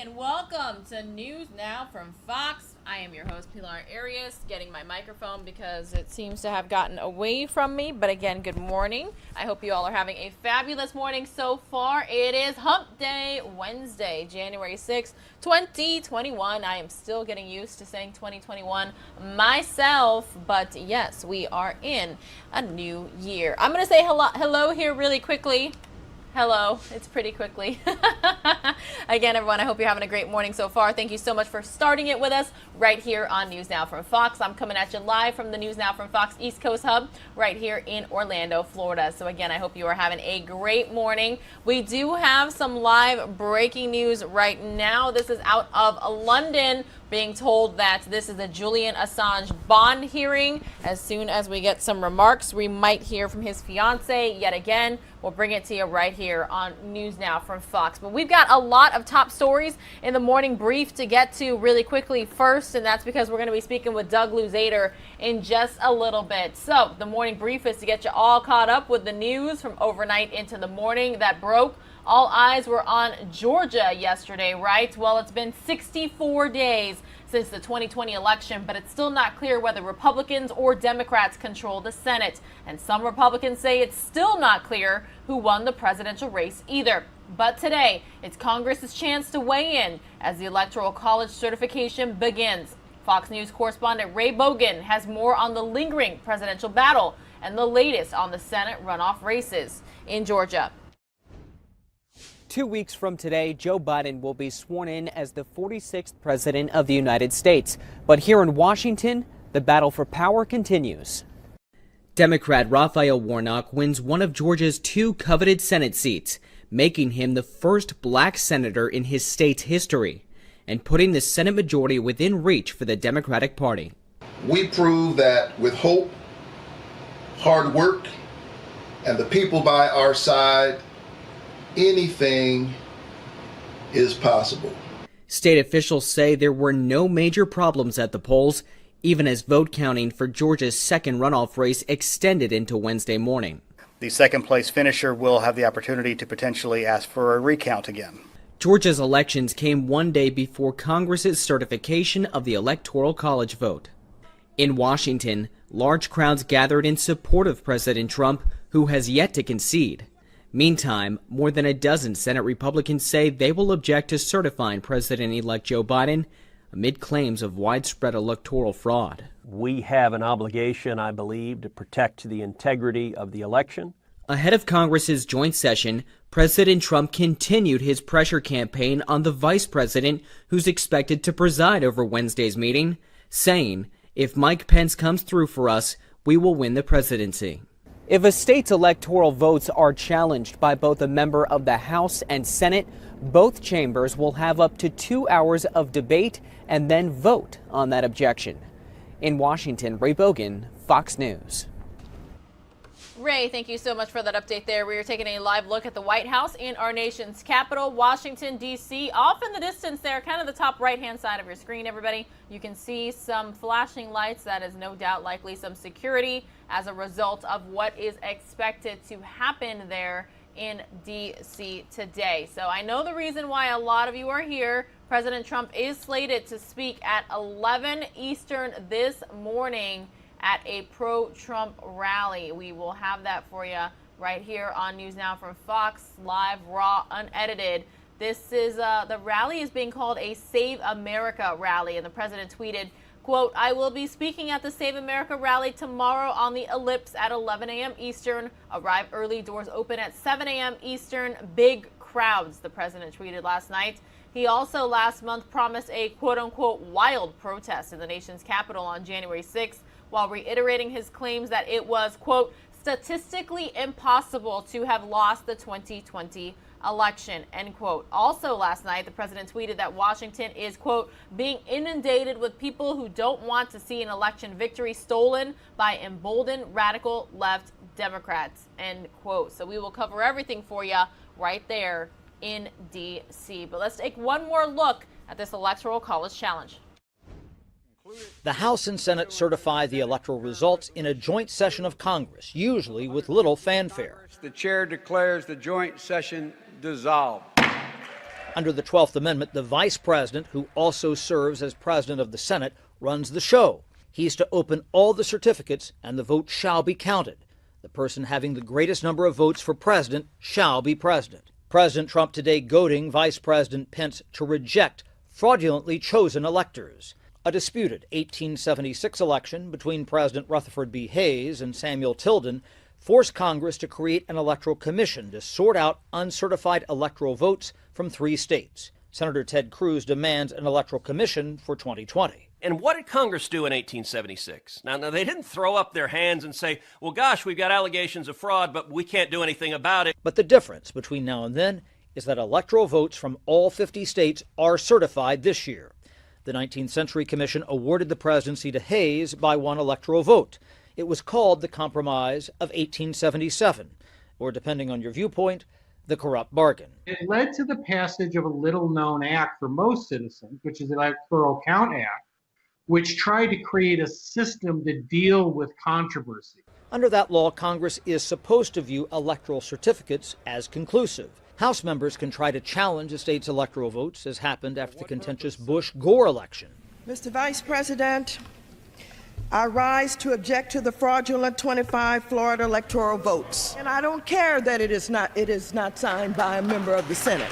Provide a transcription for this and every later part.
and welcome to News Now from Fox. I am your host, Pilar Arias, getting my microphone because it seems to have gotten away from me. But again, good morning. I hope you all are having a fabulous morning so far. It is Hump Day, Wednesday, January 6th, 2021. I am still getting used to saying 2021 myself, but yes, we are in a new year. I'm going to say hello here really quickly. Hello, it's pretty quickly. Again, everyone, I hope you're having a great morning so far. Thank you so much for starting it with us right here on News Now from Fox. I'm coming at you live from the News Now from Fox East Coast Hub right here in Orlando, Florida. So again, I hope you are having a great morning. We do have some live breaking news right now. This is out of London, being told that this is a Julian Assange bond hearing. As soon as we get some remarks, we might hear from his fiance yet again. We'll bring it to you right here on News Now from Fox. But we've got a lot of top stories in the morning brief to get to really quickly first, and that's because we're going to be speaking with Doug Luzader in just a little bit. So the morning brief is to get you all caught up with the news from overnight into the morning that broke. All eyes were on Georgia yesterday, right? Well, it's been 64 days since the 2020 election, but it's still not clear whether Republicans or Democrats control the Senate. And some Republicans say it's still not clear who won the presidential race either. But today, it's Congress's chance to weigh in as the Electoral College certification begins. Fox News correspondent Ray Bogan has more on the lingering presidential battle and the latest on the Senate runoff races in Georgia. 2 weeks from today, Joe Biden will be sworn in as the 46th president of the United States. But here in Washington, the battle for power continues. Democrat Raphael Warnock wins one of Georgia's two coveted Senate seats, making him the first black senator in his state's history, and putting the Senate majority within reach for the Democratic Party. We prove that with hope, hard work, and the people by our side, anything is possible. State officials say there were no major problems at the polls, even as vote counting for Georgia's second runoff race extended into Wednesday morning. The second place finisher will have the opportunity to potentially ask for a recount again. Georgia's elections came one day before Congress's certification of the Electoral College vote. In Washington, large crowds gathered in support of President Trump, who has yet to concede. Meantime, more than a dozen Senate Republicans say they will object to certifying President-elect Joe Biden amid claims of widespread electoral fraud. We have an obligation, I believe, to protect the integrity of the election. Ahead of Congress's joint session, President Trump continued his pressure campaign on the vice president, who's expected to preside over Wednesday's meeting, saying, "If Mike Pence comes through for us, we will win the presidency." If a state's electoral votes are challenged by both a member of the House and Senate, both chambers will have up to 2 hours of debate and then vote on that objection. In Washington, Ray Bogan, Fox News. Ray, thank you so much for that update there. We are taking a live look at the White House in our nation's capital, Washington, D.C. Off in the distance there, kind of the top right-hand side of your screen, everybody. You can see some flashing lights. That is no doubt likely some security as a result of what is expected to happen there in D.C. today. So I know the reason why a lot of you are here. President Trump is slated to speak at 11 Eastern this morning at a pro-Trump rally. We will have that for you right here on News Now from Fox, live, raw, unedited. This is the rally is being called a Save America rally, and the president tweeted, quote, "I will be speaking at the Save America rally tomorrow on the Ellipse at 11 a.m. Eastern. Arrive early, doors open at 7 a.m. Eastern. Big crowds," the president tweeted last night. He also last month promised a quote-unquote wild protest in the nation's capital on January 6th, while reiterating his claims that it was, quote, statistically impossible to have lost the 2020 election, end quote. Also last night, the president tweeted that Washington is, quote, being inundated with people who don't want to see an election victory stolen by emboldened radical left Democrats, end quote. So we will cover everything for you right there in D.C. But let's take one more look at this Electoral College challenge. The House and Senate certify the electoral results in a joint session of Congress, usually with little fanfare. The chair declares the joint session dissolved. Under the 12th Amendment, the vice president, who also serves as president of the Senate, runs the show. He's to open all the certificates, and the vote shall be counted. The person having the greatest number of votes for president shall be president. President Trump today goading Vice President Pence to reject fraudulently chosen electors. A disputed 1876 election between President Rutherford B. Hayes and Samuel Tilden forced Congress to create an electoral commission to sort out uncertified electoral votes from 3 states. Senator Ted Cruz demands an electoral commission for 2020. And what did Congress do in 1876? Now, they didn't throw up their hands and say, well, gosh, we've got allegations of fraud, but we can't do anything about it. But the difference between now and then is that electoral votes from all 50 states are certified this year. The 19th Century Commission awarded the presidency to Hayes by 1 electoral vote. It was called the Compromise of 1877, or depending on your viewpoint, the corrupt bargain. It led to the passage of a little-known act for most citizens, which is the Electoral Count Act, which tried to create a system to deal with controversy. Under that law, Congress is supposed to view electoral certificates as conclusive. House members can try to challenge a state's electoral votes, as happened after the contentious Bush-Gore election. Mr. Vice President, I rise to object to the fraudulent 25 Florida electoral votes. And I don't care that it is not signed by a member of the Senate.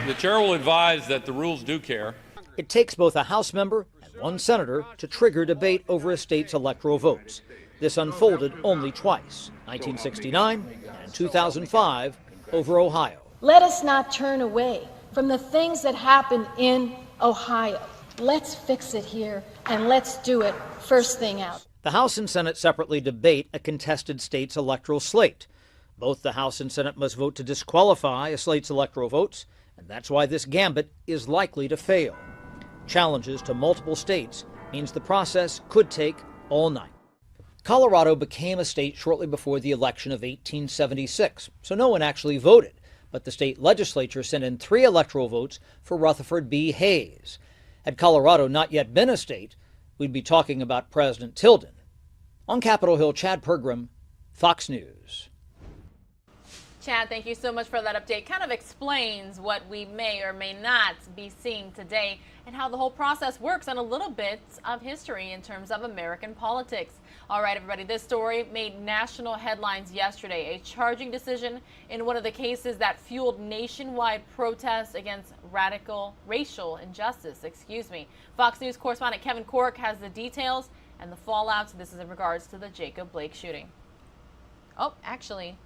The chair will advise that the rules do care. It takes both a House member and 1 senator to trigger debate over a state's electoral votes. This unfolded only twice, 1969 and 2005, over Ohio. Let us not turn away from the things that happened in Ohio. Let's fix it here, and let's do it first thing out. The House and Senate separately debate a contested state's electoral slate. Both the House and Senate must vote to disqualify a slate's electoral votes, and that's why this gambit is likely to fail. Challenges to multiple states means the process could take all night. Colorado became a state shortly before the election of 1876, so no one actually voted, but the state legislature sent in 3 electoral votes for Rutherford B. Hayes. Had Colorado not yet been a state, we'd be talking about President Tilden. On Capitol Hill, Chad Pergram, Fox News. Chad, thank you so much for that update. Kind of explains what we may or may not be seeing today and how the whole process works, and a little bit of history in terms of American politics. All right, everybody, this story made national headlines yesterday. A charging decision in one of the cases that fueled nationwide protests against racial injustice. Fox News correspondent Kevin Cork has the details and the fallout. This is in regards to the Jacob Blake shooting. Oh, actually,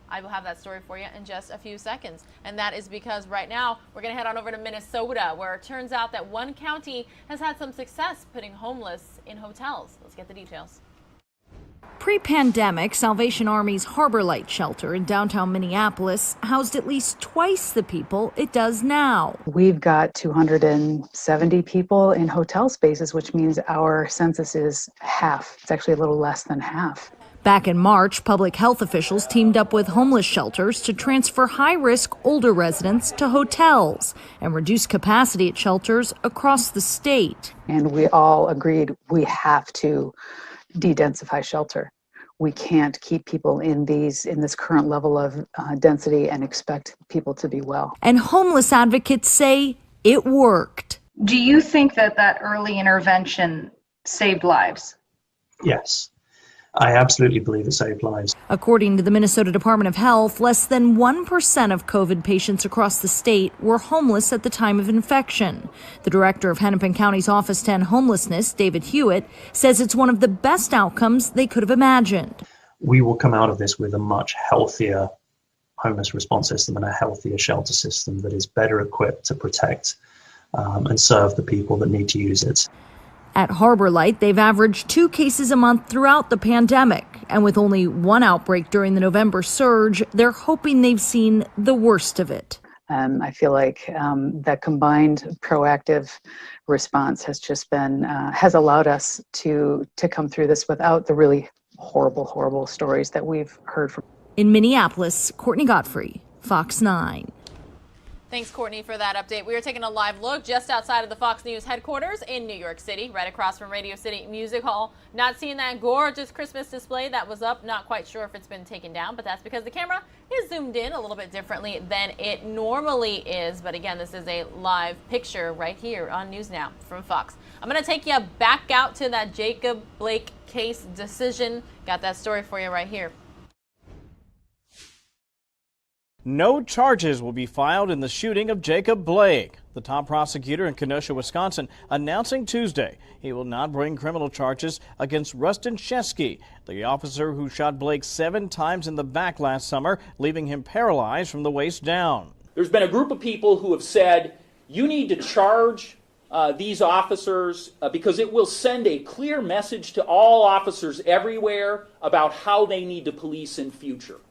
I will have that story for you in just a few seconds. And that is because right now we're going to head on over to Minnesota, where it turns out that one county has had some success putting homeless in hotels. Let's get the details. Pre-pandemic, Salvation Army's Harbor Light shelter in downtown Minneapolis housed at least twice the people it does now. We've got 270 people in hotel spaces, which means our census is half. It's actually a little less than half. Back in March, public health officials teamed up with homeless shelters to transfer high-risk older residents to hotels and reduce capacity at shelters across the state. And we all agreed we have to de-densify shelter. We can't keep people in this current level of density and expect people to be well. And homeless advocates say it worked. Do you think that early intervention saved lives? Yes. I absolutely believe it saved lives. According to the Minnesota Department of Health, less than 1% of COVID patients across the state were homeless at the time of infection. The director of Hennepin County's Office to End Homelessness, David Hewitt, says it's one of the best outcomes they could have imagined. We will come out of this with a much healthier homeless response system and a healthier shelter system that is better equipped to protect and serve the people that need to use it. At Harbor Light, they've averaged 2 cases a month throughout the pandemic. And with only 1 outbreak during the November surge, they're hoping they've seen the worst of it. I feel like that combined proactive response has just been, has allowed us to come through this without the really horrible stories that we've heard from. In Minneapolis, Courtney Godfrey, Fox 9. Thanks, Courtney, for that update. We are taking a live look just outside of the Fox News headquarters in New York City, right across from Radio City Music Hall. Not seeing that gorgeous Christmas display that was up. Not quite sure if it's been taken down, but that's because the camera is zoomed in a little bit differently than it normally is. But again, this is a live picture right here on NewsNOW from Fox. I'm going to take you back out to that Jacob Blake case decision. Got that story for you right here. No charges will be filed in the shooting of Jacob Blake. The top prosecutor in Kenosha, Wisconsin, announcing Tuesday he will not bring criminal charges against Rustin Shesky, the officer who shot Blake 7 times in the back last summer, leaving him paralyzed from the waist down. There's been a group of people who have said, you need to charge these officers because it will send a clear message to all officers everywhere about how they need to police in future.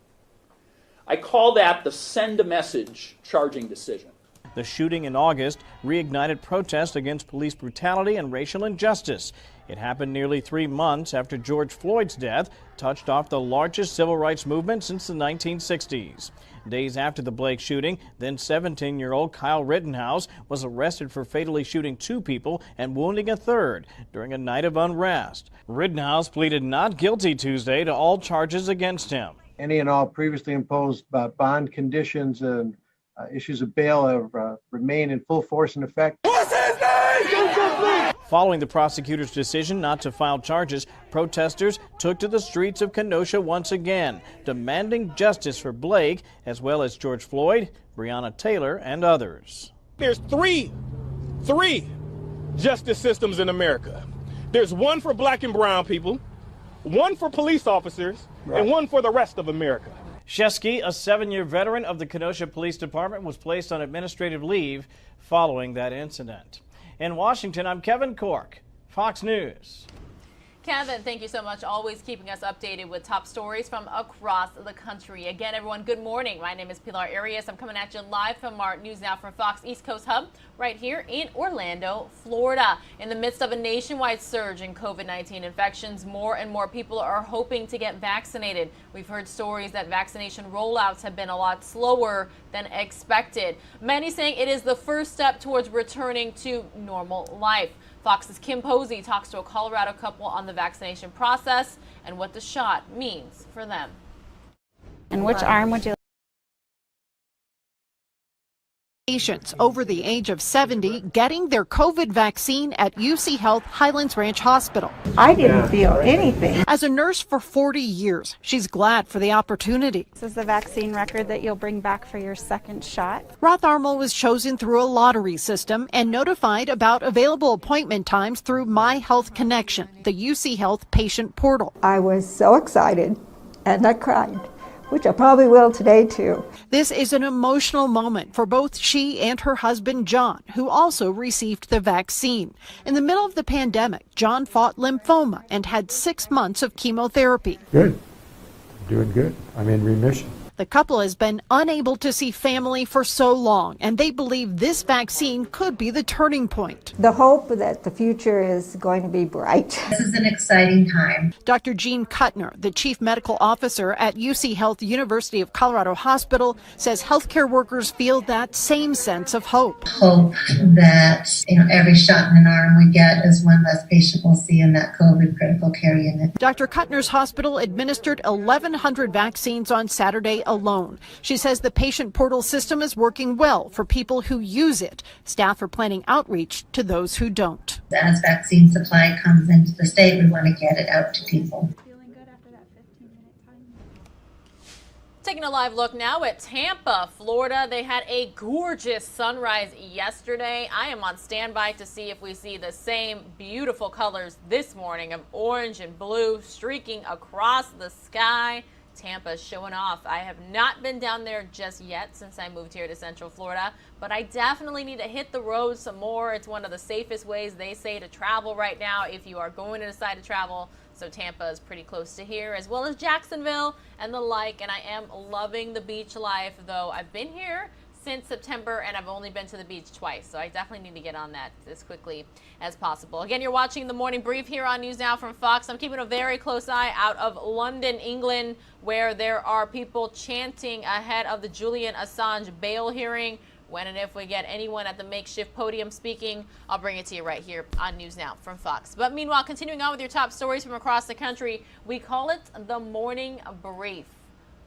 I call that the send a message charging decision. The shooting in August reignited protests against police brutality and racial injustice. It happened nearly 3 months after George Floyd's death touched off the largest civil rights movement since the 1960s. Days after the Blake shooting, then 17-year-old Kyle Rittenhouse was arrested for fatally shooting 2 people and wounding a third during a night of unrest. Rittenhouse pleaded not guilty Tuesday to all charges against him. Any and all previously imposed bond conditions and issues of bail have remained in full force and effect. Following the prosecutor's decision not to file charges, protesters took to the streets of Kenosha once again, demanding justice for Blake as well as George Floyd, Breonna Taylor, and others. There's three justice systems in America. There's one for black and brown people, one for police officers, and one for the rest of America. Shesky, a 7-year veteran of the Kenosha Police Department, was placed on administrative leave following that incident. In Washington, I'm Kevin Cork, Fox News. Kevin, thank you so much. Always keeping us updated with top stories from across the country. Again, everyone, good morning. My name is Pilar Arias. I'm coming at you live from our NewsNOW from Fox East Coast Hub right here in Orlando, Florida. In the midst of a nationwide surge in COVID-19 infections, more and more people are hoping to get vaccinated. We've heard stories that vaccination rollouts have been a lot slower than expected. Many saying it is the first step towards returning to normal life. Fox's Kim Posey talks to a Colorado couple on the vaccination process and what the shot means for them. And which arm would you? Patients over the age of 70 getting their COVID vaccine at UC Health Highlands Ranch Hospital. I didn't feel anything. As a nurse for 40 years, she's glad for the opportunity. This is the vaccine record that you'll bring back for your second shot. Roth Armel was chosen through a lottery system and notified about available appointment times through My Health Connection, the UC Health patient portal. I was so excited and I cried, which I probably will today too. This is an emotional moment for both she and her husband, John, who also received the vaccine. In the middle of the pandemic, John fought lymphoma and had 6 months of chemotherapy. Good. Doing good. I'm in remission. The couple has been unable to see family for so long, and they believe this vaccine could be the turning point. The hope that the future is going to be bright. This is an exciting time. Dr. Jean Kuttner, the chief medical officer at UC Health University of Colorado Hospital, says healthcare workers feel that same sense of hope. Hope that every shot in an arm we get is one less patient we'll see in that COVID critical care unit. Dr. Kuttner's hospital administered 1,100 vaccines on Saturday alone. She says the patient portal system is working well for people who use it. Staff are planning outreach to those who don't. As vaccine supply comes into the state, we want to get it out to people. Taking a live look now at Tampa, Florida. They had a gorgeous sunrise yesterday. I am on standby to see if we see the same beautiful colors this morning of orange and blue streaking across the sky. Tampa showing off. I have not been down there just yet since I moved here to Central Florida, but I definitely need to hit the road some more. It's one of the safest ways they say to travel right now if you are going to decide to travel. So Tampa is pretty close to here, as well as Jacksonville and the like, and I am loving the beach life, though I've been here since September and I've only been to the beach twice, so I definitely need to get on that as quickly as possible. Again, you're watching the Morning Brief here on NewsNOW from Fox. I'm keeping a very close eye out of London, England, where there are people chanting ahead of the Julian Assange bail hearing. When and if we get anyone at the makeshift podium speaking, I'll bring it to you right here on News Now from Fox. But meanwhile, continuing on with your top stories from across the country, we call it the morning brief.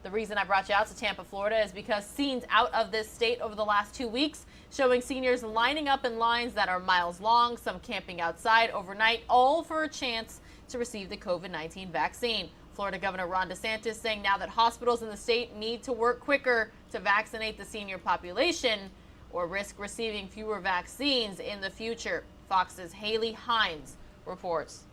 The reason I brought you out to Tampa, Florida is because scenes out of this state over the last 2 weeks showing seniors lining up in lines that are miles long, some camping outside overnight, all for a chance to receive the COVID-19 vaccine. Florida Governor Ron DeSantis saying now that hospitals in the state need to work quicker to vaccinate the senior population or risk receiving fewer vaccines in the future. Fox's Haley Hines reports.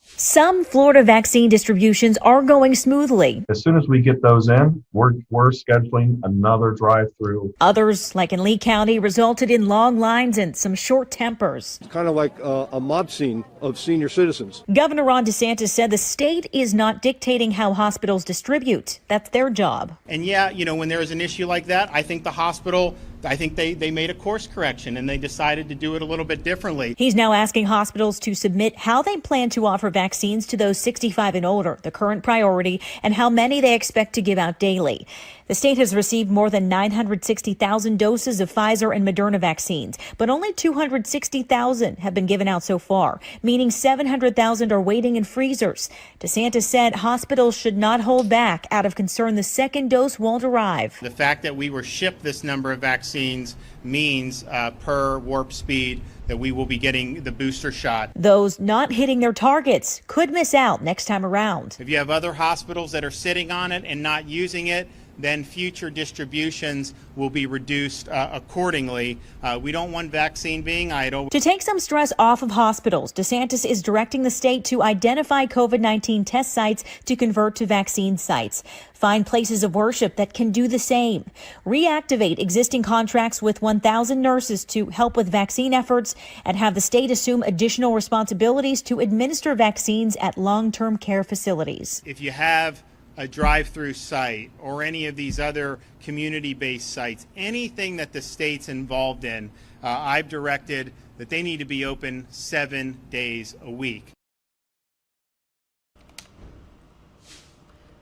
Some Florida vaccine distributions are going smoothly. As soon as we get those in, we're scheduling another drive-through. Others, like in Lee County, resulted in long lines and some short tempers. It's kind of like a mob scene of senior citizens. Governor Ron DeSantis said the state is not dictating how hospitals distribute. That's their job. And yeah, when there is an issue like that, I think the hospital, they made a course correction and they decided to do it a little bit differently. He's now asking hospitals to submit how they plan to offer vaccines to those 65 and older, the current priority, and how many they expect to give out daily. The state has received more than 960,000 doses of Pfizer and Moderna vaccines, but only 260,000 have been given out so far, meaning 700,000 are waiting in freezers. DeSantis said hospitals should not hold back out of concern the second dose won't arrive. The fact that we were shipped this number of vaccines means per warp speed that we will be getting the booster shot. Those not hitting their targets could miss out next time around. If you have other hospitals that are sitting on it and not using it, then future distributions will be reduced accordingly. We don't want vaccine being idle. To take some stress off of hospitals, DeSantis is directing the state to identify COVID-19 test sites to convert to vaccine sites. Find places of worship that can do the same. Reactivate existing contracts with 1,000 nurses to help with vaccine efforts, and have the state assume additional responsibilities to administer vaccines at long-term care facilities. If you have a drive-through site or any of these other community-based sites, anything that the state's involved in, I've directed that they need to be open 7 days a week.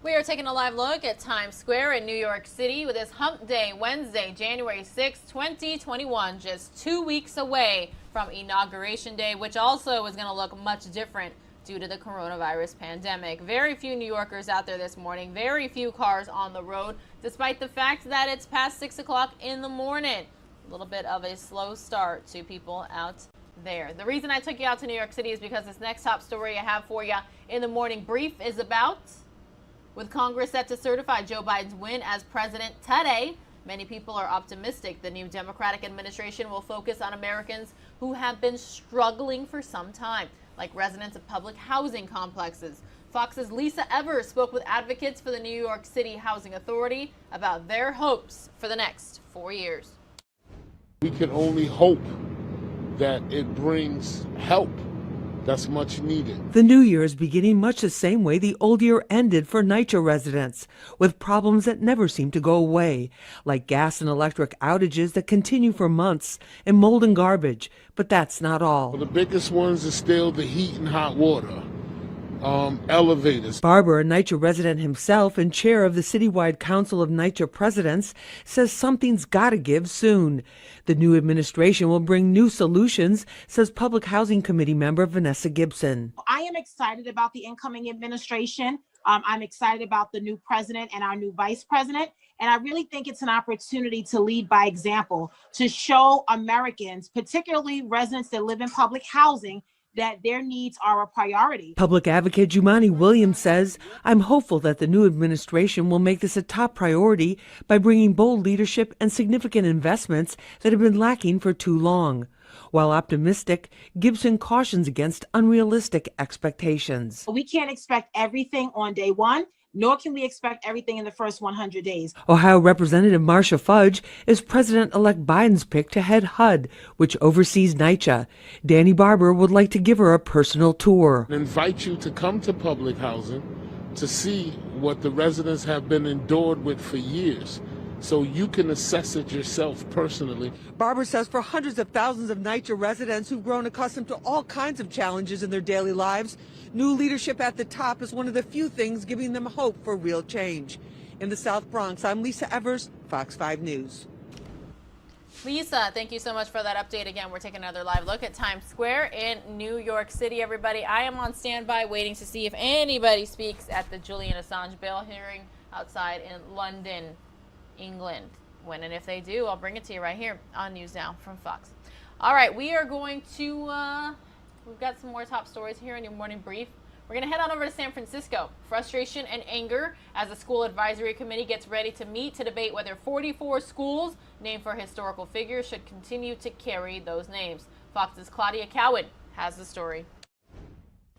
We are taking a live look at Times Square in New York City with this Hump Day, Wednesday, January 6, 2021, just 2 weeks away from Inauguration Day, which also is going to look much different due to the coronavirus pandemic. Very few New Yorkers out there this morning, very few cars on the road, despite the fact that it's past 6 o'clock in the morning. A little bit of a slow start to people out there. The reason I took you out to New York City is because this next top story I have for you in the morning brief is about, with Congress set to certify Joe Biden's win as president today, many people are optimistic the new Democratic administration will focus on Americans who have been struggling for some time, like residents of public housing complexes. Fox's Lisa Evers spoke with advocates for the New York City Housing Authority about their hopes for the next 4 years. We can only hope that it brings help that's much needed. The new year is beginning much the same way the old year ended for NYCHA residents, with problems that never seem to go away, like gas and electric outages that continue for months, and mold and garbage. But that's not all. Well, the biggest ones are still the heat and hot water, elevators. Barber, a NYCHA resident himself and chair of the citywide Council of NYCHA Presidents, says something's got to give soon. The new administration will bring new solutions, says Public Housing Committee member Vanessa Gibson. I am excited about the incoming administration. I'm excited about the new president and our new vice president. And I really think it's an opportunity to lead by example, to show Americans, particularly residents that live in public housing, that their needs are a priority. Public advocate Jumani Williams says, I'm hopeful that the new administration will make this a top priority by bringing bold leadership and significant investments that have been lacking for too long. While optimistic, Gibson cautions against unrealistic expectations. We can't expect everything on day one, nor can we expect everything in the first 100 days. Ohio Representative Marcia Fudge is President-elect Biden's pick to head HUD, which oversees NYCHA. Danny Barber would like to give her a personal tour. I invite you to come to public housing to see what the residents have been endured with for years, so you can assess it yourself personally. Barber says for hundreds of thousands of NYCHA residents who've grown accustomed to all kinds of challenges in their daily lives, new leadership at the top is one of the few things giving them hope for real change. In the South Bronx, I'm Lisa Evers, Fox 5 News. Lisa, thank you so much for that update. Again, we're taking another live look at Times Square in New York City, everybody. I am on standby waiting to see if anybody speaks at the Julian Assange bail hearing outside in London, England. When and if they do, I'll bring it to you right here on News Now from Fox. All right, we are going to, we've got some more top stories here in your morning brief. We're going to head on over to San Francisco. Frustration and anger as the school advisory committee gets ready to meet to debate whether 44 schools named for historical figures should continue to carry those names. Fox's Claudia Cowan has the story.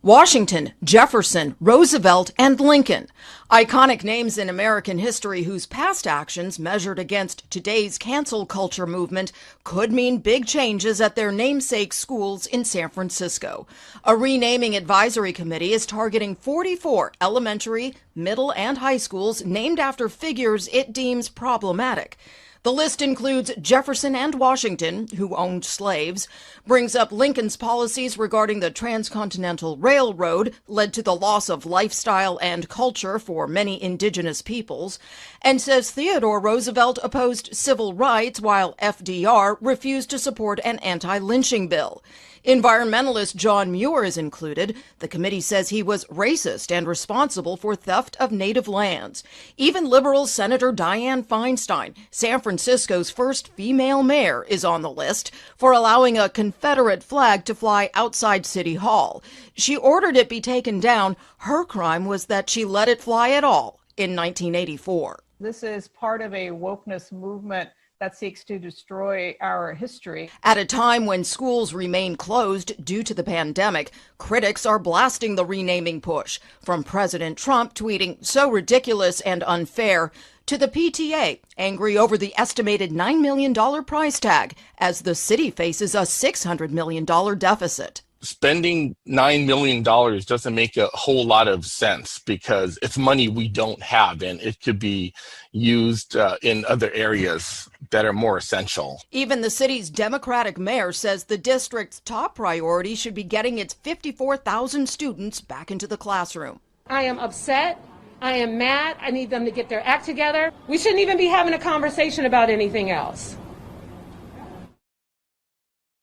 Washington, Jefferson, Roosevelt, and Lincoln. Iconic names in American history whose past actions measured against today's cancel culture movement could mean big changes at their namesake schools in San Francisco. A renaming advisory committee is targeting 44 elementary, middle, and high schools named after figures it deems problematic. The list includes Jefferson and Washington, who owned slaves, brings up Lincoln's policies regarding the Transcontinental Railroad, led to the loss of lifestyle and culture for many indigenous peoples, and says Theodore Roosevelt opposed civil rights while FDR refused to support an anti-lynching bill. Environmentalist John Muir is included. The committee says he was racist and responsible for theft of native lands. Even liberal Senator Dianne Feinstein, San Francisco's first female mayor, is on the list for allowing a Confederate flag to fly outside City Hall. She ordered it be taken down. Her crime was that she let it fly at all in 1984. This is part of a wokeness movement that seeks to destroy our history. At a time when schools remain closed due to the pandemic, critics are blasting the renaming push, from President Trump tweeting, "So ridiculous and unfair," to the PTA, angry over the estimated $9 million price tag as the city faces a $600 million deficit. Spending $9 million doesn't make a whole lot of sense because it's money we don't have and it could be used in other areas that are more essential. Even the city's Democratic mayor says the district's top priority should be getting its 54,000 students back into the classroom. I am upset. I am mad. I need them to get their act together. We shouldn't even be having a conversation about anything else.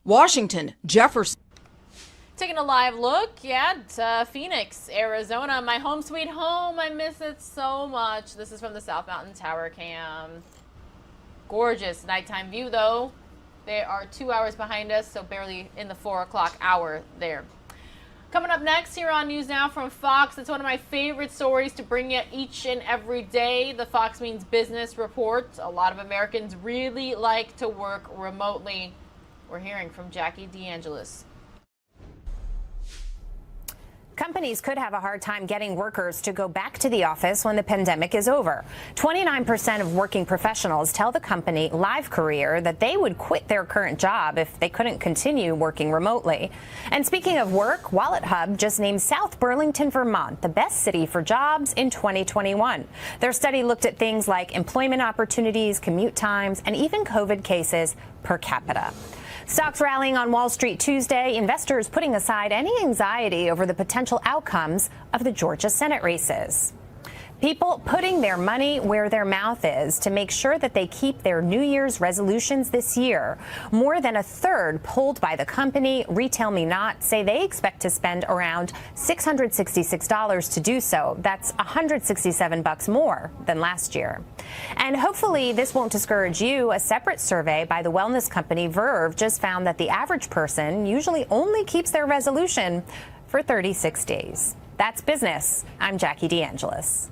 Washington, Jefferson. Taking a live look at Phoenix, Arizona, my home sweet home. I miss it so much. This is from the South Mountain Tower cam. Gorgeous nighttime view, though. They are 2 hours behind us, so barely in the 4 o'clock hour there. Coming up next here on News Now from Fox, it's one of my favorite stories to bring you each and every day. The Fox Means Business report. A lot of Americans really like to work remotely. We're hearing from Jackie DeAngelis. Companies could have a hard time getting workers to go back to the office when the pandemic is over. 29% of working professionals tell the company Live Career that they would quit their current job if they couldn't continue working remotely. And speaking of work, Wallet Hub just named South Burlington, Vermont, the best city for jobs in 2021. Their study looked at things like employment opportunities, commute times, and even COVID cases per capita. Stocks rallying on Wall Street Tuesday, investors putting aside any anxiety over the potential outcomes of the Georgia Senate races. People putting their money where their mouth is to make sure that they keep their New Year's resolutions this year. More than a third polled by the company Retail Me Not say they expect to spend around $666 to do so. That's $167 more than last year. And hopefully this won't discourage you. A separate survey by the wellness company Verve just found that the average person usually only keeps their resolution for 36 days. That's business. I'm Jackie DeAngelis.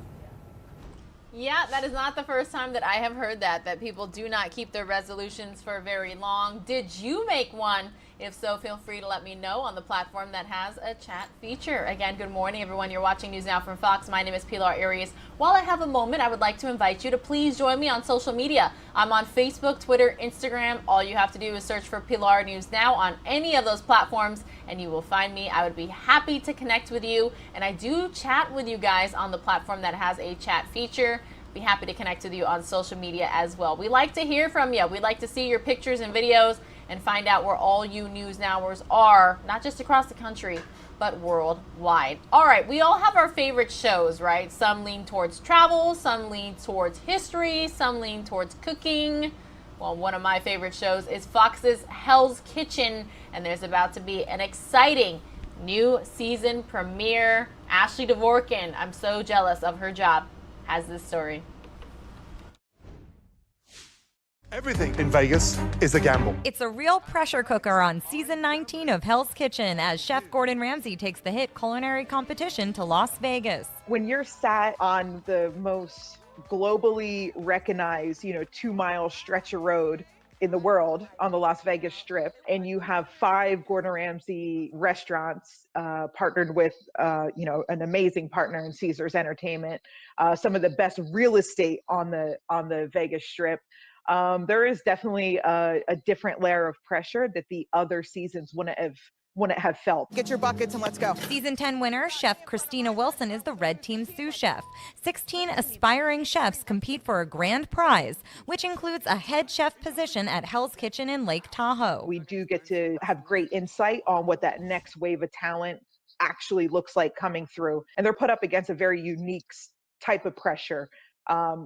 Yeah, that is not the first time that I have heard that people do not keep their resolutions for very long. Did you make one? If so, feel free to let me know on the platform that has a chat feature. Again, good morning, everyone. You're watching News Now from Fox. My name is Pilar Arias. While I have a moment, I would like to invite you to please join me on social media. I'm on Facebook, Twitter, Instagram. All you have to do is search for Pilar News Now on any of those platforms, and you will find me. I would be happy to connect with you, and I do chat with you guys on the platform that has a chat feature. Be happy to connect with you on social media as well. We like to hear from you. We like to see your pictures and videos and find out where all you News Nowers are, not just across the country, but worldwide. All right, we all have our favorite shows, right? Some lean towards travel, some lean towards history, some lean towards cooking. Well, one of my favorite shows is Fox's Hell's Kitchen, and there's about to be an exciting new season premiere. Ashley Dvorkin, I'm so jealous of her job, has this story. Everything in Vegas is a gamble. It's a real pressure cooker on season 19 of Hell's Kitchen as Chef Gordon Ramsay takes the hit culinary competition to Las Vegas. When you're sat on the most globally recognized, 2-mile stretch of road in the world on the Las Vegas Strip, and you have 5 Gordon Ramsay restaurants partnered with, an amazing partner in Caesars Entertainment, some of the best real estate on the Vegas Strip. There is definitely a different layer of pressure that the other seasons wouldn't have felt. Get your buckets and let's go. Season 10 winner, Chef Christina Wilson, is the Red Team's sous chef. 16 aspiring chefs compete for a grand prize, which includes a head chef position at Hell's Kitchen in Lake Tahoe. We do get to have great insight on what that next wave of talent actually looks like coming through. And they're put up against a very unique type of pressure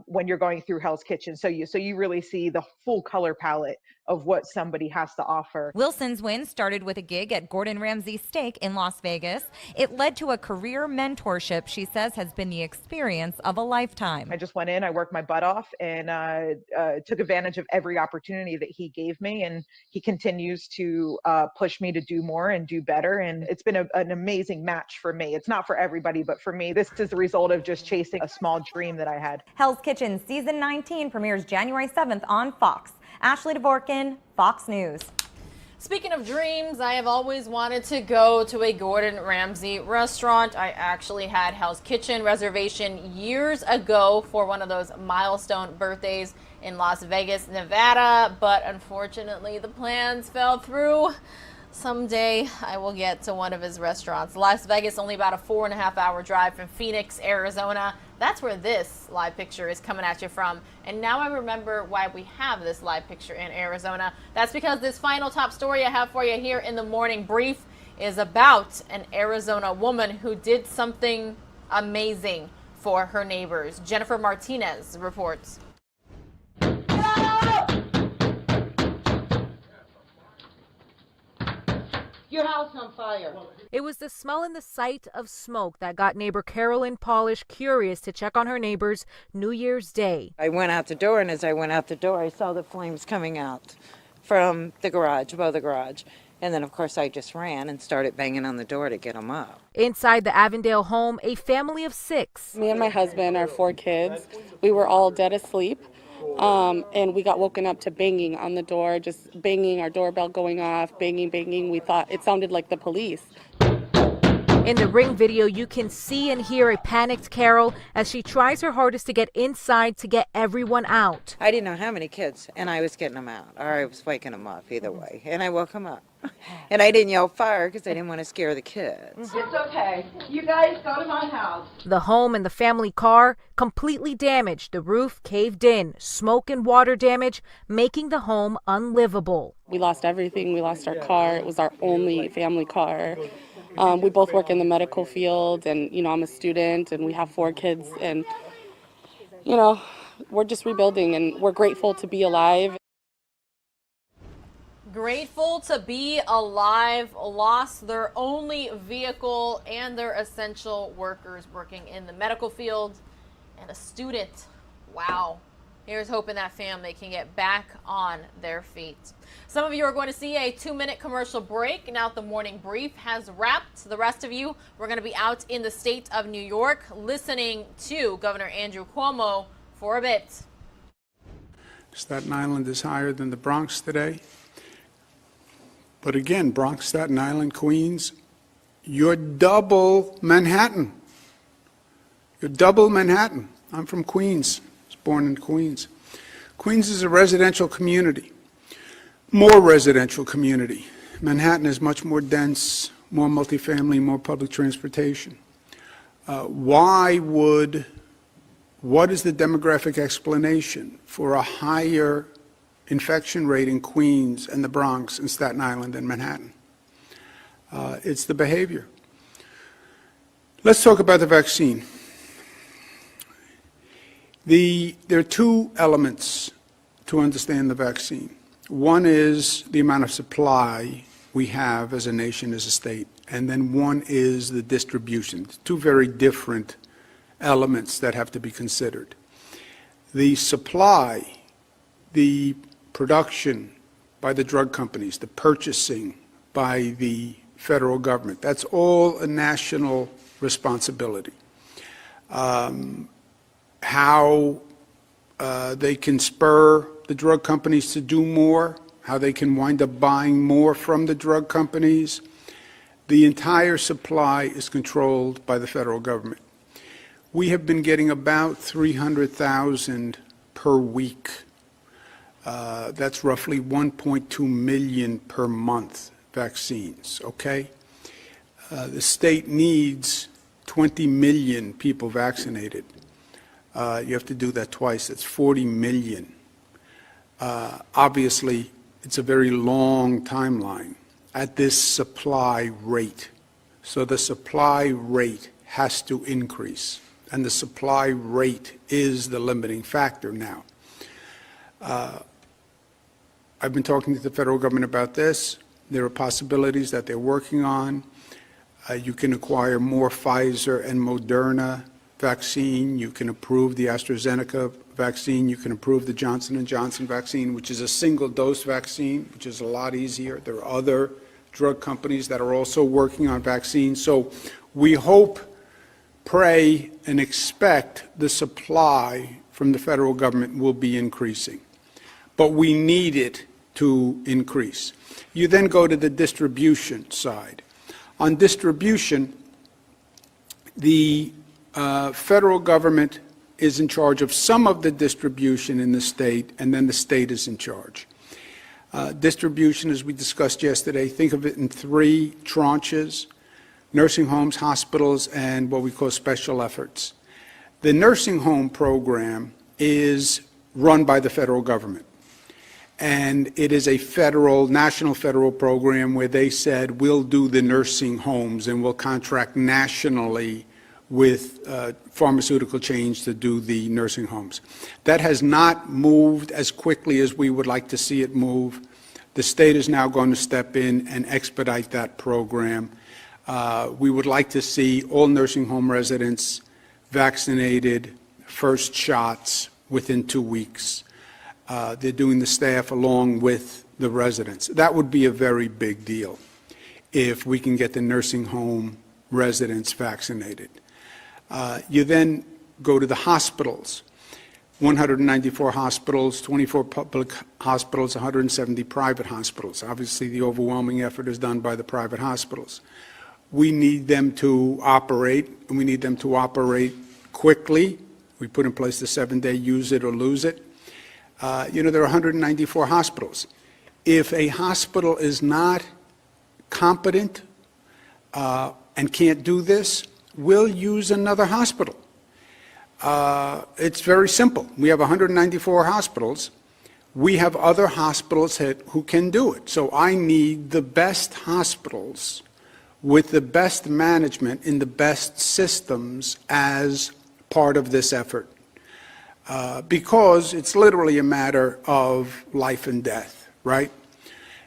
when you're going through Hell's Kitchen. So you really see the full color palette of what somebody has to offer. Wilson's win started with a gig at Gordon Ramsay's Steak in Las Vegas. It led to a career mentorship she says has been the experience of a lifetime. I just went in, I worked my butt off, and took advantage of every opportunity that he gave me, and he continues to push me to do more and do better, and it's been an amazing match for me. It's not for everybody, but for me, this is the result of just chasing a small dream that I had. Hell's Kitchen season 19 premieres January 7th on Fox. Ashley Dvorkin, Fox News. Speaking of dreams, I have always wanted to go to a Gordon Ramsay restaurant. I actually had Hell's Kitchen reservation years ago for one of those milestone birthdays in Las Vegas, Nevada, but unfortunately the plans fell through. Someday I will get to one of his restaurants. Las Vegas, only about a 4.5-hour drive from Phoenix, Arizona. That's where this live picture is coming at you from. And now I remember why we have this live picture in Arizona. That's because this final top story I have for you here in the morning brief is about an Arizona woman who did something amazing for her neighbors. Jennifer Martinez reports. Your house on fire. It was the smell and the sight of smoke that got neighbor Carolyn Polish curious to check on her neighbors New Year's Day. I went out the door, and as I went out the door, I saw the flames coming out from the garage, above the garage. And then, of course, I just ran and started banging on the door to get them up. Inside the Avondale home, a family of 6. Me and my husband, our 4 kids, we were all dead asleep. And we got woken up to banging on the door, just banging, our doorbell going off, banging, banging. We thought it sounded like the police. In the Ring video, you can see and hear a panicked Carol as she tries her hardest to get inside to get everyone out. I didn't know how many kids, and I was getting them out, or I was waking them up, either way. And I woke them up. And I didn't yell fire because I didn't want to scare the kids. It's okay. You guys go to my house. The home and the family car completely damaged. The roof caved in, smoke and water damage, making the home unlivable. We lost everything. We lost our car. It was our only family car. We both work in the medical field, and, I'm a student, and we have 4 kids, and, we're just rebuilding, and we're grateful to be alive. Grateful to be alive, lost their only vehicle and their essential workers working in the medical field, and a student. Wow. Here's hoping that family can get back on their feet. Some of you are going to see a 2-minute commercial break. Now the morning brief has wrapped. The rest of you, we're going to be out in the state of New York listening to Governor Andrew Cuomo for a bit. Staten Island is higher than the Bronx today. But again, Bronx, Staten Island, Queens, you're double Manhattan. You're double Manhattan. I'm from Queens. I was born in Queens. Queens is a residential community, more residential community. Manhattan is much more dense, more multifamily, more public transportation. What is the demographic explanation for a higher infection rate in Queens and the Bronx and Staten Island and Manhattan? It's the behavior. Let's talk about the vaccine. There are 2 elements to understand the vaccine. One is the amount of supply we have as a nation, as a state, and then one is the distribution. Two very different elements that have to be considered. The supply, the production by the drug companies, the purchasing by the federal government, that's all a national responsibility. How they can spur the drug companies to do more, how they can wind up buying more from the drug companies. The entire supply is controlled by the federal government. We have been getting about 300,000 per week. That's roughly 1.2 million per month vaccines, okay? The state needs 20 million people vaccinated. You have to do that twice. That's 40 million. Obviously, it's a very long timeline at this supply rate. So the supply rate has to increase, and the supply rate is the limiting factor now. I've been talking to the federal government about this. There are possibilities that they're working on. You can acquire more Pfizer and Moderna vaccine. You can approve the AstraZeneca vaccine. You can approve the Johnson & Johnson vaccine, which is a single-dose vaccine, which is a lot easier. There are other drug companies that are also working on vaccines. So we hope, pray, and expect the supply from the federal government will be increasing. But we need it to increase. You then go to the distribution side. On distribution, the federal government is in charge of some of the distribution in the state, and then the state is in charge. Distribution, as we discussed yesterday, think of it in three tranches: nursing homes, hospitals, and what we call special efforts. The nursing home program is run by the federal government, and it is a national federal program where they said, we'll do the nursing homes and we'll contract nationally with pharmaceutical chains to do the nursing homes. That has not moved as quickly as we would like to see it move. The state is now going to step in and expedite that program. We would like to see all nursing home residents vaccinated, first shots within 2 weeks. They're doing the staff along with the residents. That would be a very big deal if we can get the nursing home residents vaccinated. You then go to the hospitals. 194 hospitals, 24 public hospitals, 170 private hospitals. Obviously, the overwhelming effort is done by the private hospitals. We need them to operate, and we need them to operate quickly. We put in place the 7-day use it or lose it. There are 194 hospitals. If a hospital is not competent and can't do this, we'll use another hospital. It's very simple. We have 194 hospitals. We have other hospitals who can do it. So I need the best hospitals with the best management in the best systems as part of this effort. Because it's literally a matter of life and death, right?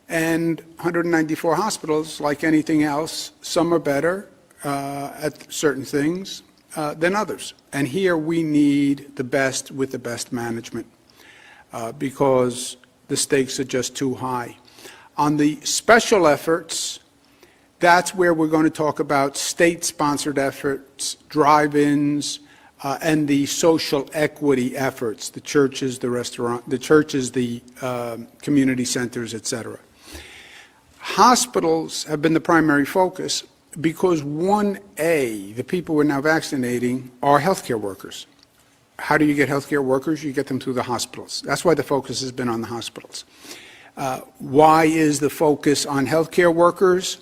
And 194 hospitals, like anything else, some are better at certain things than others. And here we need the best with the best management because the stakes are just too high. On the special efforts, that's where we're going to talk about state-sponsored efforts, drive-ins, and the social equity efforts, the churches, the community centers, etc. Hospitals have been the primary focus because 1A, the people we're now vaccinating, are healthcare workers. How do you get healthcare workers? You get them through the hospitals. That's why the focus has been on the hospitals. Why is the focus on healthcare workers?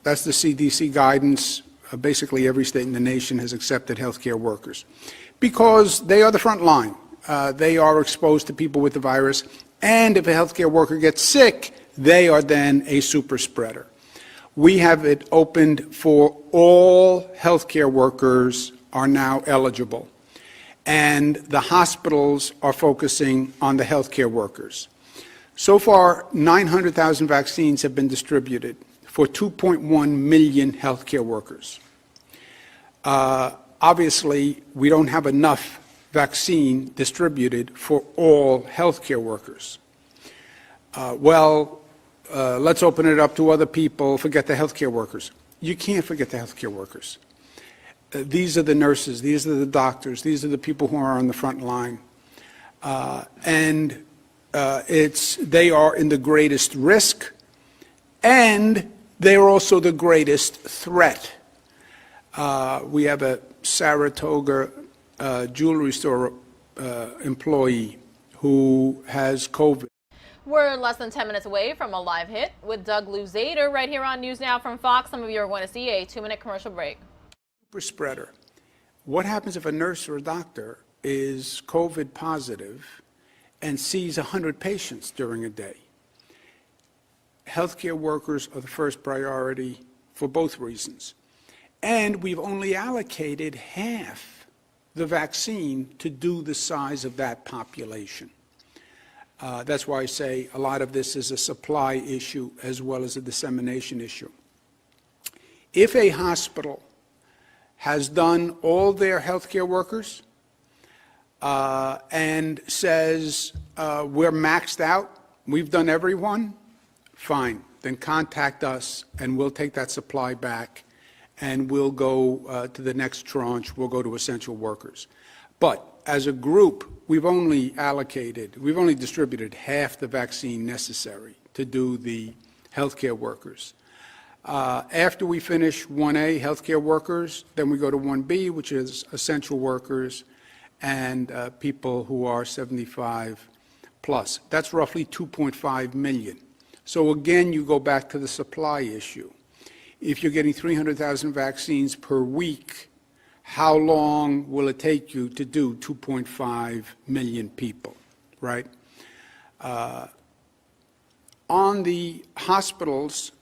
That's the CDC guidance. Basically, every state in the nation has accepted healthcare workers because they are the front line. They are exposed to people with the virus, and if a healthcare worker gets sick, they are then a super spreader. We have it opened for all healthcare workers are now eligible. and the hospitals are focusing on the healthcare workers. So far, 900,000 vaccines have been distributed for 2.1 million healthcare workers. Obviously, we don't have enough vaccine distributed for all healthcare workers. Let's open it up to other people, forget the healthcare workers. You can't forget the healthcare workers. These are the nurses, these are the doctors, these are the people who are on the front line. They are in the greatest risk, and they are also the greatest threat. We have a Sarasota jewelry store employee who has COVID. We're less than 10 minutes away from a live hit with Doug Luzader right here on News Now from Fox. Some of you are going to see a 2-minute commercial break. Super spreader. What happens if a nurse or a doctor is COVID positive and sees 100 patients during a day? Healthcare workers are the first priority for both reasons. And we've only allocated half the vaccine to do the size of that population. That's why I say a lot of this is a supply issue as well as a dissemination issue. If a hospital has done all their healthcare workers and says we're maxed out, we've done everyone, fine, then contact us and we'll take that supply back and we'll go to the next tranche, we'll go to essential workers. But as a group, we've only distributed half the vaccine necessary to do the healthcare workers. After we finish 1A, healthcare workers, then we go to 1B, which is essential workers and people who are 75 plus. That's roughly 2.5 million. So again, you go back to the supply issue. If you're getting 300,000 vaccines per week, how long will it take you to do 2.5 million people, right? On the hospitals,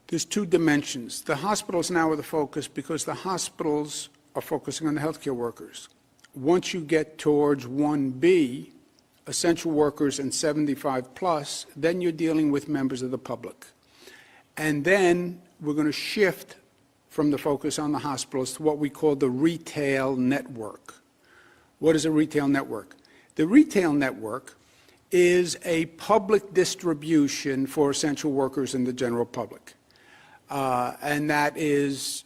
there's two dimensions. The hospitals now are the focus because the hospitals are focusing on the healthcare workers. Once you get towards 1B, essential workers and 75 plus, then you're dealing with members of the public. And then we're going to shift from the focus on the hospitals to what we call the retail network. What is a retail network? The retail network is a public distribution for essential workers and the general public. And that is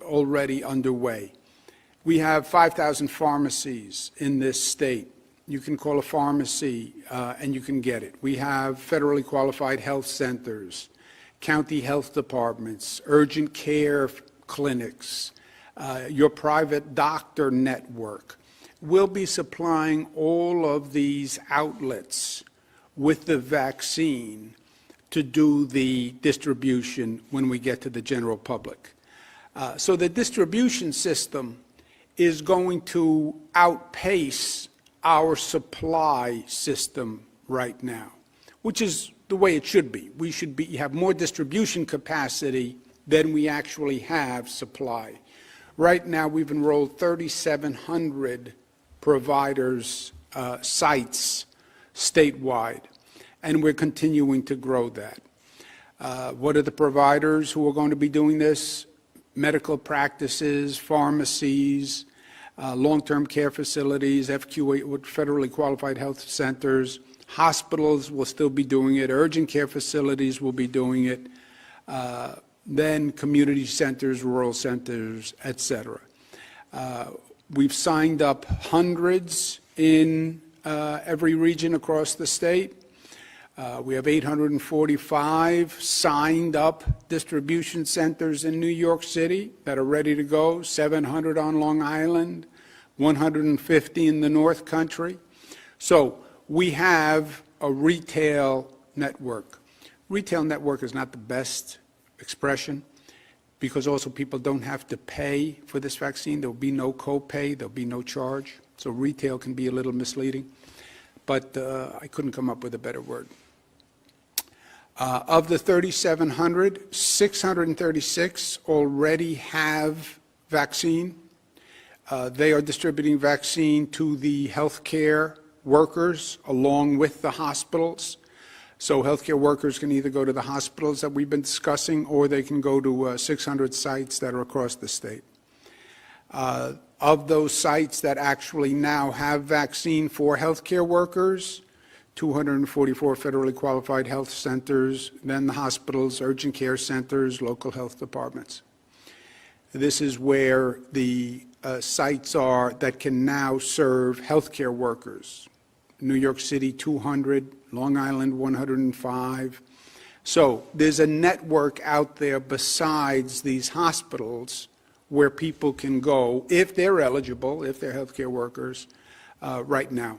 already underway. We have 5,000 pharmacies in this state. You can call a pharmacy and you can get it. We have federally qualified health centers, county health departments, urgent care clinics, your private doctor network. We'll be supplying all of these outlets with the vaccine to do the distribution when we get to the general public. So the distribution system is going to outpace our supply system right now, which is the way it should be. We should have more distribution capacity than we actually have supply. Right now, we've enrolled 3,700 providers, sites statewide, and we're continuing to grow that. What are the providers who are going to be doing this? Medical practices, pharmacies, long-term care facilities, FQA, federally qualified health centers. Hospitals will still be doing it. Urgent care facilities will be doing it. Then community centers, rural centers, et cetera. We've signed up hundreds in every region across the state. We have 845 signed up distribution centers in New York City that are ready to go, 700 on Long Island, 150 in the North Country. So we have a retail network. Retail network is not the best expression because also people don't have to pay for this vaccine. There will be no copay, there will be no charge. So retail can be a little misleading, but I couldn't come up with a better word. Of the 3,700, 636 already have vaccine. They are distributing vaccine to the healthcare workers along with the hospitals. So healthcare workers can either go to the hospitals that we've been discussing, or they can go to 600 sites that are across the state. Of those sites that actually now have vaccine for healthcare workers, 244 federally qualified health centers, then the hospitals, urgent care centers, local health departments. This is where the sites are that can now serve healthcare workers. New York City, 200, Long Island, 105. So there's a network out there besides these hospitals where people can go, if they're eligible, if they're healthcare workers, right now.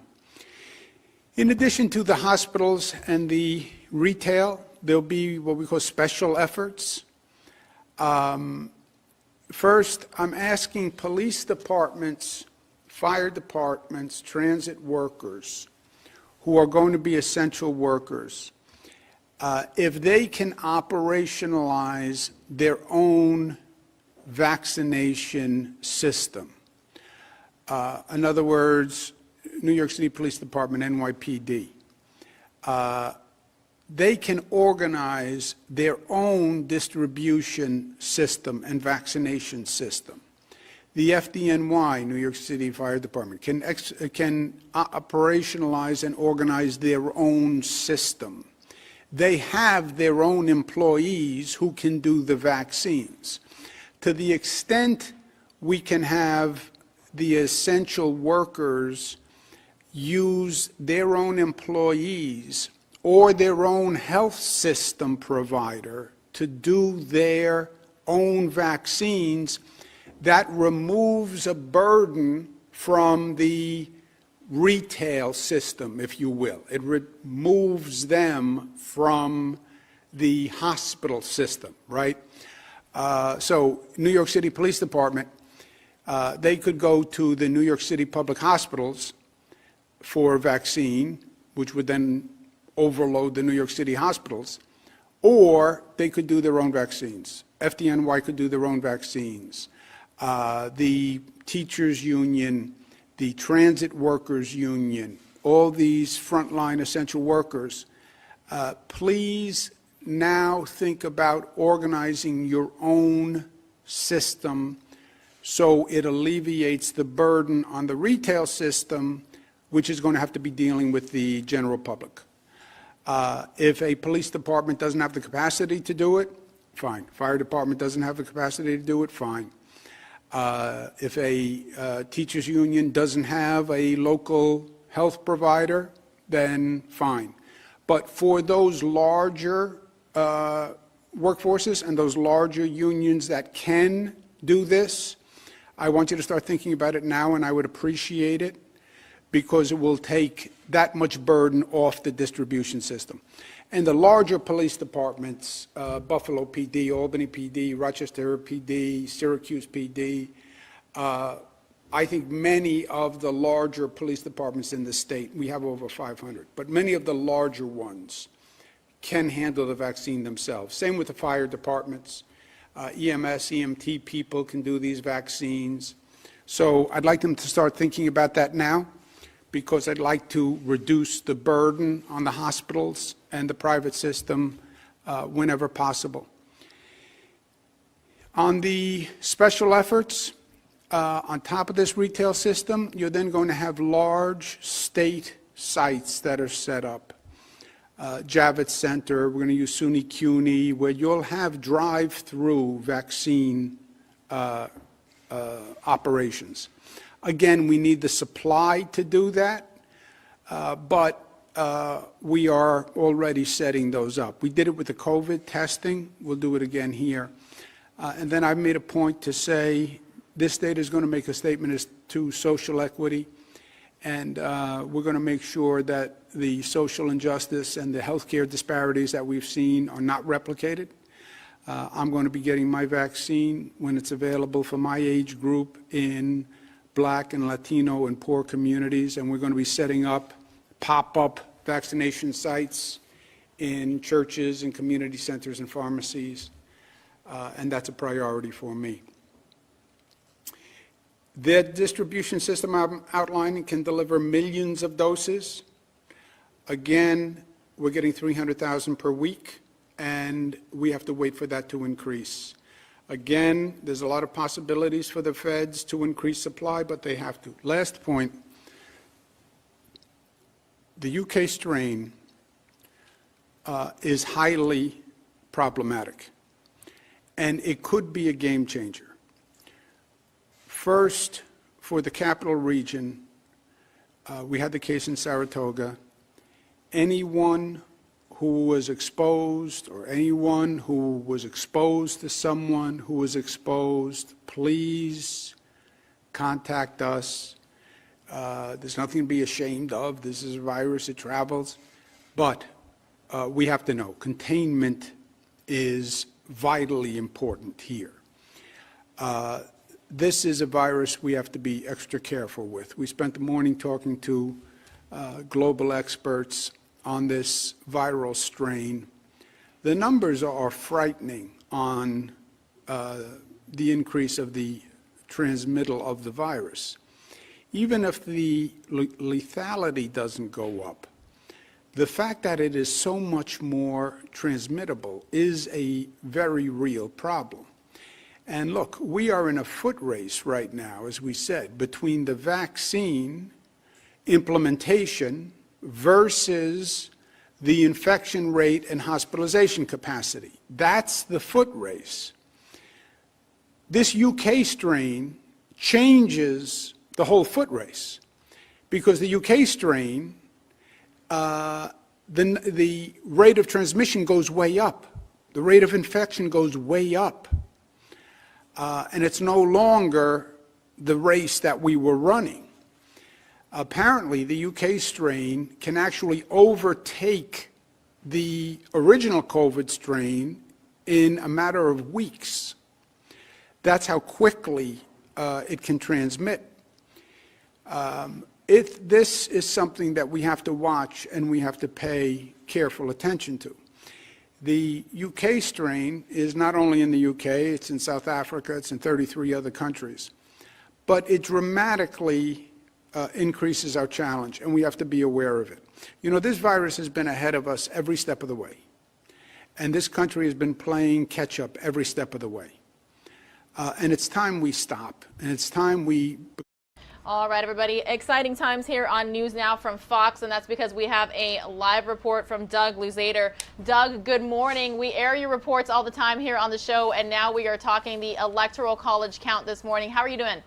In addition to the hospitals and the retail, there'll be what we call special efforts. First, I'm asking police departments, fire departments, transit workers who are going to be essential workers, if they can operationalize their own vaccination system. In other words, New York City Police Department, NYPD, they can organize their own distribution system and vaccination system. The FDNY, New York City Fire Department, can operationalize and organize their own system. They have their own employees who can do the vaccines. To the extent we can have the essential workers use their own employees or their own health system provider to do their own vaccines, that removes a burden from the retail system, if you will. It removes them from the hospital system, right? So New York City Police Department, they could go to the New York City public hospitals for a vaccine, which would then overload the New York City hospitals, or they could do their own vaccines. FDNY could do their own vaccines. The teachers union, the transit workers union, all these frontline essential workers, please now think about organizing your own system so it alleviates the burden on the retail system, which is going to have to be dealing with the general public. If a police department doesn't have the capacity to do it, fine. Fire department doesn't have the capacity to do it, fine. If a teachers union doesn't have a local health provider, then fine. But for those larger workforces and those larger unions that can do this, I want you to start thinking about it now, and I would appreciate it, because it will take that much burden off the distribution system. And the larger police departments, Buffalo PD, Albany PD, Rochester PD, Syracuse PD, I think many of the larger police departments in the state, we have over 500, but many of the larger ones can handle the vaccine themselves. Same with the fire departments. EMS, EMT people can do these vaccines. So I'd like them to start thinking about that now, because I'd like to reduce the burden on the hospitals and the private system whenever possible. On the special efforts, on top of this retail system, you're then going to have large state sites that are set up. Javits Center, we're going to use SUNY CUNY, where you'll have drive-through vaccine operations. Again, we need the supply to do that, but we are already setting those up. We did it with the COVID testing. We'll do it again here. And then I've made a point to say this state is going to make a statement as to social equity, and we're going to make sure that the social injustice and the healthcare disparities that we've seen are not replicated. I'm going to be getting my vaccine when it's available for my age group in Black and Latino and poor communities, and we're going to be setting up pop-up vaccination sites in churches and community centers and pharmacies, and that's a priority for me. Their distribution system I'm outlining can deliver millions of doses. Again, we're getting 300,000 per week, and we have to wait for that to increase. Again, there's a lot of possibilities for the feds to increase supply, but they have to. Last point, the UK strain is highly problematic, and it could be a game changer. First, for the capital region, we had the case in Sarasota. Anyone who was exposed or anyone who was exposed to someone who was exposed, please contact us. There's nothing to be ashamed of. This is a virus, it travels. But we have to know, containment is vitally important here. This is a virus we have to be extra careful with. We spent the morning talking to global experts on this viral strain. The numbers are frightening on the increase of the transmittal of the virus. Even if the lethality doesn't go up, the fact that it is so much more transmittable is a very real problem. And look, we are in a foot race right now, as we said, between the vaccine implementation versus the infection rate and hospitalization capacity. That's the foot race. This UK strain changes the whole foot race, because the UK strain, the rate of transmission goes way up. The rate of infection goes way up. And it's no longer the race that we were running. Apparently, the UK strain can actually overtake the original COVID strain in a matter of weeks. That's how quickly it can transmit. This is something that we have to watch and we have to pay careful attention to. The UK strain is not only in the UK, it's in South Africa, it's in 33 other countries. But it dramatically increases our challenge, and we have to be aware of it. You know, this virus has been ahead of us every step of the way. And this country has been playing catch up every step of the way. And it's time we stop, and it's time we... All right, everybody. Exciting times here on News Now from Fox, and that's because we have a live report from Doug Luzader. Doug, good morning. We air your reports all the time here on the show, and now we are talking the Electoral College count this morning. How are you doing?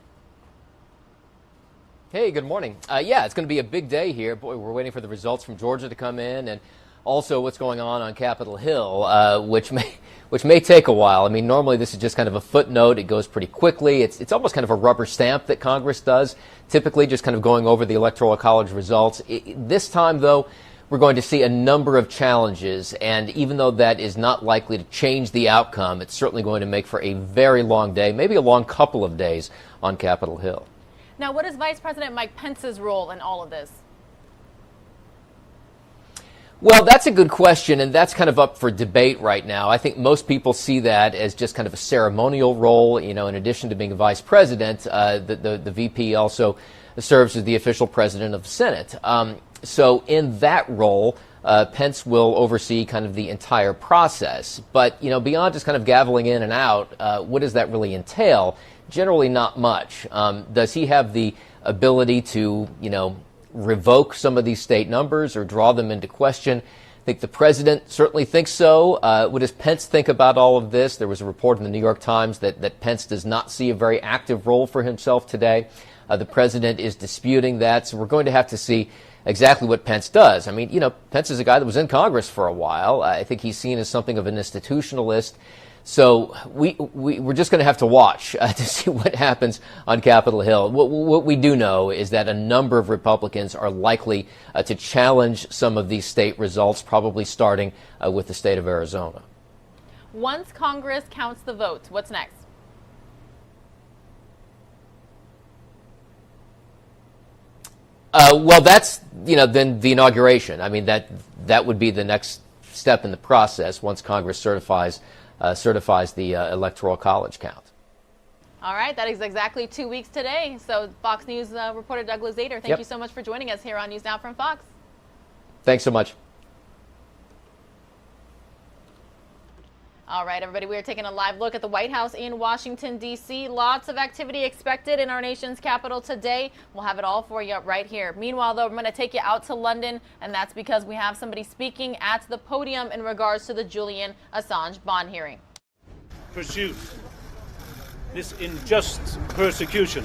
Hey, good morning. Yeah, it's going to be a big day here. Boy, we're waiting for the results from Georgia to come in, and also what's going on Capitol Hill, which may take a while. I mean, normally this is just kind of a footnote. It goes pretty quickly. It's almost kind of a rubber stamp that Congress does, typically just kind of going over the Electoral College results. This time, though, we're going to see a number of challenges, and even though that is not likely to change the outcome, it's certainly going to make for a very long day, maybe a long couple of days on Capitol Hill. Now, what is Vice President Mike Pence's role in all of this? Well, that's a good question, and that's kind of up for debate right now. I think most people see that as just kind of a ceremonial role. You know, in addition to being a vice president, the VP also serves as the official president of the Senate. So in that role, Pence will oversee kind of the entire process. But, you know, beyond just kind of gaveling in and out, what does that really entail? Generally not much. Does he have the ability to, you know, revoke some of these state numbers or draw them into question? I think the president certainly thinks so. What does Pence think about all of this? There was a report in the New York Times that Pence does not see a very active role for himself today. The president is disputing that, so we're going to have to see exactly what Pence does. I mean, you know, Pence is a guy that was in Congress for a while. I think he's seen as something of an institutionalist. So we're just going to have to watch to see what happens on Capitol Hill. What we do know is that a number of Republicans are likely to challenge some of these state results, probably starting with the state of Arizona. Once Congress counts the votes, what's next? Well, that's, you know, then the inauguration. I mean, that would be the next step in the process once Congress certifies the Electoral College count. All right, that is exactly 2 weeks today. So Fox News reporter Doug Luzader, thank you so much for joining us here on News Now from Fox. Thanks so much. All right, everybody, we are taking a live look at the White House in Washington, D.C. Lots of activity expected in our nation's capital today. We'll have it all for you right here. Meanwhile, though, I'm going to take you out to London, and that's because we have somebody speaking at the podium in regards to the Julian Assange bond hearing. Pursue this unjust persecution.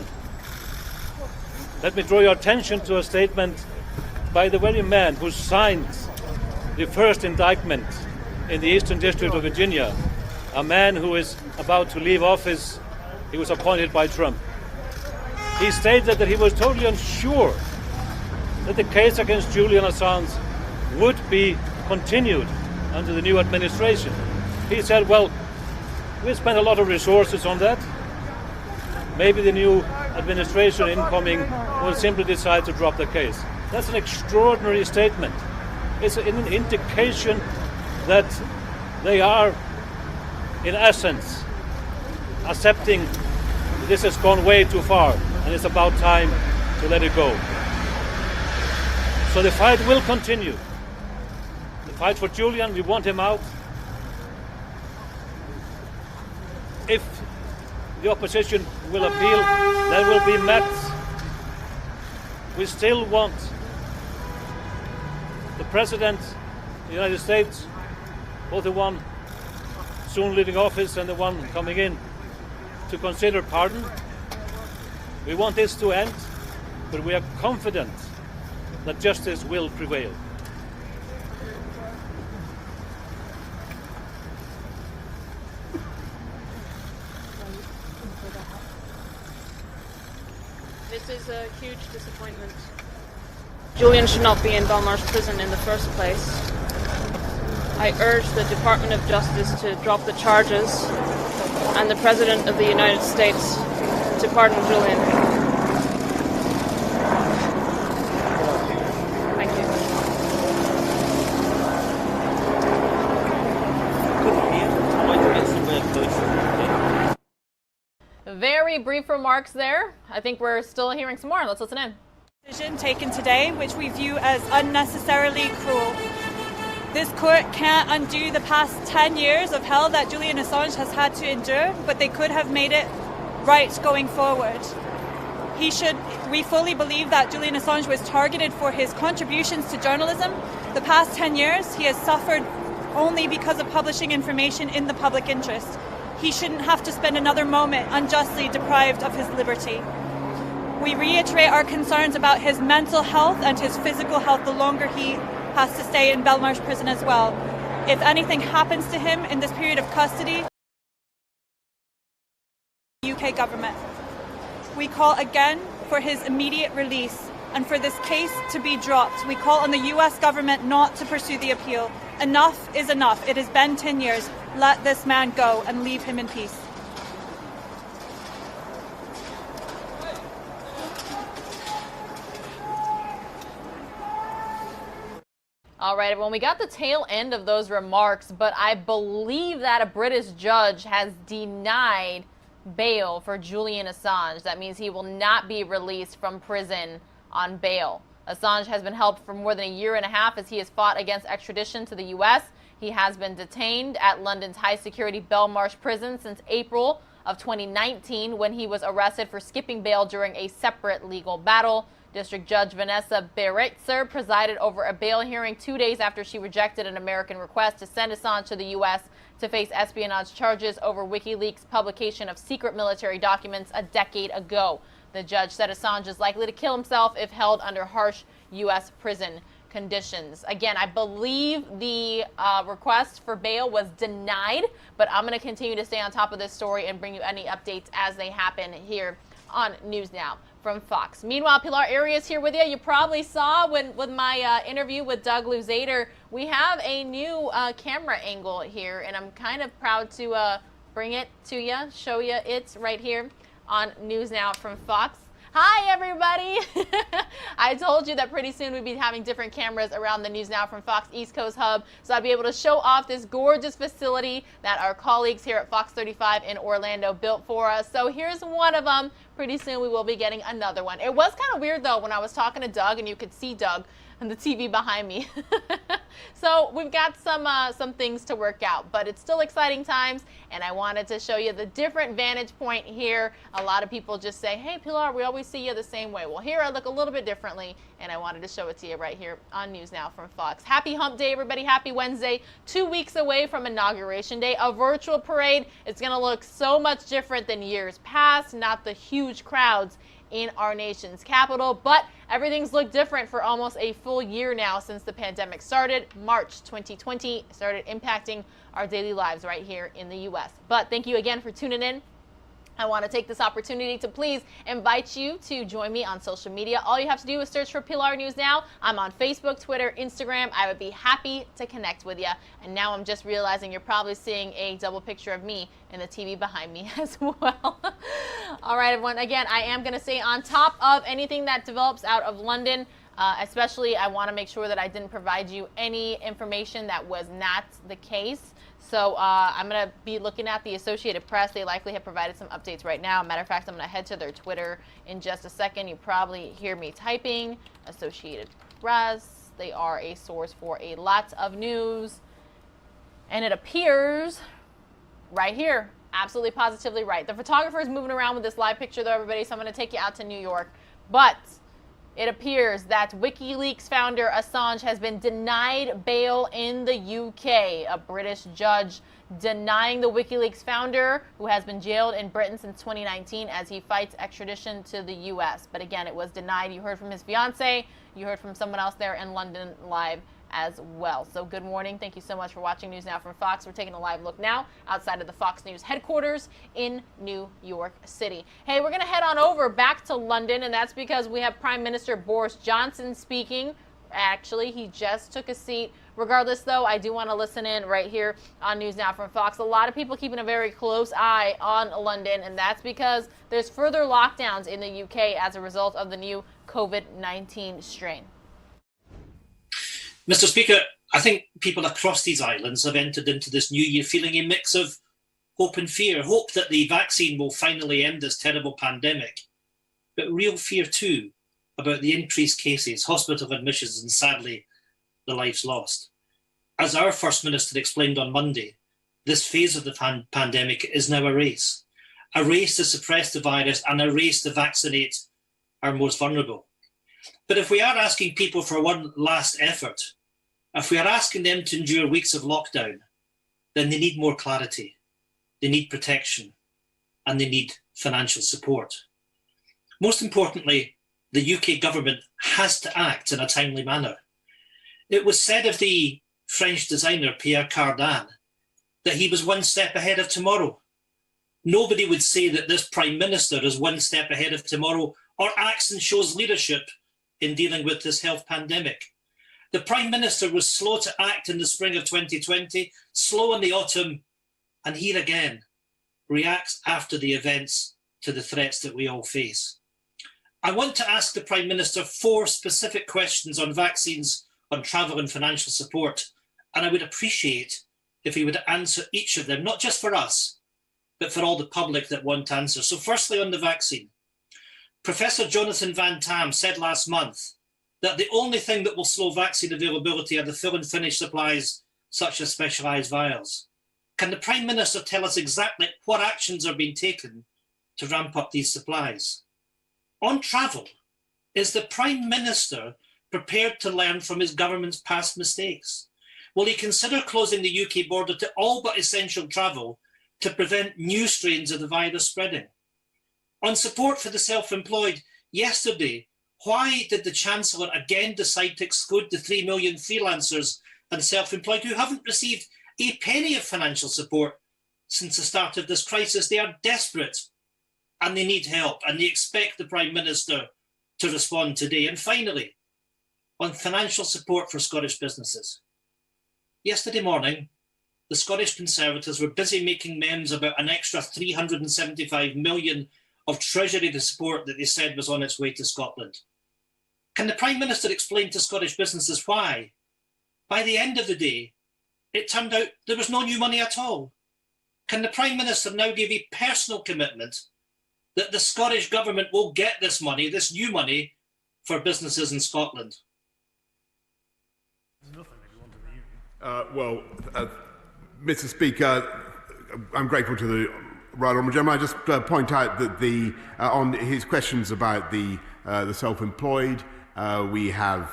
Let me draw your attention to a statement by the very man who signed the first indictment in the Eastern District of Virginia, a man who is about to leave office. He was appointed by Trump. He stated that he was totally unsure that the case against Julian Assange would be continued under the new administration. He said, well, we spent a lot of resources on that. Maybe the new administration incoming will simply decide to drop the case. That's an extraordinary statement. It's an indication that they are, in essence, accepting this has gone way too far and it's about time to let it go. So the fight will continue. The fight for Julian, we want him out. If the opposition will appeal, that will be met. We still want the President of the United States, both the one soon leaving office and the one coming in, to consider pardon. We want this to end, but we are confident that justice will prevail. This is a huge disappointment. Julian should not be in Belmarsh prison in the first place. I urge the Department of Justice to drop the charges and the President of the United States to pardon Julian. Thank you. Very brief remarks there. I think we're still hearing some more. Let's listen in. Decision taken today, which we view as unnecessarily cruel. This court can't undo the past 10 years of hell that Julian Assange has had to endure, but they could have made it right going forward. We fully believe that Julian Assange was targeted for his contributions to journalism. The past 10 years, he has suffered only because of publishing information in the public interest. He shouldn't have to spend another moment unjustly deprived of his liberty. We reiterate our concerns about his mental health and his physical health the longer he has to stay in Belmarsh prison as well. If anything happens to him in this period of custody, the UK government. We call again for his immediate release and for this case to be dropped. We call on the US government not to pursue the appeal. Enough is enough. It has been 10 years. Let this man go and leave him in peace. All right, everyone, we got the tail end of those remarks, but I believe that a British judge has denied bail for Julian Assange. That means he will not be released from prison on bail. Assange has been held for more than a year and a half as he has fought against extradition to the U.S. He has been detained at London's high-security Belmarsh prison since April of 2019 when he was arrested for skipping bail during a separate legal battle. District Judge Vanessa Beretzer presided over a bail hearing 2 days after she rejected an American request to send Assange to the U.S. to face espionage charges over WikiLeaks' publication of secret military documents a decade ago. The judge said Assange is likely to kill himself if held under harsh U.S. prison conditions. Again, I believe the request for bail was denied, but I'm going to continue to stay on top of this story and bring you any updates as they happen here on News Now from Fox. Meanwhile, Pilar Arias here with you. You probably saw with my interview with Doug Luzader, we have a new camera angle here, and I'm kind of proud to bring it to you, show you it right here on News Now from Fox. Hi, everybody. I told you that pretty soon we'd be having different cameras around the News Now from Fox East Coast Hub, so I'd be able to show off this gorgeous facility that our colleagues here at Fox 35 in Orlando built for us. So here's one of them. Pretty soon we will be getting another one. It was kind of weird though when I was talking to Doug and you could see Doug on the TV behind me. So we've got some things to work out, but it's still exciting times, and I wanted to show you the different vantage point here. A lot of people just say, hey Pilar, we always see you the same way. Well, here I look a little bit differently, and I wanted to show it to you right here on News Now from Fox. Happy Hump Day, everybody. Happy Wednesday. 2 weeks away from Inauguration Day, a virtual parade. It's going to look so much different than years past, not the huge crowds in our nation's capital, but everything's looked different for almost a full year now since the pandemic started. March 2020 started impacting our daily lives right here in the U.S. But thank you again for tuning in. I want to take this opportunity to please invite you to join me on social media. All you have to do is search for Pilar News Now. I'm on Facebook, Twitter, Instagram. I would be happy to connect with you. And now I'm just realizing you're probably seeing a double picture of me in the TV behind me as well. All right, everyone. Again, I am going to stay on top of anything that develops out of London. Especially, I want to make sure that I didn't provide you any information that was not the case. So I'm going to be looking at the Associated Press. They likely have provided some updates right now. Matter of fact, I'm going to head to their Twitter in just a second. You probably hear me typing. Associated Press. They are a source for a lot of news. And it appears right here. Absolutely positively right. The photographer is moving around with this live picture, though, everybody. So I'm going to take you out to New York. But it appears that WikiLeaks founder Assange has been denied bail in the UK. A British judge denying the WikiLeaks founder, who has been jailed in Britain since 2019 as he fights extradition to the US. But again, it was denied. You heard from his fiance. You heard from someone else there in London live as well. So good morning. Thank you so much for watching News Now from Fox. We're taking a live look now outside of the Fox News headquarters in New York City. Hey, we're going to head on over back to London, and that's because we have Prime Minister Boris Johnson speaking. Actually, he just took a seat. Regardless, though, I do want to listen in right here on News Now from Fox. A lot of people keeping a very close eye on London, and that's because there's further lockdowns in the UK as a result of the new COVID-19 strain. Mr. Speaker, I think people across these islands have entered into this new year feeling a mix of hope and fear. Hope that the vaccine will finally end this terrible pandemic, but real fear too about the increased cases, hospital admissions, and sadly, the lives lost. As our First Minister explained on Monday, this phase of the pandemic is now a race to suppress the virus and a race to vaccinate our most vulnerable. But if we are asking people for one last effort, if we are asking them to endure weeks of lockdown, then they need more clarity, they need protection, and they need financial support. Most importantly, the UK government has to act in a timely manner. It was said of the French designer Pierre Cardin that he was one step ahead of tomorrow. Nobody would say that this Prime Minister is one step ahead of tomorrow or acts and shows leadership in dealing with this health pandemic. The Prime Minister was slow to act in the spring of 2020, slow in the autumn, and here again, reacts after the events to the threats that we all face. I want to ask the Prime Minister 4 specific questions on vaccines, on travel and financial support, and I would appreciate if he would answer each of them, not just for us, but for all the public that want answers. So firstly, on the vaccine, Professor Jonathan Van Tam said last month that the only thing that will slow vaccine availability are the fill and finish supplies, such as specialised vials. Can the Prime Minister tell us exactly what actions are being taken to ramp up these supplies? On travel, is the Prime Minister prepared to learn from his government's past mistakes? Will he consider closing the UK border to all but essential travel to prevent new strains of the virus spreading? On support for the self-employed, yesterday, why did the Chancellor again decide to exclude the 3 million freelancers and self-employed who haven't received a penny of financial support since the start of this crisis? They are desperate and they need help, and they expect the Prime Minister to respond today. And finally, on financial support for Scottish businesses. Yesterday morning, the Scottish Conservatives were busy making memes about an extra 375 million of Treasury support that they said was on its way to Scotland. Can the Prime Minister explain to Scottish businesses why, by the end of the day, it turned out there was no new money at all? Can the Prime Minister now give a personal commitment that the Scottish Government will get this money, this new money, for businesses in Scotland? Mr. Speaker, I'm grateful to the Right Honourable Gentleman. I just point out that on his questions about the self-employed, we have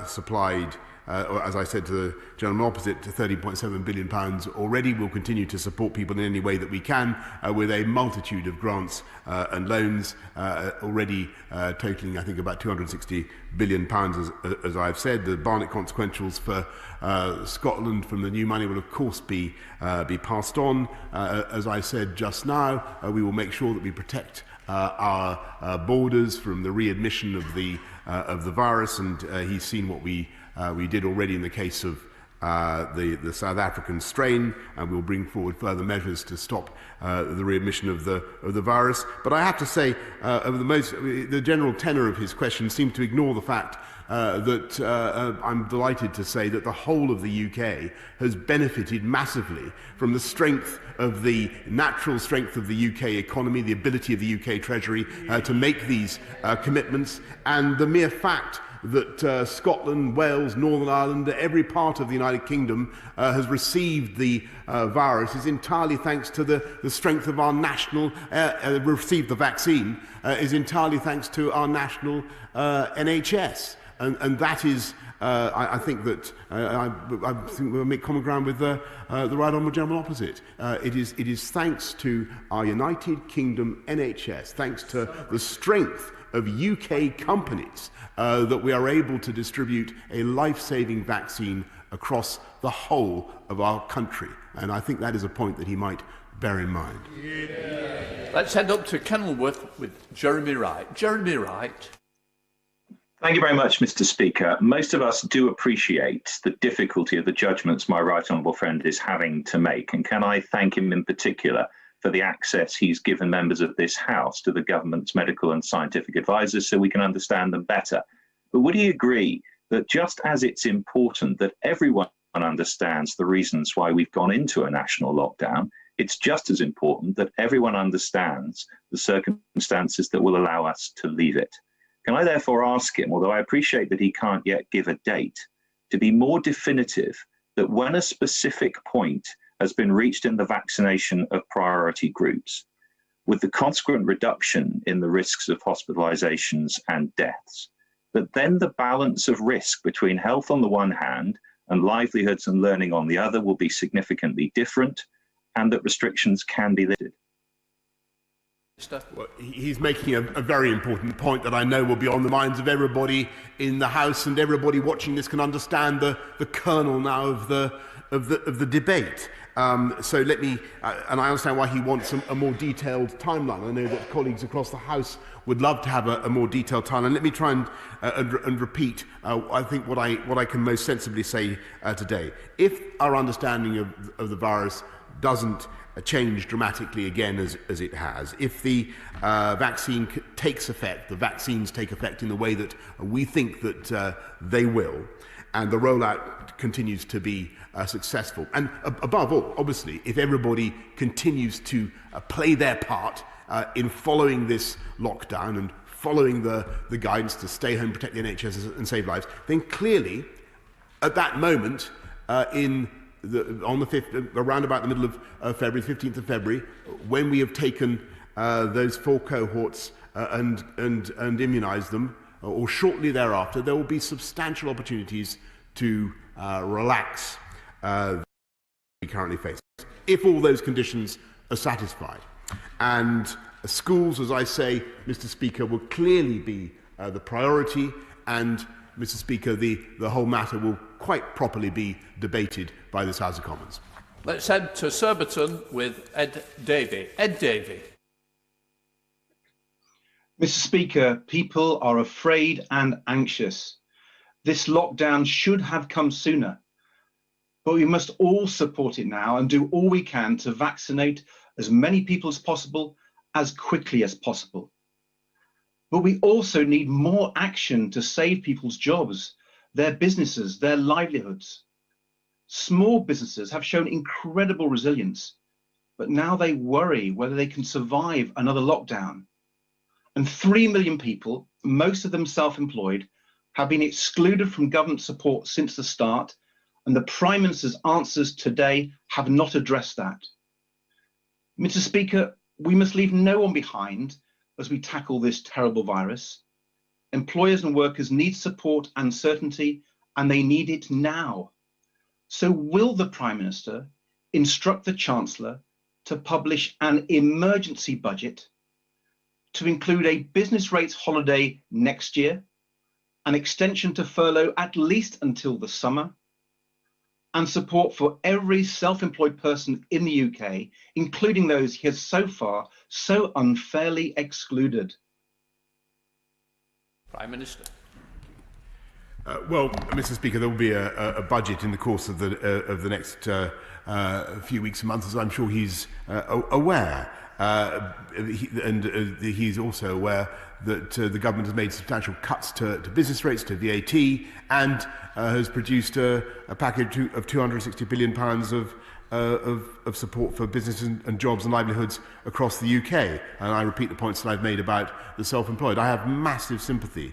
supplied, as I said to the gentleman opposite, to £30.7 billion already. We'll continue to support people in any way that we can with a multitude of grants and loans already totaling, I think, about £260 billion, as I've said. The Barnett consequentials for Scotland from the new money will, of course, be passed on. As I said just now, we will make sure that we protect our borders from the readmission of the virus, and he's seen what we did already in the case of the South African strain, and we'll bring forward further measures to stop the readmission of the virus. But I have to say, the general tenor of his question seemed to ignore the fact that I'm delighted to say that the whole of the UK has benefited massively from the strength of the natural strength of the UK economy, the ability of the UK Treasury to make these commitments, and the mere fact that Scotland, Wales, Northern Ireland, every part of the United Kingdom has received the virus is entirely thanks to the strength of our national, received the vaccine, is entirely thanks to our national NHS. And that is, I think that I think we'll make common ground with the Right Honourable Gentleman opposite. It is thanks to our United Kingdom NHS, thanks to the strength of UK companies, that we are able to distribute a life-saving vaccine across the whole of our country. And I think that is a point that he might bear in mind. Let's head up to Kenilworth with Jeremy Wright. Jeremy Wright. Thank you very much, Mr. Speaker. Most of us do appreciate the difficulty of the judgments my right honourable friend is having to make, and can I thank him in particular for the access he's given members of this House to the government's medical and scientific advisors so we can understand them better. But would he agree that just as it's important that everyone understands the reasons why we've gone into a national lockdown, it's just as important that everyone understands the circumstances that will allow us to leave it? Can I therefore ask him, although I appreciate that he can't yet give a date, to be more definitive that when a specific point has been reached in the vaccination of priority groups, with the consequent reduction in the risks of hospitalizations and deaths, that then the balance of risk between health on the one hand and livelihoods and learning on the other will be significantly different, and that restrictions can be lifted? Well, he's making a very important point that I know will be on the minds of everybody in the House, and everybody watching this can understand the kernel now of the debate. So let me, and I understand why he wants a more detailed timeline. I know that colleagues across the House would love to have a more detailed timeline. Let me try and repeat, I think, what I can most sensibly say today. If our understanding of the virus doesn't change dramatically again as it has, if the vaccine takes effect, the vaccines take effect in the way that we think that they will, and the rollout continues to be successful, and above all, obviously, if everybody continues to play their part in following this lockdown and following the guidance to stay home, protect the NHS and save lives, then clearly at that moment on the 5th, around about the middle of February, 15th of February, when we have taken those 4 cohorts and immunised them, or shortly thereafter, there will be substantial opportunities to relax we currently face, if all those conditions are satisfied. And schools, as I say, Mr. Speaker, will clearly be the priority, and Mr. Speaker, the whole matter will quite properly be debated by this House of Commons. Let's head to Surbiton with Ed Davey. Ed Davey. Mr. Speaker, people are afraid and anxious. This lockdown should have come sooner, but we must all support it now and do all we can to vaccinate as many people as possible, as quickly as possible. But we also need more action to save people's jobs, their businesses, their livelihoods. Small businesses have shown incredible resilience, but now they worry whether they can survive another lockdown. And 3 million people, most of them self-employed, have been excluded from government support since the start, and the Prime Minister's answers today have not addressed that. Mr. Speaker, we must leave no one behind as we tackle this terrible virus. Employers and workers need support and certainty, and they need it now. So will the Prime Minister instruct the Chancellor to publish an emergency budget to include a business rates holiday next year, an extension to furlough at least until the summer, and support for every self-employed person in the UK, including those he has so far so unfairly excluded? Prime Minister. Well, Mr. Speaker, there will be a budget in the course of the next few weeks and months, as I'm sure he's aware. He's also aware that the government has made substantial cuts to business rates, to VAT, and has produced a package of £260 billion of support for businesses and jobs and livelihoods across the UK. And I repeat the points that I've made about the self-employed. I have massive sympathy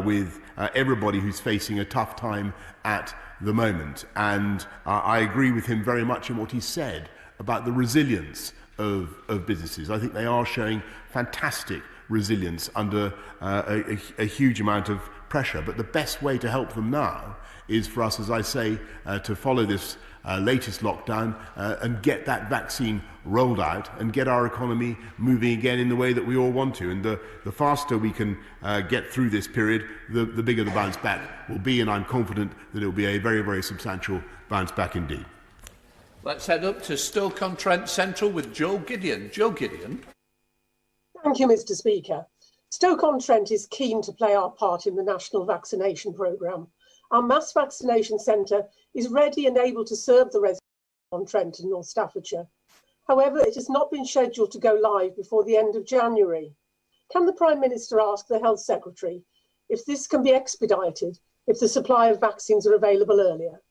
with everybody who's facing a tough time at the moment. And I agree with him very much in what he said about the resilience of businesses. I think they are showing fantastic resilience under a huge amount of pressure. But the best way to help them now is for us, as I say, to follow this latest lockdown and get that vaccine rolled out and get our economy moving again in the way that we all want to. And the faster we can get through this period, the bigger the bounce back will be. And I'm confident that it will be a very, very substantial bounce back indeed. Let's head up to Stoke-on-Trent Central with Joe Gideon. Joe Gideon. Thank you, Mr. Speaker. Stoke-on-Trent is keen to play our part in the national vaccination programme. Our mass vaccination centre is ready and able to serve the residents on Trent and North Staffordshire. However, it has not been scheduled to go live before the end of January. Can the Prime Minister ask the Health Secretary if this can be expedited if the supply of vaccines are available earlier?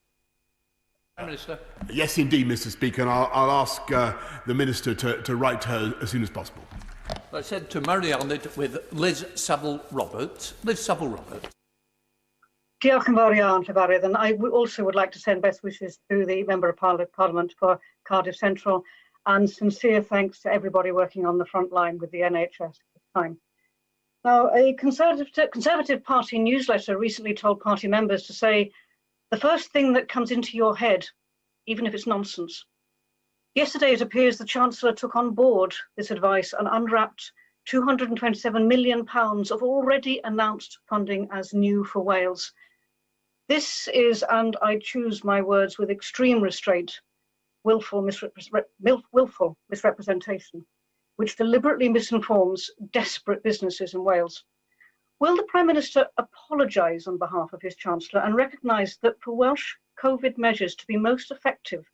Minister. Yes, indeed, Mr. Speaker, and I'll ask the Minister to write to her as soon as possible. Let's head to Marianne with Liz Saville-Roberts. Liz Saville-Roberts. Diolch yn fawr iawn, Llefarydd, and I also would like to send best wishes to the Member of Parliament for Cardiff Central and sincere thanks to everybody working on the front line with the NHS at this time. Now, a Conservative Party newsletter recently told party members to say, the first thing that comes into your head, even if it's nonsense. Yesterday, it appears the Chancellor took on board this advice and unwrapped £227 million of already announced funding as new for Wales. This is, and I choose my words with extreme restraint, willful misrepresentation, which deliberately misinforms desperate businesses in Wales. Will the Prime Minister apologise on behalf of his Chancellor and recognise that for Welsh COVID measures to be most effective,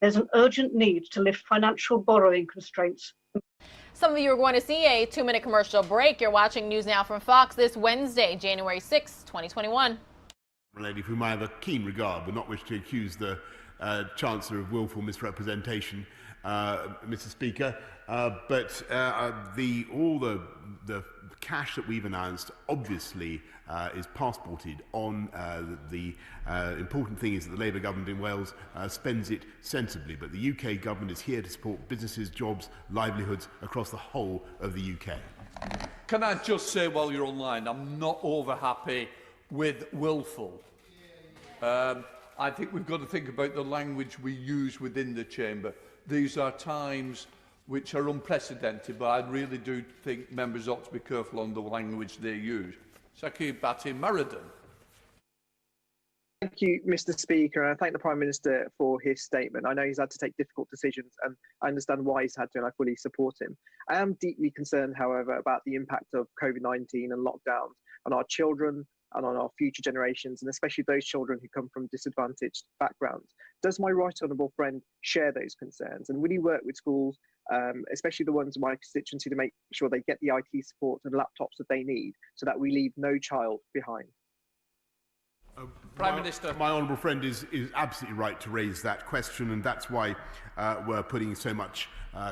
there's an urgent need to lift financial borrowing constraints? Some of you are going to see a 2-minute commercial break. You're watching News Now from Fox this Wednesday, January 6, 2021. A lady for whom I have a keen regard, but not wish to accuse the Chancellor of willful misrepresentation, Mr. Speaker. But all the cash that we've announced obviously is passported on the important thing is that the Labour government in Wales spends it sensibly, but the UK government is here to support businesses, jobs, livelihoods across the whole of the UK. Can I just say while you're online, I'm not over happy with willful. I think we've got to think about the language we use within the chamber. These are times which are unprecedented, but I really do think members ought to be careful on the language they use. Saki Bati Maradon. Thank you, Mr. Speaker. I thank the Prime Minister for his statement. I know he's had to take difficult decisions, and I understand why he's had to, and I fully support him. I am deeply concerned, however, about the impact of COVID-19 and lockdowns on our children and on our future generations, and especially those children who come from disadvantaged backgrounds. Does my right honourable friend share those concerns, and will he work with schools especially the ones in my constituency, to make sure they get the IT support and laptops that they need so that we leave no child behind. Prime Minister. My honourable friend is absolutely right to raise that question, and that's why we're putting so much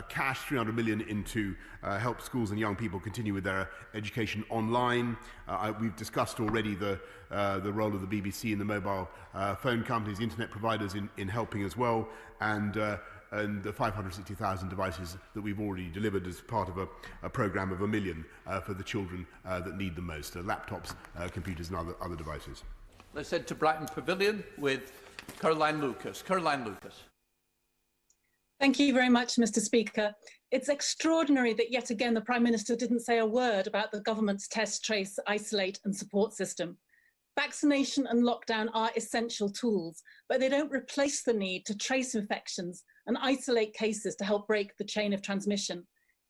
cash, 300 million, into help schools and young people continue with their education online. We've discussed already the role of the BBC and the mobile phone companies, internet providers in helping as well, and the 560,000 devices that we've already delivered as part of a programme of 1 million for the children that need them most, laptops, computers and other devices. Let's head to Brighton Pavilion with Caroline Lucas. Caroline Lucas. Thank you very much, Mr. Speaker. It's extraordinary that yet again the Prime Minister didn't say a word about the government's test, trace, isolate and support system. Vaccination and lockdown are essential tools, but they don't replace the need to trace infections and isolate cases to help break the chain of transmission.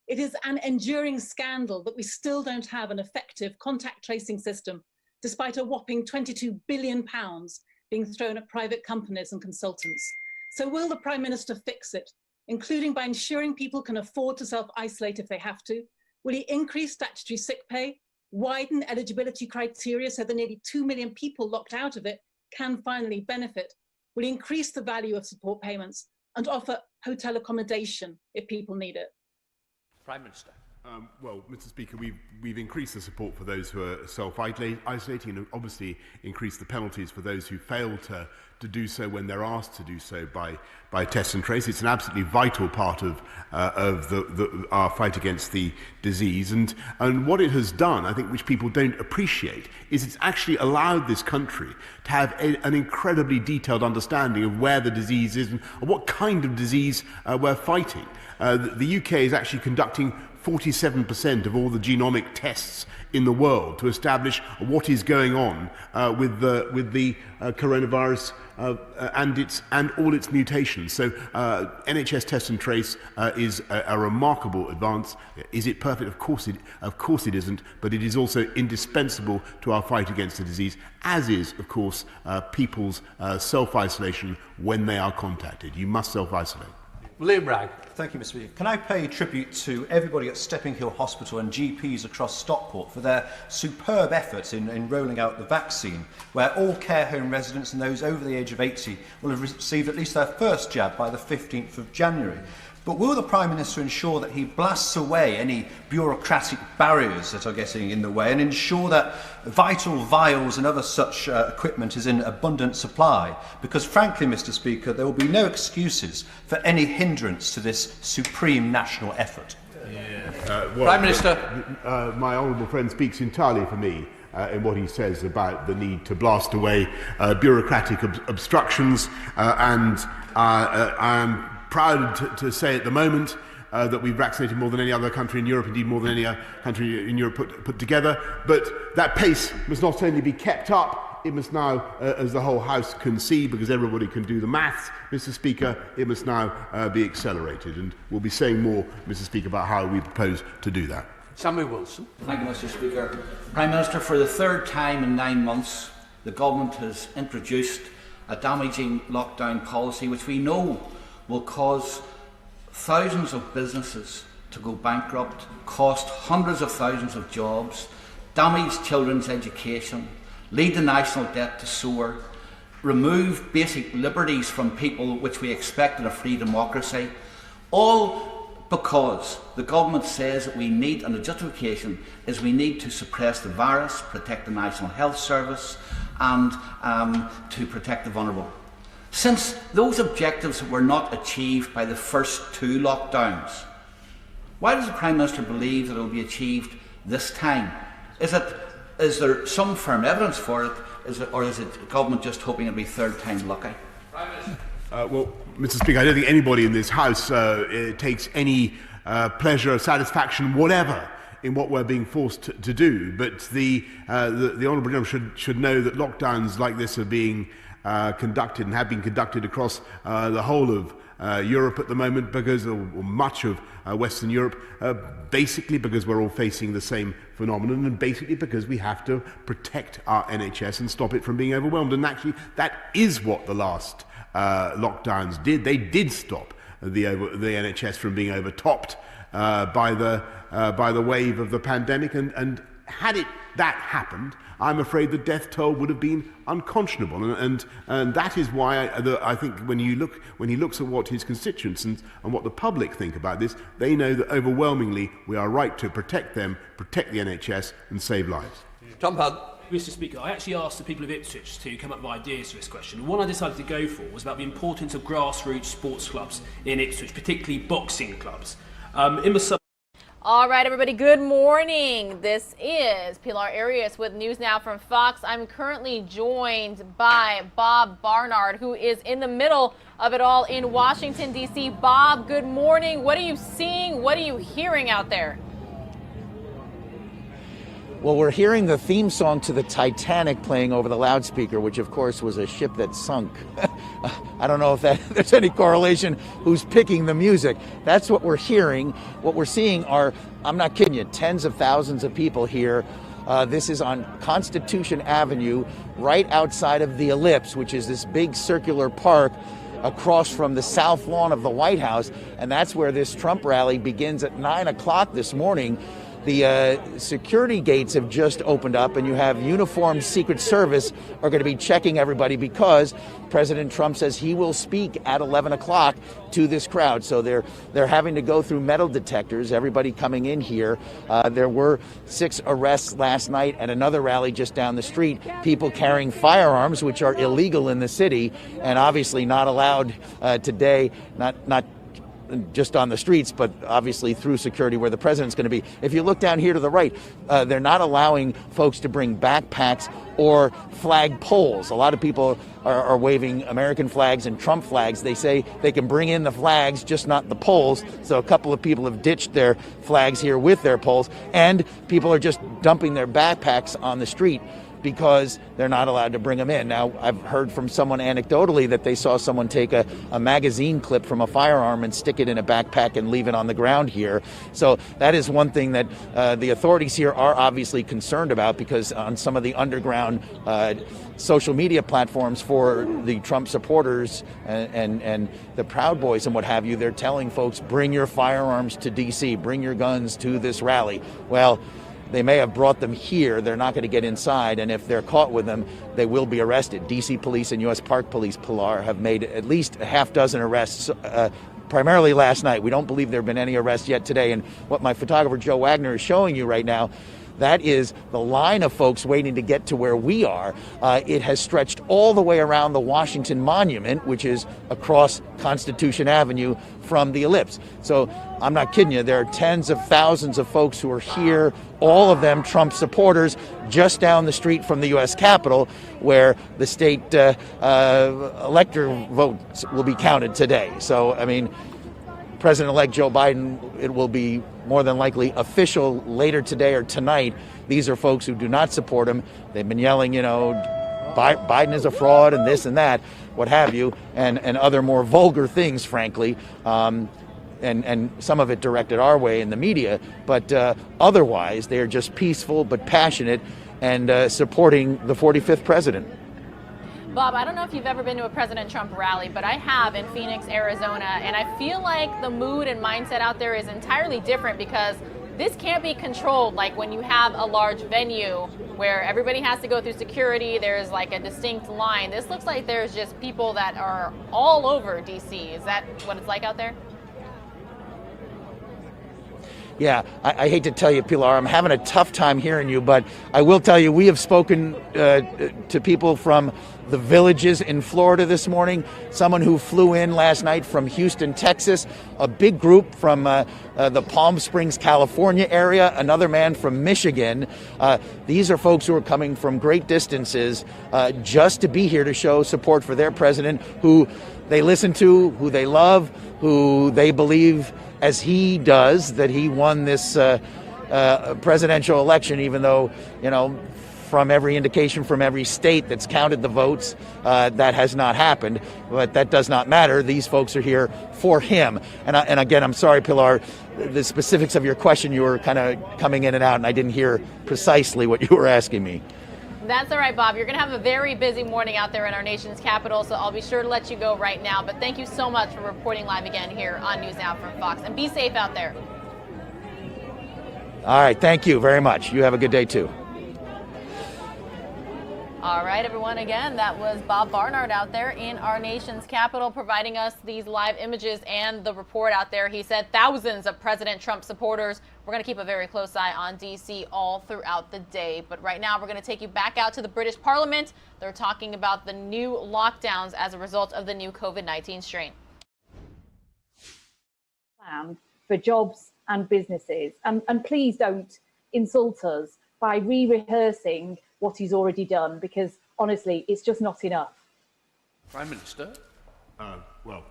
It is an enduring scandal that we still don't have an effective contact tracing system, despite a whopping £22 billion being thrown at private companies and consultants. So will the Prime Minister fix it, including by ensuring people can afford to self-isolate if they have to? Will he increase statutory sick pay, widen eligibility criteria so the nearly 2 million people locked out of it can finally benefit? Will he increase the value of support payments and offer hotel accommodation if people need it? Prime Minister. Well, Mr. Speaker, we've increased the support for those who are self-isolating and obviously increased the penalties for those who fail to do so when they're asked to do so by test and trace. It's an absolutely vital part of our fight against the disease. And what it has done, I think, which people don't appreciate, is it's actually allowed this country to have an incredibly detailed understanding of where the disease is and what kind of disease we're fighting. The UK is actually conducting 47% of all the genomic tests in the world to establish what is going on with the coronavirus and all its mutations. So NHS test and trace is a remarkable advance. Is it perfect? Of course it isn't, but it is also indispensable to our fight against the disease, as is, of course, people's self-isolation when they are contacted. You must self-isolate. William Bragg. Thank you, Mr. Speaker. Can I pay tribute to everybody at Stepping Hill Hospital and GPs across Stockport for their superb efforts in rolling out the vaccine, where all care home residents and those over the age of 80 will have received at least their first jab by the 15th of January. But will the Prime Minister ensure that he blasts away any bureaucratic barriers that are getting in the way and ensure that vital vials and other such equipment is in abundant supply? Because frankly, Mr. Speaker, there will be no excuses for any hindrance to this supreme national effort. Prime Minister. My honourable friend speaks entirely for me in what he says about the need to blast away bureaucratic obstructions and I'm proud to say at the moment that we've vaccinated more than any other country in Europe, indeed more than any country in Europe put together. But that pace must not only be kept up, it must now, as the whole House can see, because everybody can do the maths, Mr. Speaker, it must now be accelerated. And we'll be saying more, Mr. Speaker, about how we propose to do that. Samuel Wilson. Thank you, Mr. Speaker. Prime Minister, for the third time in 9 months, the government has introduced a damaging lockdown policy which we know will cause thousands of businesses to go bankrupt, cost hundreds of thousands of jobs, damage children's education, lead the national debt to soar, remove basic liberties from people which we expect in a free democracy, all because the government says that we need, and the justification is we need to suppress the virus, protect the National Health Service and to protect the vulnerable. Since those objectives were not achieved by the first 2 lockdowns, why does the Prime Minister believe that it will be achieved this time? Is there some firm evidence for it, or is it government just hoping it'll be third time lucky? Well, Mr. Speaker, I don't think anybody in this House takes any pleasure, satisfaction, whatever, in what we're being forced to do. But the honourable gentleman should know that lockdowns like this are being conducted and have been conducted across the whole of Europe at the moment, because, or much of Western Europe, basically because we're all facing the same phenomenon, and basically because we have to protect our NHS and stop it from being overwhelmed. And actually, that is what the last lockdowns did. They did stop the NHS from being overtopped by the wave of the pandemic. And had that happened, I'm afraid the death toll would have been unconscionable, and that is why I think when he looks at what his constituents and what the public think about this, they know that overwhelmingly we are right to protect them, protect the NHS, and save lives. Tom Hunt. Mr. Speaker, I actually asked the people of Ipswich to come up with ideas for this question. The one I decided to go for was about the importance of grassroots sports clubs in Ipswich, particularly boxing clubs. In the summer. All right, everybody, good morning. This is Pilar Arias with News Now from Fox. I'm currently joined by Bob Barnard, who is in the middle of it all in Washington, D.C. Bob, good morning. What are you seeing? What are you hearing out there? Well, we're hearing the theme song to the Titanic playing over the loudspeaker, which, of course, was a ship that sunk. I don't know if there's any correlation who's picking the music. That's what we're hearing. What we're seeing are, I'm not kidding you, tens of thousands of people here. This is on Constitution Avenue, right outside of the Ellipse, which is this big circular park across from the south lawn of the White House. And that's where this Trump rally begins at 9 o'clock this morning. The security gates have just opened up, and you have uniformed Secret Service are going to be checking everybody because President Trump says he will speak at 11 o'clock to this crowd. So they're having to go through metal detectors, everybody coming in here. There were 6 arrests last night at another rally just down the street, people carrying firearms, which are illegal in the city and obviously not allowed today, not just on the streets, but obviously through security where the president's going to be. If you look down here to the right, they're not allowing folks to bring backpacks or flag poles. A lot of people are waving American flags and Trump flags. They say they can bring in the flags, just not the poles. So a couple of people have ditched their flags here with their poles, and people are just dumping their backpacks on the street because they're not allowed to bring them in. Now, I've heard from someone anecdotally that they saw someone take a magazine clip from a firearm and stick it in a backpack and leave it on the ground here. So that is one thing that the authorities here are obviously concerned about, because on some of the underground social media platforms for the Trump supporters and the Proud Boys and what have you, they're telling folks, bring your firearms to D.C., bring your guns to this rally. Well, they may have brought them here. They're not going to get inside. And if they're caught with them, they will be arrested. D.C. police and U.S. Park Police, Pilar, have made at least a half dozen arrests, primarily last night. We don't believe there have been any arrests yet today. And what my photographer, Joe Wagner, is showing you right now, that is the line of folks waiting to get to where we are. It has stretched all the way around the Washington Monument, which is across Constitution Avenue from the Ellipse. So I'm not kidding you. There are tens of thousands of folks who are here, all of them Trump supporters, just down the street from the U.S. Capitol, where the state electoral votes will be counted today. So, I mean, President-elect Joe Biden, it will be more than likely official later today or tonight. These are folks who do not support him. They've been yelling, Biden is a fraud and this and that, what have you, and other more vulgar things, frankly, and some of it directed our way in the media. But otherwise, they are just peaceful but passionate and supporting the 45th president. Bob, I don't know if you've ever been to a President Trump rally, but I have in Phoenix, Arizona, and I feel like the mood and mindset out there is entirely different, because this can't be controlled like when you have a large venue where everybody has to go through security. There's like a distinct line. This looks like there's just people that are all over D.C. Is that what it's like out there? Yeah, I hate to tell you, Pilar, I'm having a tough time hearing you, but I will tell you, we have spoken to people from the villages in Florida this morning, someone who flew in last night from Houston, Texas, a big group from the Palm Springs, California area, another man from Michigan. These are folks who are coming from great distances just to be here to show support for their president, who they listen to, who they love, who they believe, as he does, that he won this presidential election, even though, from every indication from every state that's counted the votes, that has not happened. But that does not matter. These folks are here for him. And again, I'm sorry, Pilar, the specifics of your question, you were kind of coming in and out, and I didn't hear precisely what you were asking me. That's all right, Bob. You're going to have a very busy morning out there in our nation's capital, so I'll be sure to let you go right now. But thank you so much for reporting live again here on NewsNOW from Fox. And be safe out there. All right, thank you very much. You have a good day, too. All right, everyone. Again, that was Bob Barnard out there in our nation's capital providing us these live images and the report out there. He said thousands of President Trump supporters. We're going to keep a very close eye on D.C. all throughout the day. But right now, we're going to take you back out to the British Parliament. They're talking about the new lockdowns as a result of the new COVID-19 strain. Plan for jobs and businesses. And please don't insult us by re-rehearsing what he's already done, because honestly, it's just not enough. Prime Minister? Well,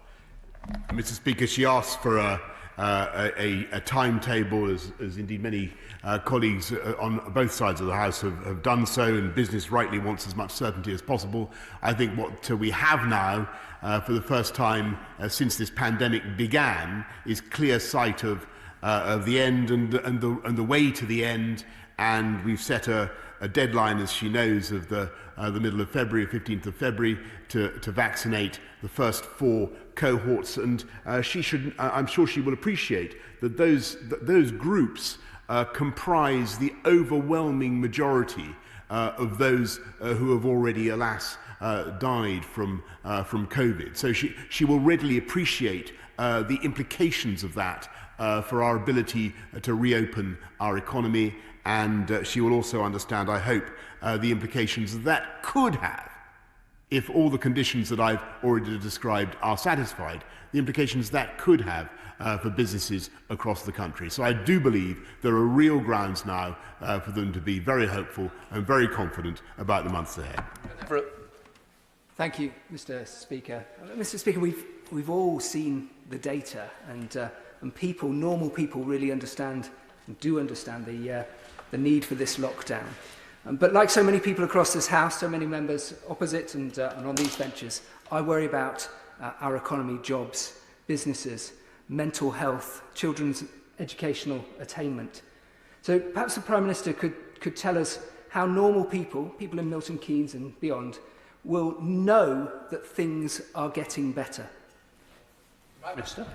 Mr. Speaker, she asked for a timetable, as indeed many colleagues on both sides of the House have done so, and business rightly wants as much certainty as possible. I think what we have now, for the first time since this pandemic began, is clear sight of the end and the way to the end, and we've set a deadline, as she knows, of the middle of February, 15th of February, to vaccinate the first 4 cohorts. And she should, I'm sure she will appreciate that those groups comprise the overwhelming majority of those who have already, alas, died from COVID. So she will readily appreciate the implications of that for our ability to reopen our economy. And she will also understand, I hope, the implications that could have, if all the conditions that I've already described are satisfied, the implications that could have for businesses across the country. So I do believe there are real grounds now for them to be very hopeful and very confident about the months ahead. Thank you, Mr. Speaker. Mr. Speaker, we've all seen the data, and people, normal people, really understand and do understand the need for this lockdown. But like so many people across this House, so many members opposite and on these benches, I worry about our economy, jobs, businesses, mental health, children's educational attainment. So perhaps the Prime Minister could tell us how normal people in Milton Keynes and beyond, will know that things are getting better. Prime Minister.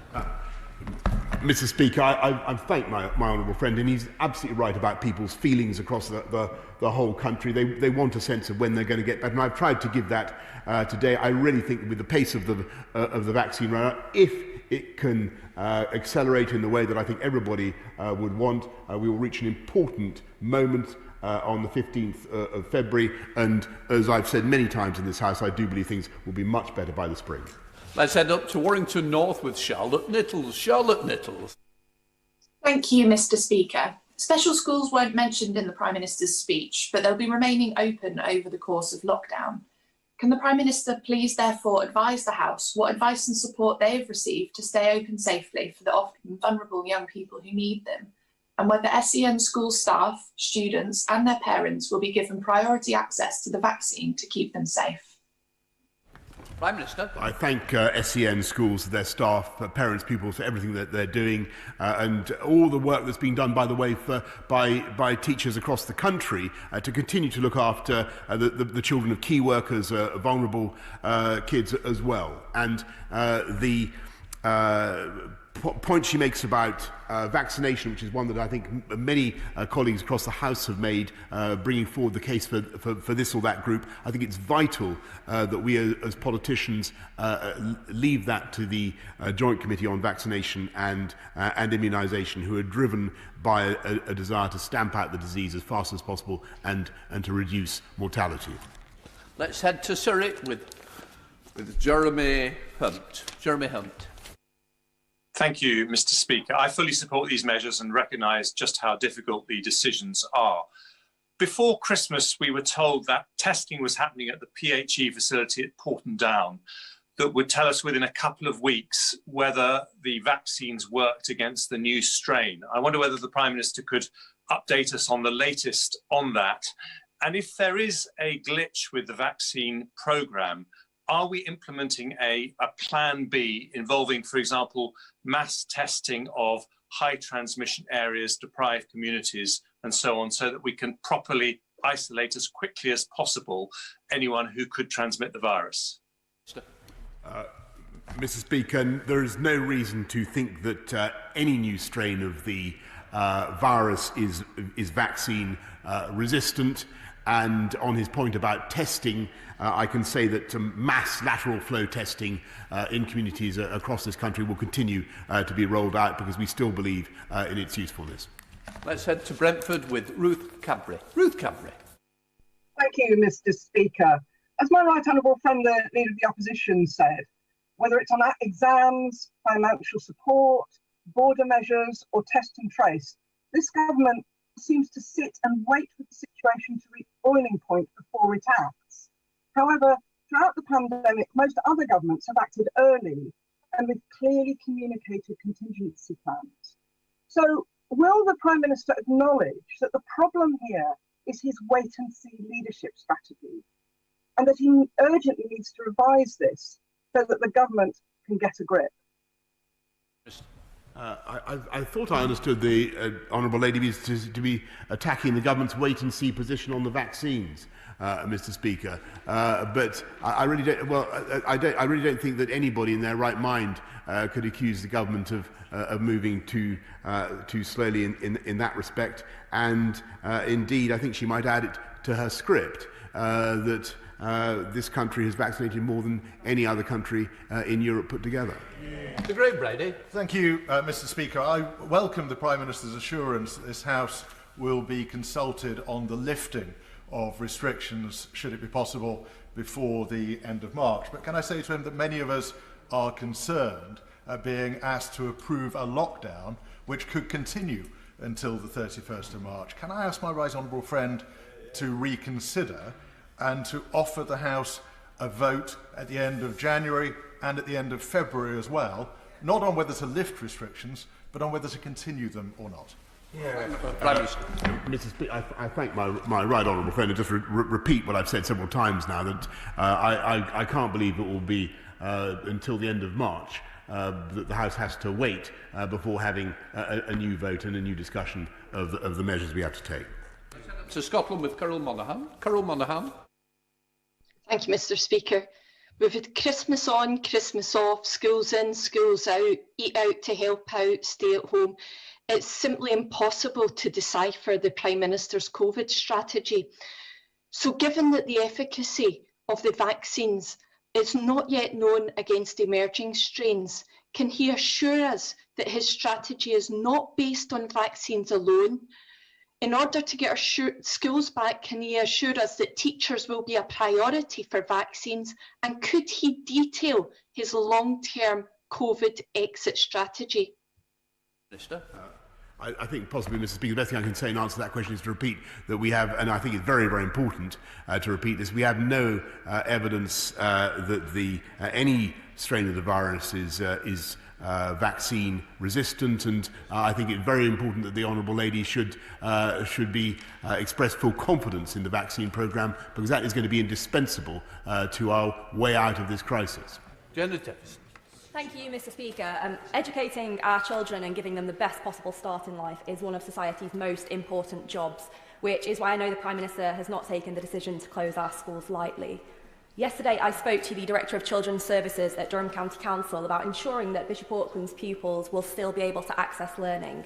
Mr. Speaker, I've thanked my honourable friend, and he's absolutely right about people's feelings across the whole country. They want a sense of when they're going to get better, and I've tried to give that today. I really think with the pace of the vaccine rollout, if it can accelerate in the way that I think everybody would want, we will reach an important moment on the 15th of February, and as I've said many times in this House, I do believe things will be much better by the spring. Let's head up to Warrington North with Charlotte Nittles. Charlotte Nittles. Thank you, Mr. Speaker. Special schools weren't mentioned in the Prime Minister's speech, but they'll be remaining open over the course of lockdown. Can the Prime Minister please therefore advise the House what advice and support they have received to stay open safely for the often vulnerable young people who need them, and whether SEN school staff, students and their parents will be given priority access to the vaccine to keep them safe? Prime Minister. I thank SEN schools, their staff, parents, pupils for everything that they're doing, and all the work that's being done, by the way, by teachers across the country to continue to look after the children of key workers, vulnerable kids as well. And the point she makes about vaccination, which is one that I think many colleagues across the House have made, bringing forward the case for this or that group. I think it's vital that we as politicians leave that to the Joint Committee on Vaccination and Immunisation, who are driven by a desire to stamp out the disease as fast as possible and to reduce mortality. Let's head to Surrey with Jeremy Hunt. Jeremy Hunt. Thank you, Mr. Speaker. I fully support these measures and recognise just how difficult the decisions are. Before Christmas, we were told that testing was happening at the PHE facility at Porton Down that would tell us within a couple of weeks whether the vaccines worked against the new strain. I wonder whether the Prime Minister could update us on the latest on that. And if there is a glitch with the vaccine programme, are we implementing a plan B involving, for example, mass testing of high transmission areas, deprived communities, and so on, so that we can properly isolate as quickly as possible anyone who could transmit the virus? Mr. Speaker, there is no reason to think that any new strain of the virus is vaccine resistant. And on his point about testing, I can say that mass lateral flow testing in communities across this country will continue to be rolled out because we still believe in its usefulness. Let's head to Brentford with Ruth Cadbury. Ruth Cadbury. Thank you, Mr. Speaker. As my right honourable friend, the Leader of the Opposition, said, whether it's on exams, financial support, border measures or test and trace, this government seems to sit and wait for the situation to reach boiling point before it acts. However, throughout the pandemic, most other governments have acted early and with clearly communicated contingency plans. So, will the Prime Minister acknowledge that the problem here is his wait-and-see leadership strategy, and that he urgently needs to revise this so that the government can get a grip? I thought I understood the Honourable Lady to be attacking the government's wait-and-see position on the vaccines, Mr. Speaker. But I really don't. Well, I really don't think that anybody in their right mind could accuse the government of moving too slowly in that respect. And indeed, I think she might add it to her script that this country has vaccinated more than any other country in Europe put together. The great Brady. Thank you, Mr. Speaker. I welcome the Prime Minister's assurance that this House will be consulted on the lifting of restrictions, should it be possible, before the end of March. But can I say to him that many of us are concerned at being asked to approve a lockdown which could continue until the 31st of March. Can I ask my right honourable friend to reconsider and to offer the House a vote at the end of January and at the end of February as well, not on whether to lift restrictions, but on whether to continue them or not? Mr. Speaker, I thank my right honourable friend, and just repeat what I've said several times now, that I can't believe it will be until the end of March that the House has to wait before having a new vote and a new discussion of the measures we have to take. To Scotland with Carol Monaghan. Carol Monaghan. Thank you, Mr. Speaker. We've had Christmas on, Christmas off, schools in, schools out, eat out to help out, stay at home. It's simply impossible to decipher the Prime Minister's COVID strategy. So given that the efficacy of the vaccines is not yet known against emerging strains, can he assure us that his strategy is not based on vaccines alone? In order to get our schools back, can he assure us that teachers will be a priority for vaccines? And could he detail his long-term COVID exit strategy? Minister. I think possibly, Mr. Speaker, the best thing I can say in answer to that question is to repeat that we have, and I think it's very, very important to repeat this, we have no evidence that any strain of the virus is vaccine resistant, and I think it's very important that the Honourable Lady should be express full confidence in the vaccine programme, because that is going to be indispensable to our way out of this crisis. Jenna Jefferson. Thank you, Mr. Speaker. Educating our children and giving them the best possible start in life is one of society's most important jobs, which is why I know the Prime Minister has not taken the decision to close our schools lightly. Yesterday, I spoke to the Director of Children's Services at Durham County Council about ensuring that Bishop Auckland's pupils will still be able to access learning.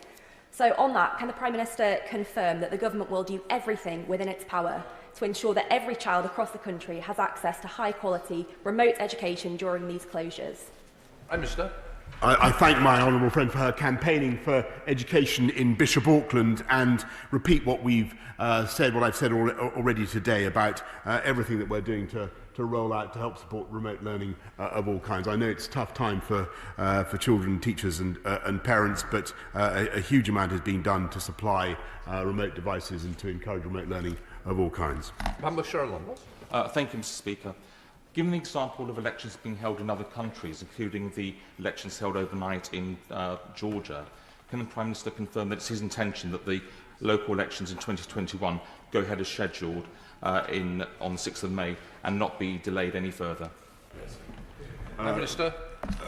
So on that, can the Prime Minister confirm that the government will do everything within its power to ensure that every child across the country has access to high-quality remote education during these closures? Prime Minister. I thank my honourable friend for her campaigning for education in Bishop Auckland, and repeat what we've said, what I've said already today about everything that we're doing to roll out to help support remote learning of all kinds. I know it's a tough time for children, teachers and parents, but a huge amount is being done to supply remote devices and to encourage remote learning of all kinds. Thank you, Mr. Speaker. Given the example of elections being held in other countries, including the elections held overnight in Georgia, can the Prime Minister confirm that it's his intention that the local elections in 2021 go ahead as scheduled on the 6th of May and not be delayed any further? Prime Minister.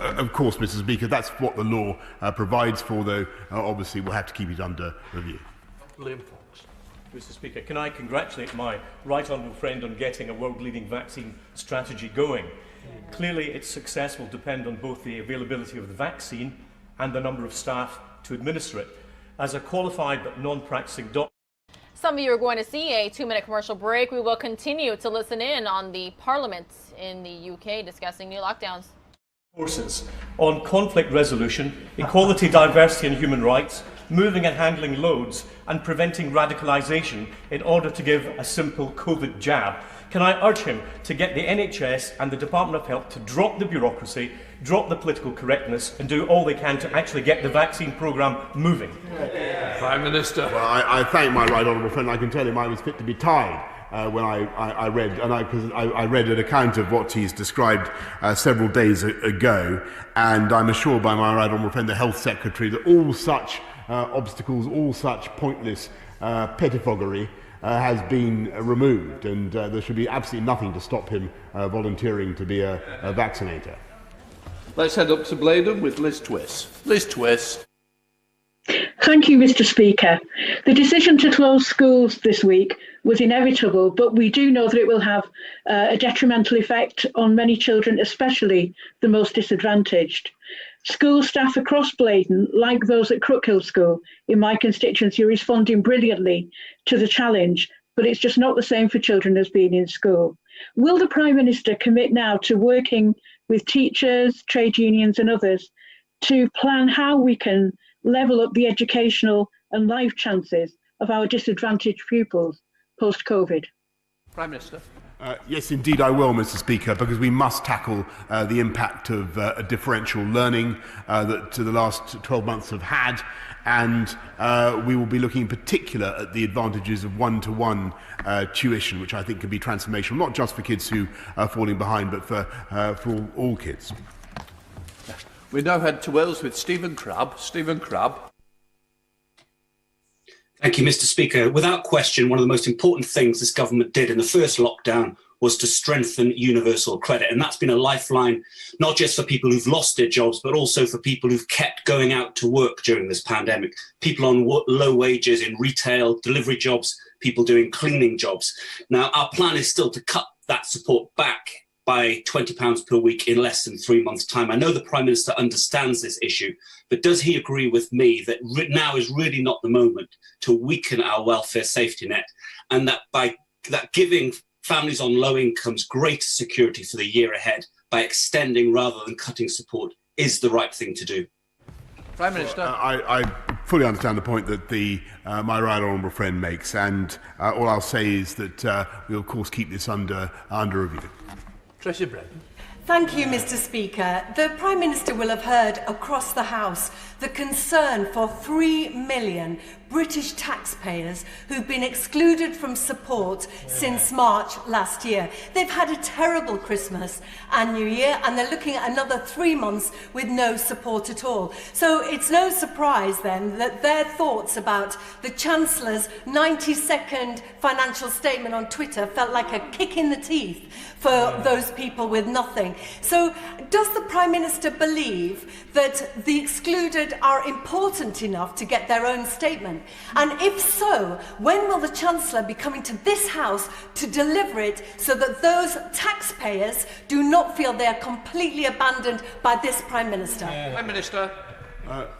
Of course, Mr. Speaker, that's what the law provides for, though obviously we'll have to keep it under review. Liam Fox. Mr. Speaker. Can I congratulate my right honourable friend on getting a world-leading vaccine strategy going? Clearly, its success will depend on both the availability of the vaccine and the number of staff to administer it. As a qualified but non-practicing doctor, some of you are going to see a 2-minute commercial break. We will continue to listen in on the Parliament in the UK discussing new lockdowns. Forces on conflict resolution, equality, diversity and human rights, moving and handling loads and preventing radicalisation in order to give a simple COVID jab. Can I urge him to get the NHS and the Department of Health to drop the bureaucracy, drop the political correctness and do all they can to actually get the vaccine programme moving? Prime Minister. Well, I thank my right honourable friend. I can tell him I was fit to be tied when I read, because I read an account of what he's described several days ago, and I'm assured by my right honourable friend, the Health Secretary, that all such obstacles, all such pointless pettifoggery has been removed, and there should be absolutely nothing to stop him volunteering to be a vaccinator. Let's head up to Bladen with Liz Twiss. Liz Twiss. Thank you, Mr. Speaker. The decision to close schools this week was inevitable, but we do know that it will have a detrimental effect on many children, especially the most disadvantaged. School staff across Bladen, like those at Crookhill School in my constituency, are responding brilliantly to the challenge, but it's just not the same for children as being in school. Will the Prime Minister commit now to working with teachers, trade unions and others to plan how we can level up the educational and life chances of our disadvantaged pupils post-COVID? Prime Minister. Yes, indeed I will, Mr. Speaker, because we must tackle the impact of differential learning that the last 12 months have had, and we will be looking in particular at the advantages of one-to-one tuition, which I think can be transformational, not just for kids who are falling behind, but for all kids. We now head to Wales with Stephen Crabb. Stephen Crabb. Thank you, Mr. Speaker. Without question, one of the most important things this government did in the first lockdown was to strengthen universal credit. And that's been a lifeline, not just for people who've lost their jobs, but also for people who've kept going out to work during this pandemic. People on low wages in retail, delivery jobs, people doing cleaning jobs. Now, our plan is still to cut that support back by £20 per week in less than 3 months' time. I know the Prime Minister understands this issue, but does he agree with me that now is really not the moment to weaken our welfare safety net, and that by giving families on low incomes greater security for the year ahead by extending rather than cutting support is the right thing to do? Prime Minister. I fully understand the point that my right honourable friend makes, and all I'll say is that we'll of course keep this under review. Tracy Brennan. Thank you, Mr. Speaker. The Prime Minister will have heard across the House the concern for 3 million British taxpayers who've been excluded from support since March last year. They've had a terrible Christmas and New Year, and they're looking at another 3 months with no support at all. So it's no surprise then that their thoughts about the Chancellor's 90-second financial statement on Twitter felt like a kick in the teeth for those people with nothing. So does the Prime Minister believe that the excluded are important enough to get their own statement? And if so, when will the Chancellor be coming to this House to deliver it so that those taxpayers do not feel they are completely abandoned by this Prime Minister? Prime Minister.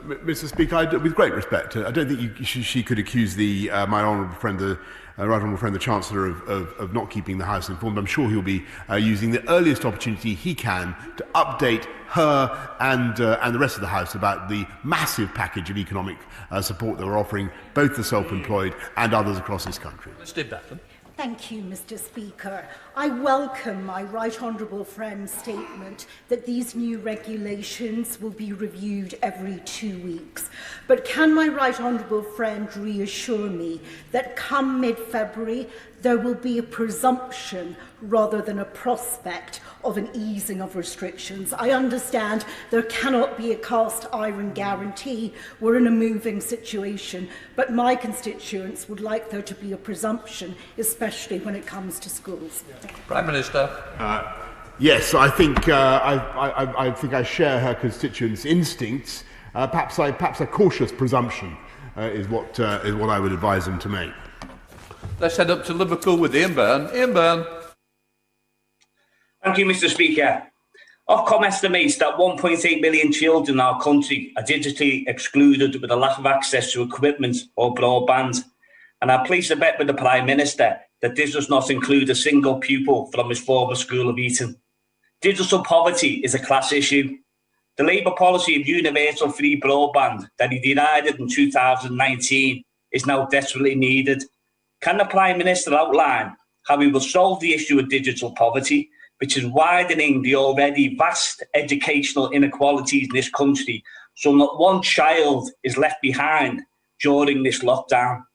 Mr. Speaker, with great respect, I don't think she could accuse my honourable friend, the right honourable friend, the Chancellor, of not keeping the House informed. I'm sure he'll be using the earliest opportunity he can to update her and the rest of the House about the massive package of economic support that we're offering both the self-employed and others across this country. Steve Beckham. Thank you, Mr. Speaker. I welcome my right honourable friend's statement that these new regulations will be reviewed every 2 weeks. But can my right honourable friend reassure me that come mid-February there will be a presumption rather than a prospect of an easing of restrictions? I understand there cannot be a cast iron guarantee. We're in a moving situation, but my constituents would like there to be a presumption, especially when it comes to schools. Prime Minister. Yes, I think I share her constituents' instincts. Perhaps a cautious presumption is what I would advise them to make. Let's head up to Liverpool with Ian Byrne. Ian Byrne. Thank you, Mr. Speaker. Ofcom estimates that 1.8 million children in our country are digitally excluded with a lack of access to equipment or broadband. And I place a bet with the Prime Minister that this does not include a single pupil from his former school of Eton. Digital poverty is a class issue. The Labour policy of universal free broadband that he denied in 2019 is now desperately needed. Can the Prime Minister outline how he will solve the issue of digital poverty, which is widening the already vast educational inequalities in this country, so not one child is left behind during this lockdown?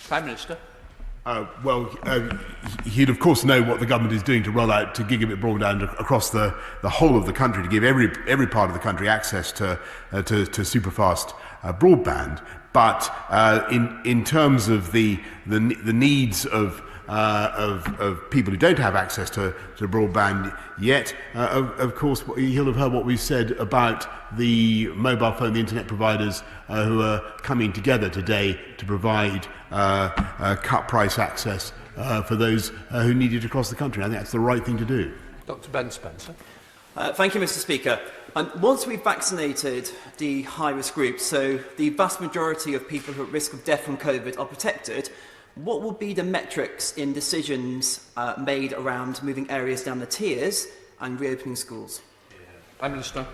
Prime Minister. He'd of course know what the government is doing to roll out to gigabit broadband across the whole of the country, to give every part of the country access to superfast broadband. But in terms of the needs of people who don't have access to broadband yet, of course he'll have heard what we've said about the mobile phone, the internet providers who are coming together today to provide cut price access for those who need it across the country. I think that's the right thing to do. Dr. Ben Spencer. Thank you, Mr. Speaker. Once we've vaccinated the high-risk groups, so the vast majority of people who are at risk of death from COVID are protected, what will be the metrics in decisions made around moving areas down the tiers and reopening schools? Prime Minister.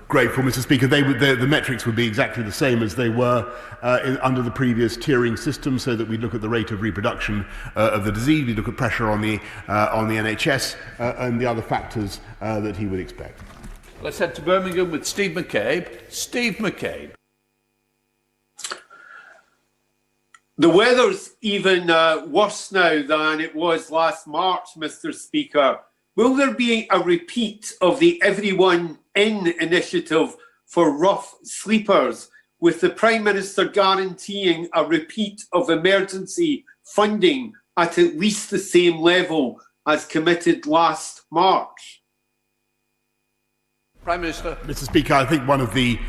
Grateful, Mr. Speaker. The metrics would be exactly the same as they were under the previous tiering system, so that we look at the rate of reproduction of the disease, we look at pressure on the NHS and the other factors that he would expect. Let's head to Birmingham with Steve McCabe. Steve McCabe. The weather's even worse now than it was last March, Mr. Speaker. Will there be a repeat of the Everyone In initiative for rough sleepers, with the Prime Minister guaranteeing a repeat of emergency funding at least the same level as committed last March? Prime Minister. Mr. Speaker, I think one of the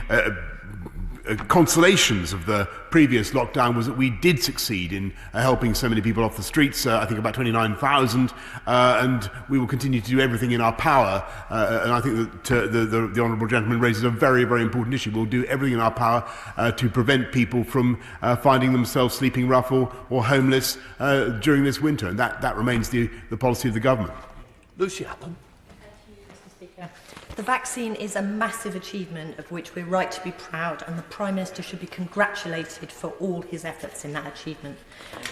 consolations of the previous lockdown was that we did succeed in helping so many people off the streets, I think about 29,000, and we will continue to do everything in our power, and I think that the Honourable Gentleman raises a very, very important issue. We'll do everything in our power to prevent people from finding themselves sleeping rough or homeless during this winter, and that remains the policy of the government. Lucy Appam. The vaccine is a massive achievement of which we're right to be proud, and the Prime Minister should be congratulated for all his efforts in that achievement.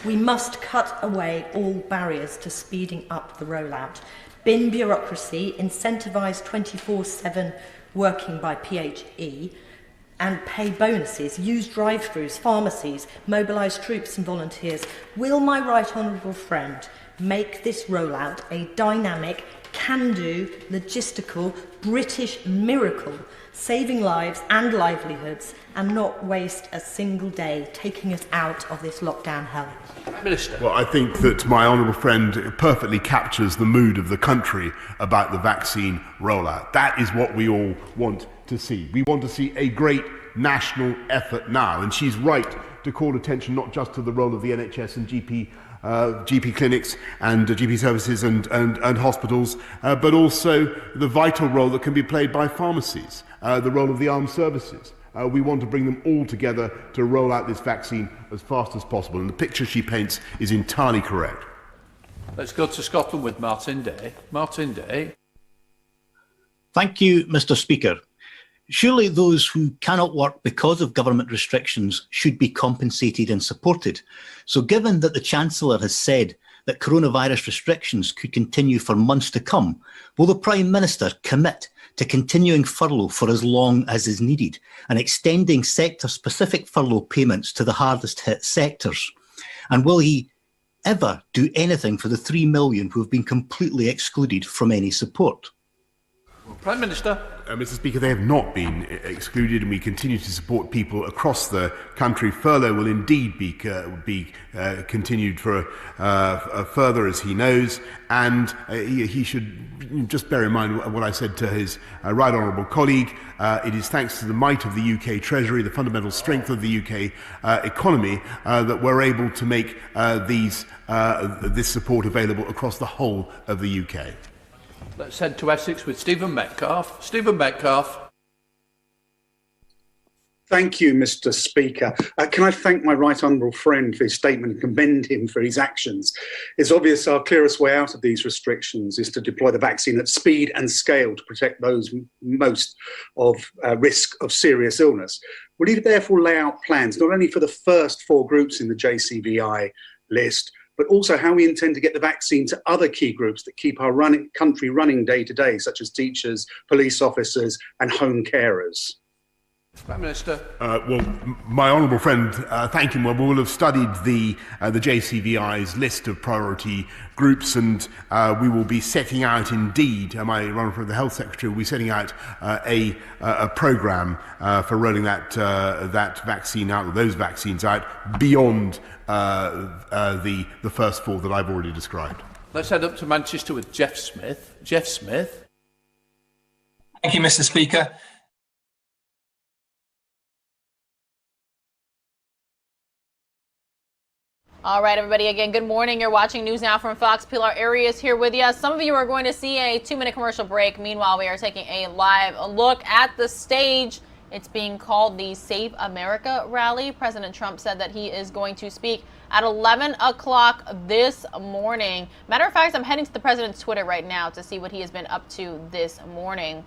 We must cut away all barriers to speeding up the rollout, bin bureaucracy, incentivise 24/7 working by PHE, and pay bonuses, use drive-thrus, pharmacies, mobilise troops and volunteers. Will my right honourable friend make this rollout a dynamic, can-do, logistical, British miracle, saving lives and livelihoods, and not waste a single day taking us out of this lockdown hell? Minister. Well, I think that my honourable friend perfectly captures the mood of the country about the vaccine rollout. That is what we all want to see. We want to see a great national effort now, and she's right to call attention not just to the role of the NHS and GP clinics and GP services and hospitals, but also the vital role that can be played by pharmacies, the role of the armed services. We want to bring them all together to roll out this vaccine as fast as possible, and the picture she paints is entirely correct. Let's go to Scotland with Martin Day. Martin Day. Thank you, Mr. Speaker. Surely those who cannot work because of government restrictions should be compensated and supported. So given that the Chancellor has said that coronavirus restrictions could continue for months to come, will the Prime Minister commit to continuing furlough for as long as is needed and extending sector-specific furlough payments to the hardest hit sectors? And will he ever do anything for the 3 million who have been completely excluded from any support? Prime Minister. Mr. Speaker, they have not been excluded, and we continue to support people across the country. Furlough will indeed be continued for further, as he knows, and he should just bear in mind what I said to his right honourable colleague. It is thanks to the might of the UK Treasury, the fundamental strength of the UK economy, that we're able to make this support available across the whole of the UK. Let's head to Essex with Stephen Metcalfe. Stephen Metcalfe. Thank you, Mr. Speaker. Can I thank my right honourable friend for his statement and commend him for his actions? It's obvious our clearest way out of these restrictions is to deploy the vaccine at speed and scale to protect those most of risk of serious illness. We need to therefore lay out plans not only for the first 4 groups in the JCVI list, but also how we intend to get the vaccine to other key groups that keep our country running day to day, such as teachers, police officers and home carers. Prime Minister. Well, my honourable friend, thank him. Well, we will have studied the JCVI's list of priority groups, and we will be setting out, indeed, my honourable friend, the Health Secretary, will be setting out a programme for rolling that vaccine out, or those vaccines out, beyond the first 4 that I've already described. Let's head up to Manchester with Jeff Smith. Jeff Smith. Thank you, Mr. Speaker. All right, everybody, again, good morning. You're watching News Now from Fox. Pilar Arias here with you. Some of you are going to see a 2-minute commercial break. Meanwhile, we are taking a live look at the stage. It's being called the Save America rally. President Trump said that he is going to speak at 11 o'clock this morning. Matter of fact, I'm heading to the president's Twitter right now to see what he has been up to this morning.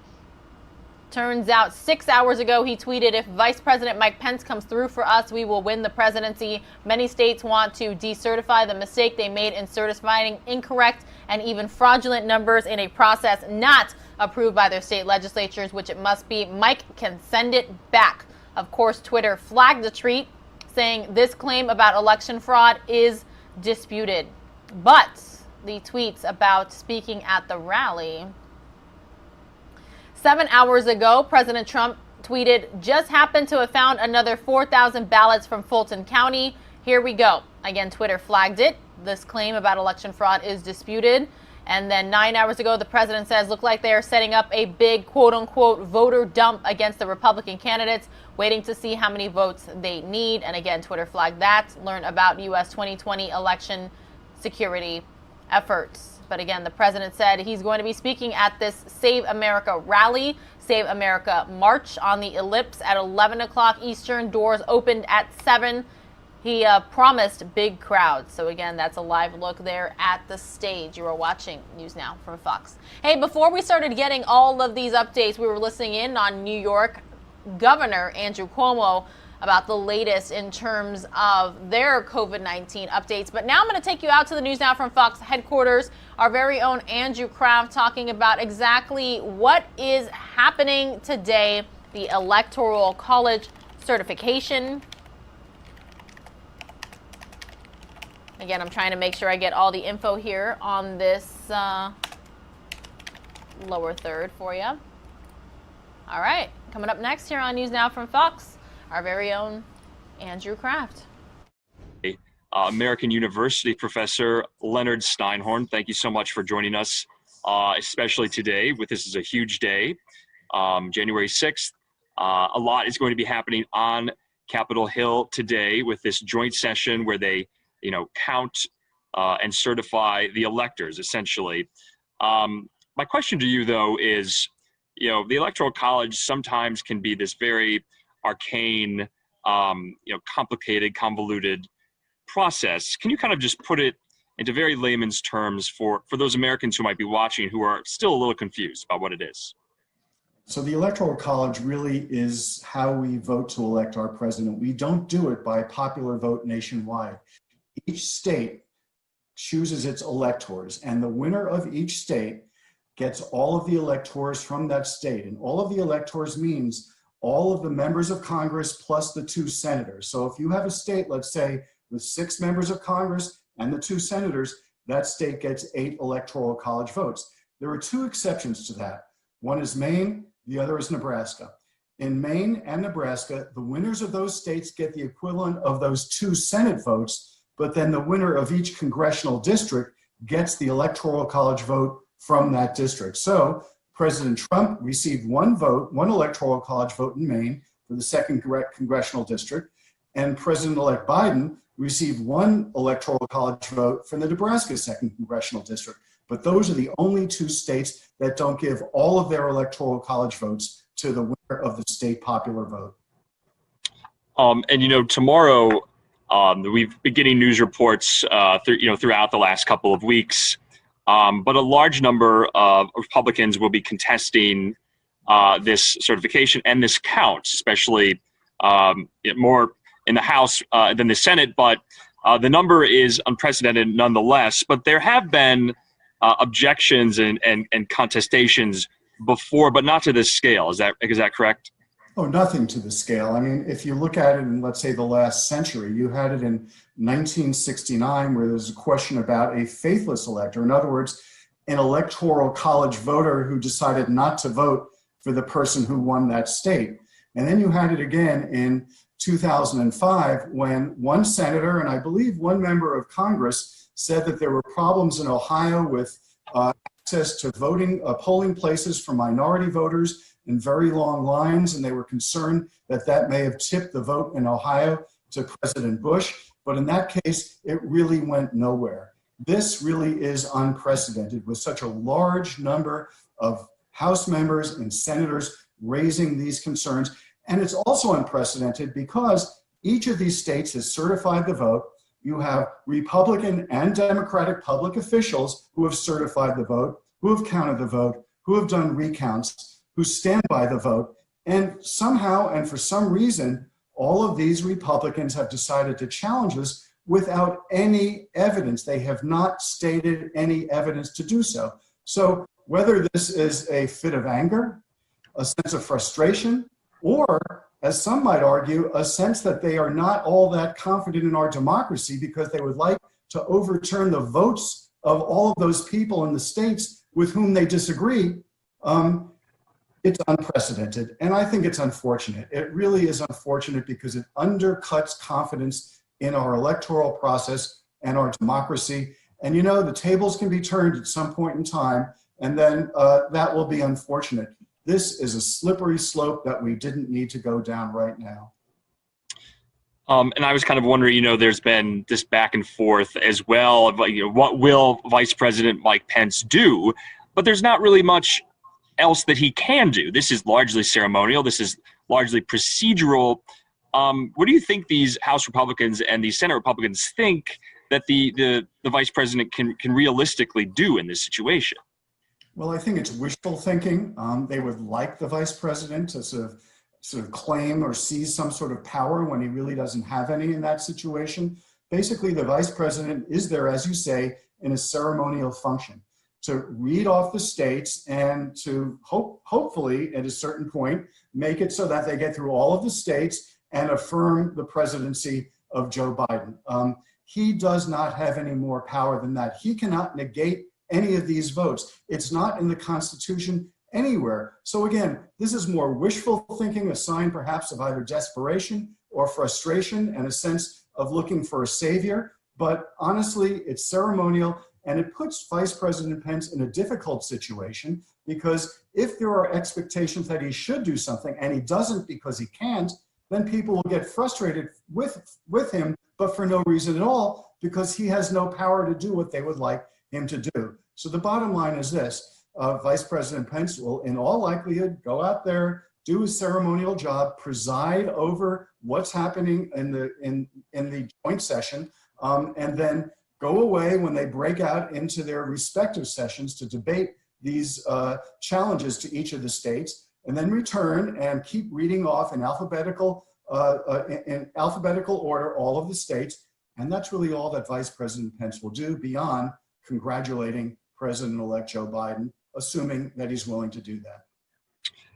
Turns out 6 hours ago, he tweeted, if Vice President Mike Pence comes through for us, we will win the presidency. Many states want to decertify the mistake they made in certifying incorrect and even fraudulent numbers in a process not approved by their state legislatures, which it must be. Mike can send it back. Of course, Twitter flagged the tweet, saying this claim about election fraud is disputed. But the tweets about speaking at the rally. 7 hours ago, President Trump tweeted, just happened to have found another 4,000 ballots from Fulton County. Here we go. Again, Twitter flagged it. This claim about election fraud is disputed. And then 9 hours ago, the president says, look like they are setting up a big, quote unquote, voter dump against the Republican candidates, waiting to see how many votes they need. And again, Twitter flagged that. Learn about U.S. 2020 election security efforts. But again, the president said he's going to be speaking at this Save America rally, Save America March on the Ellipse at 11 o'clock Eastern. Doors opened at 7. He promised big crowds. So again, that's a live look there at the stage. You are watching News Now from Fox. Hey, before we started getting all of these updates, we were listening in on New York Governor Andrew Cuomo about the latest in terms of their COVID-19 updates. But now I'm going to take you out to the News Now from Fox headquarters. Our very own Andrew Kraft talking about exactly what is happening today, the Electoral College certification. Again, I'm trying to make sure I get all the info here on this lower third for you. All right, coming up next here on News Now from Fox, our very own Andrew Kraft. American University professor Leonard Steinhorn, thank you so much for joining us, especially today. This is a huge day, January 6th. A lot is going to be happening on Capitol Hill today with this joint session where they, count and certify the electors, essentially. My question to you, though, is, the Electoral College sometimes can be this very arcane, complicated, convoluted process. Can you kind of just put it into very layman's terms for those Americans who might be watching who are still a little confused about what it is? So the Electoral College really is how we vote to elect our president. We don't do it by popular vote nationwide. Each state chooses its electors, and the winner of each state gets all of the electors from that state. And all of the electors means all of the members of Congress plus the 2 senators. So if you have a state, let's say, with 6 members of Congress and the 2 senators, that state gets 8 Electoral College votes. There are 2 exceptions to that. One is Maine, the other is Nebraska. In Maine and Nebraska, the winners of those states get the equivalent of those 2 Senate votes, but then the winner of each congressional district gets the Electoral College vote from that district. So President Trump received 1 vote, 1 Electoral College vote in Maine for the 2nd congressional district, and President-elect Biden received 1 Electoral College vote from the Nebraska 2nd congressional district. But those are the only 2 states that don't give all of their Electoral College votes to the winner of the state popular vote. And you know, tomorrow we've been getting news reports throughout the last couple of weeks, but a large number of Republicans will be contesting this certification and this count, especially more in the House than the Senate. But the number is unprecedented nonetheless. But there have been objections and contestations before, but not to this scale. Is that correct? Oh, nothing to the scale. I mean, if you look at it in, let's say, the last century, you had it in 1969 where there's a question about a faithless elector. In other words, an electoral college voter who decided not to vote for the person who won that state. And then you had it again in 2005 when 1 senator and I believe 1 member of Congress said that there were problems in Ohio with access to polling places for minority voters in very long lines, and they were concerned that that may have tipped the vote in Ohio to President Bush. But in that case, it really went nowhere. This really is unprecedented with such a large number of House members and senators raising these concerns. And it's also unprecedented because each of these states has certified the vote. You have Republican and Democratic public officials who have certified the vote, who have counted the vote, who have done recounts, who stand by the vote. And somehow, and for some reason, all of these Republicans have decided to challenge us without any evidence. They have not stated any evidence to do so. So whether this is a fit of anger, a sense of frustration, or, as some might argue, a sense that they are not all that confident in our democracy because they would like to overturn the votes of all of those people in the states with whom they disagree, it's unprecedented. And I think it's unfortunate. It really is unfortunate because it undercuts confidence in our electoral process and our democracy. And you know, the tables can be turned at some point in time, and then that will be unfortunate. This is a slippery slope that we didn't need to go down right now. And I was kind of wondering, you know, there's been this back and forth as well of, you know, what will Vice President Mike Pence do? But there's not really much else that he can do. This is largely ceremonial. This is largely procedural. What do you think these House Republicans and these Senate Republicans think that the Vice President can realistically do in this situation? Well, I think it's wishful thinking. They would like the Vice President to sort of claim or seize some sort of power when he really doesn't have any in that situation. Basically, the Vice President is there, as you say, in a ceremonial function to read off the states and to hopefully, at a certain point, make it so that they get through all of the states and affirm the presidency of Joe Biden. He does not have any more power than that. He cannot negate any of these votes. It's not in the Constitution anywhere. So again, this is more wishful thinking, a sign perhaps of either desperation or frustration and a sense of looking for a savior. But honestly, it's ceremonial, and it puts Vice President Pence in a difficult situation because if there are expectations that he should do something and he doesn't because he can't, then people will get frustrated with him, but for no reason at all, because he has no power to do what they would like him to do. So the bottom line is this, Vice President Pence will in all likelihood go out there, do his ceremonial job, preside over what's happening in the joint session, and then go away when they break out into their respective sessions to debate these challenges to each of the states, and then return and keep reading off in alphabetical order all of the states. And that's really all that Vice President Pence will do beyond congratulating President-elect Joe Biden, assuming that he's willing to do that.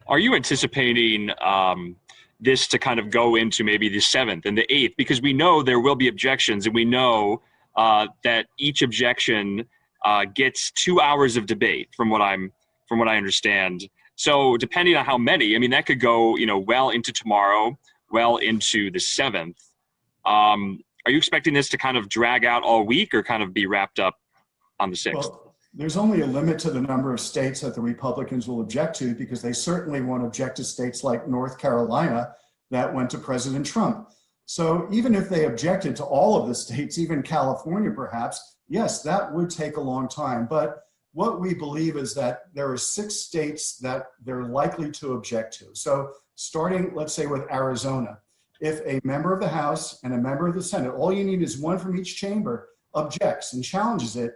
Are you anticipating this to kind of go into maybe the 7th and the 8th? Because we know there will be objections, and we know that each objection gets 2 hours of debate, from what I understand. So depending on how many, I mean, that could go, well into tomorrow, well into the 7th. Are you expecting this to kind of drag out all week or kind of be wrapped up on the 6th? Well, there's only a limit to the number of states that the Republicans will object to, because they certainly won't object to states like North Carolina that went to President Trump. So even if they objected to all of the states, even California perhaps, yes, that would take a long time. But what we believe is that there are 6 states that they're likely to object to. So starting, let's say, with Arizona, if a member of the House and a member of the Senate, all you need is one from each chamber, objects and challenges it,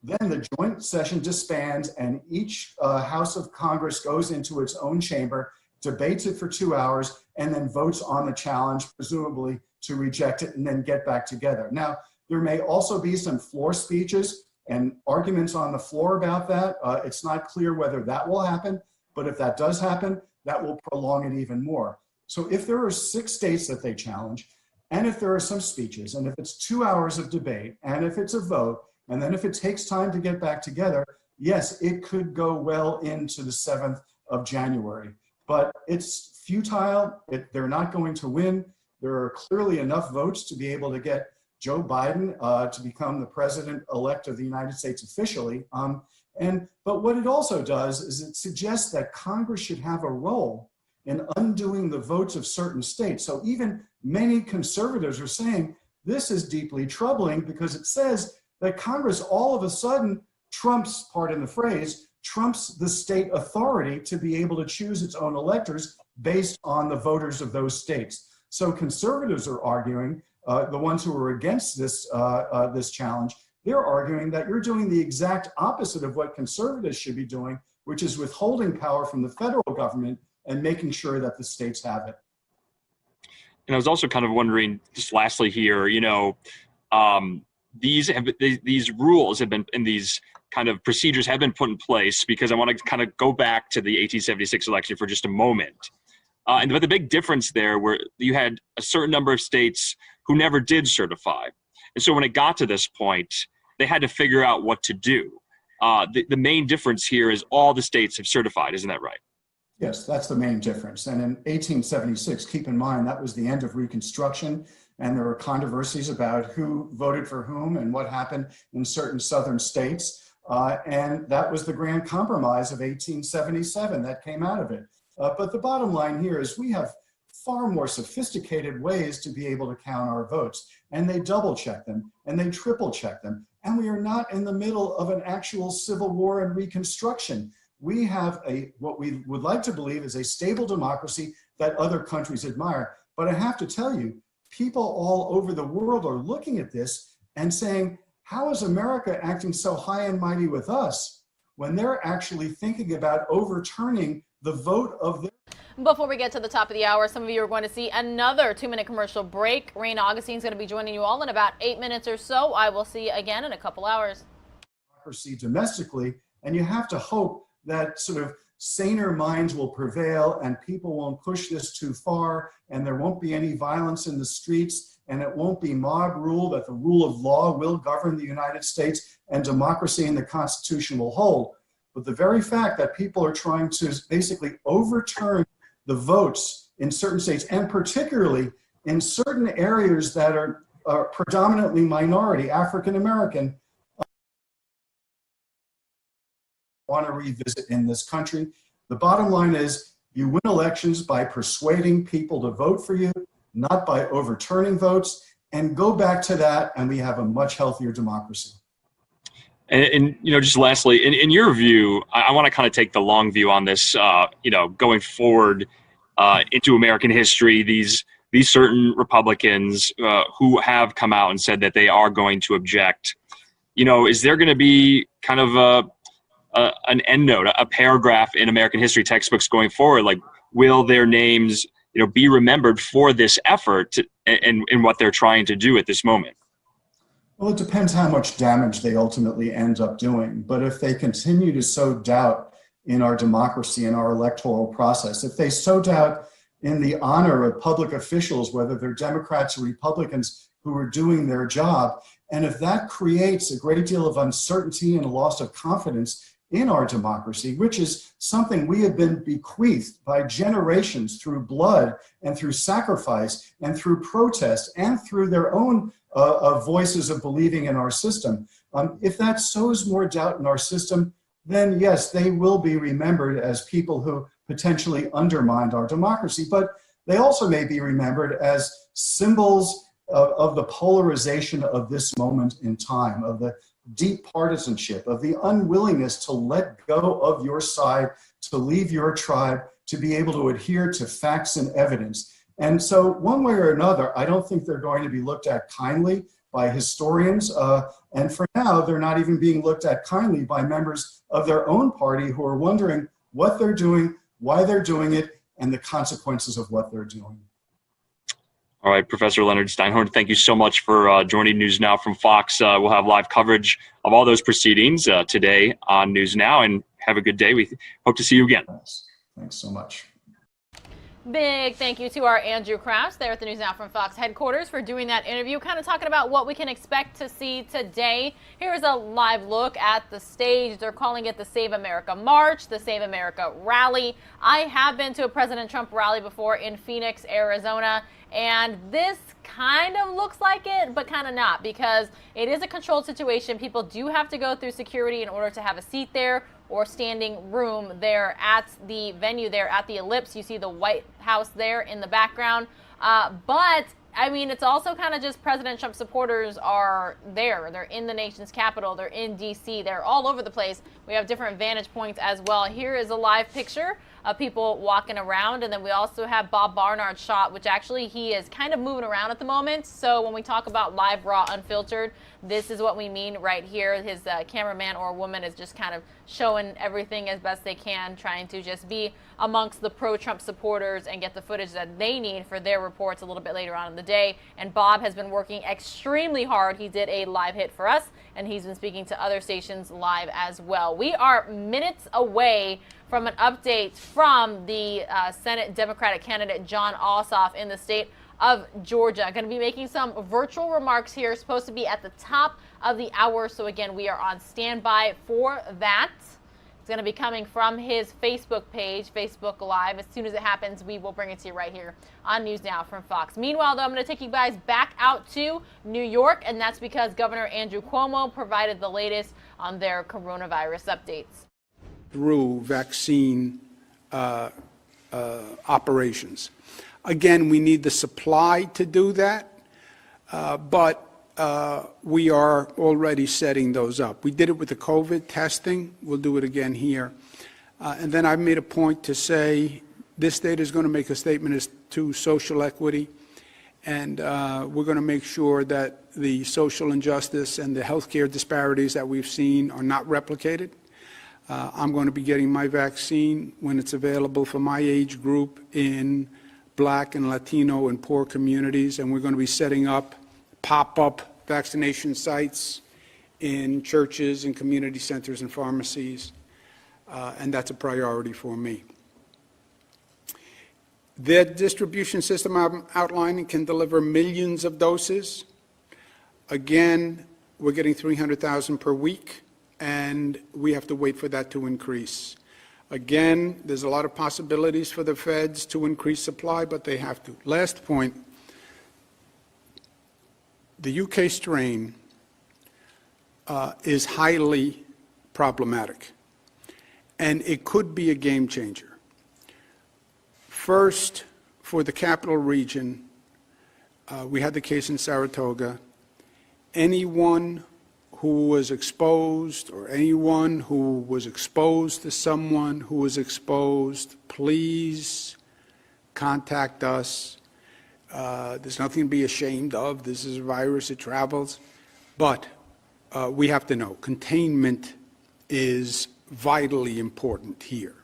then the joint session disbands and each House of Congress goes into its own chamber, debates it for 2 hours, and then votes on the challenge, presumably to reject it and then get back together. Now, there may also be some floor speeches and arguments on the floor about that. It's not clear whether that will happen, but if that does happen, that will prolong it even more. So if there are 6 states that they challenge, and if there are some speeches, and if it's 2 hours of debate, and if it's a vote, and then if it takes time to get back together, yes, it could go well into the 7th of January. But it's futile. They're not going to win. There are clearly enough votes to be able to get Joe Biden to become the president-elect of the United States officially. But what it also does is it suggests that Congress should have a role in undoing the votes of certain states. So even many conservatives are saying this is deeply troubling, because it says that Congress all of a sudden trumps, pardon the phrase, trumps the state authority to be able to choose its own electors based on the voters of those states. So conservatives are arguing, the ones who are against this, this challenge, they're arguing that you're doing the exact opposite of what conservatives should be doing, which is withholding power from the federal government and making sure that the states have it. And I was also kind of wondering, just lastly here, these rules have been, and these kind of procedures have been put in place, because I want to kind of go back to the 1876 election for just a moment. But the big difference there, where you had a certain number of states who never did certify. And so when it got to this point, they had to figure out what to do. The main difference here is all the states have certified, isn't that right? Yes, that's the main difference. And in 1876, keep in mind, that was the end of Reconstruction, and there were controversies about who voted for whom and what happened in certain southern states. And that was the grand compromise of 1877 that came out of it. But the bottom line here is we have far more sophisticated ways to be able to count our votes, and they double check them and they triple check them. And we are not in the middle of an actual civil war and Reconstruction. We have what we would like to believe is a stable democracy that other countries admire. But I have to tell you, people all over the world are looking at this and saying, how is America acting so high and mighty with us when they're actually thinking about overturning the vote of their... Before we get to the top of the hour, some of you are going to see another 2-minute commercial break. Rain Augustine is going to be joining you all in about 8 minutes or so. I will see you again in a couple hours. Democracy domestically, and you have to hope that sort of saner minds will prevail and people won't push this too far, and there won't be any violence in the streets, and it won't be mob rule, that the rule of law will govern the United States and democracy and the Constitution will hold. But the very fact that people are trying to basically overturn the votes in certain states, and particularly in certain areas that are predominantly minority, African American, want to revisit in this country. The bottom line is you win elections by persuading people to vote for you, not by overturning votes, and go back to that and we have a much healthier democracy. And just lastly, in your view, I want to kind of take the long view on this, going forward into American history, these certain Republicans who have come out and said that they are going to object, is there going to be kind of an endnote, a paragraph in American history textbooks going forward? Like, will their names, be remembered for this effort and what they're trying to do at this moment? Well, it depends how much damage they ultimately end up doing. But if they continue to sow doubt in our democracy and our electoral process, if they sow doubt in the honor of public officials, whether they're Democrats or Republicans who are doing their job, and if that creates a great deal of uncertainty and a loss of confidence in our democracy, which is something we have been bequeathed by generations through blood and through sacrifice and through protest and through their own voices of believing in our system. If that sows more doubt in our system, then yes, they will be remembered as people who potentially undermined our democracy, but they also may be remembered as symbols of the polarization of this moment in time, of the deep partisanship, of the unwillingness to let go of your side, to leave your tribe, to be able to adhere to facts and evidence. And so one way or another, I don't think they're going to be looked at kindly by historians. And for now, they're not even being looked at kindly by members of their own party who are wondering what they're doing, why they're doing it, and the consequences of what they're doing. All right, Professor Leonard Steinhorn, thank you so much for joining News Now from Fox. We'll have live coverage of all those proceedings today on News Now, and have a good day. We hope to see you again. Thanks so much. Big thank you to our Andrew Krafts there at the News Now from Fox headquarters for doing that interview, kind of talking about what we can expect to see today. Here's a live look at the stage. They're calling it the Save America March, the Save America Rally. I have been to a President Trump rally before in Phoenix, Arizona, and this kind of looks like it, but kind of not, because it is a controlled situation. People do have to go through security in order to have a seat there or standing room there at the venue there at the Ellipse. You see the White House there in the background. But I mean, it's also kind of just President Trump supporters are there. They're in the nation's capital. They're in D.C. They're all over the place. We have different vantage points as well. Here is a live picture of people walking around. And then we also have Bob Barnard's shot, which actually he is kind of moving around at the moment. So when we talk about live, raw, unfiltered, this is what we mean right here. His cameraman or woman is just kind of showing everything as best they can, trying to just be amongst the pro-Trump supporters and get the footage that they need for their reports a little bit later on in the day. And Bob has been working extremely hard. He did a live hit for us, and he's been speaking to other stations live as well. We are minutes away from an update from the Senate Democratic candidate Jon Ossoff in the state of Georgia. Going to be making some virtual remarks here, supposed to be at the top of the hour. So again, we are on standby for that. It's going to be coming from his Facebook page, Facebook Live. As soon as it happens, we will bring it to you right here on News Now from Fox. Meanwhile, though, I'm going to take you guys back out to New York, and that's because Governor Andrew Cuomo provided the latest on their coronavirus updates. Through vaccine operations. Again, we need the supply to do that, but we are already setting those up. We did it with the COVID testing. We'll do it again here. And then I made a point to say this state is going to make a statement as to social equity, and we're going to make sure that the social injustice and the healthcare disparities that we've seen are not replicated. I'm going to be getting my vaccine when it's available for my age group in Black and Latino and poor communities, and we're going to be setting up pop-up vaccination sites in churches and community centers and pharmacies, and that's a priority for me. The distribution system I'm outlining can deliver millions of doses. Again, we're getting 300,000 per week, and we have to wait for that to increase. Again, there's a lot of possibilities for the feds to increase supply, but they have to. Last point, the UK strain is highly problematic, and it could be a game changer. First, for the capital region, we had the case in Sarasota. Anyone who was exposed or anyone who was exposed to someone who was exposed, please contact us. There's nothing to be ashamed of. This is a virus, it travels. But we have to know, containment is vitally important here.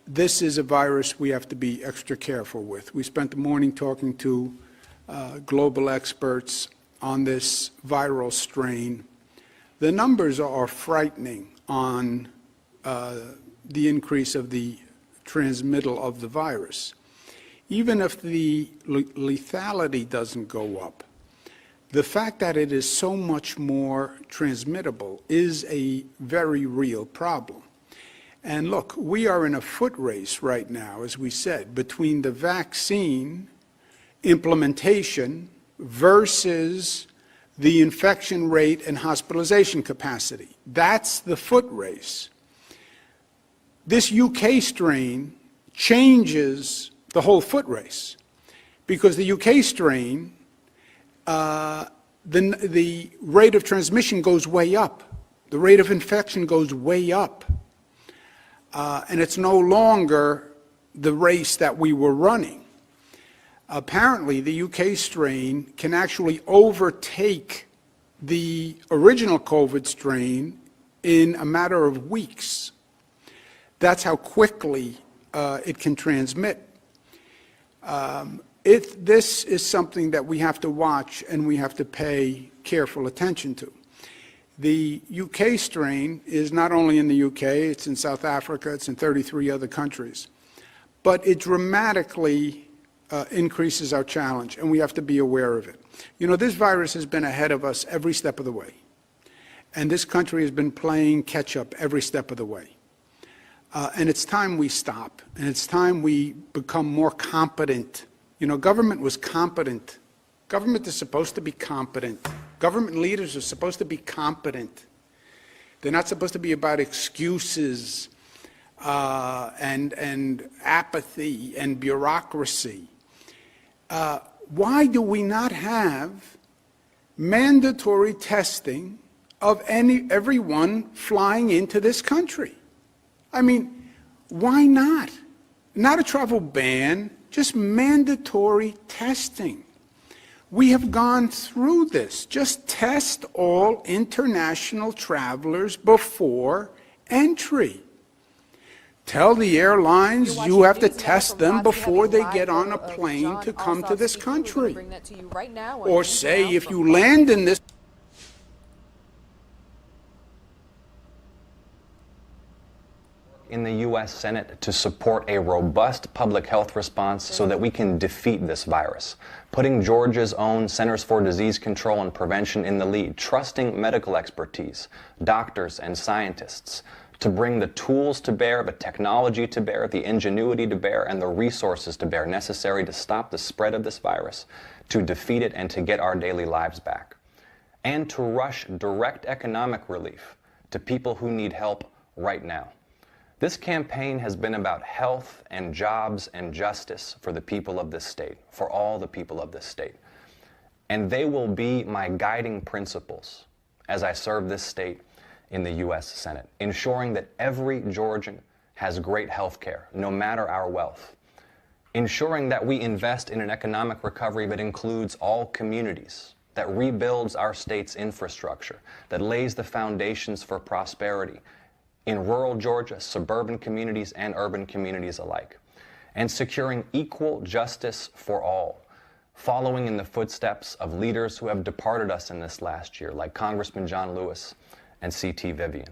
This is a virus we have to be extra careful with. We spent the morning talking to global experts on this viral strain. The numbers are frightening on the increase of the transmittal of the virus. Even if the lethality doesn't go up, the fact that it is so much more transmittable is a very real problem. And look, we are in a foot race right now, as we said, between the vaccine implementation versus the infection rate and hospitalization capacity. That's the foot race. This UK strain changes the whole foot race, because the UK strain, the rate of transmission goes way up. The rate of infection goes way up. And it's no longer the race that we were running. Apparently, the UK strain can actually overtake the original COVID strain in a matter of weeks. That's how quickly it can transmit. This is something that we have to watch and we have to pay careful attention to. The UK strain is not only in the UK, it's in South Africa, it's in 33 other countries. But it dramatically increases our challenge, and we have to be aware of it. You know, this virus has been ahead of us every step of the way. And this country has been playing catch-up every step of the way. And it's time we stop, and it's time we become more competent. You know, government was competent. Government is supposed to be competent. Government leaders are supposed to be competent. They're not supposed to be about excuses and apathy and bureaucracy. Why do we not have mandatory testing of everyone flying into this country? I mean, why not? Not a travel ban, just mandatory testing. We have gone through this. Just test all international travelers before entry. Tell the airlines you have to test them before they get on a plane to come to this country. Or say if you land in this in the U.S. Senate to support a robust public health response so that we can defeat this virus, putting Georgia's own Centers for Disease Control and Prevention in the lead, trusting medical expertise, doctors and scientists to bring the tools to bear, the technology to bear, the ingenuity to bear, and the resources to bear necessary to stop the spread of this virus, to defeat it and to get our daily lives back, and to rush direct economic relief to people who need help right now. This campaign has been about health and jobs and justice for the people of this state, for all the people of this state. And they will be my guiding principles as I serve this state in the U.S. Senate, ensuring that every Georgian has great health care, no matter our wealth. Ensuring that we invest in an economic recovery that includes all communities, that rebuilds our state's infrastructure, that lays the foundations for prosperity in rural Georgia, suburban communities, and urban communities alike, and securing equal justice for all, following in the footsteps of leaders who have departed us in this last year, like Congressman John Lewis and C.T. Vivian.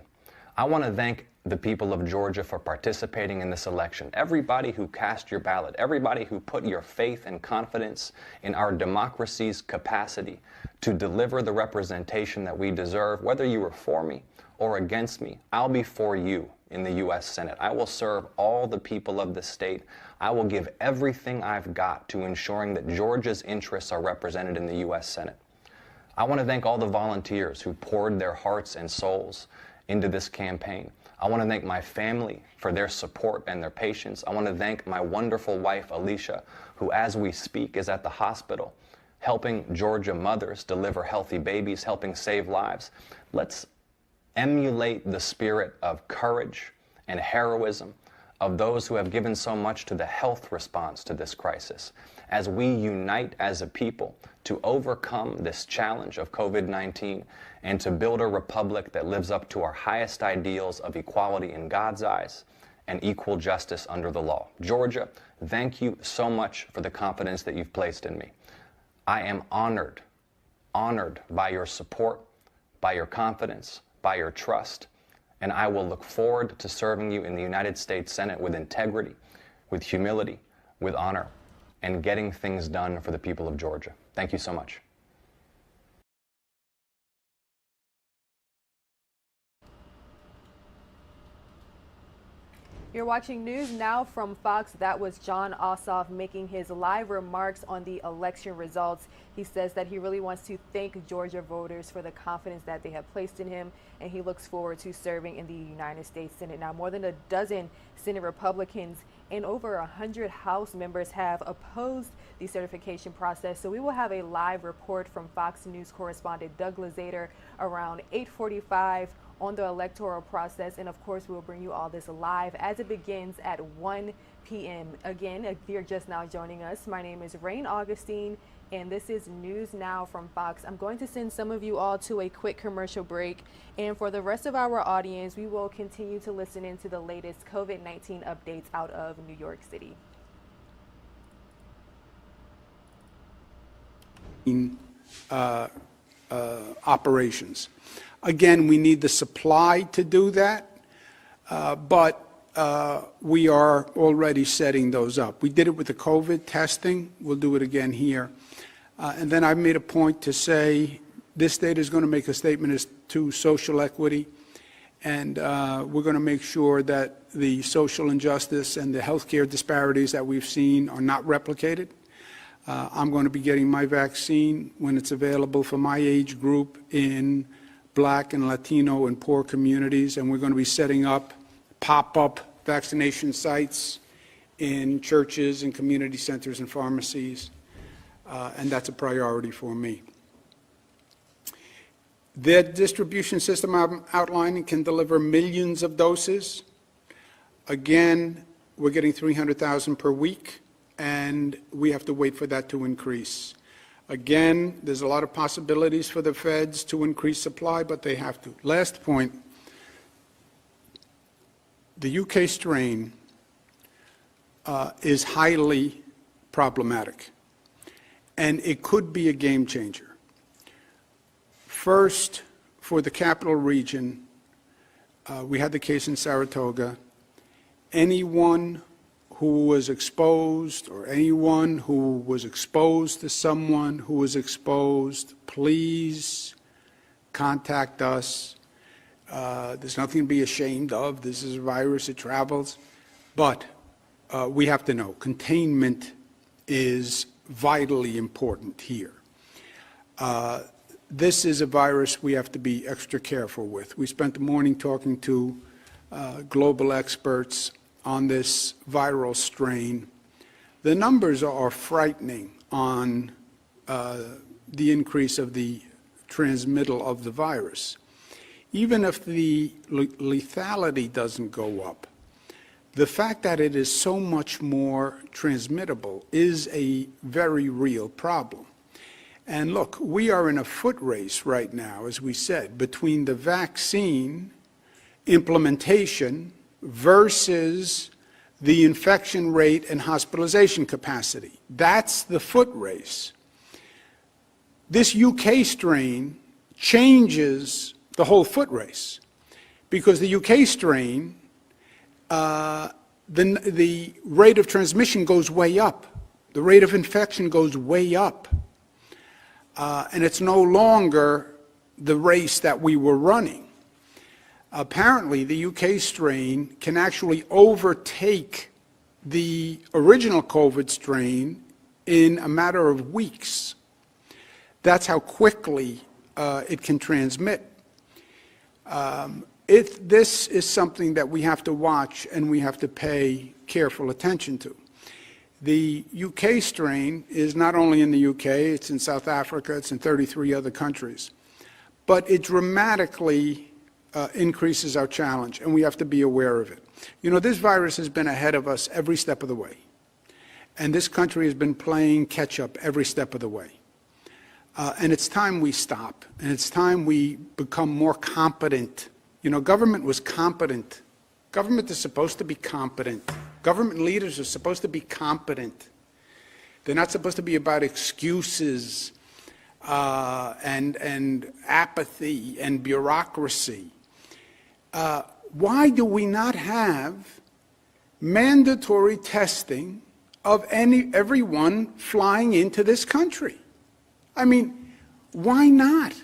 I want to thank the people of Georgia for participating in this election. Everybody who cast your ballot, everybody who put your faith and confidence in our democracy's capacity to deliver the representation that we deserve, whether you were for me or against me, I'll be for you in the U.S. Senate. I will serve all the people of the state. I will give everything I've got to ensuring that Georgia's interests are represented in the U.S. Senate. I want to thank all the volunteers who poured their hearts and souls into this campaign. I want to thank my family for their support and their patience. I want to thank my wonderful wife, Alicia, who as we speak is at the hospital, helping Georgia mothers deliver healthy babies, helping save lives. Let's emulate the spirit of courage and heroism of those who have given so much to the health response to this crisis, as we unite as a people to overcome this challenge of COVID-19 and to build a republic that lives up to our highest ideals of equality in God's eyes and equal justice under the law. Georgia, thank you so much for the confidence that you've placed in me. I am honored by your support, by your confidence, by your trust, and I will look forward to serving you in the United States Senate with integrity, with humility, with honor, and getting things done for the people of Georgia. Thank you so much. You're watching News Now from Fox. That was Jon Ossoff making his live remarks on the election results. He says that he really wants to thank Georgia voters for the confidence that they have placed in him, and he looks forward to serving in the United States Senate. Now, more than a dozen Senate Republicans and over 100 House members have opposed the certification process. So we will have a live report from Fox News correspondent Doug Lazater around 8:45 on the electoral process, and of course we'll bring you all this live as it begins at 1 p.m. Again, if you're just now joining us, my name is Rain Augustine, and this is News Now from Fox. I'm going to send some of you all to a quick commercial break, and for the rest of our audience, we will continue to listen into the latest COVID-19 updates out of New York City. Operations. Again, we need the supply to do that, but we are already setting those up. We did it with the COVID testing. We'll do it again here. And then I've made a point to say this state is going to make a statement as to social equity, and we're going to make sure that the social injustice and the healthcare disparities that we've seen are not replicated. I'm going to be getting my vaccine when it's available for my age group in Black and Latino and poor communities, and we're going to be setting up pop-up vaccination sites in churches and community centers and pharmacies, and that's a priority for me. The distribution system I'm outlining can deliver millions of doses. Again, we're getting 300,000 per week, and we have to wait for that to increase. Again, there's a lot of possibilities for the feds to increase supply, but they have to. Last point, the UK strain is highly problematic, and it could be a game changer. First, for the capital region, we had the case in Sarasota. Anyone who was exposed or anyone who was exposed to someone who was exposed, please contact us. There's nothing to be ashamed of. This is a virus, it travels. But we have to know containment is vitally important here. This is a virus we have to be extra careful with. We spent the morning talking to global experts on this viral strain. The numbers are frightening on the increase of the transmittal of the virus. Even if the lethality doesn't go up, the fact that it is so much more transmittable is a very real problem. And look, we are in a foot race right now, as we said, between the vaccine implementation versus the infection rate and hospitalization capacity. That's the foot race. This UK strain changes the whole foot race because the UK strain, the rate of transmission goes way up. The rate of infection goes way up. And it's no longer the race that we were running. Apparently, the UK strain can actually overtake the original COVID strain in a matter of weeks. That's how quickly it can transmit. This is something that we have to watch and we have to pay careful attention to. The UK strain is not only in the UK, it's in South Africa, it's in 33 other countries. But it dramatically increases our challenge, and we have to be aware of it. You know, this virus has been ahead of us every step of the way, and this country has been playing catch-up every step of the way. And it's time we stop, and it's time we become more competent. You know, government was competent. Government is supposed to be competent. Government leaders are supposed to be competent. They're not supposed to be about excuses and apathy and bureaucracy. Why do we not have mandatory testing of everyone flying into this country? I mean, why not?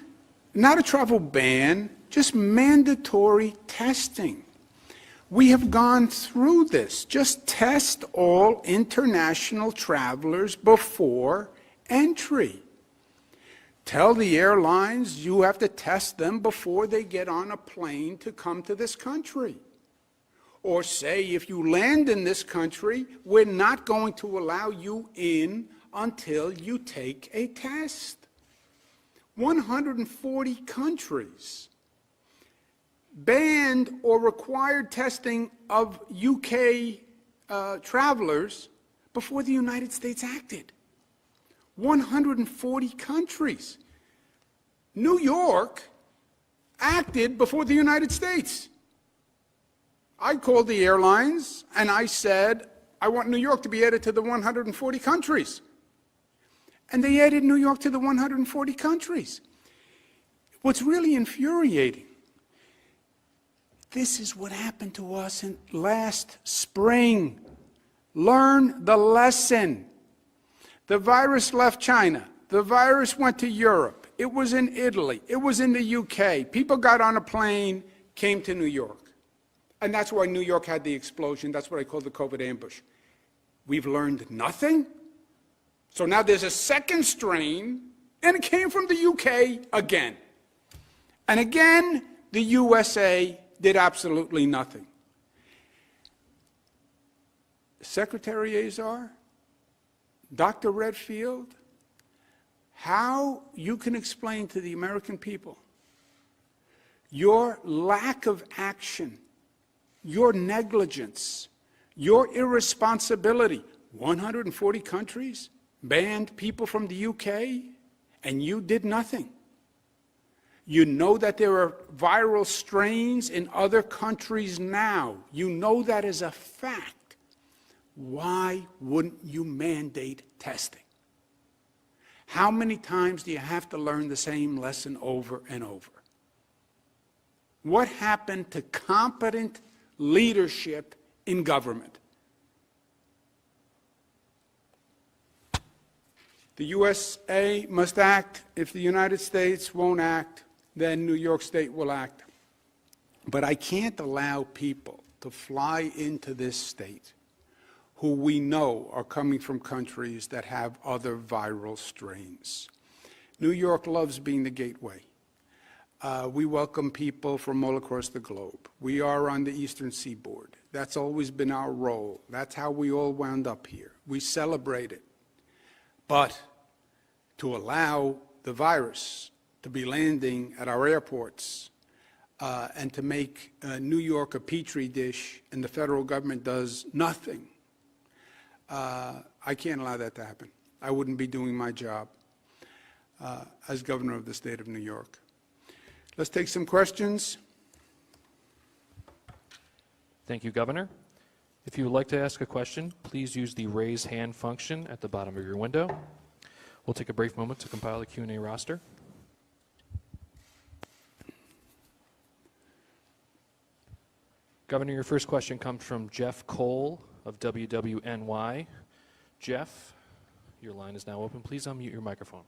Not a travel ban, just mandatory testing. We have gone through this. Just test all international travelers before entry. Tell the airlines you have to test them before they get on a plane to come to this country. Or say, if you land in this country, we're not going to allow you in until you take a test. 140 countries banned or required testing of UK travelers before the United States acted. 140 countries. New York acted before the United States. I called the airlines and I said, I want New York to be added to the 140 countries. And they added New York to the 140 countries. What's really infuriating, this is what happened to us last spring. Learn the lesson. The virus left China. The virus went to Europe. It was in Italy. It was in the UK. People got on a plane, came to New York. And that's why New York had the explosion. That's what I call the COVID ambush. We've learned nothing. So now there's a second strain, and it came from the UK again. And again, the USA did absolutely nothing. Secretary Azar, Dr. Redfield, how you can explain to the American people your lack of action, your negligence, your irresponsibility. 140 countries banned people from the UK, and you did nothing. You know that there are viral strains in other countries now. You know that as a fact. Why wouldn't you mandate testing? How many times do you have to learn the same lesson over and over? What happened to competent leadership in government? The USA must act. If the United States won't act, then New York State will act. But I can't allow people to fly into this state who we know are coming from countries that have other viral strains. New York loves being the gateway. We welcome people from all across the globe. We are on the Eastern Seaboard. That's always been our role. That's how we all wound up here. We celebrate it. But to allow the virus to be landing at our airports and to make New York a petri dish and the federal government does nothing, I can't allow that to happen. I wouldn't be doing my job as governor of the state of New York. Let's take some questions. Thank you, Governor. If you would like to ask a question, please use the raise hand function at the bottom of your window. We'll take a brief moment to compile a Q&A roster. Governor, your first question comes from Jeff Cole of WWNY. Jeff, your line is now open. Please unmute your microphone.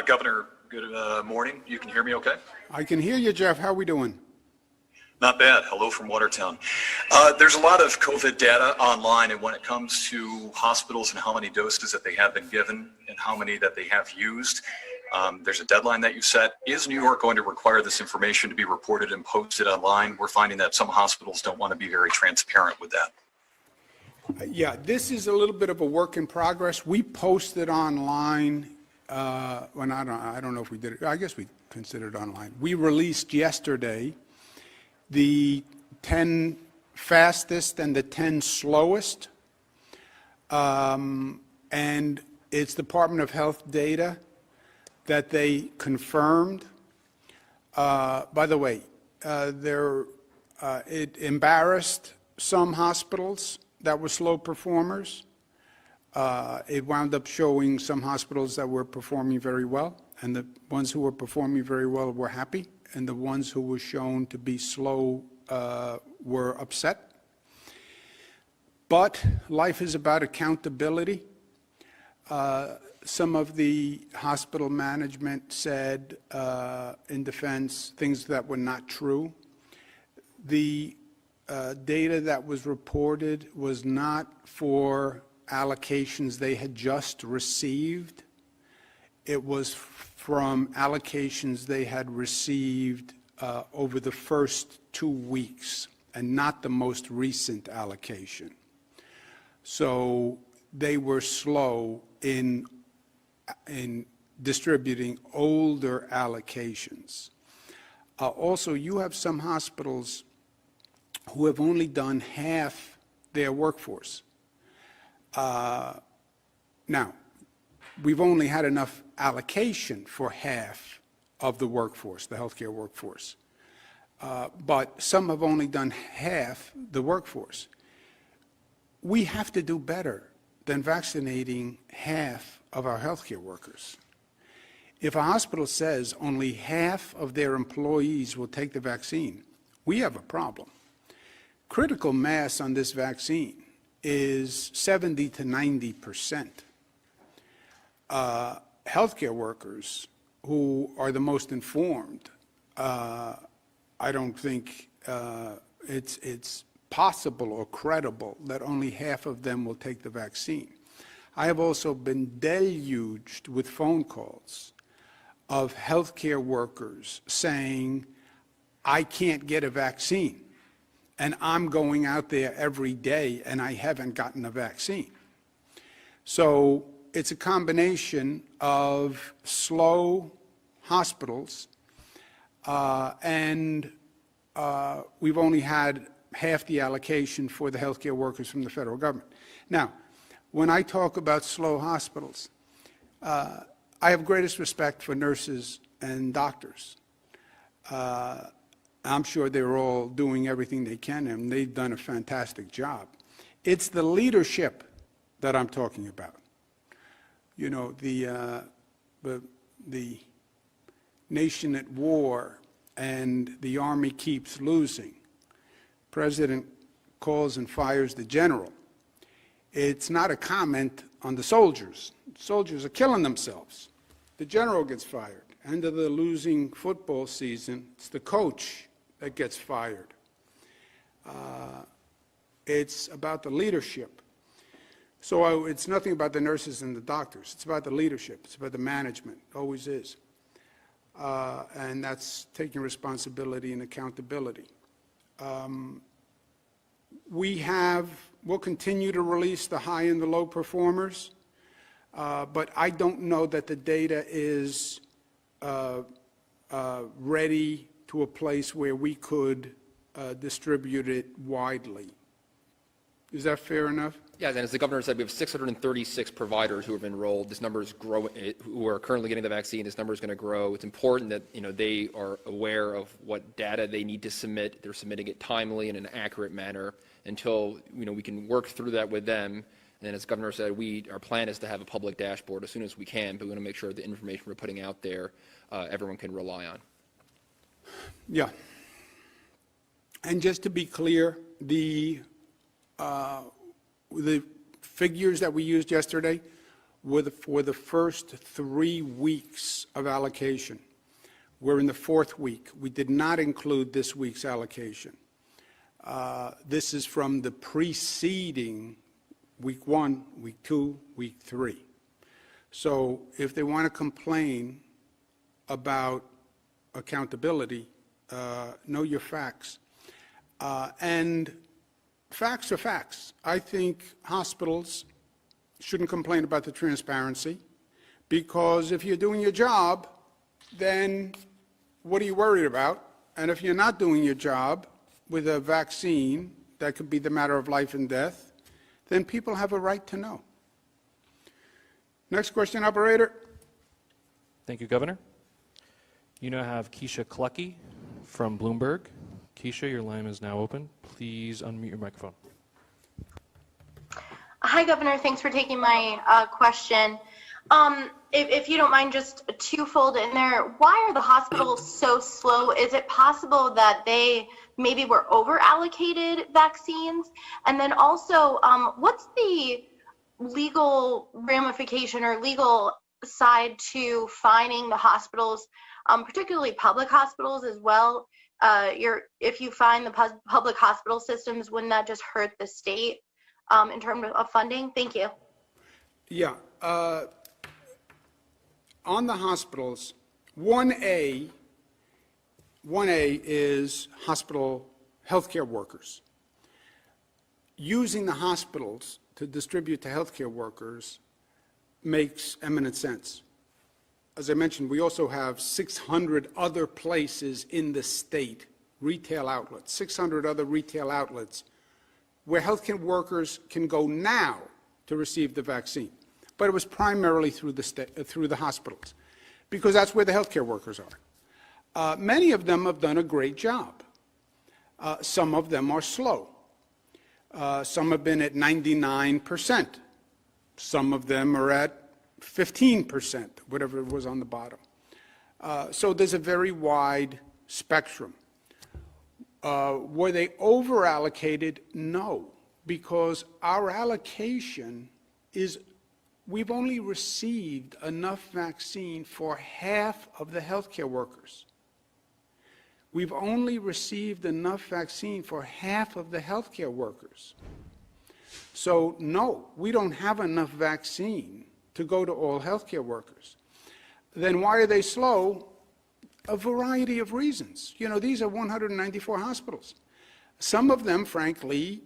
Governor, good morning. You can hear me okay? I can hear you, Jeff. How are we doing? Not bad. Hello from Watertown. There's a lot of COVID data online, and when it comes to hospitals and how many doses that they have been given and how many that they have used, there's a deadline that you set. Is New York going to require this information to be reported and posted online? We're finding that some hospitals don't want to be very transparent with that. Yeah, this is a little bit of a work in progress. We posted online, when I don't know if we did it. I guess we considered it online. We released yesterday the 10 fastest and the 10 slowest. And it's Department of Health data that they confirmed. By the way, it embarrassed some hospitals that were slow performers. It wound up showing some hospitals that were performing very well, and the ones who were performing very well were happy, and the ones who were shown to be slow were upset. But life is about accountability. Some of the hospital management said in defense things that were not true. the data that was reported was not for allocations they had just received. It was from allocations they had received over the first 2 weeks, and not the most recent allocation. So they were slow in distributing older allocations. Also, you have some hospitals who have only done half their workforce. Now, we've only had enough allocation for half of the workforce, the healthcare workforce. But some have only done half the workforce. We have to do better than vaccinating half of our healthcare workers. If a hospital says only half of their employees will take the vaccine, we have a problem. Critical mass on this vaccine is 70 to 90%. Healthcare workers who are the most informed, I don't think it's possible or credible that only half of them will take the vaccine. I have also been deluged with phone calls of healthcare workers saying, I can't get a vaccine, and I'm going out there every day and I haven't gotten a vaccine. So it's a combination of slow hospitals and we've only had half the allocation for the healthcare workers from the federal government. Now, when I talk about slow hospitals, I have greatest respect for nurses and doctors. I'm sure they're all doing everything they can, and they've done a fantastic job. It's the leadership that I'm talking about. You know, the nation at war and the army keeps losing. President calls and fires the general. It's not a comment on the soldiers. Soldiers are killing themselves. The general gets fired. End of the losing football season, it's the coach that gets fired. It's about the leadership. So it's nothing about the nurses and the doctors. It's about the leadership. It's about the management. It always is. And that's taking responsibility and accountability. We'll continue to release the high and the low performers, but I don't know that the data is ready to a place where we could distribute it widely. Is that fair enough? Yeah, and as the governor said, we have 636 providers who have enrolled. This number is growing, who are currently getting the vaccine. This number is going to grow. It's important that they are aware of what data they need to submit. They're submitting it timely in an accurate manner until we can work through that with them. And then, as the governor said, our plan is to have a public dashboard as soon as we can, but we want to make sure the information we're putting out there, everyone can rely on. Yeah. And just to be clear, the figures that we used yesterday were for the first 3 weeks of allocation. We're in the 4th week. We did not include this week's allocation. This is from the preceding week 1, week 2, week 3. So if they want to complain about accountability, know your facts. And facts are facts. I think hospitals shouldn't complain about the transparency, because if you're doing your job, then what are you worried about? And if you're not doing your job with a vaccine that could be the matter of life and death, then people have a right to know. Next question, operator. Thank you, Governor. You now have Keisha Clucky from Bloomberg. Keisha, your line is now open. Please unmute your microphone. Hi, Governor. Thanks for taking my question. If you don't mind, just twofold in there. Why are the hospitals so slow? Is it possible that they maybe were over-allocated vaccines? And then also, what's the legal ramification or legal side to fining the hospitals, particularly public hospitals as well, if you find the public hospital systems, wouldn't that just hurt the state in terms of funding? Thank you. Yeah. On the hospitals, 1A is hospital healthcare workers. Using the hospitals to distribute to healthcare workers makes eminent sense. As I mentioned, we also have 600 other places in the state, retail outlets, 600 other retail outlets where healthcare workers can go now to receive the vaccine. But it was primarily through the hospitals, because that's where the healthcare workers are. Many of them have done a great job. Some of them are slow. Some have been at 99%. Some of them are at 15%, whatever it was on the bottom. So there's a very wide spectrum. Were they over-allocated? No, because our allocation is we've only received enough vaccine for half of the healthcare workers. We've only received enough vaccine for half of the healthcare workers. So no, we don't have enough vaccine to go to all healthcare workers. Then why are they slow? A variety of reasons. You know, these are 194 hospitals. Some of them, frankly,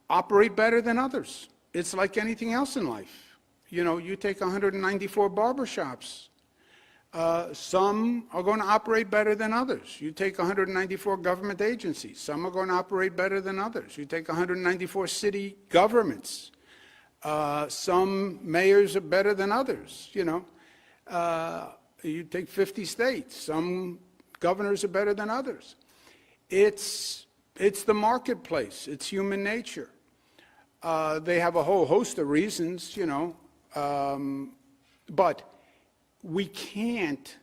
operate better than others. It's like anything else in life. You know, you take 194 barbershops. Some are going to operate better than others. You take 194 government agencies. Some are going to operate better than others. You take 194 city governments. Some mayors are better than others, you know. You take 50 states. Some governors are better than others. It's the marketplace. It's human nature. They have a whole host of reasons, you know, but we can't.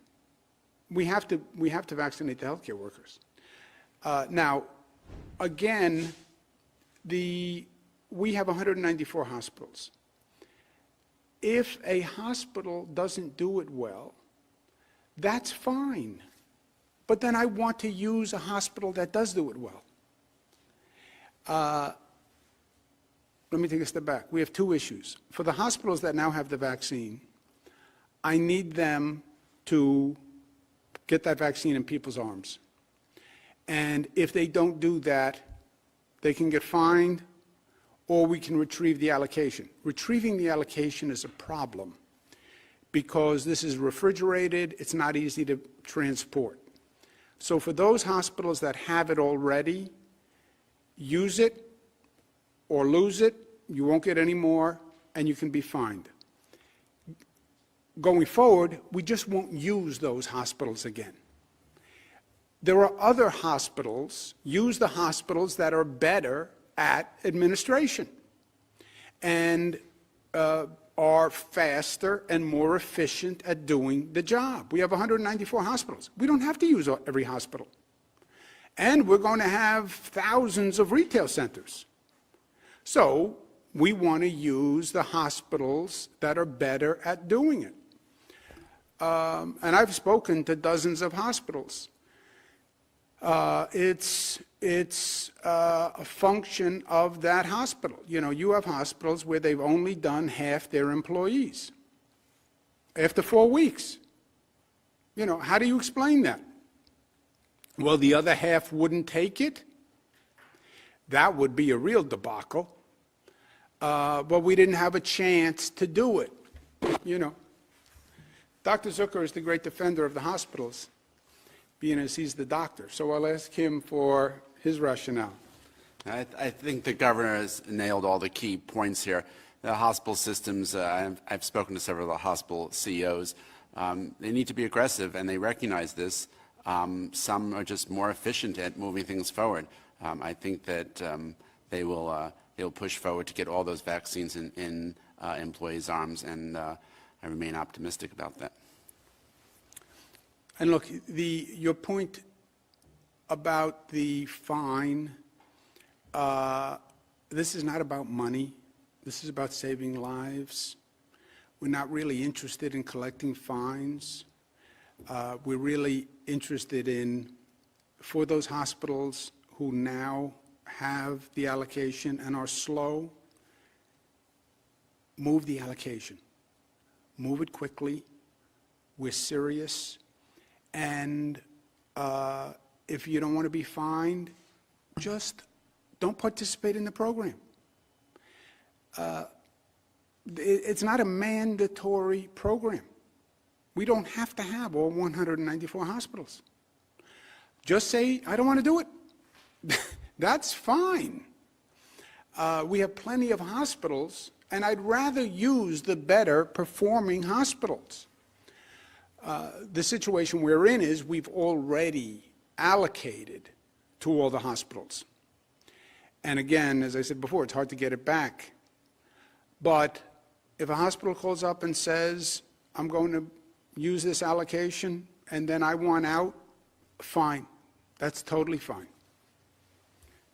We have to vaccinate the healthcare workers. Now, again, we have 194 hospitals. If a hospital doesn't do it well, that's fine. But then I want to use a hospital that does do it well. Let me take a step back. We have two issues. For the hospitals that now have the vaccine, I need them to get that vaccine in people's arms. And if they don't do that, they can get fined, or we can retrieve the allocation. Retrieving the allocation is a problem because this is refrigerated, it's not easy to transport. So for those hospitals that have it already, use it or lose it, you won't get any more, and you can be fined. Going forward, we just won't use those hospitals again. There are other hospitals, use the hospitals that are better at administration and are faster and more efficient at doing the job. We have 194 hospitals. We don't have to use every hospital. And we're going to have thousands of retail centers. So we want to use the hospitals that are better at doing it. And I've spoken to dozens of hospitals. It's a function of that hospital. You know, you have hospitals where they've only done half their employees after 4 weeks. You know, how do you explain that? Well, the other half wouldn't take it. That would be a real debacle. But we didn't have a chance to do it, you know. Dr. Zucker is the great defender of the hospitals, being as he's the doctor. So I'll ask him for his rationale. I think the governor has nailed all the key points here. The hospital systems, I've spoken to several of the hospital CEOs. They need to be aggressive, and they recognize this. Some are just more efficient at moving things forward. I think that they'll push forward to get all those vaccines in employees' arms, and I remain optimistic about that. And look, your point about the fine, this is not about money. This is about saving lives. We're not really interested in collecting fines. We're really interested in for those hospitals who now have the allocation and are slow, move the allocation. Move it quickly. We're serious. And if you don't want to be fined, just don't participate in the program. It's not a mandatory program. We don't have to have all 194 hospitals. Just say, I don't want to do it. That's fine. We have plenty of hospitals, and I'd rather use the better performing hospitals. The situation we're in is we've already allocated to all the hospitals. And again, as I said before, it's hard to get it back. But if a hospital calls up and says, I'm going to use this allocation and then I want out, fine. That's totally fine.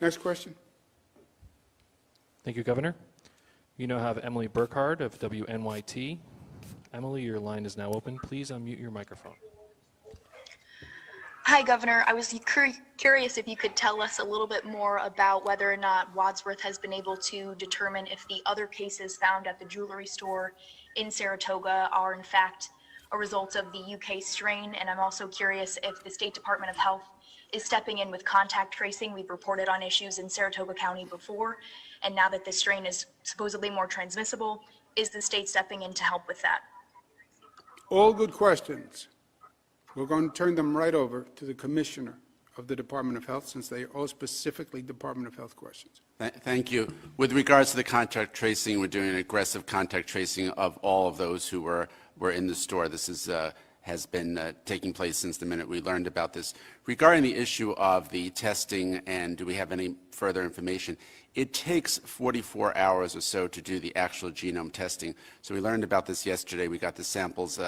Next question. Thank you, Governor. You now have Emily Burkhardt of WNYT. Emily, your line is now open. Please unmute your microphone. Hi, Governor. I was curious if you could tell us a little bit more about whether or not Wadsworth has been able to determine if the other cases found at the jewelry store in Saratoga are in fact a result of the UK strain. And I'm also curious if the State Department of Health is stepping in with contact tracing. We've reported on issues in Saratoga County before, and now that this strain is supposedly more transmissible, is the state stepping in to help with that? All good questions. We're going to turn them right over to the Commissioner of the Department of Health, since they are all specifically Department of Health questions. Thank you. With regards to the contact tracing, we're doing an aggressive contact tracing of all of those who were in the store. This is has been taking place since the minute we learned about this. Regarding the issue of the testing and do we have any further information, it takes 44 hours or so to do the actual genome testing. So we learned about this yesterday. We got the samples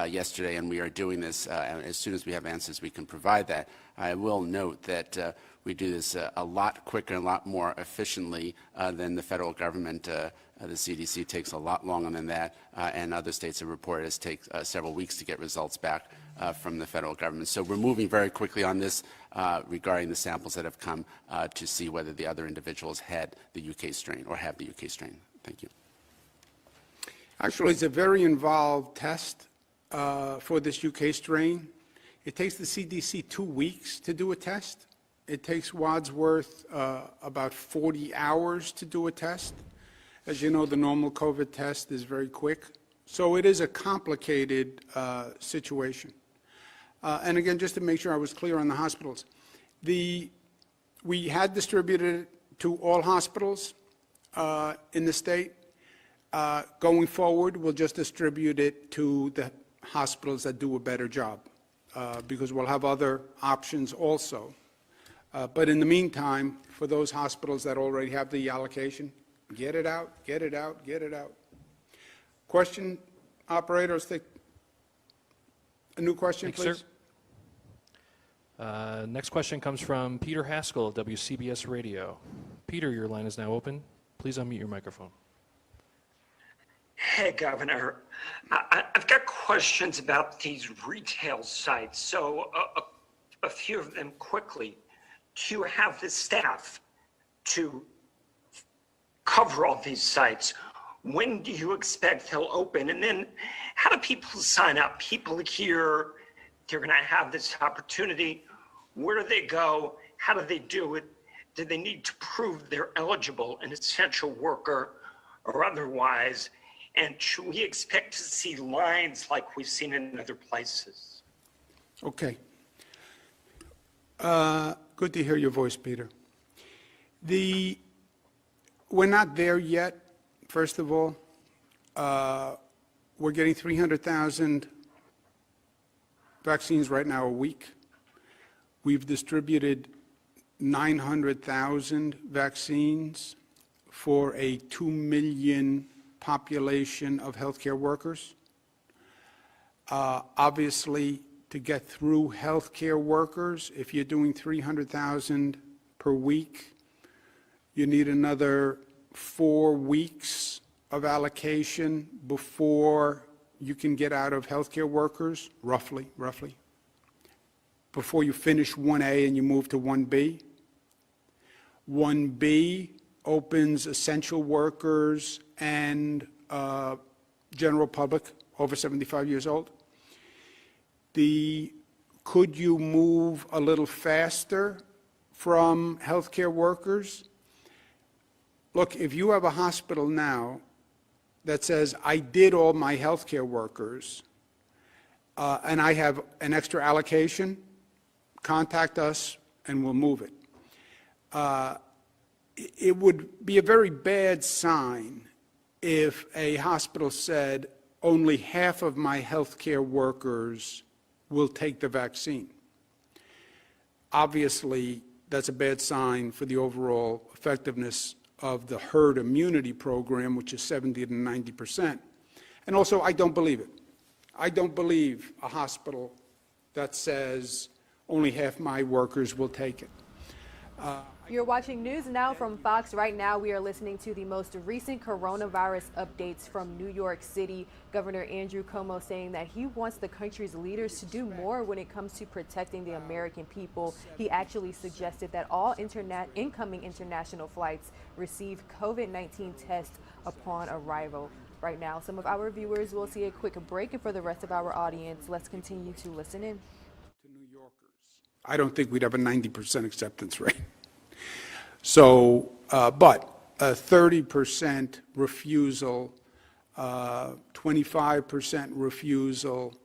yesterday, and we are doing this. And as soon as we have answers, we can provide that. I will note that we do this a lot quicker and a lot more efficiently than the federal government. The CDC takes a lot longer than that, and other states have reported it takes several weeks to get results back from the federal government. So we're moving very quickly on this regarding the samples that have come to see whether the other individuals had the UK strain or have the UK strain. Thank you. Actually, it's a very involved test for this UK strain. It takes the CDC 2 weeks to do a test. It takes Wadsworth about 40 hours to do a test. As you know, the normal COVID test is very quick. So it is a complicated situation. And again, just to make sure I was clear on the hospitals, we had distributed it to all hospitals in the state. Going forward, we'll just distribute it to the hospitals that do a better job, because we'll have other options also. But in the meantime, for those hospitals that already have the allocation, get it out, get it out, get it out. Question, operators, take a new question, Thanks, please. Sir. Next question comes from Peter Haskell of WCBS Radio. Peter, your line is now open. Please unmute your microphone. Hey, Governor. I've got questions about these retail sites. So a few of them quickly. Do you have the staff to cover all these sites? When do you expect they'll open? And then how do people sign up? People hear they're going to have this opportunity. Where do they go? How do they do it? Do they need to prove they're eligible, an essential worker or otherwise? And should we expect to see lines like we've seen in other places? Okay. Good to hear your voice, Peter. We're not there yet, first of all. We're getting 300,000 vaccines right now a week. We've distributed 900,000 vaccines for a 2 million population of healthcare workers. Obviously, to get through healthcare workers, if you're doing 300,000 per week, you need another 4 weeks of allocation before you can get out of healthcare workers, roughly. before you finish 1A and you move to 1B. 1B opens essential workers and general public over 75 years old. Could you move a little faster from healthcare workers? Look, if you have a hospital now that says, I did all my healthcare workers, and I have an extra allocation, contact us and we'll move it. It would be a very bad sign if a hospital said, only half of my healthcare workers will take the vaccine. Obviously, that's a bad sign for the overall effectiveness of the herd immunity program, which is 70 to 90%. And also, I don't believe it. I don't believe a hospital that says only half my workers will take it. You're watching News Now from Fox. Right now, we are listening to the most recent coronavirus updates from New York City. Governor Andrew Cuomo saying that he wants the country's leaders to do more when it comes to protecting the American people. He actually suggested that all incoming international flights receive COVID-19 tests upon arrival. Right now, some of our viewers will see a quick break, and for the rest of our audience, let's continue to listen in. To New Yorkers, I don't think we'd have a 90% acceptance rate. So, but a 30% refusal, 25% refusal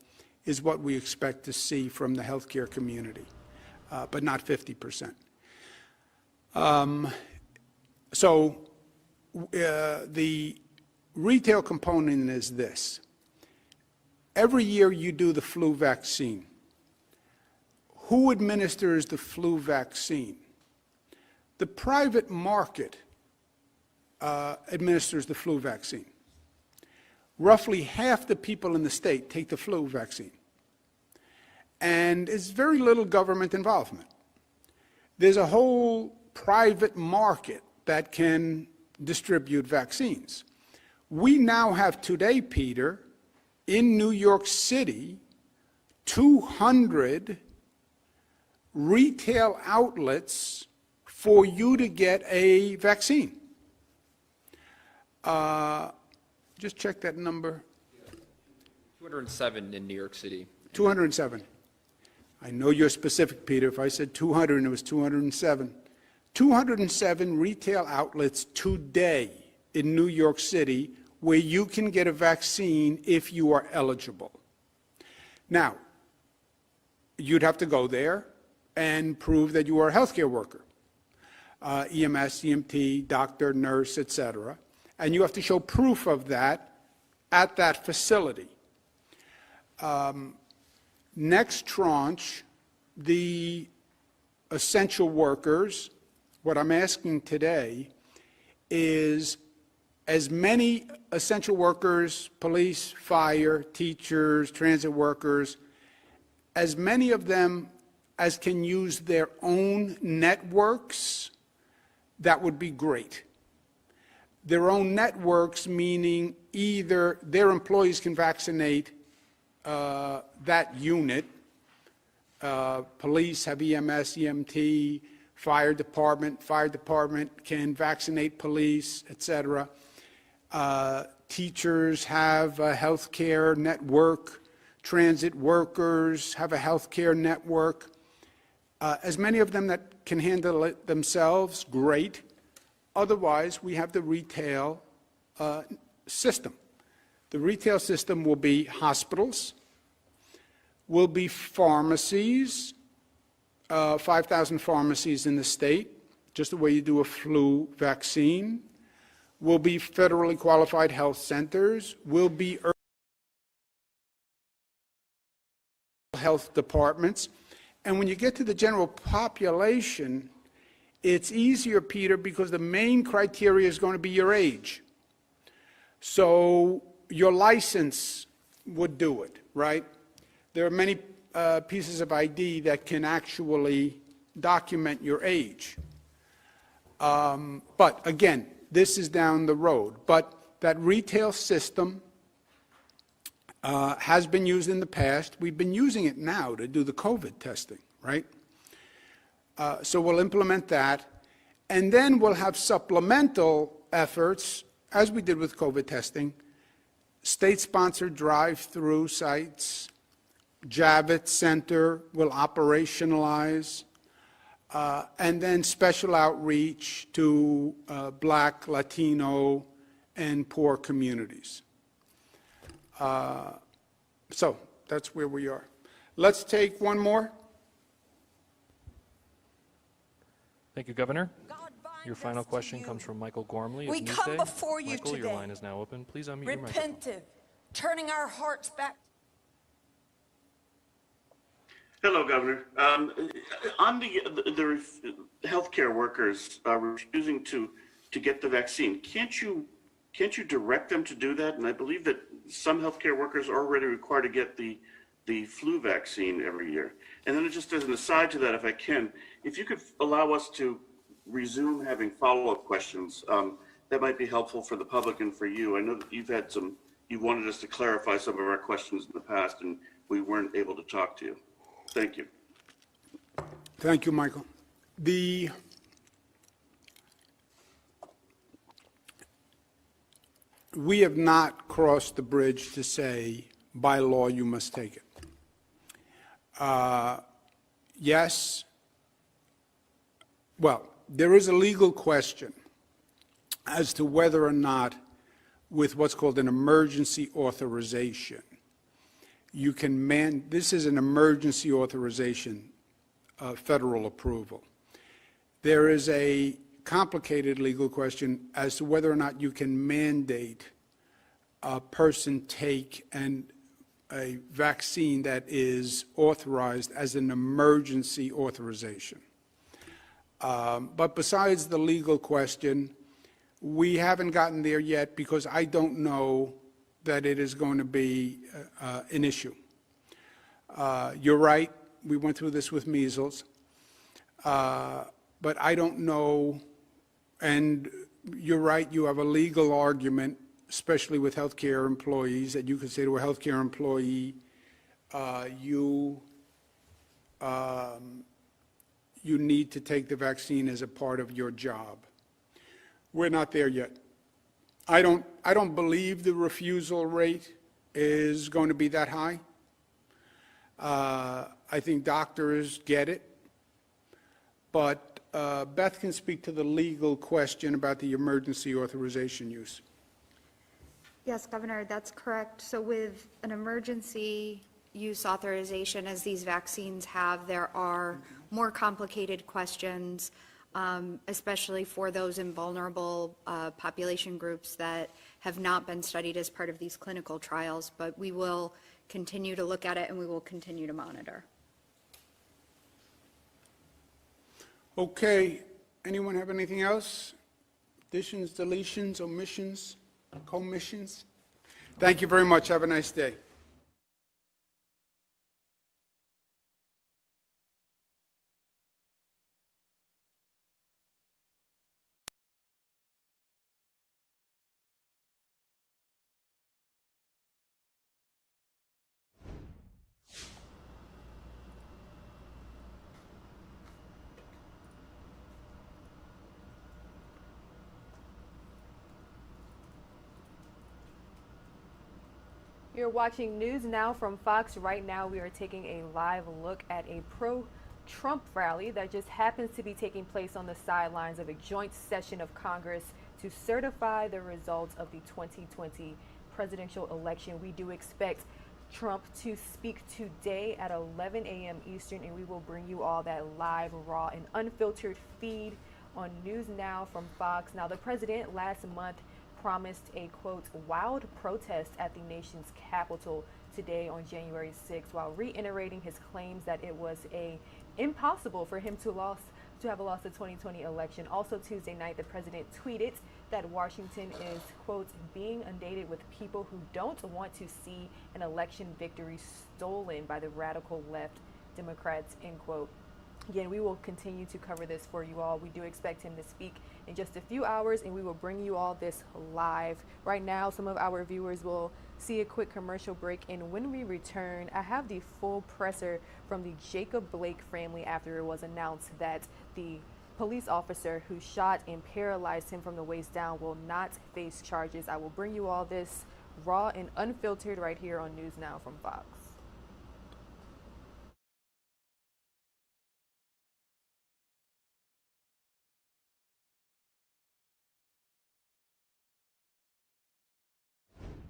is what we expect to see from the healthcare community, but not 50%. The retail component is this. Every year you do the flu vaccine. Who administers the flu vaccine? The private market administers the flu vaccine. Roughly half the people in the state take the flu vaccine. And there's very little government involvement. There's a whole private market that can distribute vaccines. We now have today, Peter, in New York City, 200 retail outlets for you to get a vaccine. Just check that number. 207 in New York City. 207. I know you're specific, Peter. If I said 200 and it was 207. 207 retail outlets today in New York City where you can get a vaccine if you are eligible. Now, you'd have to go there and prove that you are a healthcare worker. EMS, EMT, doctor, nurse, etc. And you have to show proof of that at that facility. Next tranche, the essential workers, what I'm asking today is as many essential workers, police, fire, teachers, transit workers, as many of them as can use their own networks, that would be great. Their own networks, meaning either their employees can vaccinate that unit, police have EMS, EMT, fire department can vaccinate police, etc. Teachers have a healthcare network, transit workers have a healthcare network. As many of them that can handle it themselves, great. Otherwise, we have the retail system. The retail system will be hospitals, will be pharmacies, 5,000 pharmacies in the state, just the way you do a flu vaccine, will be federally qualified health centers, will be health departments. And when you get to the general population, it's easier, Peter, because the main criteria is going to be your age. So your license would do it, right? There are many pieces of ID that can actually document your age. But again, this is down the road. But that retail system has been used in the past. We've been using it now to do the COVID testing, right? So we'll implement that, and then we'll have supplemental efforts, as we did with COVID testing, state-sponsored drive-through sites, Javits Center will operationalize, and then special outreach to Black, Latino, and poor communities. So that's where we are. Let's take one more. Thank you, Governor. Your final question comes from Michael Gormley of We Newsday. come before you Michael, today, your line is now open. Please unmute your microphone. repentive, turning our hearts back. Hello, Governor. On the healthcare workers refusing to get the vaccine, can't you direct them to do that? And I believe that some healthcare workers are already required to get the flu vaccine every year. And then just as an aside to that, if I can, if you could allow us to resume having follow-up questions, that might be helpful for the public and for you. I know that you wanted us to clarify some of our questions in the past, and we weren't able to talk to you. Thank you. Thank you, Michael. We have not crossed the bridge to say, by law, you must take it. Yes. Well, there is a legal question as to whether or not, with what's called an emergency authorization, you can this is an emergency authorization, federal approval. There is a complicated legal question as to whether or not you can mandate a person take a vaccine that is authorized as an emergency authorization. But besides the legal question, we haven't gotten there yet because I don't know that it is going to be an issue. You're right, we went through this with measles, but I don't know, and you're right, you have a legal argument, especially with healthcare employees, that you could say to a healthcare employee, you need to take the vaccine as a part of your job. We're not there yet. I don't believe the refusal rate is going to be that high. I think doctors get it, but Beth can speak to the legal question about the emergency authorization use. Yes, Governor, that's correct. So with an emergency use authorization, as these vaccines have, there are more complicated questions, especially for those in vulnerable population groups that have not been studied as part of these clinical trials, but we will continue to look at it and we will continue to monitor. Okay, anyone have anything else? Additions, deletions, omissions, commissions? Thank you very much. Have a nice day. You're watching News Now from Fox. Right now we are taking a live look at a pro-Trump rally that just happens to be taking place on the sidelines of a joint session of Congress to certify the results of the 2020 presidential election. We do expect Trump to speak today at 11 a.m. Eastern, and we will bring you all that live, raw, and unfiltered feed on News Now from Fox. Now, the president last month promised a, quote, wild protest at the nation's capital today on January 6th, while reiterating his claims that it was impossible for him to have lost the 2020 election. Also Tuesday night, the president tweeted that Washington is, quote, being inundated with people who don't want to see an election victory stolen by the radical left Democrats, end quote. Again, we will continue to cover this for you all. We do expect him to speak in just a few hours, and we will bring you all this live. Right now, some of our viewers will see a quick commercial break, and when we return, I have the full presser from the Jacob Blake family after it was announced that the police officer who shot and paralyzed him from the waist down will not face charges. I will bring you all this raw and unfiltered right here on News Now from Fox.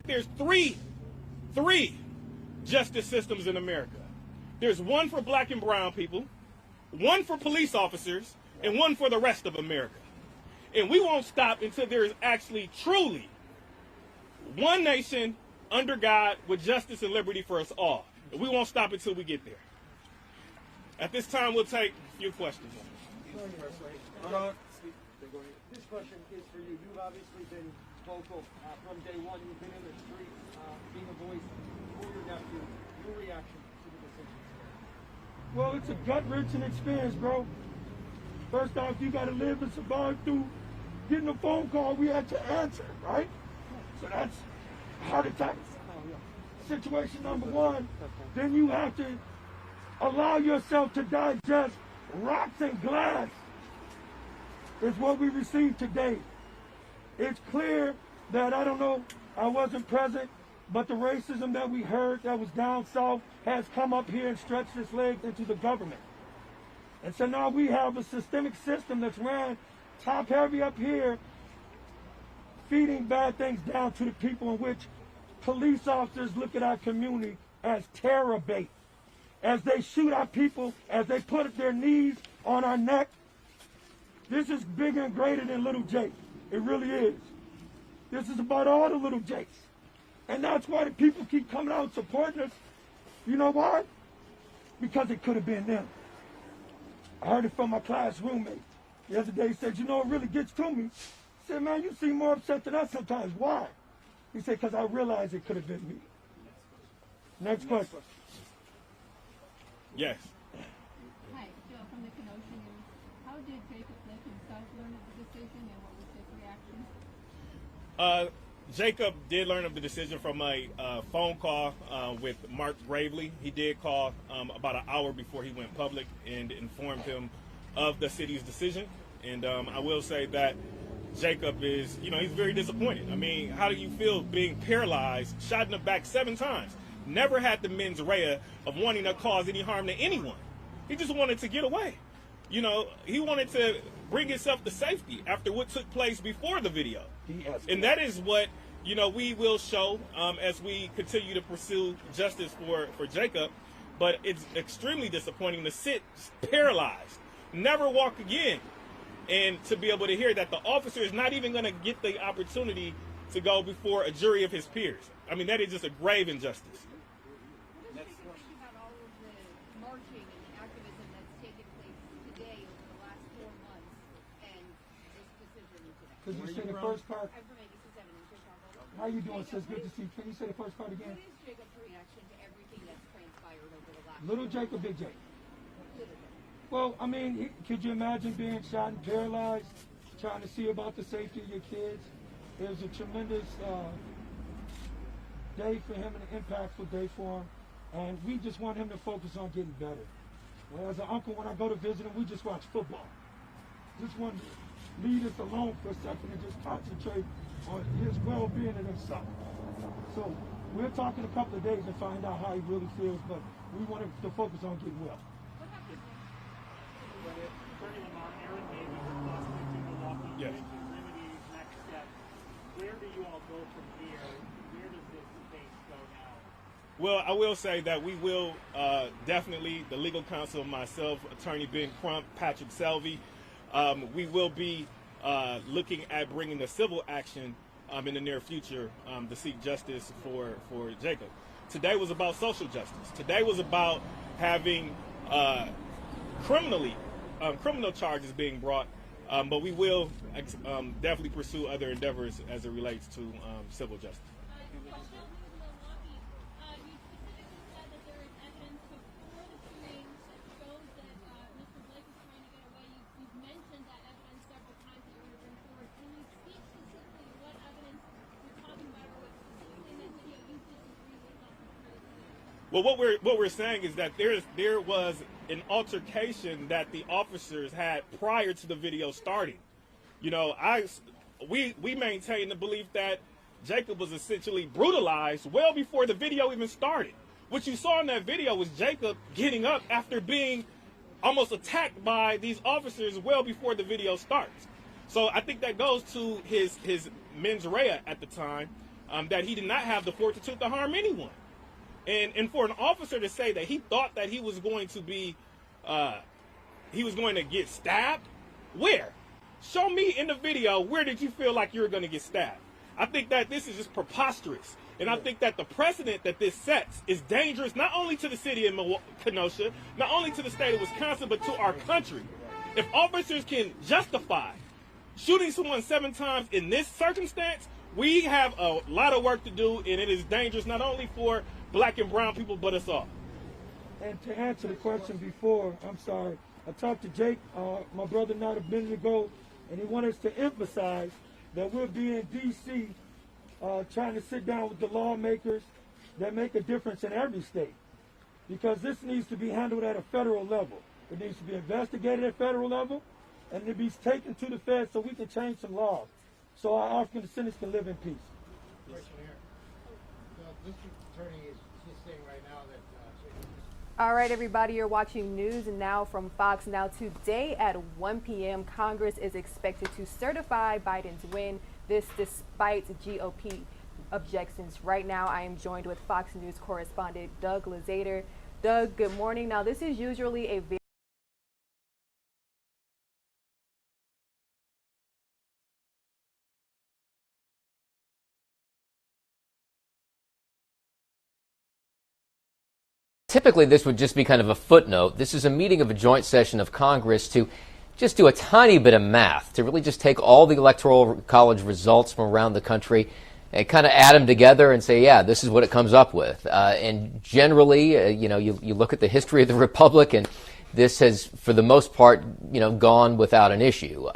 There's three justice systems in America. There's one for black and brown people, one for police officers, and one for the rest of America. And we won't stop until there is actually truly one nation under God with justice and liberty for us all. And we won't stop until we get there. At this time, we'll take a few questions. This question is for you. You've obviously been vocal from day one. You've been in the street, being a voice for your nephew. Your reaction to the decision? Well, it's a gut-wrenching experience, bro. First off, you got to live and survive through getting a phone call we had to answer, right? So that's heart attack. Situation number one. Then you have to allow yourself to digest rocks and glass. Is what we received today. It's clear that, I don't know, I wasn't present, but the racism that we heard that was down south has come up here and stretched its legs into the government. And so now we have a systemic system that's ran top heavy up here, feeding bad things down to the people, in which police officers look at our community as terror bait. As they shoot our people, as they put their knees on our neck. This is bigger and greater than little Jake. It really is. This is about all the little Jakes. And that's why the people keep coming out and supporting us. You know why? Because it could have been them. I heard it from my class roommate the other day. He said, you know, it really gets to me. I said, man, you seem more upset than us sometimes. Why? He said, because I realized it could have been me. Next question. Yes. Hi, Jill from the Kenosha News. How did Jacob Blake himself learn of the decision, and what was his reaction? Jacob did learn of the decision from a phone call with Mark Gravely. He did call about an hour before he went public and informed him of the city's decision. And I will say that Jacob is, you know, he's very disappointed. I mean, how do you feel being paralyzed, shot in the back 7 times? Never had the mens rea of wanting to cause any harm to anyone. He just wanted to get away. You know, he wanted to bring himself to safety after what took place before the video. And that is what, you know, we will show as we continue to pursue justice for Jacob. But it's extremely disappointing to sit paralyzed, never walk again, and to be able to hear that the officer is not even going to get the opportunity to go before a jury of his peers. I mean, that is just a grave injustice. What do you think about all of the marching and the activism that's taken place today over the last 4 months and this decision today? Could you say the first part? I'm from ABC7 in Chicago. How you doing, sis? Good to see you. Can you say the first part again? What is Jacob's reaction to everything that's transpired over the last Little Jake or Big Jake? Well, I mean, could you imagine being shot and paralyzed, trying to see about the safety of your kids? It was a tremendous day for him and an impactful day for him. And we just want him to focus on getting better. As an uncle, when I go to visit him, we just watch football. Just want to leave us alone for a second and just concentrate on his well-being and himself. So we'll talk in a couple of days and find out how he really feels, but we want him to focus on getting well. Yes. Where do you all go from here? Where does this case go now? Well, I will say that we will definitely, the legal counsel, myself, Attorney Ben Crump, Patrick Selvey, we will be looking at bringing a civil action in the near future to seek justice for Jacob. Today was about social justice. Today was about having criminal charges being brought, but we will definitely pursue other endeavors as it relates to civil justice. Well, what we're saying is that there was an altercation that the officers had prior to the video starting. You know, we maintain the belief that Jacob was essentially brutalized well before the video even started. What you saw in that video was Jacob getting up after being almost attacked by these officers well before the video starts. So I think that goes to his mens rea at the time, that he did not have the fortitude to harm anyone. And for an officer to say that he thought that he was going to be, he was going to get stabbed, where? Show me in the video, where did you feel like you were going to get stabbed? I think that this is just preposterous. And I think that the precedent that this sets is dangerous, not only to the city of Kenosha, not only to the state of Wisconsin, but to our country. If officers can justify shooting someone 7 times in this circumstance, we have a lot of work to do, and it is dangerous not only for black and brown people, but us all. And to answer the question before, I'm sorry, I talked to Jake, my brother, not a minute ago, and he wanted us to emphasize that we'll be in D.C. Trying to sit down with the lawmakers that make a difference in every state, because this needs to be handled at a federal level. It needs to be investigated at federal level, and it needs to be taken to the feds so we can change some laws, so our African descendants can live in peace. All right, everybody, you're watching News Now from Fox. Now, today at 1 p.m., Congress is expected to certify Biden's win, this despite GOP objections. Right now, I am joined with Fox News correspondent Doug Lazater. Doug, good morning. Now, this is usually a very Typically, this would just be kind of a footnote. This is a meeting of a joint session of Congress to just do a tiny bit of math, to really just take all the Electoral College results from around the country and kind of add them together and say, yeah, this is what it comes up with. And generally, you look at the history of the Republic, and this has, for the most part, gone without an issue.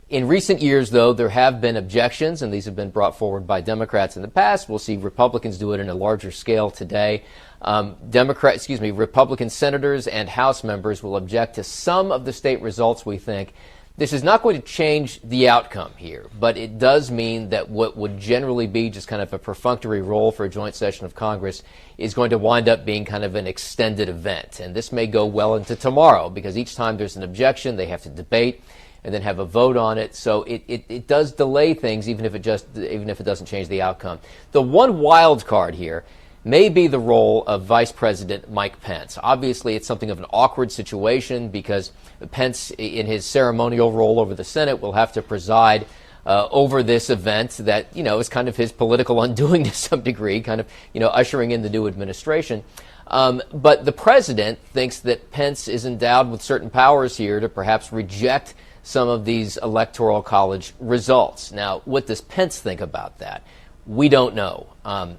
In recent years, though, there have been objections, and these have been brought forward by Democrats in the past. We'll see Republicans do it in a larger scale today. Republican senators and House members will object to some of the state results, we think. This is not going to change the outcome here, but it does mean that what would generally be just kind of a perfunctory role for a joint session of Congress is going to wind up being kind of an extended event. And this may go well into tomorrow, because each time there's an objection, they have to debate and then have a vote on it. So it does delay things, even if it doesn't change the outcome. The one wild card here may be the role of Vice President Mike Pence. Obviously, it's something of an awkward situation, because Pence, in his ceremonial role over the Senate, will have to preside over this event that, is kind of his political undoing to some degree, kind of, ushering in the new administration. But the president thinks that Pence is endowed with certain powers here to perhaps reject some of these Electoral College results. Now, what does Pence think about that? We don't know.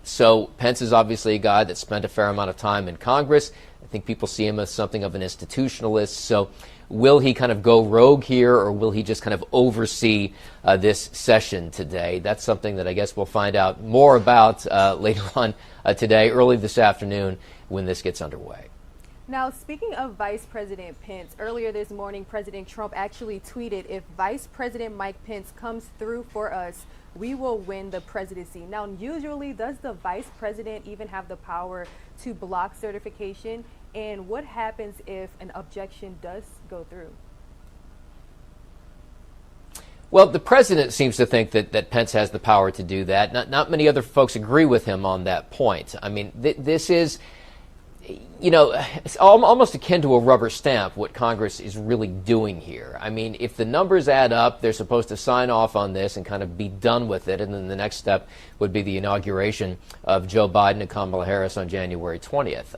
So Pence is obviously a guy that spent a fair amount of time in Congress. I think people see him as something of an institutionalist. So will he kind of go rogue here, or will he just kind of oversee this session today? That's something that I guess we'll find out more about later on today, early this afternoon, when this gets underway. Now, speaking of Vice President Pence, earlier this morning, President Trump actually tweeted, "If Vice President Mike Pence comes through for us, we will win the presidency." Now, usually, does the vice president even have the power to block certification? And what happens if an objection does go through? Well, the president seems to think that Pence has the power to do that. Not many other folks agree with him on that point. I mean, this is, it's almost akin to a rubber stamp what Congress is really doing here. I mean, if the numbers add up, they're supposed to sign off on this and kind of be done with it. And then the next step would be the inauguration of Joe Biden and Kamala Harris on January 20th.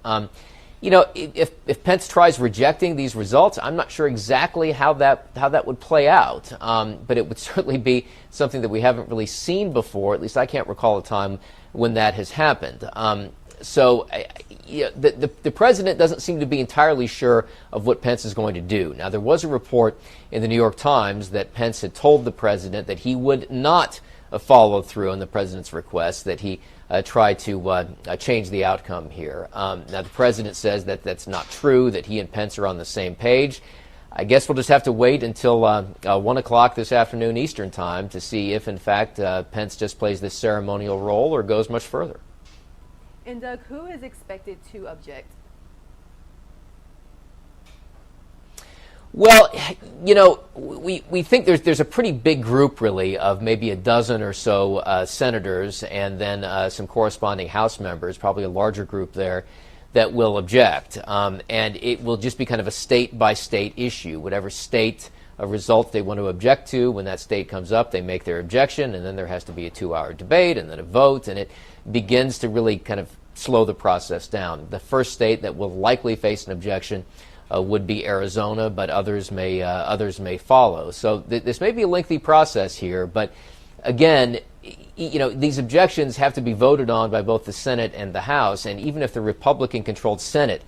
If Pence tries rejecting these results, I'm not sure exactly how that would play out. But it would certainly be something that we haven't really seen before. At least I can't recall a time when that has happened. So the president doesn't seem to be entirely sure of what Pence is going to do. Now, there was a report in the New York Times that Pence had told the president that he would not follow through on the president's request that he try to change the outcome here. Now, the president says that that's not true, that he and Pence are on the same page. I guess we'll just have to wait until 1 o'clock this afternoon Eastern time to see if, in fact, Pence just plays this ceremonial role or goes much further. And Doug, who is expected to object? Well, you know, we think there's a pretty big group, really, of maybe a dozen or so senators and then some corresponding House members, probably a larger group there, that will object. And it will just be kind of a state-by-state issue. Whatever state result they want to object to, when that state comes up, they make their objection, and then there has to be a 2-hour debate and then a vote, and it begins to really kind of slow the process down. The first state that will likely face an objection would be Arizona, but others may follow. So this may be a lengthy process here, but again, you know, these objections have to be voted on by both the Senate and the House, and even if the Republican-controlled Senate,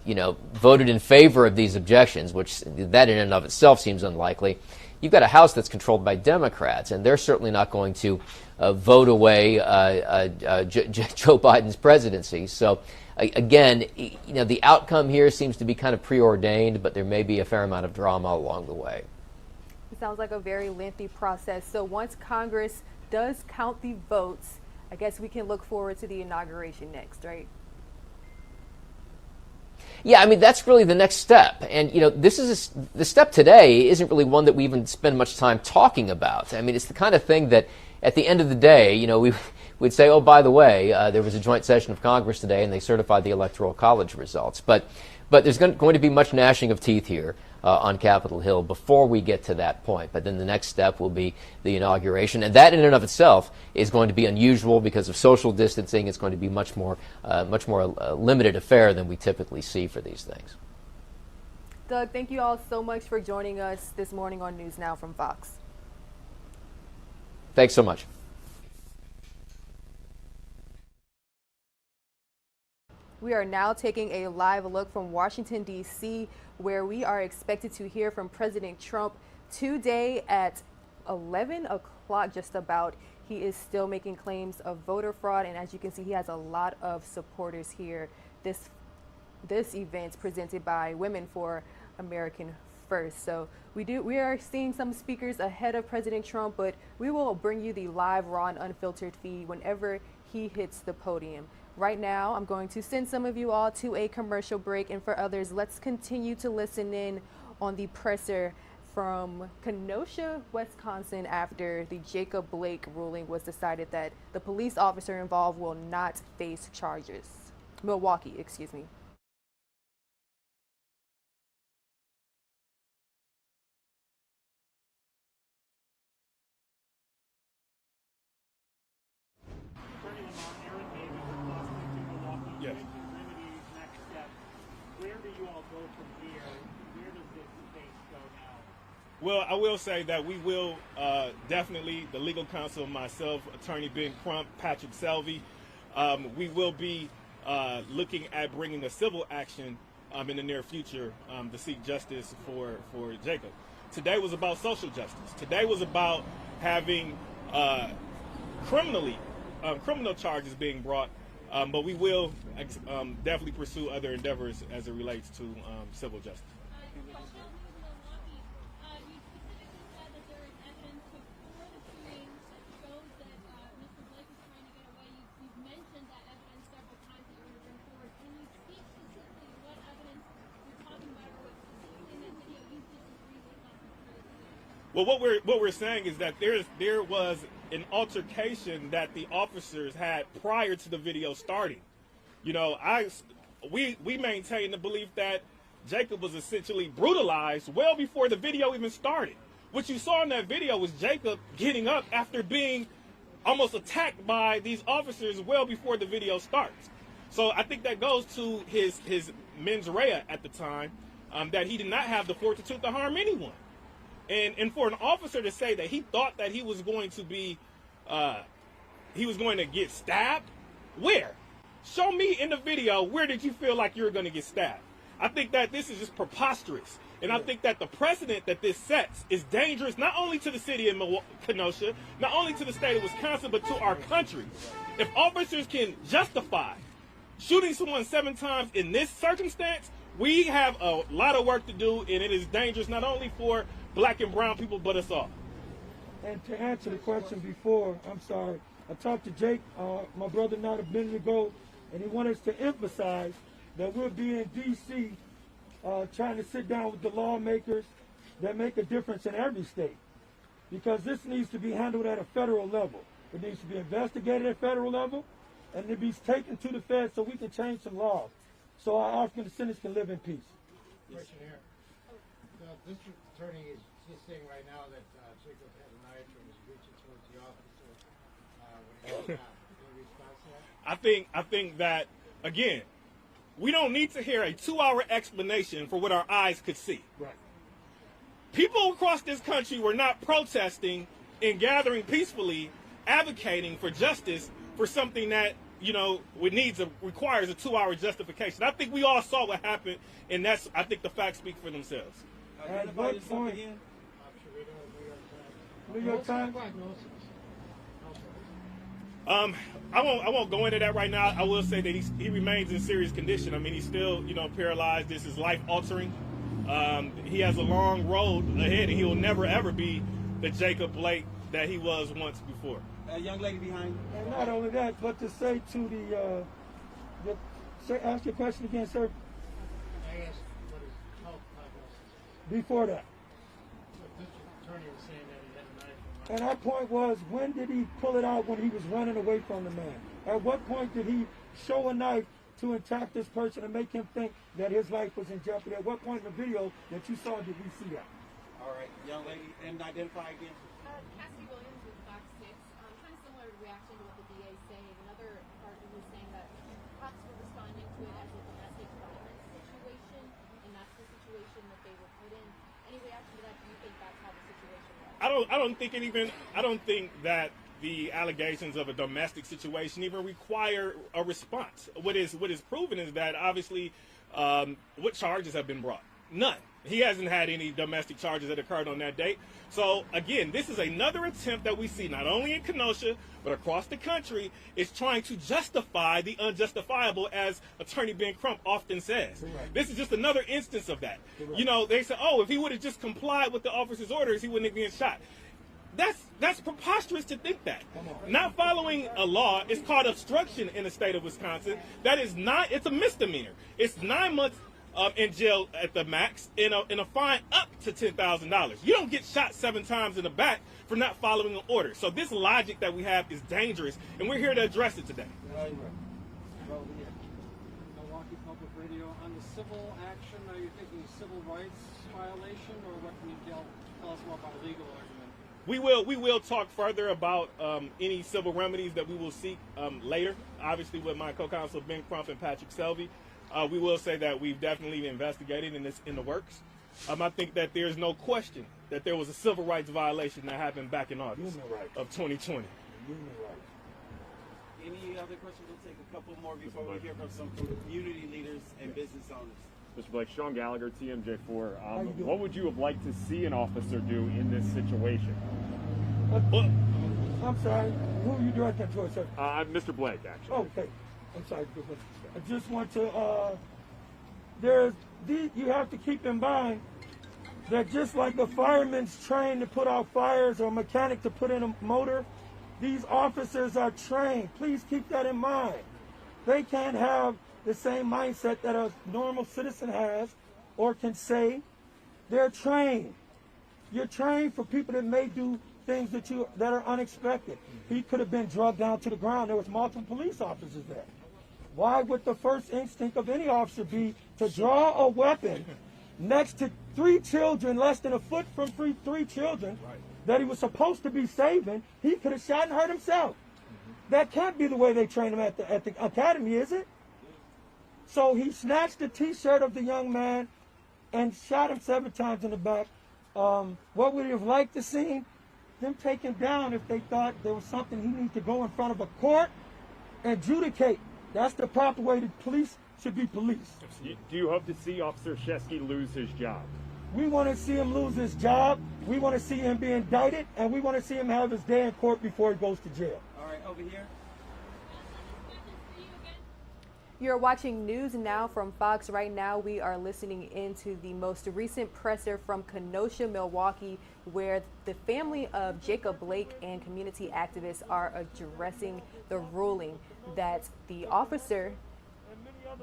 you know, voted in favor of these objections, which that in and of itself seems unlikely, you've got a House that's controlled by Democrats, and they're certainly not going to vote away Joe Biden's presidency. So again, you know, the outcome here seems to be kind of preordained, but there may be a fair amount of drama along the way. It sounds like a very lengthy process. So once Congress does count the votes, I guess we can look forward to the inauguration next, right? Yeah, I mean, that's really the next step. And, you know, the step today isn't really one that we even spend much time talking about. I mean, it's the kind of thing that at the end of the day, you know, we'd say, oh, by the way, there was a joint session of Congress today and they certified the Electoral College results. But there's going to be much gnashing of teeth here on Capitol Hill before we get to that point. But then the next step will be the inauguration. And that in and of itself is going to be unusual because of social distancing. It's going to be much more limited affair than we typically see for these things. Doug, thank you all so much for joining us this morning on News Now from Fox. Thanks so much. We are now taking a live look from Washington, D.C., where we are expected to hear from President Trump today at 11 o'clock just about. He is still making claims of voter fraud, and as you can see, he has a lot of supporters here. This event presented by Women for American First. So we are seeing some speakers ahead of President Trump, but we will bring you the live, raw, and unfiltered feed whenever he hits the podium. Right now, I'm going to send some of you all to a commercial break, and for others, let's continue to listen in on the presser from Kenosha, Wisconsin, after the Jacob Blake ruling was decided that the police officer involved will not face charges. Milwaukee, excuse me. Well, I will say that we will definitely, the legal counsel, myself, Attorney Ben Crump, Patrick Selvey, we will be looking at bringing a civil action in the near future to seek justice for Jacob. Today was about social justice. Today was about having criminal charges being brought, but we will definitely pursue other endeavors as it relates to civil justice. Well, what we're saying is that there was an altercation that the officers had prior to the video starting. You know, we maintain the belief that Jacob was essentially brutalized well before the video even started. What you saw in that video was Jacob getting up after being almost attacked by these officers well before the video starts. So I think that goes to his mens rea at the time, that he did not have the fortitude to harm anyone. And for an officer to say that he thought that he was going to get stabbed, where? Show me in the video, where did you feel like you were going to get stabbed? I think that this is just preposterous. And I think that the precedent that this sets is dangerous not only to the city of Kenosha, not only to the state of Wisconsin, but to our country. If officers can justify shooting someone 7 times in this circumstance, we have a lot of work to do, and it is dangerous not only for black and brown people, but us all. And to answer the question before, I'm sorry, I talked to Jake, my brother, not a minute ago, and he wanted us to emphasize that we'll be in D.C. Trying to sit down with the lawmakers that make a difference in every state, because this needs to be handled at a federal level. It needs to be investigated at federal level, and it needs to be taken to the feds so we can change some laws, so our African descendants can live in peace. Question here. The district attorney is saying right now that Jacob had a knife and was reaching towards the officer. Any response to that? I think that, again, we don't need to hear a 2-hour explanation for what our eyes could see. Right. People across this country were not protesting and gathering peacefully, advocating for justice for something that, requires a 2-hour justification. I think we all saw what happened, and I think the facts speak for themselves. At what point? New York Times? I won't go into that right now. I will say that he remains in serious condition. I mean, he's still, paralyzed. This is life-altering. He has a long road ahead, and he will never, ever be the Jacob Blake that he was once before. A young lady behind. And not only that, but to say to ask your question again, sir. I asked what his health prognosis is. Before that. The district attorney was saying that he had a knife. And our point was, when did he pull it out when he was running away from the man? At what point did he show a knife to attack this person and make him think that his life was in jeopardy? At what point in the video that you saw did we see that? All right, young lady, and identify again. Cassie Williams with Fox 6. Kind of similar reaction to what the DA is saying. Another partner was saying that cops were responding to it as a domestic violence situation, and that's the situation that they were put in. Any reaction to that? Do you think that's how the situation was? I don't think that the allegations of a domestic situation even require a response. What is proven is that obviously what charges have been brought? None. He hasn't had any domestic charges that occurred on that date. So again, this is another attempt that we see not only in Kenosha but across the country, is trying to justify the unjustifiable, as Attorney Ben Crump often says. Correct. This is just another instance of that. Correct. They say, oh, if he would have just complied with the officer's orders, he wouldn't have been shot. That's preposterous to think that. Not following a law is called obstruction in the state of Wisconsin. It's a misdemeanor. It's 9 months in jail at the max, and a fine up to $10,000. You don't get shot 7 times in the back for not following an order. So this logic that we have is dangerous, and we're here to address it today. Milwaukee Public Radio. On the civil action, are you thinking civil rights violation, or what can you tell us more about a legal argument? We will talk further about any civil remedies that we will seek later, obviously with my co-counsel Ben Crump and Patrick Selvey. We will say that we've definitely investigated in the works. I think that there's no question that there was a civil rights violation that happened back in August of 2020. Any other questions? We'll take a couple more before we hear from some community leaders and business owners. Mr. Blake, Sean Gallagher, TMJ4. What would you have liked to see an officer do in this situation? I'm sorry, who are you directing towards, sir? I'm Mr. Blake, actually. Okay, I'm sorry. I just want to, you have to keep in mind that just like a fireman's trained to put out fires or a mechanic to put in a motor, these officers are trained. Please keep that in mind. They can't have the same mindset that a normal citizen has or can say. They're trained. You're trained for people that may do things that are unexpected. He could have been drugged down to the ground. There was multiple police officers there. Why would the first instinct of any officer be to draw a weapon next to 3 children, less than a foot from 3 children, that he was supposed to be saving? He could have shot and hurt himself. That can't be the way they train him at the academy, is it? So he snatched the T-shirt of the young man and shot him 7 times in the back. What would he have liked to see? Them take him down if they thought there was something he needed to go in front of a court and adjudicate. That's the proper way the police should be policed. Do you hope to see Officer Shesky lose his job? We want to see him lose his job. We want to see him be indicted, and we want to see him have his day in court before he goes to jail. All right, over here. You're watching News Now from Fox. Right now, we are listening into the most recent presser from Kenosha, Milwaukee, where the family of Jacob Blake and community activists are addressing the ruling that the officer,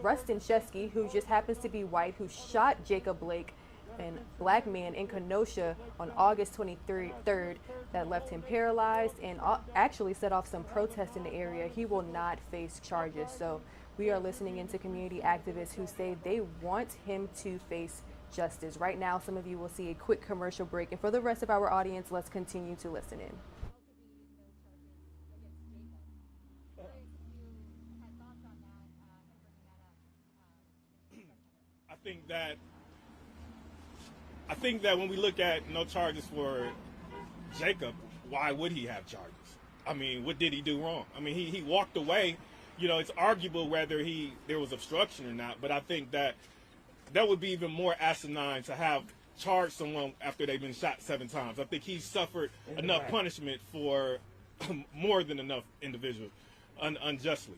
Rustin Shesky, who just happens to be white, who shot Jacob Blake, a black man in Kenosha on August 23rd, that left him paralyzed and actually set off some protests in the area. He will not face charges. So we are listening into community activists who say they want him to face justice. Right now, some of you will see a quick commercial break. And for the rest of our audience, let's continue to listen in. I think that when we look at no charges for Jacob, why would he have charges? I mean, what did he do wrong? I mean, he walked away. You know, it's arguable whether there was obstruction or not, but I think that would be even more asinine to have charged someone after they've been shot 7 times. I think he suffered enough punishment for more than enough individuals unjustly.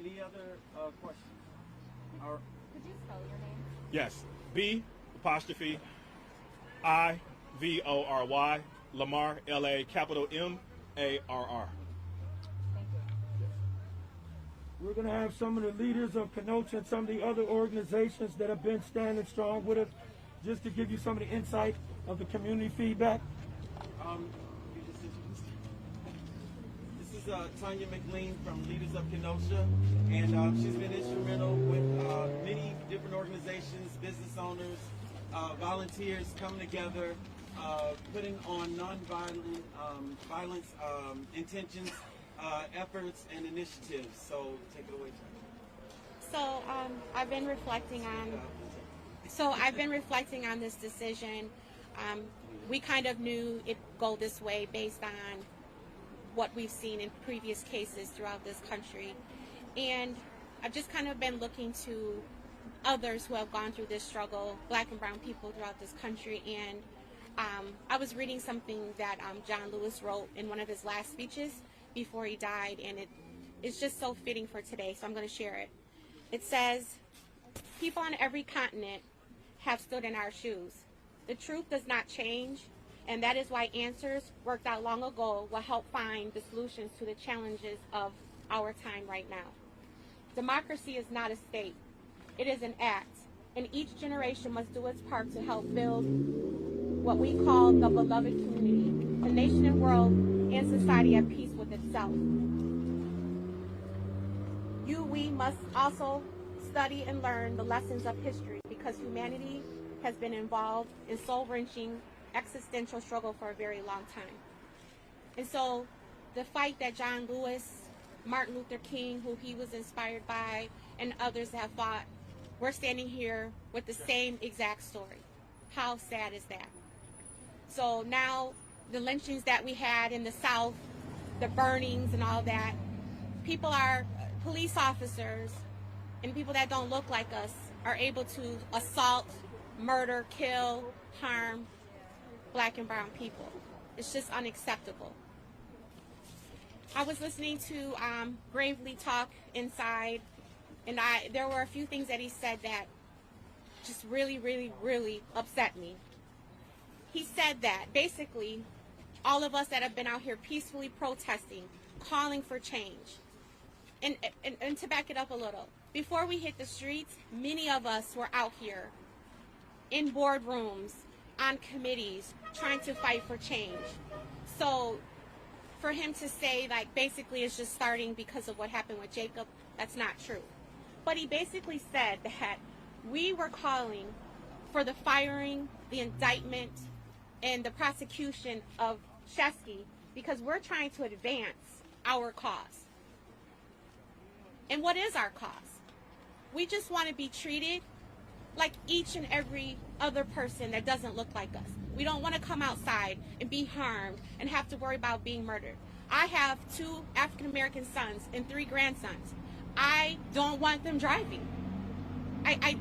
Any other questions? Could you spell your name? Yes, B''I''VORY, Lamar, LA, capital MARR. We're going to have some of the leaders of Kenosha and some of the other organizations that have been standing strong with us, just to give you some of the insight of the community feedback. This is Tanya McLean from Leaders of Kenosha, and she's been instrumental with many different organizations, business owners, volunteers coming together, putting on nonviolent violence intentions, efforts, and initiatives. So take it away, Tanya. So I've been reflecting on this decision. We kind of knew it'd go this way based on what we've seen in previous cases throughout this country. And I've just kind of been looking to others who have gone through this struggle, black and brown people throughout this country. And I was reading something that John Lewis wrote in one of his last speeches before he died, and it's just so fitting for today, so I'm going to share it. It says, "People on every continent have stood in our shoes. The truth does not change, and that is why answers worked out long ago will help find the solutions to the challenges of our time right now. Democracy is not a state. It is an act, and each generation must do its part to help build what we call the beloved community, a nation and world and society at peace with itself. We must also study and learn the lessons of history, because humanity has been involved in soul-wrenching existential struggle for a very long time. And so the fight that John Lewis, Martin Luther King, who he was inspired by, and others have fought, we're standing here with the same exact story. How sad is that? So now the lynchings that we had in the South, the burnings and all that, police officers and people that don't look like us are able to assault, murder, kill, harm black and brown people. It's just unacceptable. I was listening to Gravely talk inside, and there were a few things that he said that just really, really, really upset me. He said that basically all of us that have been out here peacefully protesting, calling for change, and to back it up a little, before we hit the streets, many of us were out here in boardrooms, on committees, trying to fight for change. So for him to say, like, basically it's just starting because of what happened with Jacob, that's not true. But he basically said that we were calling for the firing, the indictment, and the prosecution of Shesky because we're trying to advance our cause. And what is our cause? We just want to be treated like each and every other person that doesn't look like us. We don't want to come outside and be harmed and have to worry about being murdered. I have 2 African American sons and 3 grandsons. I don't want them driving. I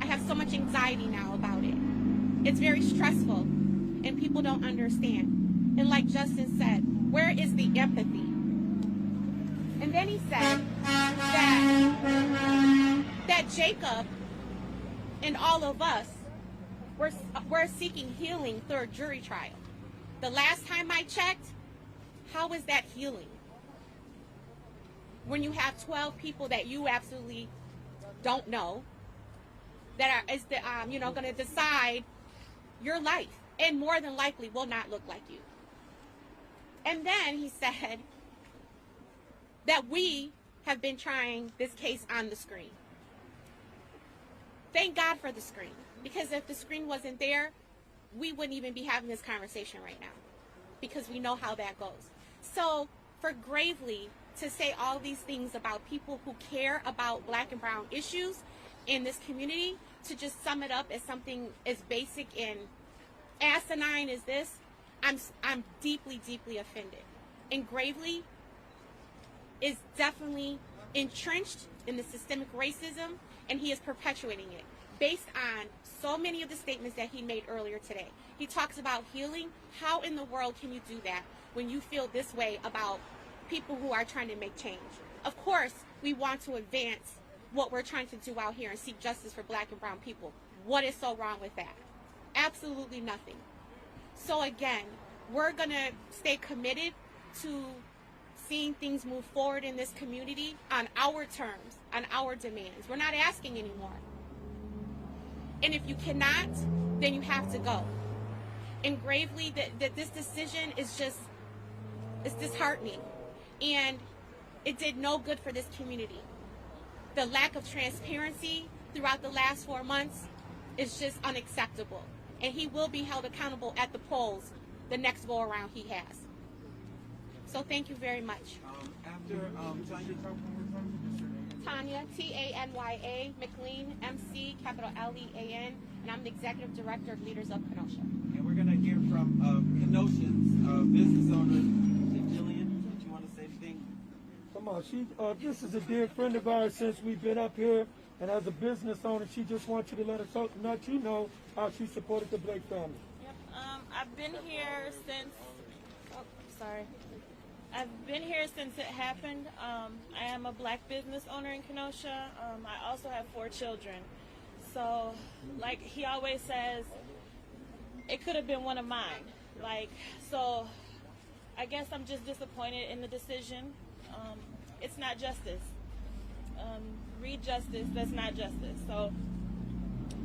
have so much anxiety now about it. It's very stressful, and people don't understand. And like Justin said, where is the empathy? And then he said that Jacob and all of us, we're seeking healing through a jury trial. The last time I checked, how is that healing? When you have 12 people that you absolutely don't know that are going to decide your life, and more than likely will not look like you. And then he said that we have been trying this case on the screen. Thank God for the screen, because if the screen wasn't there, we wouldn't even be having this conversation right now, because we know how that goes. So for Gravely to say all these things about people who care about black and brown issues in this community, to just sum it up as something as basic and asinine as this, I'm deeply, deeply offended. And Gravely is definitely entrenched in the systemic racism, and he is perpetuating it based on so many of the statements that he made earlier today. He talks about healing. How in the world can you do that when you feel this way about people who are trying to make change? Of course, we want to advance what we're trying to do out here and seek justice for black and brown people. What is so wrong with that? Absolutely nothing. So again, we're going to stay committed to seeing things move forward in this community on our terms, on our demands. We're not asking anymore. And if you cannot, then you have to go. And Gravely, that this decision is just, it's disheartening. And it did no good for this community. The lack of transparency throughout the last 4 months is just unacceptable. And he will be held accountable at the polls the next go around he has. So thank you very much. After Tanya, Tanya, Tanya, McLean, MC, capital Lean, and I'm the Executive Director of Leaders of Kenosha. And we're going to hear from Kenosha's business owner, Julian. Did you want to say anything? Come on, this is a dear friend of ours since we've been up here, and as a business owner, she just wants you to let you know how she supported the Blake family. Yep. I've been here since. I've been here since it happened. I am a black business owner in Kenosha. I also have 4 children. So, like he always says, it could have been one of mine. So I guess I'm just disappointed in the decision. It's not justice. Read justice, that's not justice. So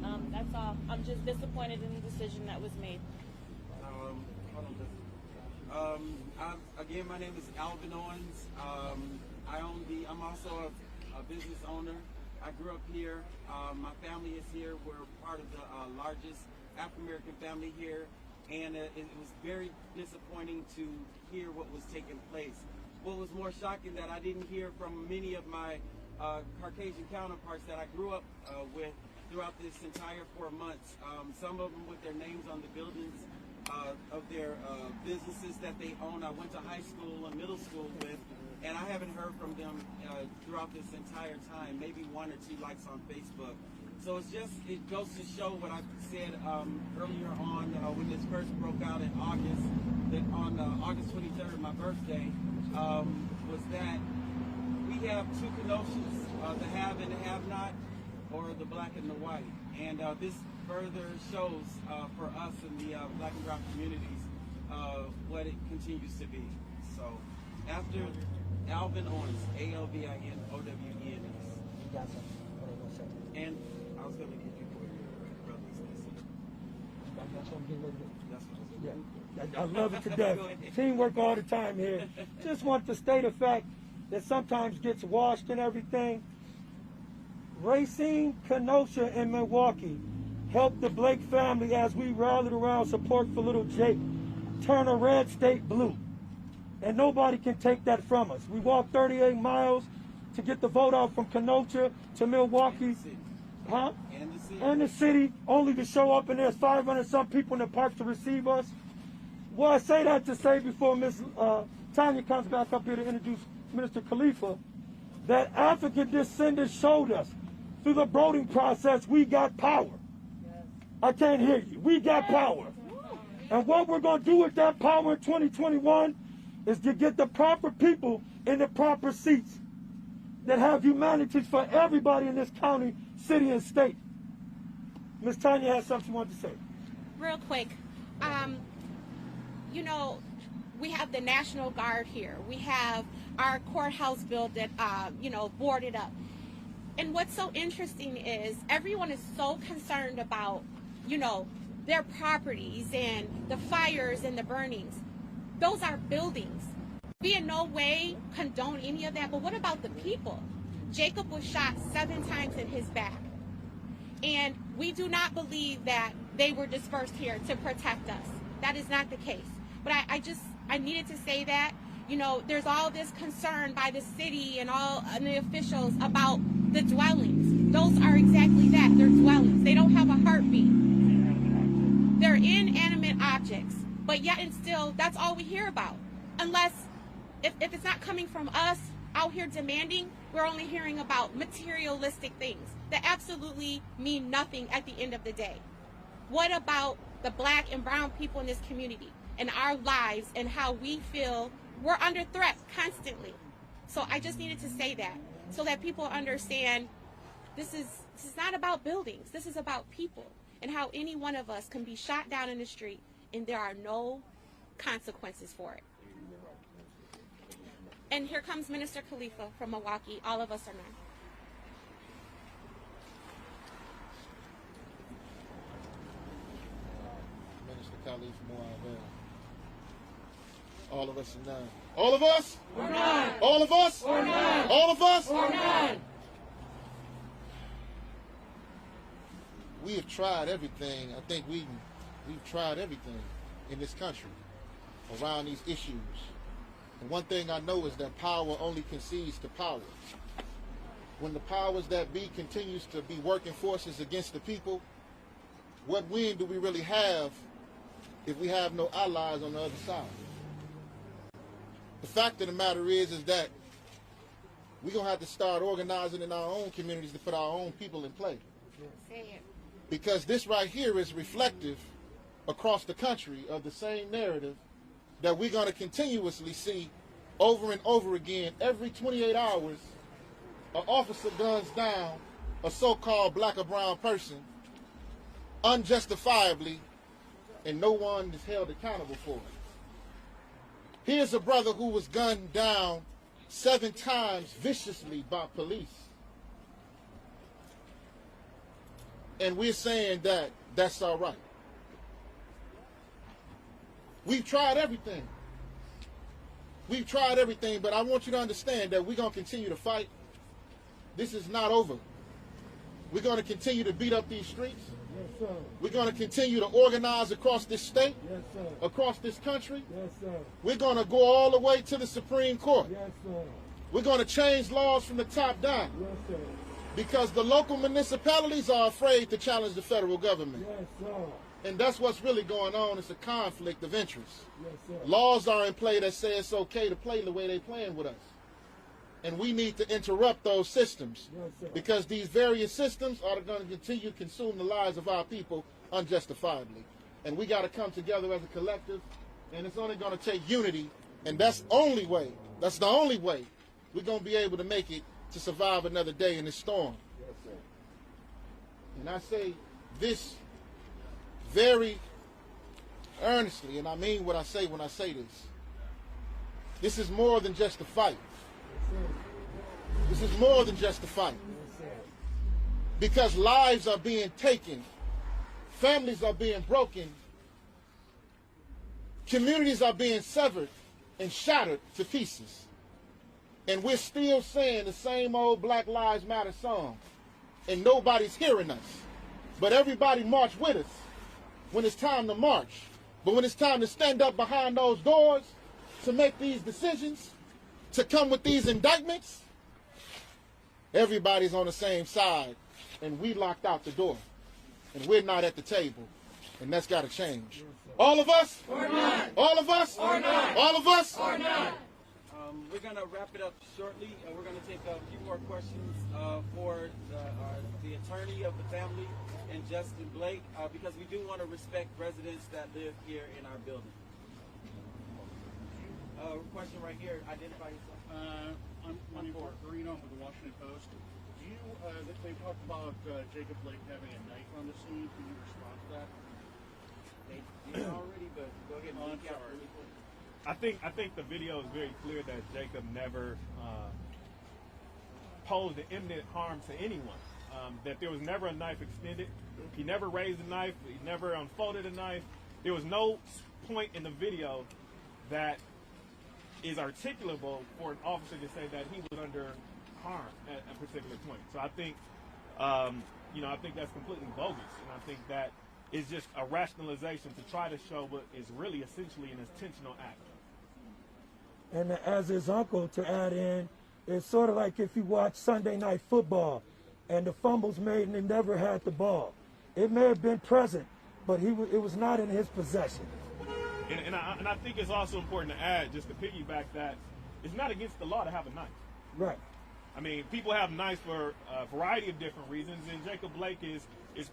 that's all. I'm just disappointed in the decision that was made. Again, my name is Alvin Owens. I'm also a business owner. I grew up here. My family is here. We're part of the largest African-American family here. And it was very disappointing to hear what was taking place. What was more shocking that I didn't hear from many of my Caucasian counterparts that I grew up with throughout this entire 4 months. Some of them with their names on the buildings of their businesses that they own. I went to high school and middle school with, and I haven't heard from them throughout this entire time, maybe 1 or 2 likes on Facebook. So it goes to show what I said earlier on when this first broke out in August, that on August 23rd, my birthday, was that we have 2 Kenosha's, the have and the have not, or the black and the white. And this further shows for us in the black and brown communities what it continues to be. So after Alvin Owens, ALVINOWENS. And I was going to give you for your brother's. I love it to death. Teamwork all the time here. Just want to state a fact that sometimes gets washed and everything. Racine, Kenosha, and Milwaukee helped the Blake family as we rallied around support for little Jake turn a red state blue. And nobody can take that from us. We walked 38 miles to get the vote out from Kenosha to Milwaukee. And the city, only to show up and there's 500 some people in the park to receive us. Well, I say that to say before Ms. Tanya comes back up here to introduce Minister Khalifa, that African descendants showed us through the voting process, we got power. I can't hear you. We got power. And what we're going to do with that power in 2021 is to get the proper people in the proper seats that have humanities for everybody in this county, city, and state. Ms. Tanya has something she wanted to say. Real quick, you know, we have the National Guard here. We have our courthouse building, you know, boarded up. And what's so interesting is everyone is so concerned about, you know, their properties and the fires and the burnings. Those are buildings. We in no way condone any of that, but what about the people? Jacob was shot 7 times in his back. And we do not believe that they were dispersed here to protect us. That is not the case. But I needed to say that. You know, there's all this concern by the city and all the officials about the dwellings. Those are exactly that. They're dwellings. They don't have a heartbeat. They're inanimate objects. But yet and still, that's all we hear about. Unless, if it's not coming from us out here demanding, we're only hearing about materialistic things that absolutely mean nothing at the end of the day. What about the black and brown people in this community and our lives and how we feel we're under threat constantly? So I just needed to say that so that people understand this is not about buildings. This is about people and how any one of us can be shot down in the street and there are no consequences for it. And here comes Minister Khalifa from Milwaukee. All of us are none. Minister Khalifa all of us are none. All of us? Or none. All of us? Or none. All of us? Or none. We have tried everything. I think we've tried everything in this country around these issues. And one thing I know is that power only concedes to power. When the powers that be continues to be working forces against the people, what win do we really have if we have no allies on the other side? The fact of the matter is that we're going to have to start organizing in our own communities to put our own people in play. Because this right here is reflective across the country of the same narrative that we're going to continuously see over and over again. Every 28 hours, an officer guns down a so-called black or brown person unjustifiably, and no one is held accountable for it. Here's a brother who was gunned down 7 times viciously by police. And we're saying that that's all right. We've tried everything. We've tried everything, but I want you to understand that we're going to continue to fight. This is not over. We're going to continue to beat up these streets. Yes, sir. We're going to continue to organize across this state, yes, sir. Across this country. Yes, sir. We're going to go all the way to the Supreme Court. Yes, sir. We're going to change laws from the top down. Yes, sir. Because the local municipalities are afraid to challenge the federal government. Yes, sir. And that's what's really going on. It's a conflict of interest. Yes, sir. Laws are in play that say it's okay to play the way they're playing with us. And we need to interrupt those systems, yes, because these various systems are going to continue to consume the lives of our people unjustifiably. And we got to come together as a collective, and it's only going to take unity, and that's the only way we're going to be able to make it to survive another day in this storm. Yes, sir. And I say this very earnestly, and I mean what I say when I say this. This is more than just a fight. This is more than just a fight. Because lives are being taken, families are being broken, communities are being severed and shattered to pieces. And we're still saying the same old Black Lives Matter song, and nobody's hearing us. But everybody march with us when it's time to march. But when it's time to stand up behind those doors to make these decisions, to come with these indictments, everybody's on the same side, and we locked out the door, and we're not at the table, and that's got to change. All of us? Or none. All of us? Or none. All of us? Or none. We're going to wrap it up shortly, and we're going to take a few more questions for the attorney of the family and Justin Blake, because we do want to respect residents that live here in our building. Question right here. Identify yourself. I'm Marino with the Washington Post. Do you? They talked about Jacob Blake having a knife on the scene. Can you respond to that? They did already, but go ahead and recap really quick. I think the video is very clear that Jacob never posed an imminent harm to anyone. That there was never a knife extended. He never raised a knife. He never unfolded a knife. There was no point in the video that is articulable for an officer to say that he was under harm at a particular point. So I think, I think that's completely bogus, and I think that is just a rationalization to try to show what is really essentially an intentional act. And as his uncle, to add in, it's sort of like if you watch Sunday Night Football and the fumbles made and he never had the ball. It may have been present, but it was not in his possession. And I think it's also important to add, just to piggyback, that it's not against the law to have a knife. Right. I mean, people have knives for a variety of different reasons, and Jacob Blake is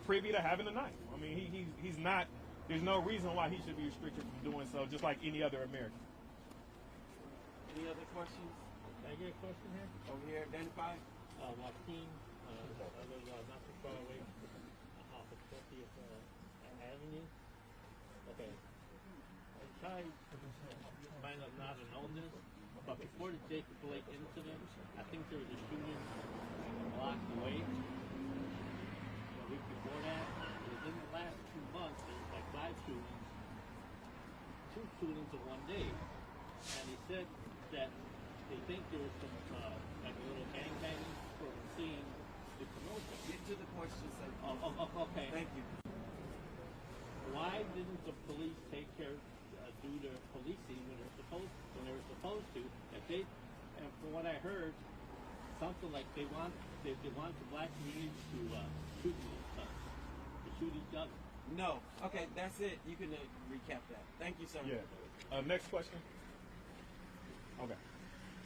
privy to having a knife. I mean, he's not, there's no reason why he should be restricted from doing so, just like any other American. Any other questions? Can I get a question here? Over here, identify. Joaquin, I live not too far away off of 50th Avenue. Okay. I tried to find out now to know this, but before the Jacob Blake incident, I think there was a shooting a block away. A week before that, within the last 2 months, there was like 5 shootings, 2 shootings in one day. And he said that they think there was some, like a little gangbanging from seeing the Kenosha. Get to the question, sir. Okay. Thank you. Why didn't the police take care, do their policing when they were supposed to? If they, and from what I heard, something like they want the black community to shoot each other. No. Okay, that's it. You can recap that. Thank you, sir. Yeah. Next question. Okay.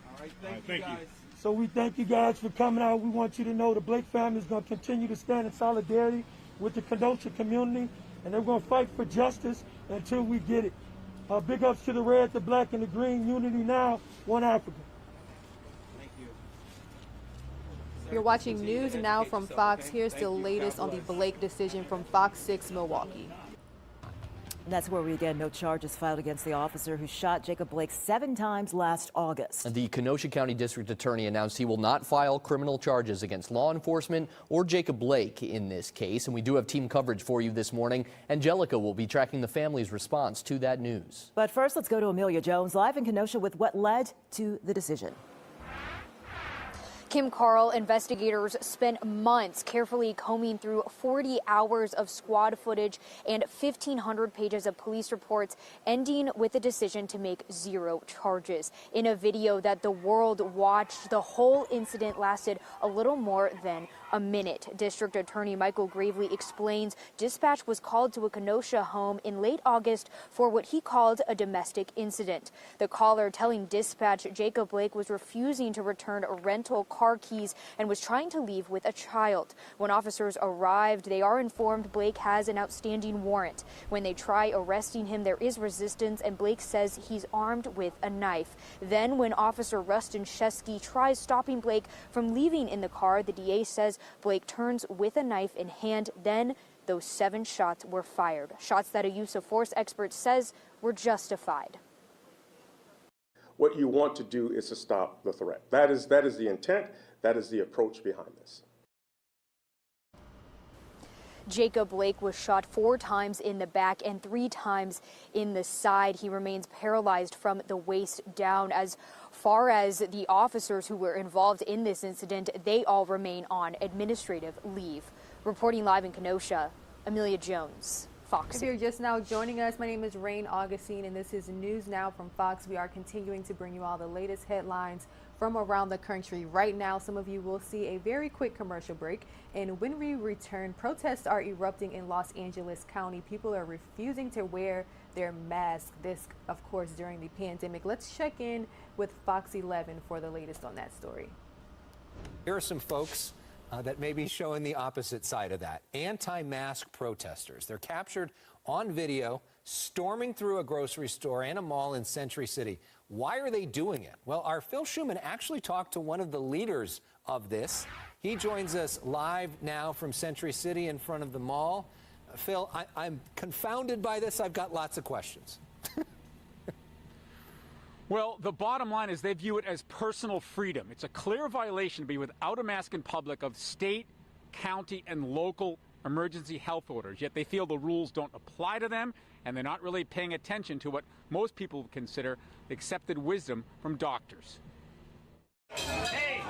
All right. Thank you, guys. So we thank you guys for coming out. We want you to know the Blake family is going to continue to stand in solidarity with the Kenosha community, and they're going to fight for justice until we get it. Big ups to the red, the black, and the green. Unity now, one Africa. Thank you. You're watching NewsNOW from Fox. Here's the latest on the Blake decision from Fox 6 Milwaukee. That's where we again, no charges filed against the officer who shot Jacob Blake 7 times last August. The Kenosha County District Attorney announced he will not file criminal charges against law enforcement or Jacob Blake in this case. And we do have team coverage for you this morning. Angelica will be tracking the family's response to that news. But first, let's go to Amelia Jones live in Kenosha with what led to the decision. Kim Carl, investigators spent months carefully combing through 40 hours of squad footage and 1,500 pages of police reports, ending with a decision to make 0 charges. In a video that the world watched, the whole incident lasted a little more than a minute. District Attorney Michael Gravely explains dispatch was called to a Kenosha home in late August for what he called a domestic incident. The caller telling dispatch Jacob Blake was refusing to return rental car keys and was trying to leave with a child. When officers arrived, they are informed Blake has an outstanding warrant. When they try arresting him, there is resistance, and Blake says he's armed with a knife. Then when Officer Rustin Shesky tries stopping Blake from leaving in the car, the DA says Blake turns with a knife in hand. Then those 7 shots were fired, shots that a use of force expert says were justified. What you want to do is to stop the threat. That is the intent. That is the approach behind this. Jacob Blake was shot 4 times in the back and 3 times in the side. He remains paralyzed from the waist down. As far as the officers who were involved in this incident, they all remain on administrative leave. Reporting live in Kenosha, Amelia Jones, Fox. If you're just now joining us, my name is Rain Augustine, and this is NewsNOW from Fox. We are continuing to bring you all the latest headlines from around the country. Right now, some of you will see a very quick commercial break. And when we return, protests are erupting in Los Angeles County. People are refusing to wear their masks. This, of course, during the pandemic. Let's check in with Fox 11 for the latest on that story. Here are some folks that may be showing the opposite side of that. Anti-mask protesters. They're captured on video storming through a grocery store and a mall in Century City. Why are they doing it? Well, our Phil Schuman actually talked to one of the leaders of this. He joins us live now from Century City in front of the mall. Phil, I'm confounded by this. I've got lots of questions. Well, the bottom line is they view it as personal freedom. It's a clear violation to be without a mask in public of state, county, and local emergency health orders. Yet they feel the rules don't apply to them, and they're not really paying attention to what most people consider accepted wisdom from doctors. Hey!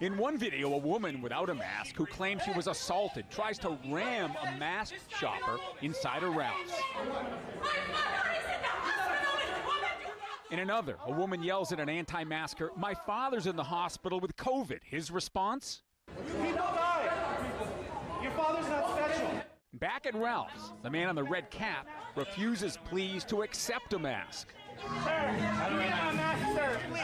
In one video, a woman without a mask who claims she was assaulted tries to ram a masked shopper inside a Ralph's. In another, a woman yells at an anti-masker, "My father's in the hospital with COVID." His response? People die. Your father's not special. Back at Ralph's, the man in the red cap refuses pleas to accept a mask. Sir, I don't wear a mask, sir. Please.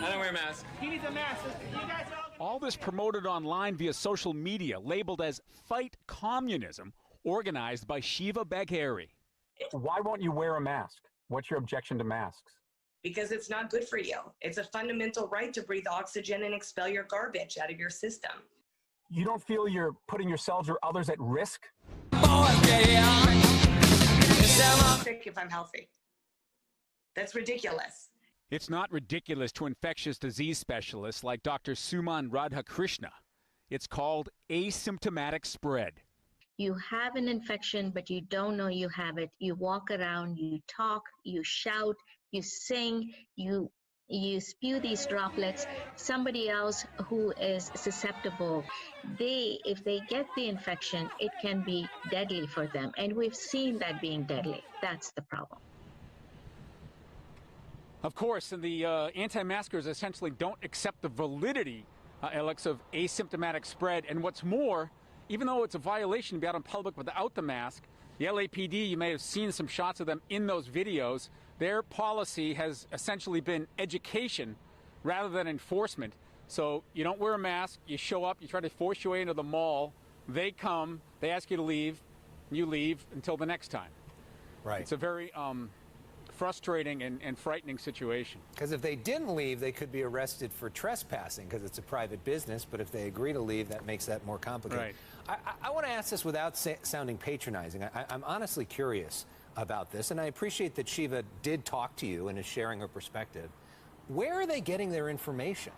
I don't wear a mask. He needs a mask. You guys All this promoted online via social media, labeled as Fight Communism, organized by Shiva Bagheri. Why won't you wear a mask? What's your objection to masks? Because it's not good for you. It's a fundamental right to breathe oxygen and expel your garbage out of your system. You don't feel you're putting yourselves or others at risk? I'm sick if I'm healthy. That's ridiculous. It's not ridiculous to infectious disease specialists like Dr. Suman Radhakrishna. It's called asymptomatic spread. You have an infection, but you don't know you have it. You walk around, you talk, you shout, you sing, you spew these droplets. Somebody else who is susceptible, if they get the infection, it can be deadly for them. And we've seen that being deadly. That's the problem. Of course, and the anti-maskers essentially don't accept the validity, Alex, of asymptomatic spread. And what's more, even though it's a violation to be out in public without the mask, the LAPD, you may have seen some shots of them in those videos, their policy has essentially been education rather than enforcement. So you don't wear a mask, you show up, you try to force your way into the mall, they come, they ask you to leave, you leave until the next time. Right. It's a very frustrating and frightening situation. Because if they didn't leave, they could be arrested for trespassing because it's a private business. But if they agree to leave, that makes that more complicated. Right. I want to ask this without sounding patronizing. I'm honestly curious about this, and I appreciate that Shiva did talk to you and is sharing her perspective. Where are they getting their information?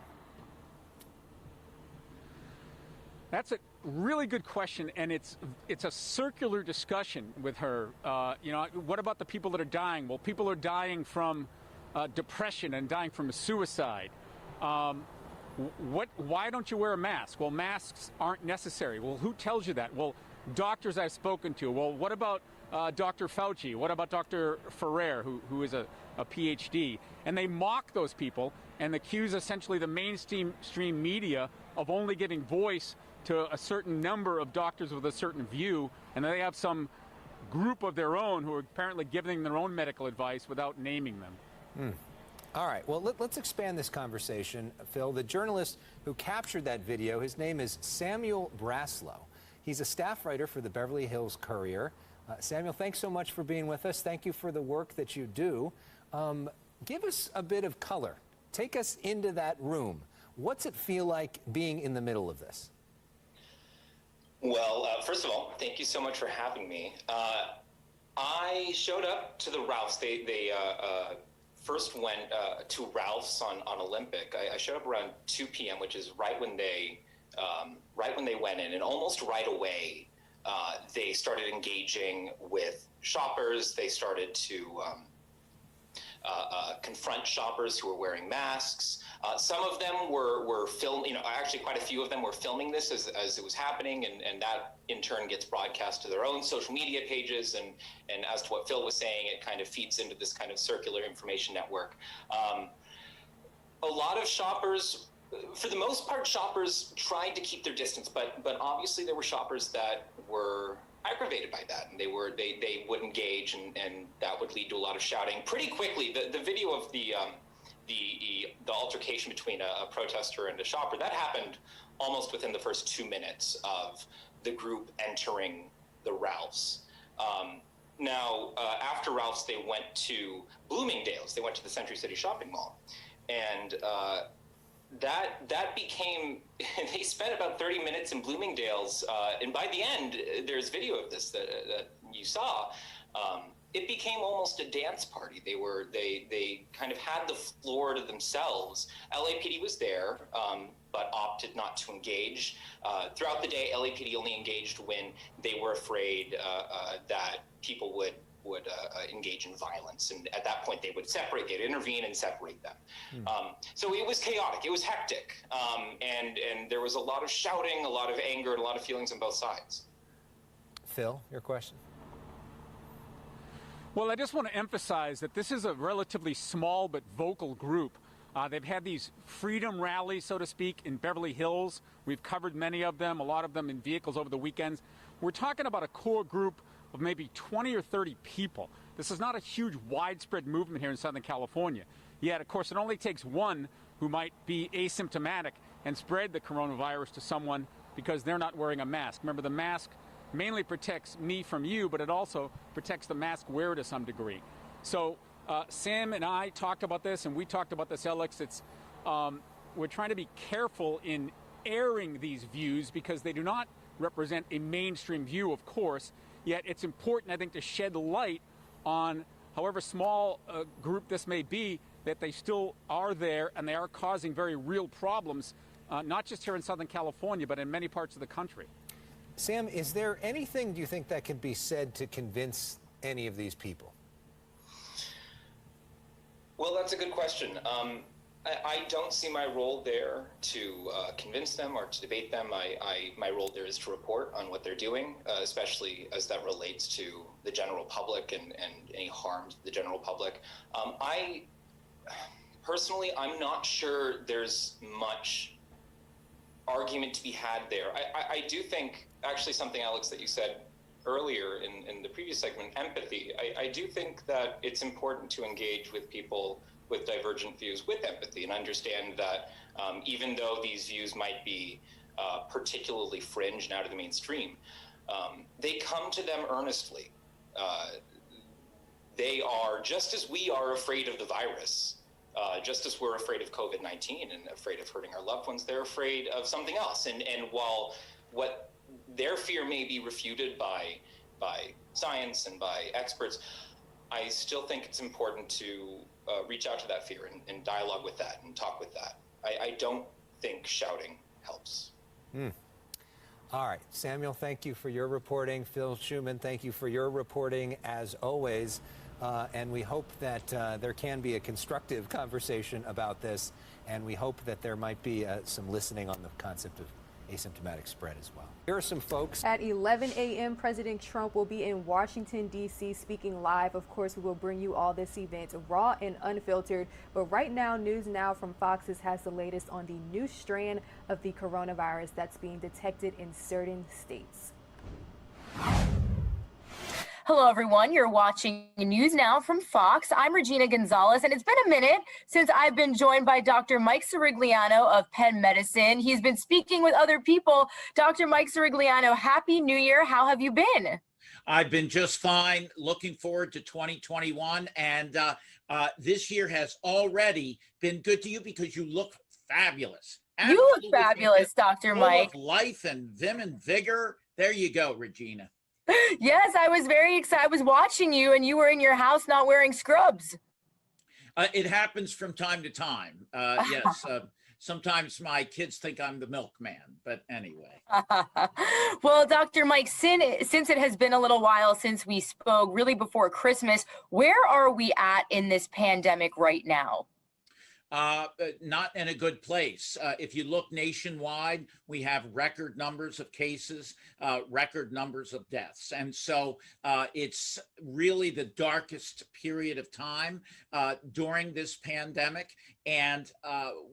That's a really good question, and it's a circular discussion with her. You know, what about the people that are dying? Well, people are dying from depression and dying from suicide. Why don't you wear a mask? Well, masks aren't necessary. Well, who tells you that? Well, doctors I've spoken to. Well, what about Dr. Fauci? What about Dr. Ferrer, who is a PhD? And they mock those people and accuse essentially the mainstream media of only giving voice to a certain number of doctors with a certain view, and then they have some group of their own who are apparently giving their own medical advice without naming them. All right, well, let's expand this conversation, Phil. The journalist who captured that video, his name is Samuel Blasio. He's a staff writer for the Beverly Hills Courier. Samuel, thanks so much for being with us. Thank you for the work that you do. Give us a bit of color. Take us into that room. What's it feel like being in the middle of this? Well, first of all, thank you so much for having me. I showed up to the Ralph's. They first went to Ralph's on Olympic. I showed up around 2 p.m., which is right when they went in, and almost right away they started engaging with shoppers. They started to confront shoppers who are wearing masks. Some of them were filming, actually quite a few of them were filming this as it was happening, and that in turn gets broadcast to their own social media pages. And as to what Phil was saying, it kind of feeds into this kind of circular information network. A lot of shoppers, for the most part, shoppers tried to keep their distance, but obviously there were shoppers that were aggravated by that, and they would engage, and that would lead to a lot of shouting pretty quickly. The video of the altercation between a protester and a shopper, that happened almost within the first 2 minutes of the group entering the Ralph's. Now, after Ralph's, they went to Bloomingdale's. They went to the Century City Shopping Mall, and that became, they spent about 30 minutes in Bloomingdale's, and by the end, there's video of this that you saw. It became almost a dance party. They kind of had the floor to themselves. LAPD was there, but opted not to engage. Throughout the day, LAPD only engaged when they were afraid that people would engage in violence, and at that point they would separate, they'd intervene and separate them. So it was chaotic, it was hectic, and there was a lot of shouting, a lot of anger, and a lot of feelings on both sides. Phil, your question? Well, I just want to emphasize that this is a relatively small but vocal group. They've had these freedom rallies, so to speak, in Beverly Hills. We've covered many of them, a lot of them in vehicles over the weekends. We're talking about a core group of maybe 20 or 30 people. This is not a huge widespread movement here in Southern California. Yet, of course, it only takes one who might be asymptomatic and spread the coronavirus to someone because they're not wearing a mask. Remember, the mask mainly protects me from you, but it also protects the mask wearer to some degree. So Sam and I talked about this, and we talked about this, Alex. We're trying to be careful in airing these views because they do not represent a mainstream view, of course. Yet it's important, I think, to shed light on, however small a group this may be, that they still are there and they are causing very real problems, not just here in Southern California, but in many parts of the country. Sam, is there anything, do you think, that can be said to convince any of these people? Well, that's a good question. I don't see my role there to convince them or to debate them. My role there is to report on what they're doing, especially as that relates to the general public and any harm to the general public. Personally, I'm not sure there's much argument to be had there. I do think, actually, something, Alex, that you said earlier in the previous segment, empathy. I do think that it's important to engage with people with divergent views with empathy and understand that even though these views might be particularly fringe and out of the mainstream, they come to them earnestly. They are, just as we are afraid of the virus, just as we're afraid of COVID-19 and afraid of hurting our loved ones, they're afraid of something else. And while what their fear may be refuted by science and by experts, I still think it's important to reach out to that fear and dialogue with that and talk with that. I don't think shouting helps. All right, Samuel, thank you for your reporting. Phil Schuman, thank you for your reporting as always. And we hope that there can be a constructive conversation about this, and we hope that there might be some listening on the concept of asymptomatic spread as well. Here are some folks. At 11 a.m., President Trump will be in Washington, D.C. speaking live. Of course, we will bring you all this event raw and unfiltered. But right now, NewsNOW from Fox's has the latest on the new strand of the coronavirus that's being detected in certain states. Hello, everyone. You're watching News Now from Fox. I'm Regina Gonzalez, and it's been a minute since I've been joined by Dr. Mike Sirigliano of Penn Medicine. He's been speaking with other people. Dr. Mike Sirigliano, Happy New Year. How have you been? I've been just fine. Looking forward to 2021. And this year has already been good to you because you look fabulous. You look fabulous, Dr. Mike. Full of life and vim and vigor. There you go, Regina. Yes, I was very excited. I was watching you and you were in your house not wearing scrubs. It happens from time to time. Yes. sometimes my kids think I'm the milkman, but anyway. Well, Dr. Mike, since it has been a little while since we spoke, really before Christmas, where are we at in this pandemic right now? Not in a good place. If you look nationwide, we have record numbers of cases, record numbers of deaths. And so it's really the darkest period of time during this pandemic. And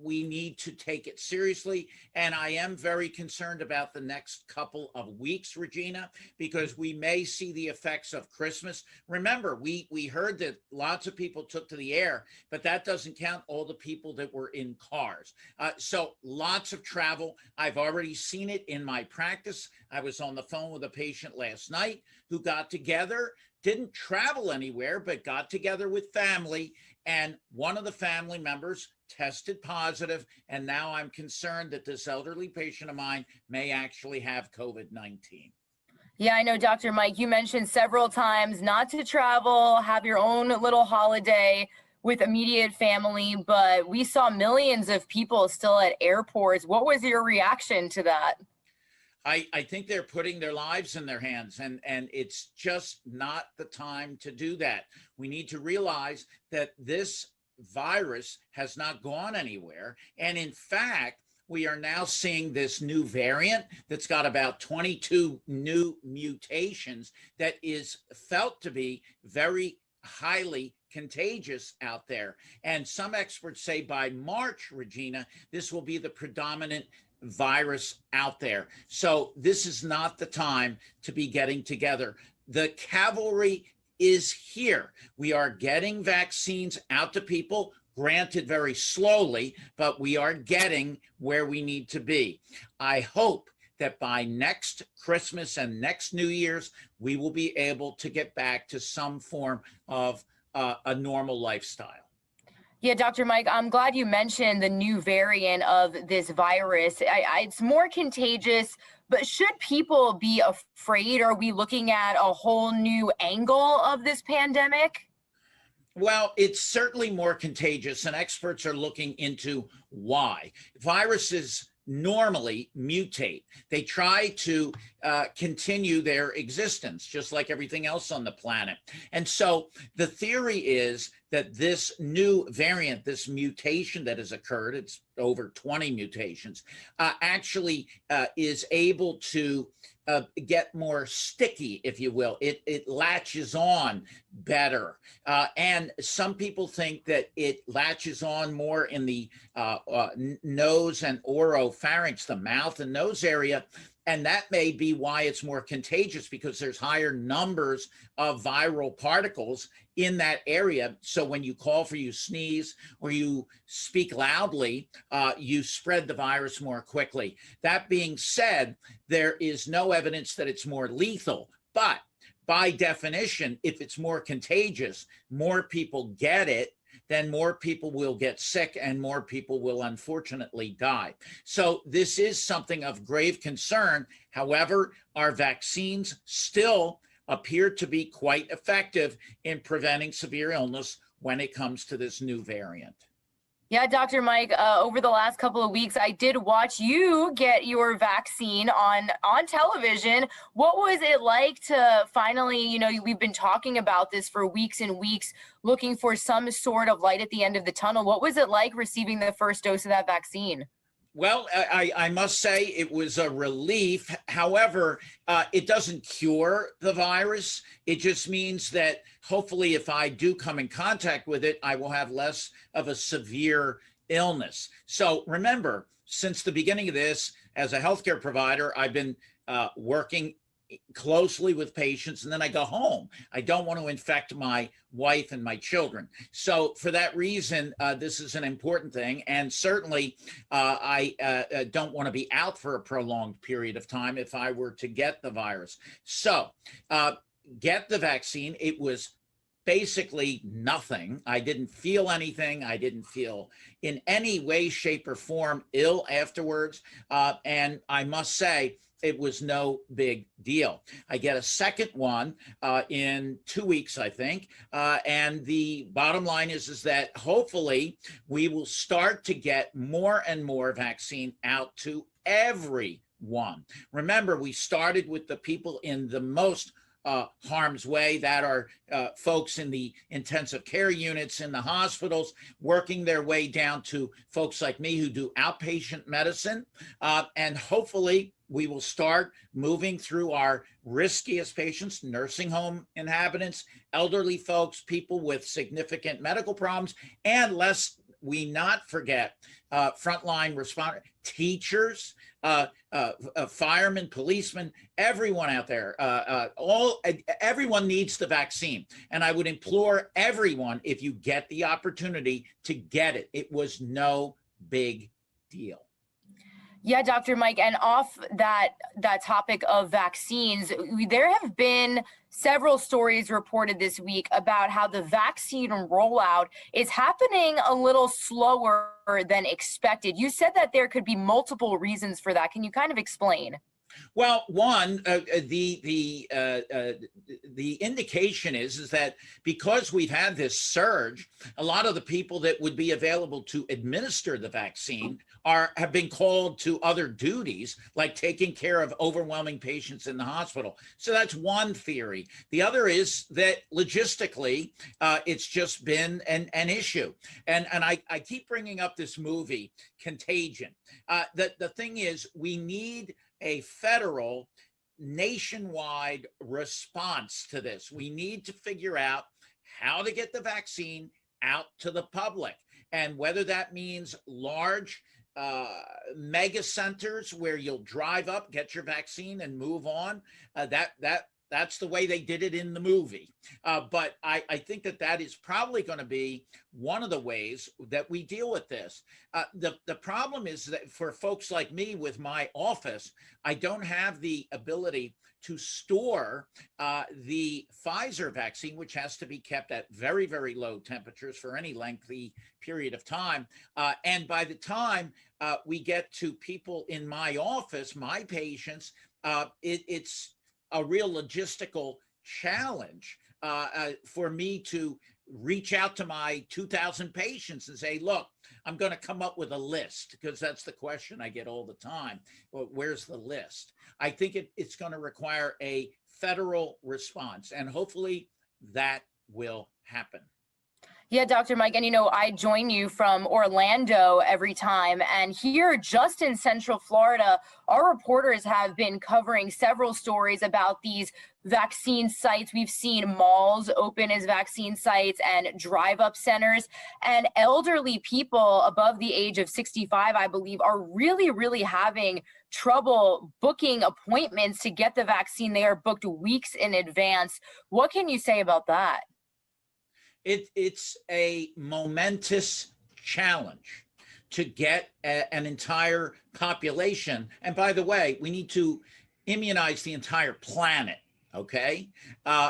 we need to take it seriously. And I am very concerned about the next couple of weeks, Regina, because we may see the effects of Christmas. Remember, we heard that lots of people took to the air, but that doesn't count all the people that were in cars. So lots of travel. I've already seen it in my practice. I was on the phone with a patient last night who got together, didn't travel anywhere, but got together with family. And one of the family members tested positive. And now I'm concerned that this elderly patient of mine may actually have COVID-19. Yeah, I know, Dr. Mike, you mentioned several times not to travel, have your own little holiday with immediate family, but we saw millions of people still at airports. What was your reaction to that? I think they're putting their lives in their hands, and it's just not the time to do that. We need to realize that this virus has not gone anywhere. And in fact, we are now seeing this new variant that's got about 22 new mutations that is felt to be very highly contagious out there. And some experts say by March, Regina, this will be the predominant virus out there. So this is not the time to be getting together. The cavalry is here. We are getting vaccines out to people, granted very slowly, but we are getting where we need to be. I hope that by next Christmas and next New Year's, we will be able to get back to some form of a normal lifestyle. Yeah, Dr. Mike, I'm glad you mentioned the new variant of this virus. It's more contagious, but should people be afraid? Are we looking at a whole new angle of this pandemic? Well, it's certainly more contagious, and experts are looking into why. Viruses normally mutate. They try to continue their existence, just like everything else on the planet. And so the theory is that this new variant, this mutation that has occurred, it's over 20 mutations, actually is able to get more sticky, if you will. It latches on better. And some people think that it latches on more in the nose and oropharynx, the mouth and nose area. And that may be why it's more contagious, because there's higher numbers of viral particles in that area. So when you cough or you sneeze or you speak loudly, you spread the virus more quickly. That being said, there is no evidence that it's more lethal. But by definition, if it's more contagious, more people get it, then more people will get sick and more people will unfortunately die. So this is something of grave concern. However, our vaccines still appear to be quite effective in preventing severe illness when it comes to this new variant. Yeah, Dr. Mike, over the last couple of weeks, I did watch you get your vaccine on television. What was it like to finally, we've been talking about this for weeks and weeks, looking for some sort of light at the end of the tunnel. What was it like receiving the first dose of that vaccine? Well, I must say it was a relief. However, it doesn't cure the virus. It just means that hopefully if I do come in contact with it, I will have less of a severe illness. So remember, since the beginning of this, as a healthcare provider, I've been working closely with patients, and then I go home. I don't want to infect my wife and my children. So for that reason, this is an important thing. And certainly I don't want to be out for a prolonged period of time if I were to get the virus. So get the vaccine. It was basically nothing. I didn't feel anything. I didn't feel in any way, shape, or form ill afterwards. And I must say, it was no big deal. I get a second one in 2 weeks, I think. And the bottom line is that hopefully we will start to get more and more vaccine out to everyone. Remember, we started with the people in the most harm's way, that are folks in the intensive care units in the hospitals, working their way down to folks like me who do outpatient medicine. And hopefully we will start moving through our riskiest patients, nursing home inhabitants, elderly folks, people with significant medical problems, and lest we not forget frontline responders, teachers, firemen, policemen, everyone out there, everyone needs the vaccine. And I would implore everyone, if you get the opportunity, to get it. It was no big deal. Yeah, Dr. Mike, and off that topic of vaccines, there have been several stories reported this week about how the vaccine rollout is happening a little slower than expected. You said that there could be multiple reasons for that. Can you kind of explain? Well, one, the indication is that because we've had this surge, a lot of the people that would be available to administer the vaccine have been called to other duties, like taking care of overwhelming patients in the hospital. So that's one theory. The other is that logistically, it's just been an issue. And I keep bringing up this movie, Contagion. The thing is, we need a federal nationwide response to this. We need to figure out how to get the vaccine out to the public, and whether that means large mega centers where you'll drive up, get your vaccine and move on. That's the way they did it in the movie. But I think that is probably going to be one of the ways that we deal with this. The problem is that for folks like me with my office, I don't have the ability to store the Pfizer vaccine, which has to be kept at very, very low temperatures for any lengthy period of time. And by the time we get to people in my office, my patients, it's a real logistical challenge for me to reach out to my 2,000 patients and say, look, I'm going to come up with a list, because that's the question I get all the time. Well, where's the list? I think it's going to require a federal response, and hopefully that will happen. Yeah, Dr. Mike, and I join you from Orlando every time, and here just in Central Florida, our reporters have been covering several stories about these vaccine sites. We've seen malls open as vaccine sites and drive-up centers, and elderly people above the age of 65, I believe, are really, really having trouble booking appointments to get the vaccine. They are booked weeks in advance. What can you say about that? It's a momentous challenge to get an entire population. And by the way, we need to immunize the entire planet, okay,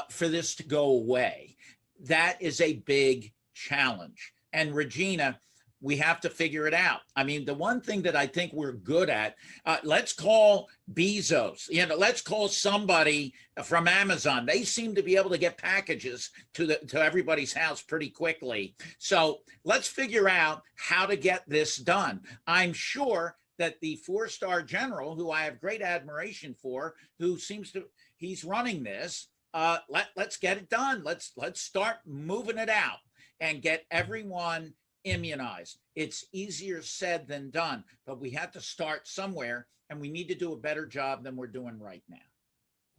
for this to go away. That is a big challenge. And Regina, we have to figure it out. I mean, the one thing that I think we're good at, let's call Bezos, let's call somebody from Amazon. They seem to be able to get packages to everybody's house pretty quickly. So let's figure out how to get this done. I'm sure that the 4-star general, who I have great admiration for, who he's running this, let's get it done. Let's start moving it out and get everyone immunized. It's easier said than done, but we have to start somewhere, and we need to do a better job than we're doing right now.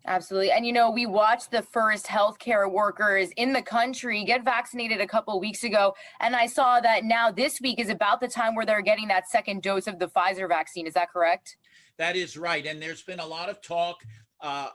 Absolutely. And we watched the first healthcare workers in the country get vaccinated a couple of weeks ago. And I saw that now this week is about the time where they're getting that second dose of the Pfizer vaccine. Is that correct? That is right. And there's been a lot of talk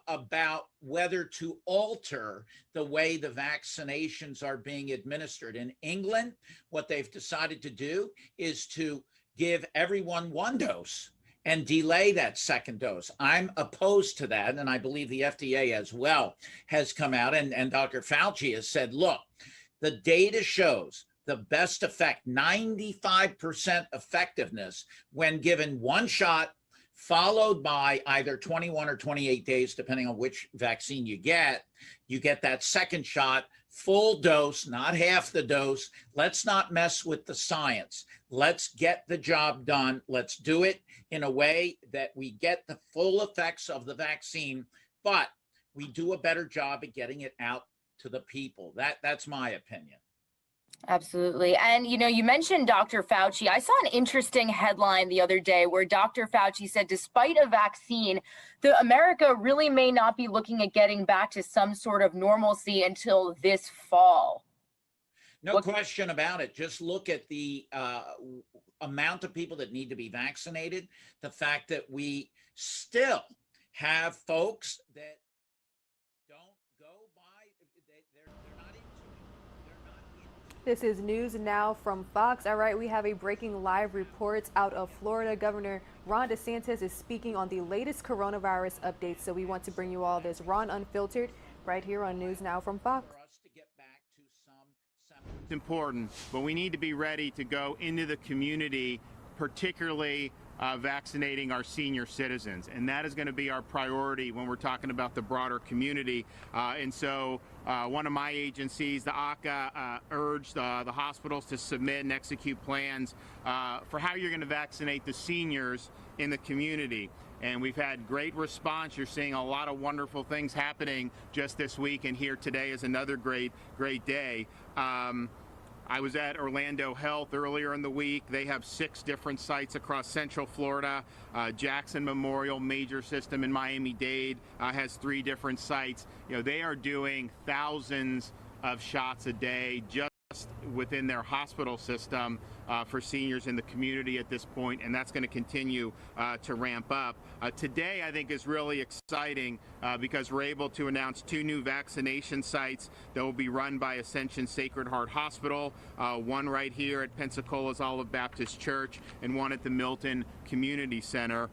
about whether to alter the way the vaccinations are being administered. In England, what they've decided to do is to give everyone one dose and delay that second dose. I'm opposed to that, and I believe the FDA as well has come out, and Dr. Fauci has said, look, the data shows the best effect, 95% effectiveness when given one shot followed by either 21 or 28 days, depending on which vaccine you get that second shot, full dose, not half the dose. Let's not mess with the science. Let's get the job done. Let's do it in a way that we get the full effects of the vaccine, but we do a better job at getting it out to the people. That's my opinion. Absolutely. And, you know, you mentioned Dr. Fauci. I saw an interesting headline the other day where Dr. Fauci said, despite a vaccine, America really may not be looking at getting back to some sort of normalcy until this fall. No question about it. Just look at the amount of people that need to be vaccinated, the fact that we still have folks that This is News Now from Fox. All right, we have a breaking live report out of Florida. Governor Ron DeSantis is speaking on the latest coronavirus updates. So we want to bring you all this Ron Unfiltered right here on News Now from Fox. It's important, but we need to be ready to go into the community, particularly vaccinating our senior citizens. And that is going to be our priority when we're talking about the broader community. And so one of my agencies, the ACA, urged the hospitals to submit and execute plans for how you're going to vaccinate the seniors in the community. And we've had great response. You're seeing a lot of wonderful things happening just this week, and here today is another great day. I was at Orlando Health earlier in the week. They have 6 different sites across Central Florida. Jackson Memorial Major System in Miami-Dade has 3 different sites. You know, they are doing thousands of shots a day just within their hospital system for seniors in the community at this point, and that's going to continue to ramp up. Today, I think, is really exciting because we're able to announce 2 new vaccination sites that will be run by Ascension Sacred Heart Hospital, one right here at Pensacola's Olive Baptist Church and one at the Milton Community Center.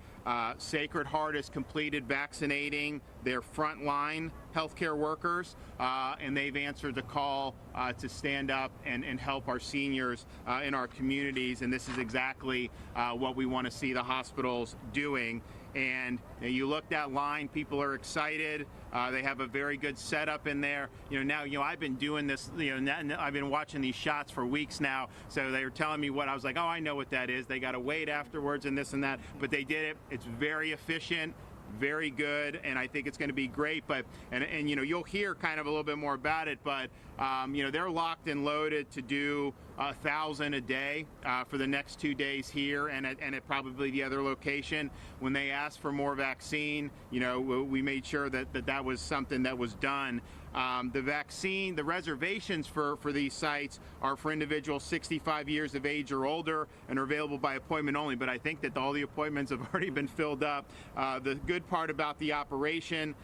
Sacred Heart has completed vaccinating their frontline healthcare workers, and they've answered the call to stand up and help our seniors in our communities, and this is exactly what we want to see the hospitals doing. And you look that line, people are excited. They have a very good setup in there. I've been doing this, I've been watching these shots for weeks now. So they were telling me what I was like, oh, I know what that is. They got to wait afterwards and this and that, but they did it. It's very efficient, very good, and I think it's going to be great. But and you'll hear kind of a little bit more about it, but they're locked and loaded to do 1,000 a day for the next 2 days here and at probably the other location. When they asked for more vaccine, we made sure that was something that was done. The reservations for these sites are for individuals 65 years of age or older and are available by appointment only, but I think that all the appointments have already been filled up. The good part about the operation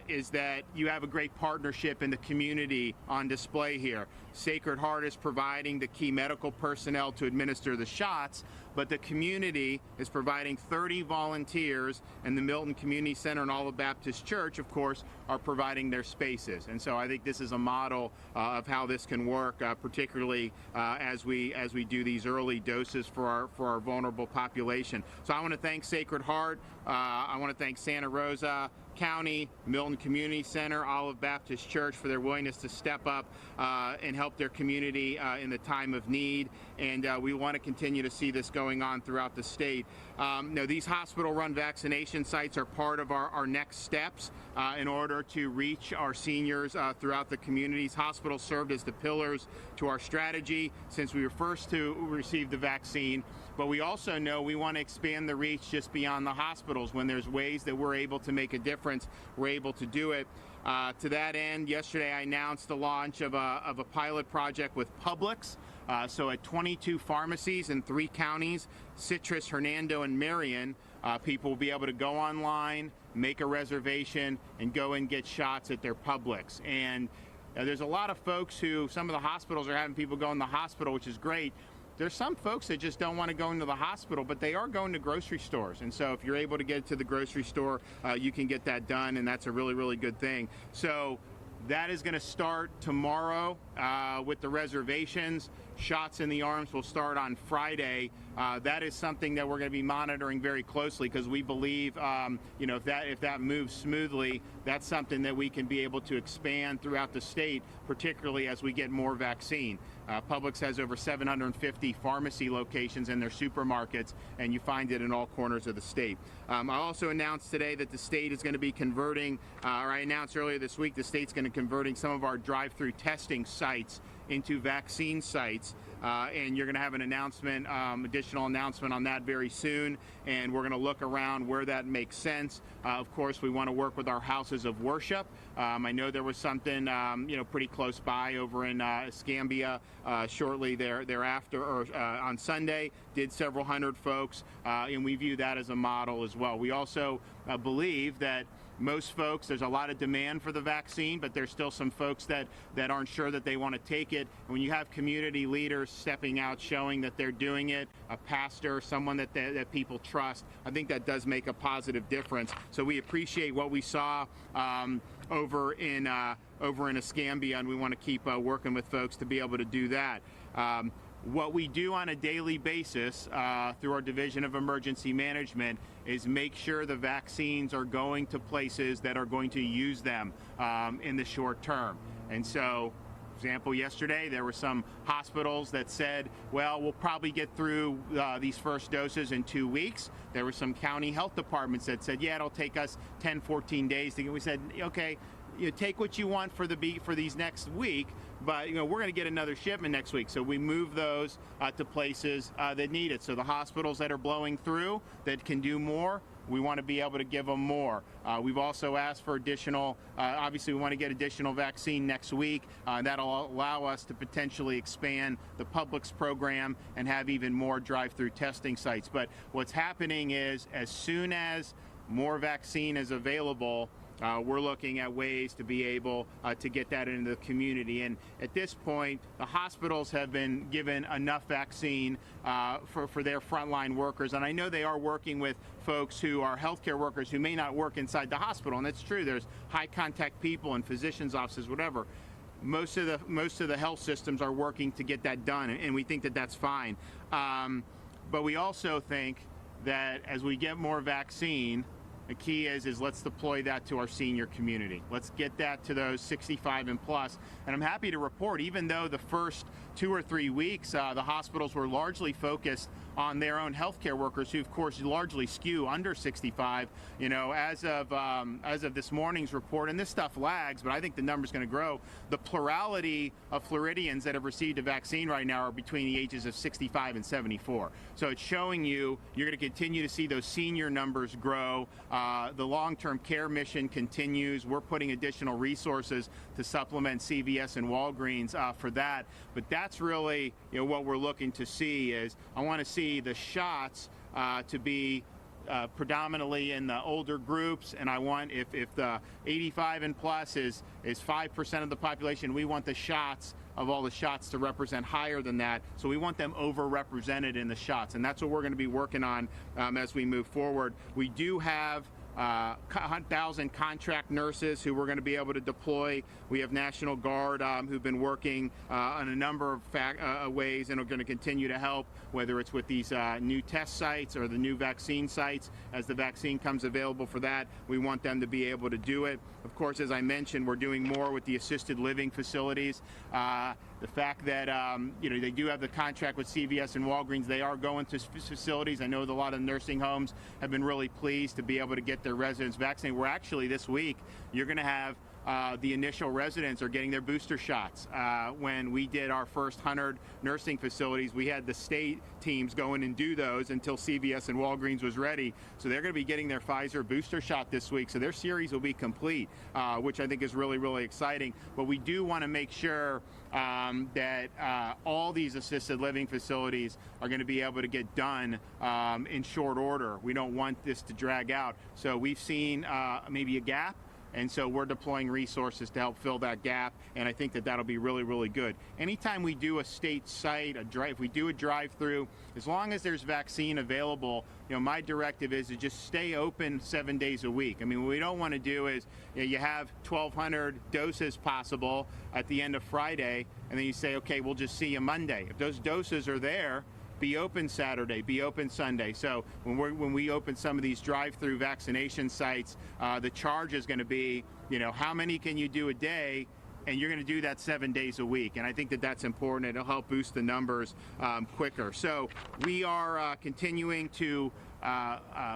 is that you have a great partnership in the community on display here. Sacred Heart is providing the key medical personnel to administer the shots, but the community is providing 30 volunteers, and the Milton Community Center and Olive Baptist Church, of course, are providing their spaces. And so I think this is a model of how this can work, particularly as we do these early doses for our vulnerable population. So I want to thank Sacred Heart. I want to thank Santa Rosa County, Milton Community Center, Olive Baptist Church for their willingness to step up and help their community in the time of need. And we want to continue to see this going on throughout the state. These hospital-run vaccination sites are part of our next steps in order to reach our seniors throughout the communities. Hospitals served as the pillars to our strategy since we were first to receive the vaccine. But we also know we want to expand the reach just beyond the hospitals. When there's ways that we're able to make a difference, we're able to do it. To that end, yesterday I announced the launch of a pilot project with Publix. So at 22 pharmacies in 3 counties, Citrus, Hernando, and Marion, people will be able to go online, make a reservation, and go and get shots at their Publix. And there's a lot of folks some of the hospitals are having people go in the hospital, which is great. There's some folks that just don't want to go into the hospital, but they are going to grocery stores. And so if you're able to get to the grocery store, you can get that done, and that's a really, really good thing. So that is going to start tomorrow with the reservations. shots in the arms will start on Friday. That is something that we're going to be monitoring very closely, because we believe, if that moves smoothly, that's something that we can be able to expand throughout the state, particularly as we get more vaccine. Publix has over 750 pharmacy locations in their supermarkets, and you find it in all corners of the state. I also announced today that the state is going to be converting, or I announced earlier this week, the state's going to be converting some of our drive-through testing sites into vaccine sites, and you're going to have an announcement, additional announcement on that very soon, and we're going to look around where that makes sense. Of course, we want to work with our houses of worship. I know there was something, pretty close by over in Escambia shortly thereafter, or on Sunday, did several hundred folks, and we view that as a model as well. We also believe that most folks, there's a lot of demand for the vaccine, but there's still some folks that aren't sure that they want to take it. And when you have community leaders stepping out, showing that they're doing it, a pastor, someone that people trust, I think that does make a positive difference. So we appreciate what we saw over in Escambia, and we want to keep working with folks to be able to do that. What we do on a daily basis through our Division of Emergency Management is make sure the vaccines are going to places that are going to use them in the short term. And so, for example, yesterday there were some hospitals that said, well, we'll probably get through these first doses in 2 weeks. There were some county health departments that said, yeah, it'll take us 10, 14 days to get. We said, okay, you take what you want for these next week, but we're going to get another shipment next week. So we move those to places that need it. So the hospitals that are blowing through, that can do more, we want to be able to give them more. We've also asked for additional, obviously we want to get additional vaccine next week. That'll allow us to potentially expand the Publix program and have even more drive-through testing sites. But what's happening is, as soon as more vaccine is available, we're looking at ways to be able to get that into the community. And at this point, the hospitals have been given enough vaccine for their frontline workers. And I know they are working with folks who are healthcare workers who may not work inside the hospital. And that's true. There's high contact people in physicians' offices, whatever. Most of the health systems are working to get that done, and we think that that's fine. But we also think that as we get more vaccine, the key is let's deploy that to our senior community. Let's get that to those 65 and plus. And I'm happy to report, even though the first 2 or 3 weeks, the hospitals were largely focused on their own healthcare workers, who of course largely skew under 65. As of this morning's report, and this stuff lags, but I think the number's going to grow. The plurality of Floridians that have received a vaccine right now are between the ages of 65 and 74. So it's showing you're going to continue to see those senior numbers grow. The long-term care mission continues. We're putting additional resources to supplement CVS and Walgreens for that. But that's really what we're looking to see. Is I want to see the shots to be predominantly in the older groups, and I want, if the 85 and plus is 5% of the population, we want the shots of all the shots to represent higher than that. So we want them overrepresented in the shots, and that's what we're going to be working on as we move forward. We do have 1,000 contract nurses who we're going to be able to deploy. We have National Guard who've been working on a number of ways and are going to continue to help, whether it's with these new test sites or the new vaccine sites. As the vaccine comes available for that, we want them to be able to do it. Of course, as I mentioned, we're doing more with the assisted living facilities. The fact that they do have the contract with CVS and Walgreens, they are going to facilities. I know that a lot of nursing homes have been really pleased to be able to get their residents vaccinated. We're actually, this week, you're going to have the initial residents are getting their booster shots. When we did our first 100 nursing facilities, we had the state teams go in and do those until CVS and Walgreens was ready. So they're going to be getting their Pfizer booster shot this week. So their series will be complete, which I think is really, really exciting. But we do want to make sure that all these assisted living facilities are going to be able to get done in short order. We don't want this to drag out. So we've seen maybe a gap And so we're deploying resources to help fill that gap, and I think that that'll be really, really good. Anytime we do a state site, if we do a drive-through, as long as there's vaccine available, my directive is to just stay open 7 days a week. I mean, what we don't want to do is you have 1,200 doses possible at the end of Friday, and then you say, okay, we'll just see you Monday. If those doses are there, be open Saturday, be open Sunday. So when we open some of these drive-through vaccination sites, the charge is going to be, how many can you do a day? And you're going to do that 7 days a week. And I think that that's important. It'll help boost the numbers quicker. So we are continuing to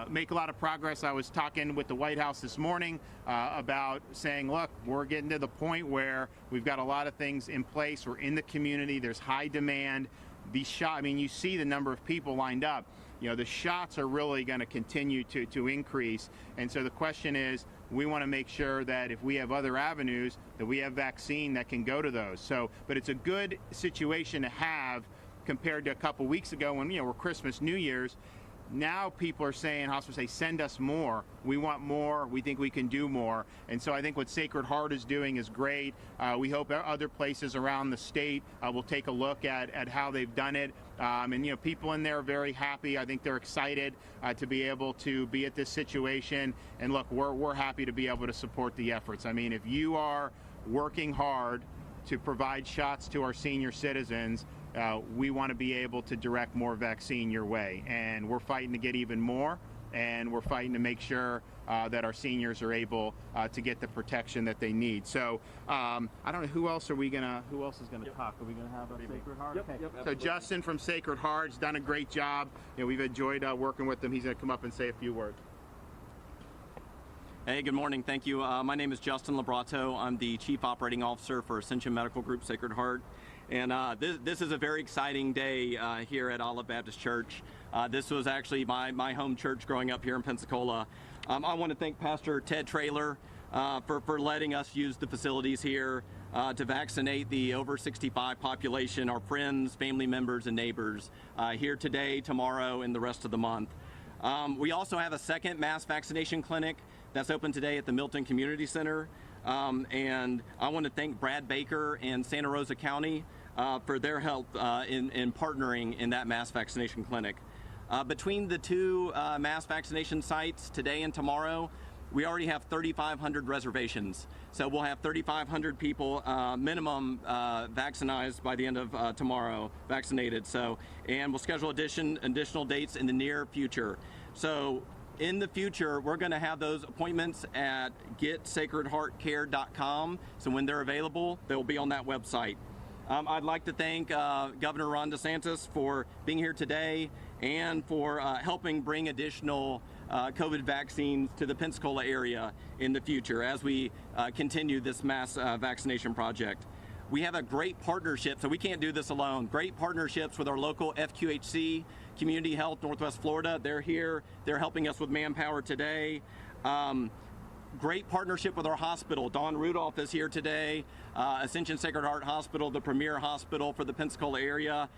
make a lot of progress. I was talking with the White House this morning about saying, look, we're getting to the point where we've got a lot of things in place. We're in the community. There's high demand. These shots, I mean, you see the number of people lined up. The shots are really going to continue to increase. And so the question is, we want to make sure that if we have other avenues, that we have vaccine that can go to those. So, but it's a good situation to have compared to a couple weeks ago when, we're Christmas, New Year's. Now people are saying, hospitals say, send us more. We want more. We think we can do more. And so I think what Sacred Heart is doing is great. We hope other places around the state will take a look at how they've done it. And people in there are very happy. I think they're excited to be able to be at this situation. And look, we're happy to be able to support the efforts. I mean, if you are working hard to provide shots to our senior citizens, we want to be able to direct more vaccine your way. And we're fighting to get even more, and we're fighting to make sure that our seniors are able to get the protection that they need. So I don't know, who else is going to talk? Are we going to have a Sacred Heart? Yep, okay. yep, So Justin from Sacred Heart's done a great job. We've enjoyed working with him. He's going to come up and say a few words. Hey, good morning. Thank you. My name is Justin Labrato. I'm the Chief Operating Officer for Ascension Medical Group Sacred Heart. And this is a very exciting day here at Olive Baptist Church. This was actually my home church growing up here in Pensacola. I want to thank Pastor Ted Traylor for letting us use the facilities here to vaccinate the over 65 population, our friends, family members, and neighbors here today, tomorrow, and the rest of the month. We also have a second mass vaccination clinic that's open today at the Milton Community Center. And I want to thank Brad Baker and Santa Rosa County for their help in partnering in that mass vaccination clinic. Between the two mass vaccination sites today and tomorrow, we already have 3,500 reservations. So we'll have 3,500 people minimum vaccinated by the end of tomorrow, vaccinated. So, and we'll schedule additional dates in the near future. So in the future, we're going to have those appointments at getsacredheartcare.com. So when they're available, they'll be on that website. I'd like to thank Governor Ron DeSantis for being here today and for helping bring additional COVID vaccines to the Pensacola area in the future as we continue this mass vaccination project. We have a great partnership, so we can't do this alone. Great partnerships with our local FQHC, Community Health Northwest Florida. They're here. They're helping us with manpower today. Great partnership with our hospital. Dawn Rudolph is here today. Ascension Sacred Heart Hospital, the premier hospital for the Pensacola area.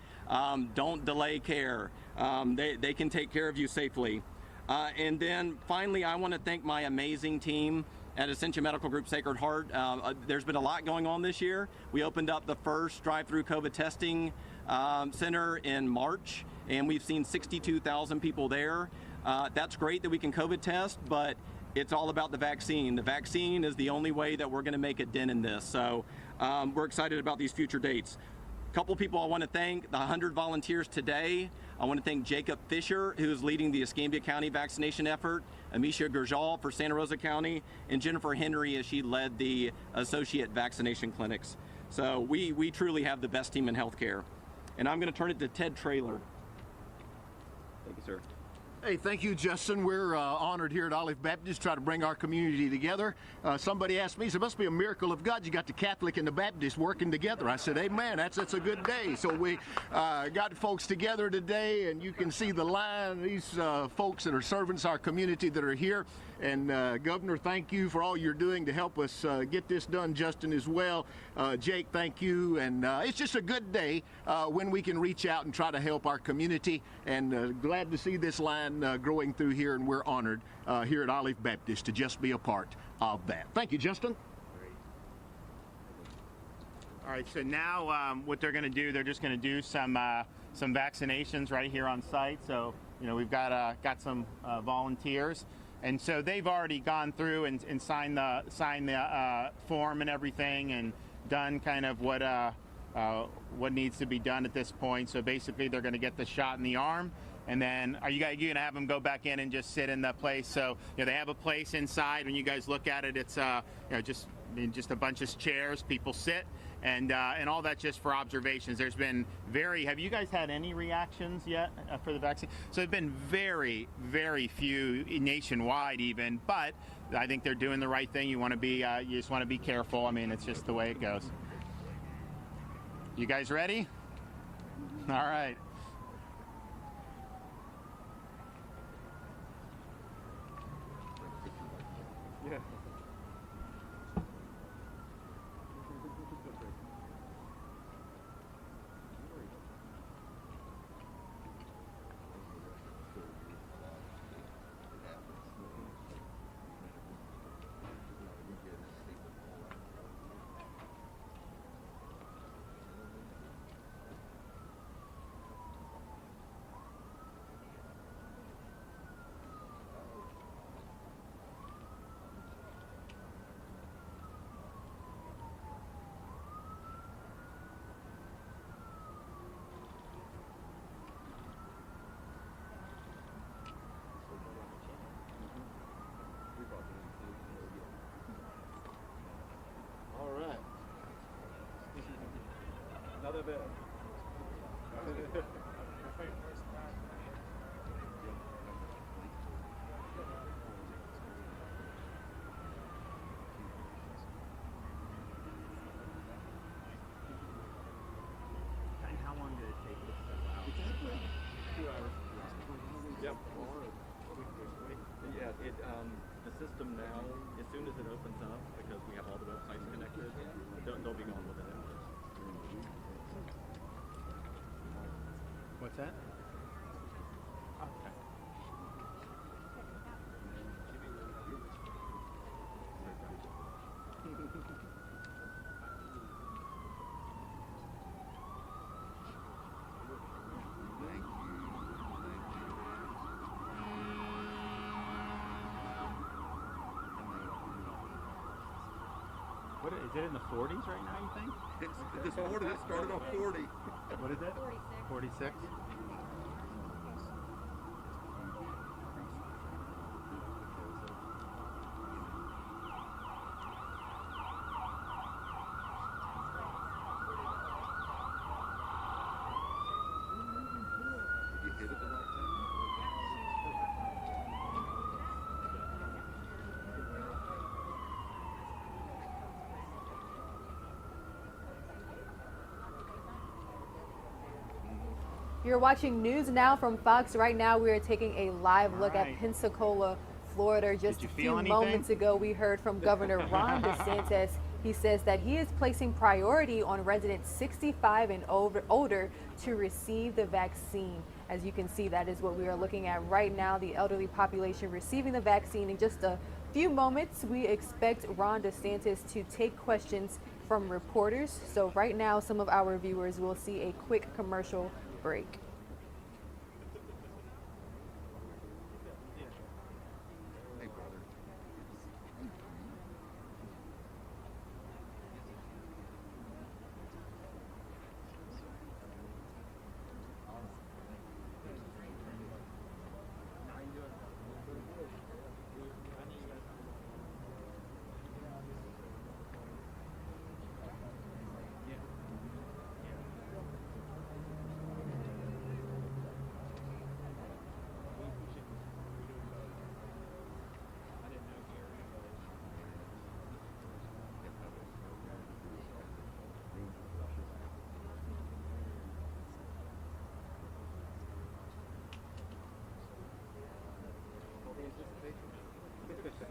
Don't delay care. They can take care of you safely. And then finally, I want to thank my amazing team at Ascension Medical Group Sacred Heart. There's been a lot going on this year. We opened up the first drive-through COVID testing center in March, and we've seen 62,000 people there. That's great that we can COVID test, but it's all about the vaccine. The vaccine is the only way that we're going to make a dent in this. So we're excited about these future dates. A couple people I want to thank, the 100 volunteers today. I want to thank Jacob Fisher, who is leading the Escambia County vaccination effort, Amisha Gurjal for Santa Rosa County, and Jennifer Henry as she led the associate vaccination clinics. So we truly have the best team in healthcare. And I'm going to turn it to Ted Traylor. Thank you, sir. Hey, thank you, Justin. We're honored here at Olive Baptist, try to bring our community together. Somebody asked me, it must be a miracle of God. You got the Catholic and the Baptist working together. I said, amen, that's a good day. So we got folks together today, and you can see the line, these folks that are servants, our community that are here. And Governor, thank you for all you're doing to help us get this done. Justin as well. Jake, thank you. And it's just a good day when we can reach out and try to help our community. And glad to see this line growing through here, and we're honored here at Olive Baptist to just be a part. of that. Thank you, Justin. All right, so now what they're going to do, they're just going to do some vaccinations right here on site. So, you know, we've got some volunteers, and so they've already gone through and signed the form and everything, and done kind of what needs to be done at this point. So basically, they're going to get the shot in the arm. And then are you going to have them go back in and just sit in the place? So, you know, they have a place inside. When you guys look at it, it's you know, just a bunch of chairs, people sit, and all that just for observations. There's been have you guys had any reactions yet for the vaccine? So there've been very, very few nationwide even, but I think they're doing the right thing. You want to be, you just want to be careful. I mean, it's just the way it goes. You guys ready? All right. Yeah. Another bit. And how long did it take to settle out? Exactly. 2 hours. Yep. Yeah, the system now, as soon as it opens up, because we have all the websites connected, they'll be gone within hours. What's that? Okay. What is it in the 40s right now, you think? It started on 40. What is it? 46. 46? You're watching News Now from Fox. Right now, we are taking a live look at Pensacola, Florida. Just a few moments ago, we heard from Governor Ron DeSantis. He says that he is placing priority on residents 65 and older to receive the vaccine. As you can see, that is what we are looking at right now, the elderly population receiving the vaccine. In just a few moments, we expect Ron DeSantis to take questions from reporters. So right now, some of our viewers will see a quick commercial break.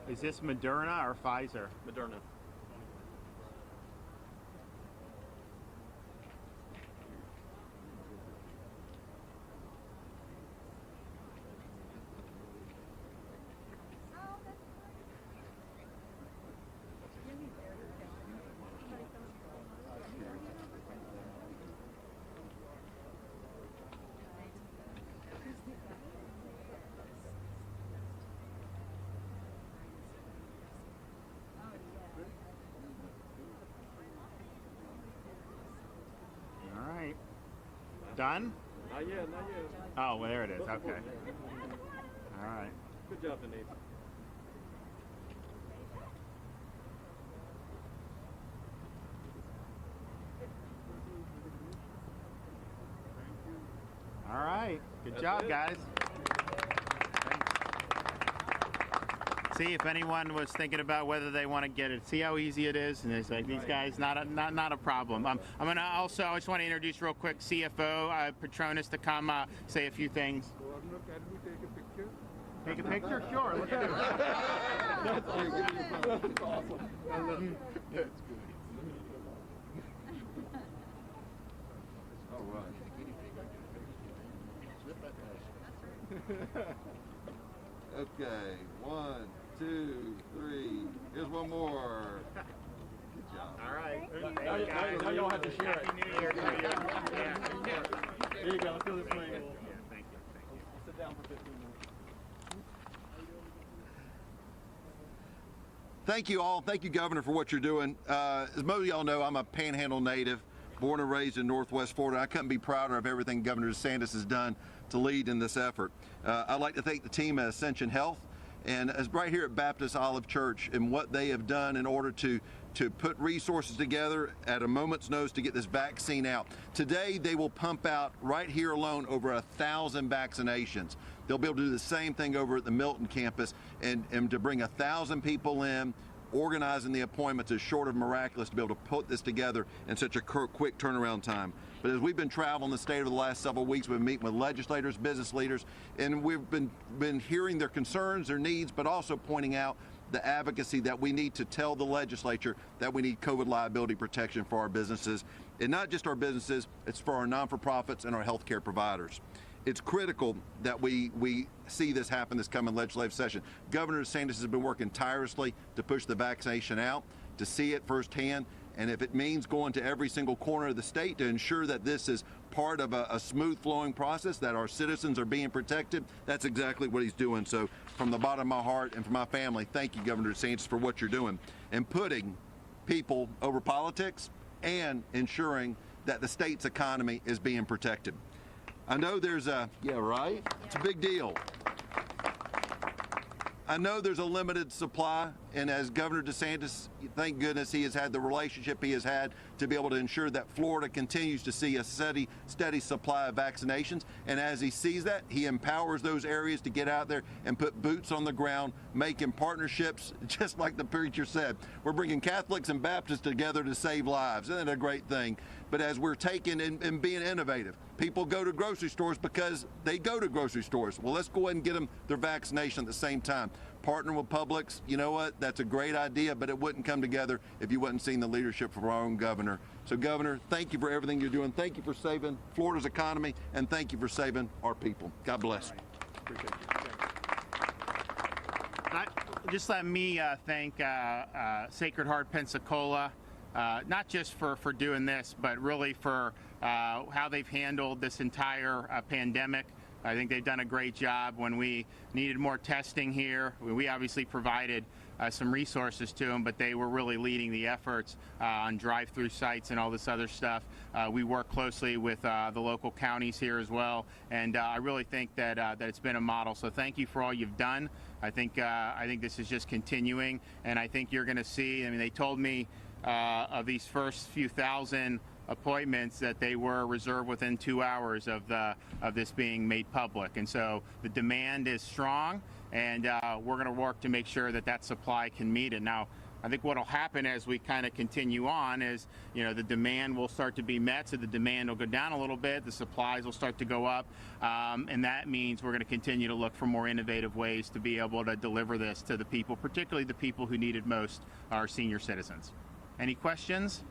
Is this Moderna or Pfizer? Moderna. Done? Not yet, not yet. Oh, well, there it is. Okay. All right. Good job, Denise. All right. Good job, guys. See if anyone was thinking about whether they want to get it. See how easy it is, and it's like these guys, not a problem. I'm gonna also. I just want to introduce real quick CFO Petronas to come say a few things. Governor, can we take a picture? Take a picture? Sure. Let's do it. That's awesome. That's good. All right. Okay, 1, 2, 3. Here's one more. Good job. All right. Now you don't have to share it. Happy New Year to you. Yeah. There you go. Let's do this thing. Yeah, thank you. Sit down for 15 minutes. Thank you all. Thank you, Governor, for what you're doing. As most of y'all know, I'm a Panhandle native, born and raised in Northwest Florida. I couldn't be prouder of everything Governor DeSantis has done to lead in this effort. I'd like to thank the team at Ascension Health and as right here at Baptist Olive Church and what they have done in order to put resources together at a moment's notice to get this vaccine out. Today, they will pump out right here alone over 1,000 vaccinations. They'll be able to do the same thing over at the Milton campus and to bring 1,000 people in. Organizing the appointments is short of miraculous to be able to put this together in such a quick turnaround time. But as we've been traveling the state over the last several weeks, we've been meeting with legislators, business leaders, and we've been hearing their concerns, their needs, but also pointing out the advocacy that we need to tell the legislature that we need COVID liability protection for our businesses. And not just our businesses, it's for our non-for-profits and our healthcare providers. It's critical that we see this happen this coming legislative session. Governor DeSantis has been working tirelessly to push the vaccination out, to see it firsthand, and if it means going to every single corner of the state to ensure that this is part of a smooth flowing process, that our citizens are being protected, that's exactly what he's doing. So from the bottom of my heart and from my family, thank you, Governor DeSantis, for what you're doing and putting people over politics and ensuring that the state's economy is being protected. I know there's yeah, right? It's a big deal. I know there's a limited supply, and as Governor DeSantis, thank goodness he has had the relationship he has had to be able to ensure that Florida continues to see a steady supply of vaccinations. And as he sees that, he empowers those areas to get out there and put boots on the ground, making partnerships, just like the preacher said. We're bringing Catholics and Baptists together to save lives. Isn't that a great thing? But as we're taking and being innovative, people go to grocery stores because they go to grocery stores. Well, let's go ahead and get them their vaccination at the same time. Partner with Publix, you know what? That's a great idea, but it wouldn't come together if you wasn't seeing the leadership from our own governor. So, Governor, thank you for everything you're doing. Thank you for saving Florida's economy, and thank you for saving our people. God bless. Appreciate you. Just let me thank Sacred Heart Pensacola, not just for doing this, but really for how they've handled this entire pandemic. I think they've done a great job. When we needed more testing here, we obviously provided some resources to them, but they were really leading the efforts on drive-through sites and all this other stuff. We work closely with the local counties here as well, and I really think that it's been a model. So thank you for all you've done. I think this is just continuing, and I think you're going to see. I mean, they told me of these first few thousand appointments that they were reserved within 2 hours of this being made public, and so the demand is strong, and we're going to work to make sure that supply can meet it. Now, I think what will happen as we kind of continue on is, the demand will start to be met, so the demand will go down a little bit, the supplies will start to go up, and that means we're going to continue to look for more innovative ways to be able to deliver this to the people, particularly the people who need it most, our senior citizens. Any questions?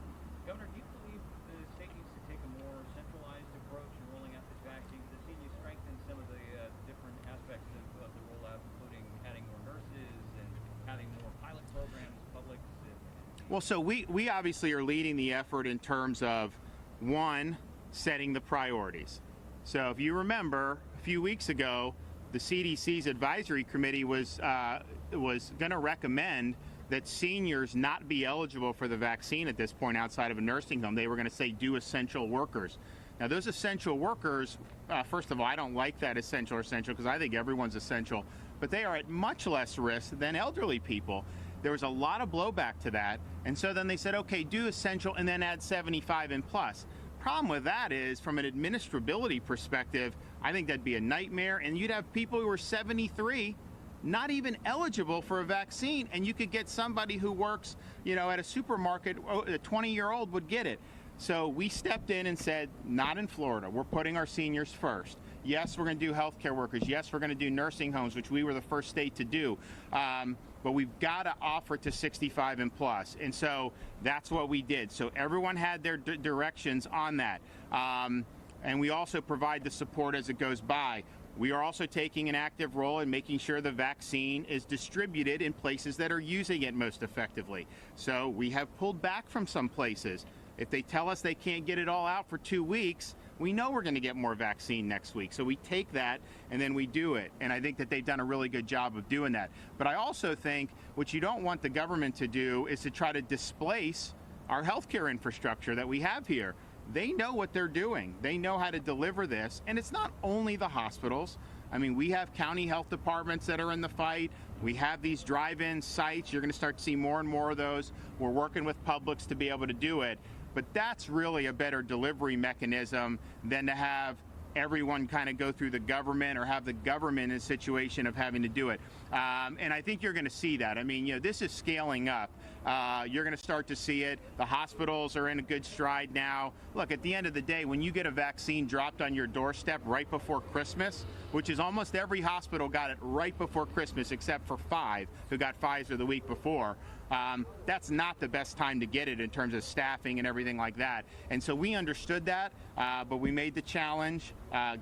Governor, do you believe the state needs to take a more centralized approach in rolling out this vaccine? Because I've seen you strengthen some of the different aspects of the rollout, including adding more nurses and having more pilot programs, public. Well, so we obviously are leading the effort in terms of, one, setting the priorities. So if you remember, a few weeks ago, the CDC's advisory committee was going to recommend that seniors not be eligible for the vaccine at this point outside of a nursing home. They were going to say do essential workers. Now, those essential workers, first of all, I don't like that essential because I think everyone's essential, but they are at much less risk than elderly people. There was a lot of blowback to that, and so then they said, okay, do essential and then add 75 and plus. Problem with that is, from an administrability perspective, I think that'd be a nightmare, and you'd have people who are 73 not even eligible for a vaccine, and you could get somebody who works, at a supermarket, a 20-year-old would get it. So we stepped in and said, not in Florida. We're putting our seniors first. Yes, we're going to do healthcare workers. Yes, we're going to do nursing homes, which we were the first state to do. But we've got to offer it to 65 and plus. And so that's what we did. So everyone had their directions on that. And we also provide the support as it goes by. We are also taking an active role in making sure the vaccine is distributed in places that are using it most effectively. So we have pulled back from some places. If they tell us they can't get it all out for 2 weeks, we know we're going to get more vaccine next week. So we take that and then we do it. And I think that they've done a really good job of doing that. But I also think what you don't want the government to do is to try to displace our healthcare infrastructure that we have here. They know what they're doing. They know how to deliver this. And it's not only the hospitals. I mean, we have county health departments that are in the fight. We have these drive-in sites. You're going to start to see more and more of those. We're working with Publix to be able to do it. But that's really a better delivery mechanism than to have everyone kind of go through the government or have the government in a situation of having to do it. And I think you're going to see that. I mean, this is scaling up. You're going to start to see it. The hospitals are in a good stride now. Look, at the end of the day, when you get a vaccine dropped on your doorstep right before Christmas, which is almost every hospital got it right before Christmas except for 5 who got Pfizer the week before, that's not the best time to get it in terms of staffing and everything like that. And so we understood that, but we made the challenge.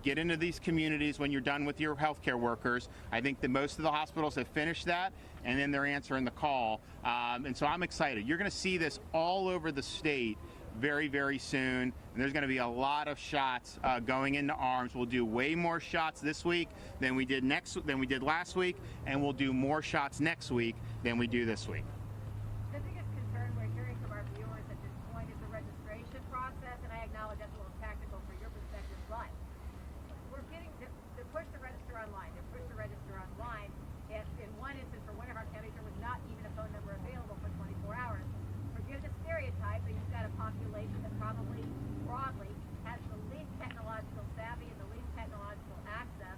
Get into these communities when you're done with your healthcare workers. I think that most of the hospitals have finished that, and then they're answering the call. And so I'm excited. You're going to see this all over the state very, very soon. And there's going to be a lot of shots going into arms. We'll do way more shots this week than we did last week, and we'll do more shots next week than we do this week. The biggest concern we're hearing from our viewers at this point is the registration process, and I acknowledge that's a little tactical for your perspective, but we're getting the push to register online. The push to register online, in one instance, for one of our counties, there was not even a phone number available for 24 hours. Forgive the stereotype, but you've got a population that probably broadly has the least technological savvy and the least technological access.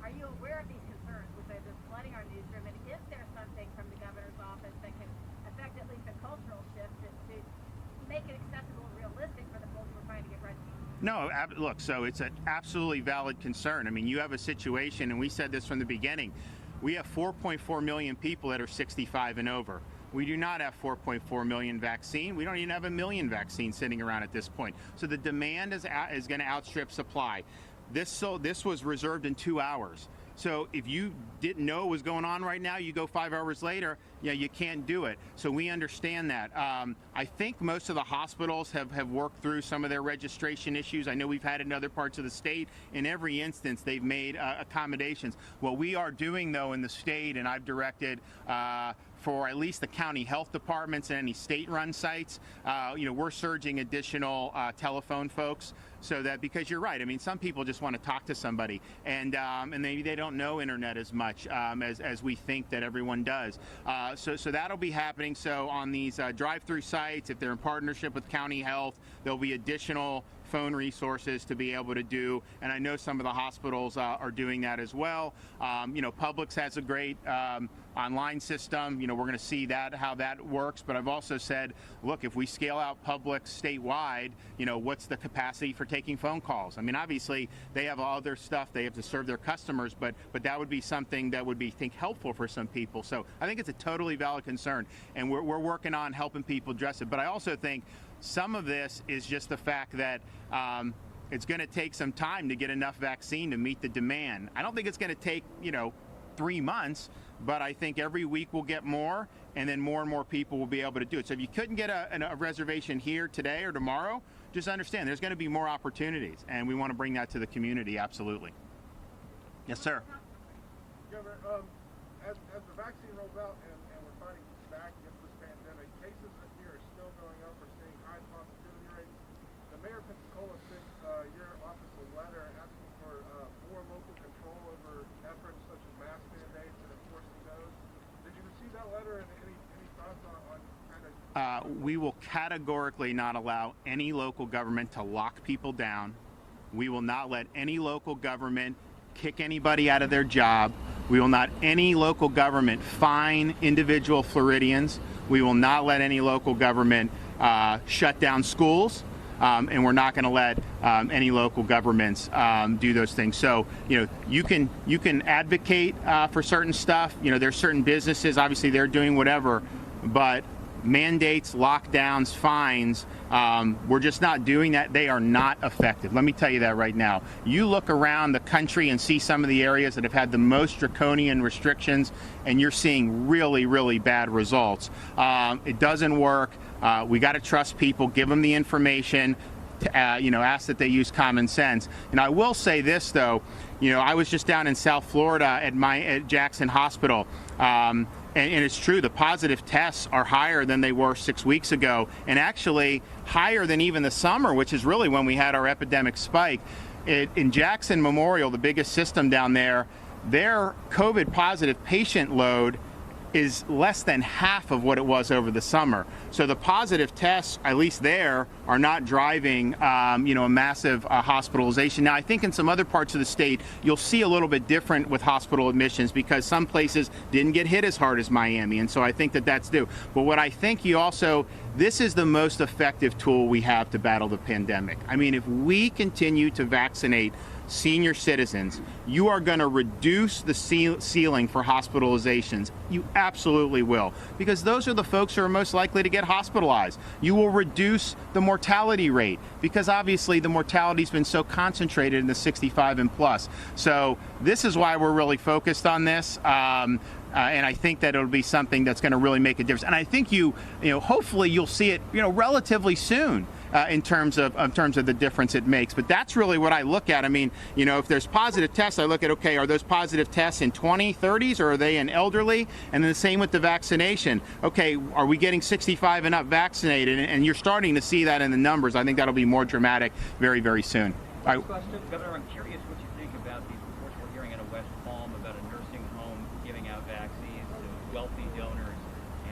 Are you aware of these concerns, which have been flooding our newsroom, and is there something from the governor's office that can affect at least a cultural shift to make it accessible and realistic for the folks we're trying to get registered? No, look, so it's an absolutely valid concern. I mean, you have a situation, and we said this from the beginning, we have 4.4 million people that are 65 and over. We do not have 4.4 million vaccine. We don't even have 1 million vaccines sitting around at this point. So the demand is going to outstrip supply. This was reserved in 2 hours. So if you didn't know what was going on right now, you go 5 hours later, you can't do it. So we understand that. I think most of the hospitals have worked through some of their registration issues. I know we've had it in other parts of the state. In every instance, they've made accommodations. What we are doing, though, in the state, and I've directed for at least the county health departments and any state-run sites, we're surging additional telephone folks, so that, because you're right, I mean, some people just want to talk to somebody, and maybe they don't know internet as much as we think that everyone does. So that'll be happening. So on these drive-through sites, if they're in partnership with county health, there'll be additional phone resources to be able to do, and I know some of the hospitals are doing that as well. Publix has a great online system. We're going to see how that works, but I've also said, look, if we scale out Publix statewide, what's the capacity for taking phone calls? I mean, obviously they have other stuff they have to serve their customers, but that would be something that would be, helpful for some people. So I think it's a totally valid concern, and we're working on helping people address it. But I also think some of this is just the fact that it's going to take some time to get enough vaccine to meet the demand. I don't think it's going to take 3 months, but I think every week we'll get more, and then more and more people will be able to do it. So if you couldn't get a reservation here today or tomorrow, just understand there's going to be more opportunities, and we want to bring that to the community. Absolutely. Yes, sir. Governor, as the vaccine rolls out and we're fighting back against this pandemic, cases here are still going up. We're seeing high positivity rates. The mayor of Pensacola spent a year categorically not allow any local government to lock people down. We will not let any local government kick anybody out of their job. We will not any local government fine individual Floridians. We will not let any local government shut down schools. And we're not going to let any local governments do those things. So, you can advocate for certain stuff. There's certain businesses, obviously they're doing whatever, but mandates, lockdowns, fines, we're just not doing that. They are not effective. Let me tell you that right now. You look around the country and see some of the areas that have had the most draconian restrictions, and you're seeing really, really bad results. It doesn't work. We got to trust people, give them the information, ask that they use common sense. And I will say this, though, I was just down in South Florida at Jackson Hospital. And it's true, the positive tests are higher than they were 6 weeks ago, and actually higher than even the summer, which is really when we had our epidemic spike. In Jackson Memorial, the biggest system down there, their COVID positive patient load is less than half of what it was over the summer. So the positive tests, at least there, are not driving, a massive hospitalization. Now, I think in some other parts of the state, you'll see a little bit different with hospital admissions because some places didn't get hit as hard as Miami. And so I think that that's due. But what I think this is the most effective tool we have to battle the pandemic. I mean, if we continue to vaccinate senior citizens, you are going to reduce the ceiling for hospitalizations. You absolutely will, because those are the folks who are most likely to get hospitalized. You will reduce the mortality rate, because obviously the mortality's been so concentrated in the 65 and plus. So this is why we're really focused on this. And I think that it'll be something that's going to really make a difference. And I think hopefully you'll see it, relatively soon. In terms of the difference it makes. But that's really what I look at. I mean, if there's positive tests, I look at, okay, are those positive tests in 20, 30s, or are they in elderly? And then the same with the vaccination. Okay, are we getting 65 and up vaccinated? And you're starting to see that in the numbers. I think that'll be more dramatic very, very soon. Next question, Governor, I'm curious what you think about these reports we're hearing out of West Palm about a nursing home giving out vaccines to wealthy donors,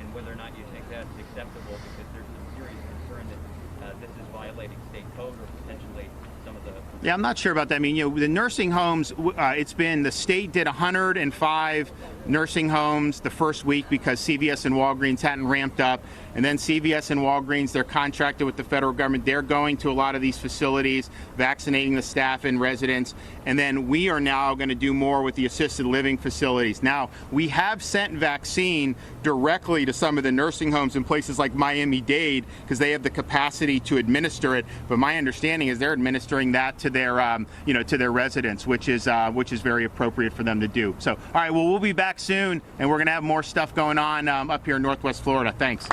and whether or not you think that's acceptable, because there's a serious concern that this is violating state code or potentially some of the... Yeah, I'm not sure about that. I mean, the nursing homes, the state did 105 nursing homes the first week because CVS and Walgreens hadn't ramped up. And then CVS and Walgreens, they're contracted with the federal government. They're going to a lot of these facilities, vaccinating the staff and residents. And then we are now going to do more with the assisted living facilities. Now, we have sent vaccine directly to some of the nursing homes in places like Miami-Dade because they have the capacity to administer it. But my understanding is they're administering that to their, to their residents, which is very appropriate for them to do. So, all right, well, we'll be back soon, and we're going to have more stuff going on up here in Northwest Florida. Thanks.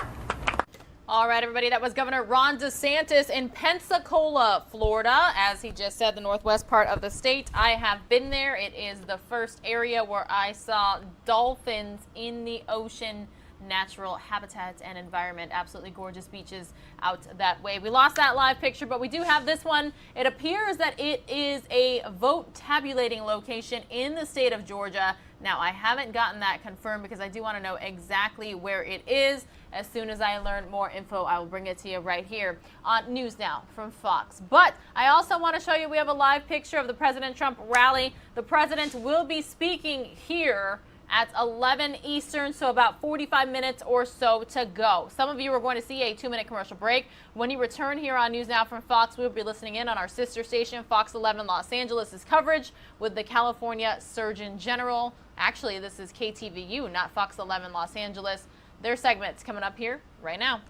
All right, everybody, that was Governor Ron DeSantis in Pensacola, Florida. As he just said, the northwest part of the state. I have been there. It is the first area where I saw dolphins in the ocean, natural habitats and environment. Absolutely gorgeous beaches out that way. We lost that live picture, but we do have this one. It appears that it is a vote tabulating location in the state of Georgia. Now, I haven't gotten that confirmed because I do want to know exactly where it is. As soon as I learn more info, I will bring it to you right here on News Now from Fox. But I also want to show you, we have a live picture of the President Trump rally. The president will be speaking here at 11 Eastern, so about 45 minutes or so to go. Some of you are going to see a 2-minute commercial break. When you return here on News Now from Fox, we'll be listening in on our sister station, Fox 11 Los Angeles' coverage with the California Surgeon General. Actually, this is KTVU, not Fox 11 Los Angeles. Their segment's coming up here right now.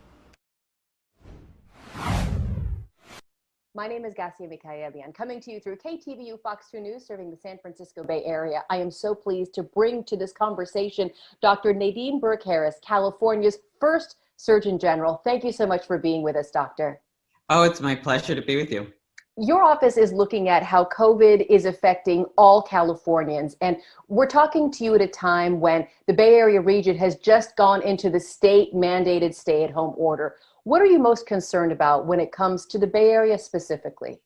My name is Gassia Mikaelian, coming to you through KTVU Fox 2 News, serving the San Francisco Bay Area. I am so pleased to bring to this conversation Dr. Nadine Burke-Harris, California's first Surgeon General. Thank you so much for being with us, Doctor. Oh, it's my pleasure to be with you. Your office is looking at how COVID is affecting all Californians, and we're talking to you at a time when the Bay Area region has just gone into the state-mandated stay-at-home order. What are you most concerned about when it comes to the Bay Area specifically?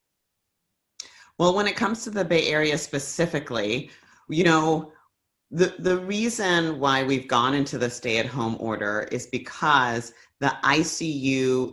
Well, when it comes to the Bay Area specifically, you know, The reason why we've gone into the stay-at-home order is because the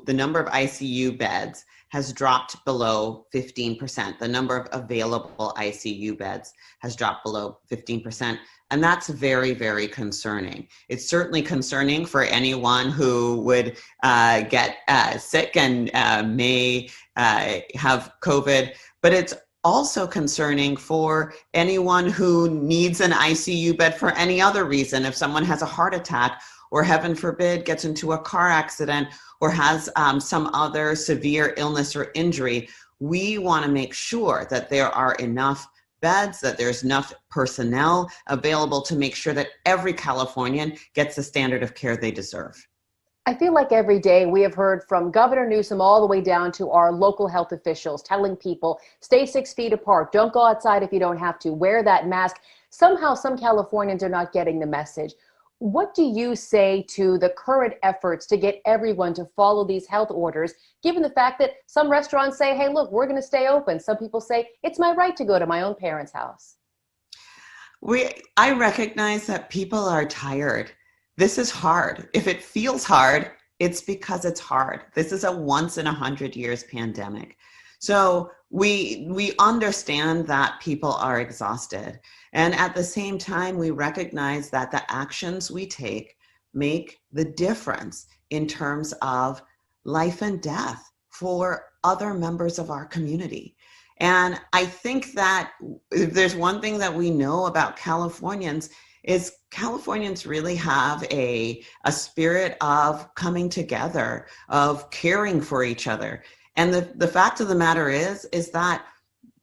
number of ICU beds has dropped below 15%. The number of available ICU beds has dropped below 15%. And that's very, very concerning. It's certainly concerning for anyone who would get sick and may have COVID, but it's also concerning for anyone who needs an ICU bed for any other reason. If someone has a heart attack, or heaven forbid gets into a car accident, or has some other severe illness or injury, we want to make sure that there are enough beds, that there's enough personnel available to make sure that every Californian gets the standard of care they deserve. I feel like every day we have heard from Governor Newsom all the way down to our local health officials telling people, stay 6 feet apart, don't go outside if you don't have to, wear that mask. Somehow some Californians are not getting the message. What do you say to the current efforts to get everyone to follow these health orders, given the fact that some restaurants say, hey, look, we're going to stay open. Some people say, it's my right to go to my own parents' house. I recognize that people are tired. This is hard. If it feels hard, it's because it's hard. This is a once in 100 years pandemic. So we understand that people are exhausted. And at the same time, we recognize that the actions we take make the difference in terms of life and death for other members of our community. And I think that if there's one thing that we know about Californians is Californians really have a spirit of coming together, of caring for each other. And the fact of the matter is that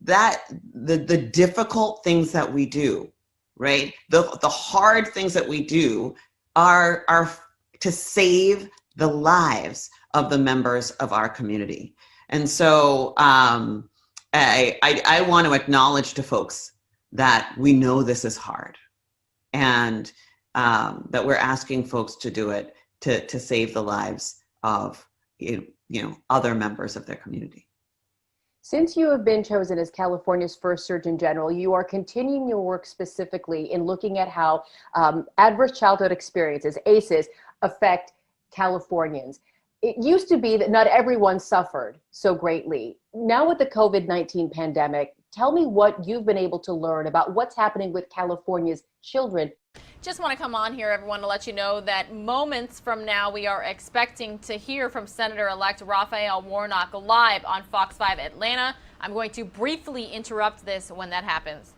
the difficult things that we do, right? The hard things that we do are to save the lives of the members of our community. And so I want to acknowledge to folks that we know this is hard, and that we're asking folks to do it to save the lives of other members of their community. Since you have been chosen as California's first Surgeon General, you are continuing your work specifically in looking at how adverse childhood experiences, ACEs, affect Californians. It used to be that not everyone suffered so greatly. Now with the COVID-19 pandemic, tell me what you've been able to learn about what's happening with California's children. Just want to come on here, everyone, to let you know that moments from now we are expecting to hear from Senator-elect Raphael Warnock live on Fox 5 Atlanta. I'm going to briefly interrupt this when that happens.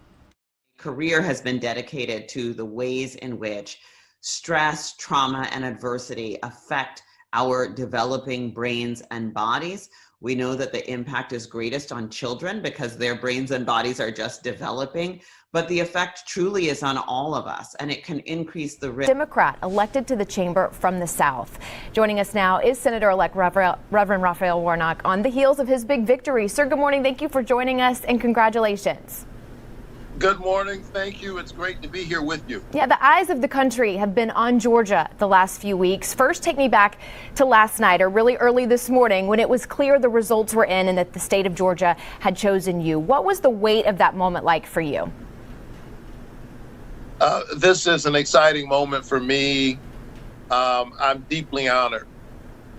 Career has been dedicated to the ways in which stress, trauma, and adversity affect our developing brains and bodies. We know that the impact is greatest on children because their brains and bodies are just developing, but the effect truly is on all of us, and it can increase the risk. Democrat elected to the chamber from the South. Joining us now is Senator-elect Reverend Raphael Warnock on the heels of his big victory. Sir, good morning. Thank you for joining us, and congratulations. Good morning. Thank you. It's great to be here with you. Yeah, the eyes of the country have been on Georgia the last few weeks. First, take me back to last night, or really early this morning, when it was clear the results were in and that the state of Georgia had chosen you. What was the weight of that moment like for you? This is an exciting moment for me. I'm deeply honored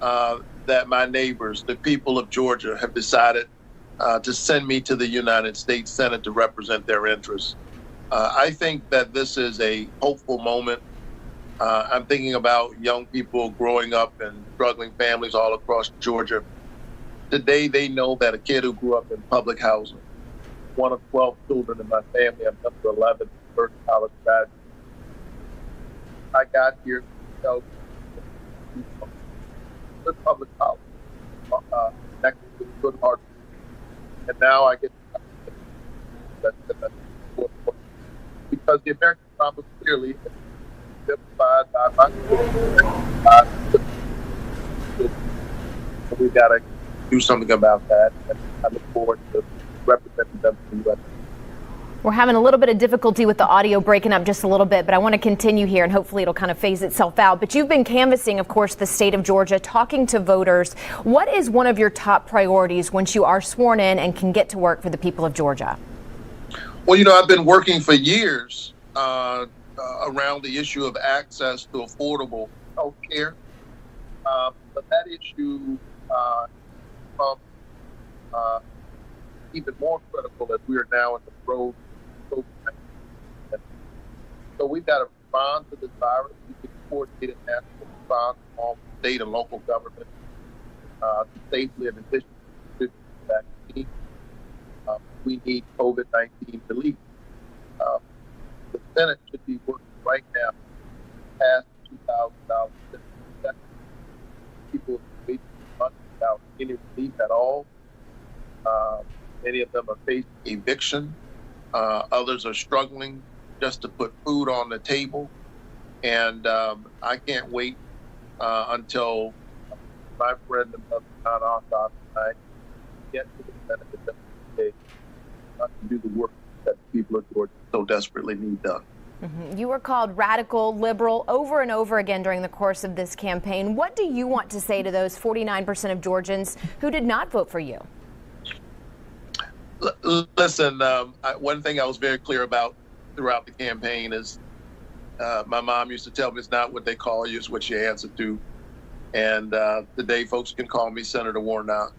that my neighbors, the people of Georgia, have decided to send me to the United States Senate to represent their interests. I think that this is a hopeful moment. I'm thinking about young people growing up in struggling families all across Georgia. Today, they know that a kid who grew up in public housing, one of 12 children in my family, I'm number 11, first college graduate. I got here, good public college, connected with good heart. And now I get because the American promise clearly identified by we got to do something about that. And I look forward to representing them in the U.S. We're having a little bit of difficulty with the audio breaking up just a little bit, but I want to continue here and hopefully it'll kind of phase itself out. But you've been canvassing, of course, the state of Georgia, talking to voters. What is one of your top priorities once you are sworn in and can get to work for the people of Georgia? Well, I've been working for years around the issue of access to affordable health care. But that issue becomes even more critical as we are now in the road. So we've got to respond to this virus. We can coordinate a national response from state and local government to safely and efficiently distribute the vaccine. We need COVID-19 relief. The Senate should be working right now to pass $2,000 assistance. People are waiting months without any relief at all. Many of them are facing eviction. Others are struggling just to put food on the table. And I can't wait until my friend and brother John Ossoff and I get to the Senate to do the work that the people of Georgia so desperately need done. You were called radical, liberal over and over again during the course of this campaign. What do you want to say to those 49% of Georgians who did not vote for you? Listen, one thing I was very clear about throughout the campaign is my mom used to tell me it's not what they call you, it's what you answer to. And today folks can call me Senator Warnock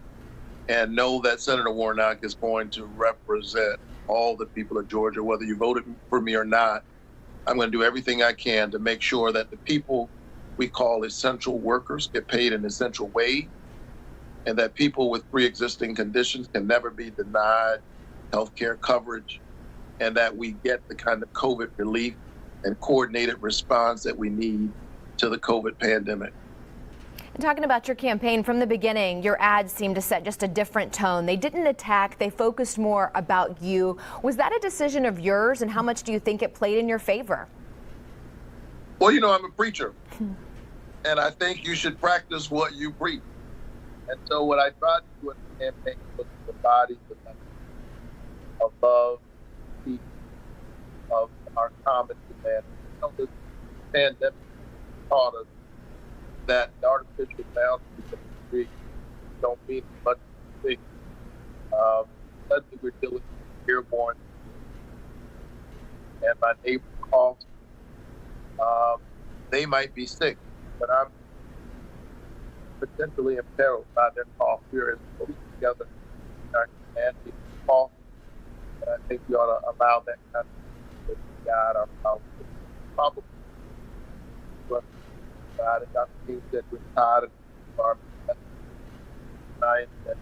and know that Senator Warnock is going to represent all the people of Georgia, whether you voted for me or not. I'm going to do everything I can to make sure that the people we call essential workers get paid an essential wage, and that people with pre-existing conditions can never be denied health care coverage, and that we get the kind of COVID relief and coordinated response that we need to the COVID pandemic. And talking about your campaign from the beginning, your ads seemed to set just a different tone. They didn't attack, they focused more about you. Was that a decision of yours, and how much do you think it played in your favor? Well, you know, I'm a preacher, and I think you should practice what you preach. And so what I tried to do in the campaign was to embody the message of love, peace, of our common humanity. You know, this pandemic taught us that the artificial boundaries of the street don't mean much to think. Suddenly we're dealing with airborne, and my neighbor coughs. They might be sick, but I'm potentially imperiled by their cough. We're close together in our humanity cough, and I think we ought to allow that kind of guide our policy. Probably. Dr. King said we're tired of our science and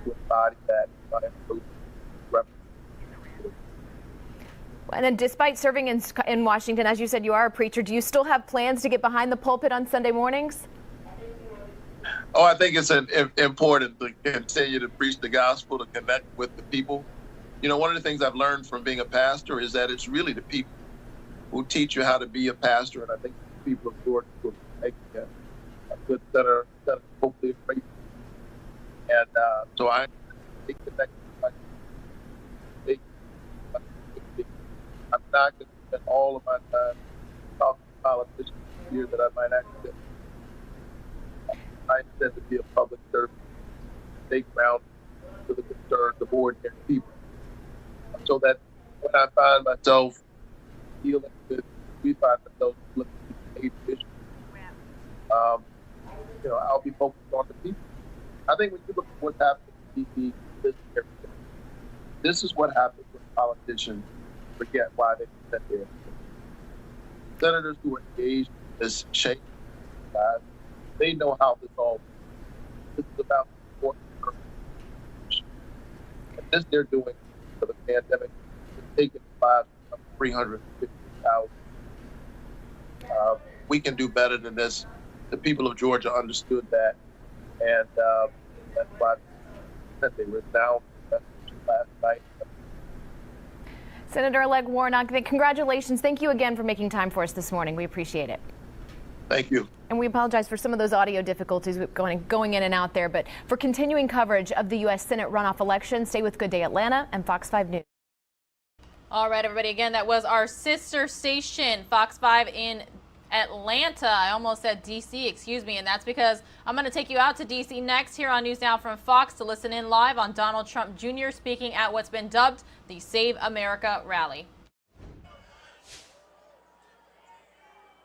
to embody that by improving And then despite serving in Washington, as you said, you are a preacher. Do you still have plans to get behind the pulpit on Sunday mornings? Oh, I think it's important to continue to preach the gospel, to connect with the people. You know, one of the things I've learned from being a pastor is that it's really the people who teach you how to be a pastor, and I think people of Georgia will make a good senator, hopefully a great. And so I think the next. I'm not going to spend all of my time talking to politicians here that I might actually. I intend to be a public servant, take ground to the concerns of ordinary people, so that when I find myself dealing with, we find ourselves looking at issues, you know, I'll be focused on the people. I think when you look at what's happening in D.C. this is what happens when politicians forget why they sit there. Senators who are engaged in this shape, they know how this all works. This is about supporting the person. And this they're doing for the pandemic is taking the lives of 350,000. We can do better than this. The people of Georgia understood that, and that's why they were down last night. Senator-elect Warnock, congratulations. Thank you again for making time for us this morning. We appreciate it. Thank you. And we apologize for some of those audio difficulties going in and out there. But for continuing coverage of the U.S. Senate runoff election, stay with Good Day Atlanta and Fox 5 News. All right, everybody. Again, that was our sister station, Fox 5 in Atlanta. I almost said D.C., excuse me, and that's because I'm going to take you out to D.C. next here on News Now from Fox to listen in live on Donald Trump Jr. speaking at what's been dubbed the Save America rally.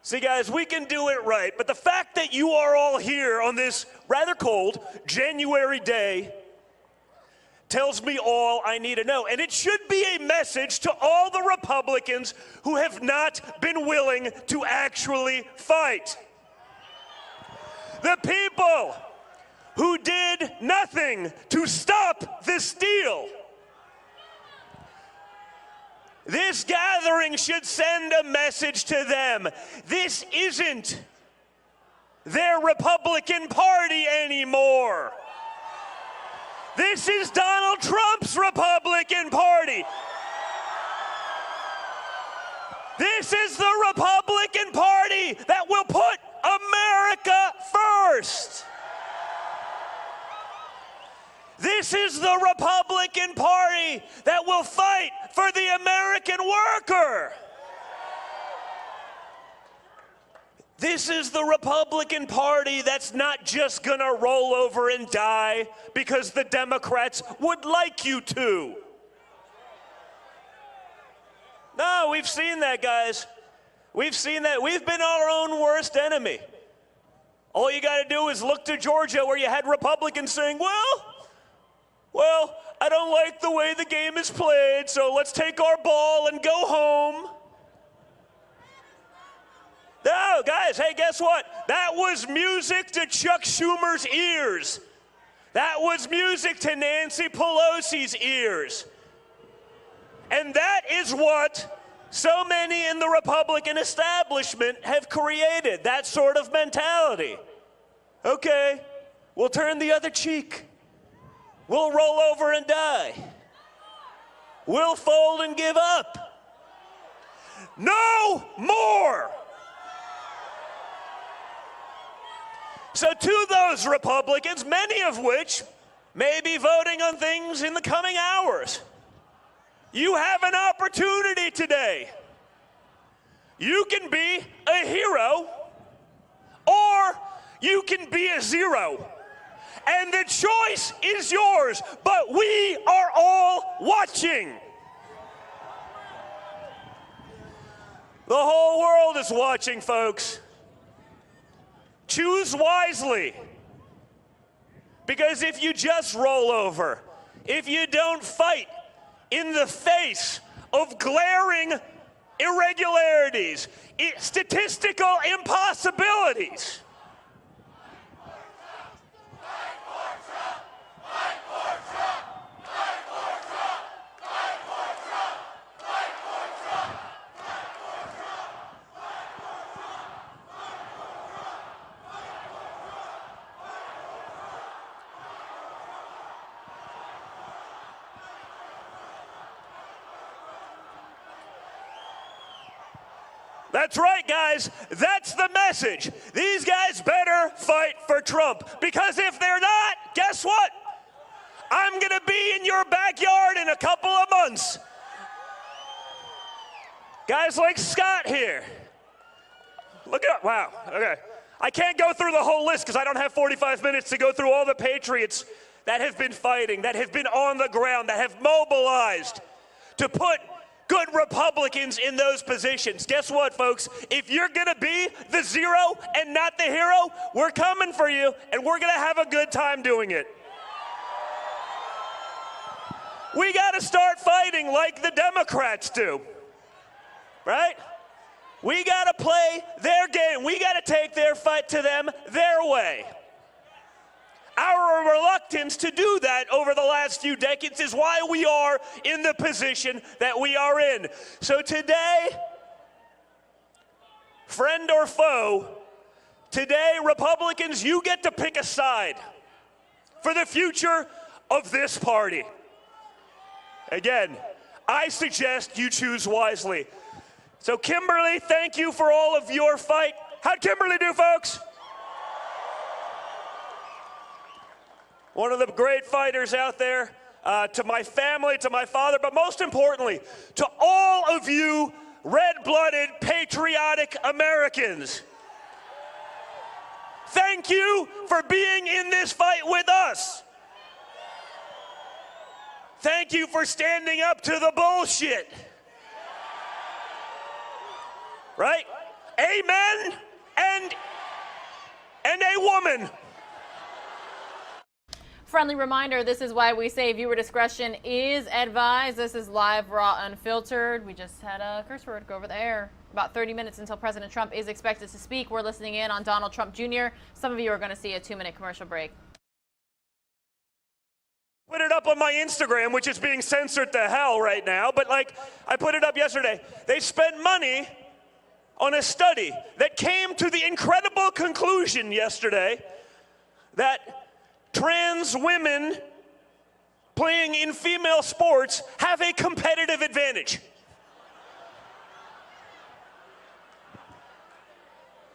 See, guys, we can do it right, but the fact that you are all here on this rather cold January day tells me all I need to know. And it should be a message to all the Republicans who have not been willing to actually fight. The people who did nothing to stop this steal. This gathering should send a message to them. This isn't their Republican Party anymore. This is Donald Trump's Republican Party. This is the Republican Party that will put America first. This is the Republican Party that will fight for the American worker. This is the Republican Party that's not just gonna roll over and die because the Democrats would like you to. No, we've seen that, guys. We've seen that. We've been our own worst enemy. All you gotta do is look to Georgia, where you had Republicans saying, well, I don't like the way the game is played, so let's take our ball and go home. No, guys, hey, guess what? That was music to Chuck Schumer's ears. That was music to Nancy Pelosi's ears. And that is what so many in the Republican establishment have created, that sort of mentality. Okay, we'll turn the other cheek. We'll roll over and die. We'll fold and give up. No more. So to those Republicans, many of which may be voting on things in the coming hours, you have an opportunity today. You can be a hero, or you can be a zero. And the choice is yours, but we are all watching. The whole world is watching, folks. Choose wisely. Because if you just roll over, if you don't fight in the face of glaring irregularities, statistical impossibilities, that's right, guys. That's the message. These guys better fight for Trump, because if they're not, guess what? I'm going to be in your backyard in a couple of months. Guys like Scott here. Look at, wow, okay. I can't go through the whole list because I don't have 45 minutes to go through all the patriots that have been fighting, that have been on the ground, that have mobilized to put good Republicans in those positions. Guess what, folks? If you're gonna be the zero and not the hero, we're coming for you, and we're gonna have a good time doing it. We gotta start fighting like the Democrats do, right? We gotta play their game. We gotta take their fight to them their way. Our reluctance to do that over the last few decades is why we are in the position that we are in. So today, friend or foe, today, Republicans, you get to pick a side for the future of this party. Again, I suggest you choose wisely. So Kimberly, thank you for all of your fight. How'd Kimberly do, folks? One of the great fighters out there, to my family, to my father, but most importantly, to all of you red-blooded, patriotic Americans. Thank you for being in this fight with us. Thank you for standing up to the bullshit. Right? a man and a woman. Friendly reminder, this is why we say viewer discretion is advised. This is live, raw, unfiltered. We just had a curse word go over the air. About 30 minutes until President Trump is expected to speak. We're listening in on Donald Trump Jr. Some of you are going to see a 2-minute commercial break. Put it up on my Instagram, which is being censored to hell right now, but like I put it up yesterday. They spent money on a study that came to the incredible conclusion yesterday that trans women playing in female sports have a competitive advantage.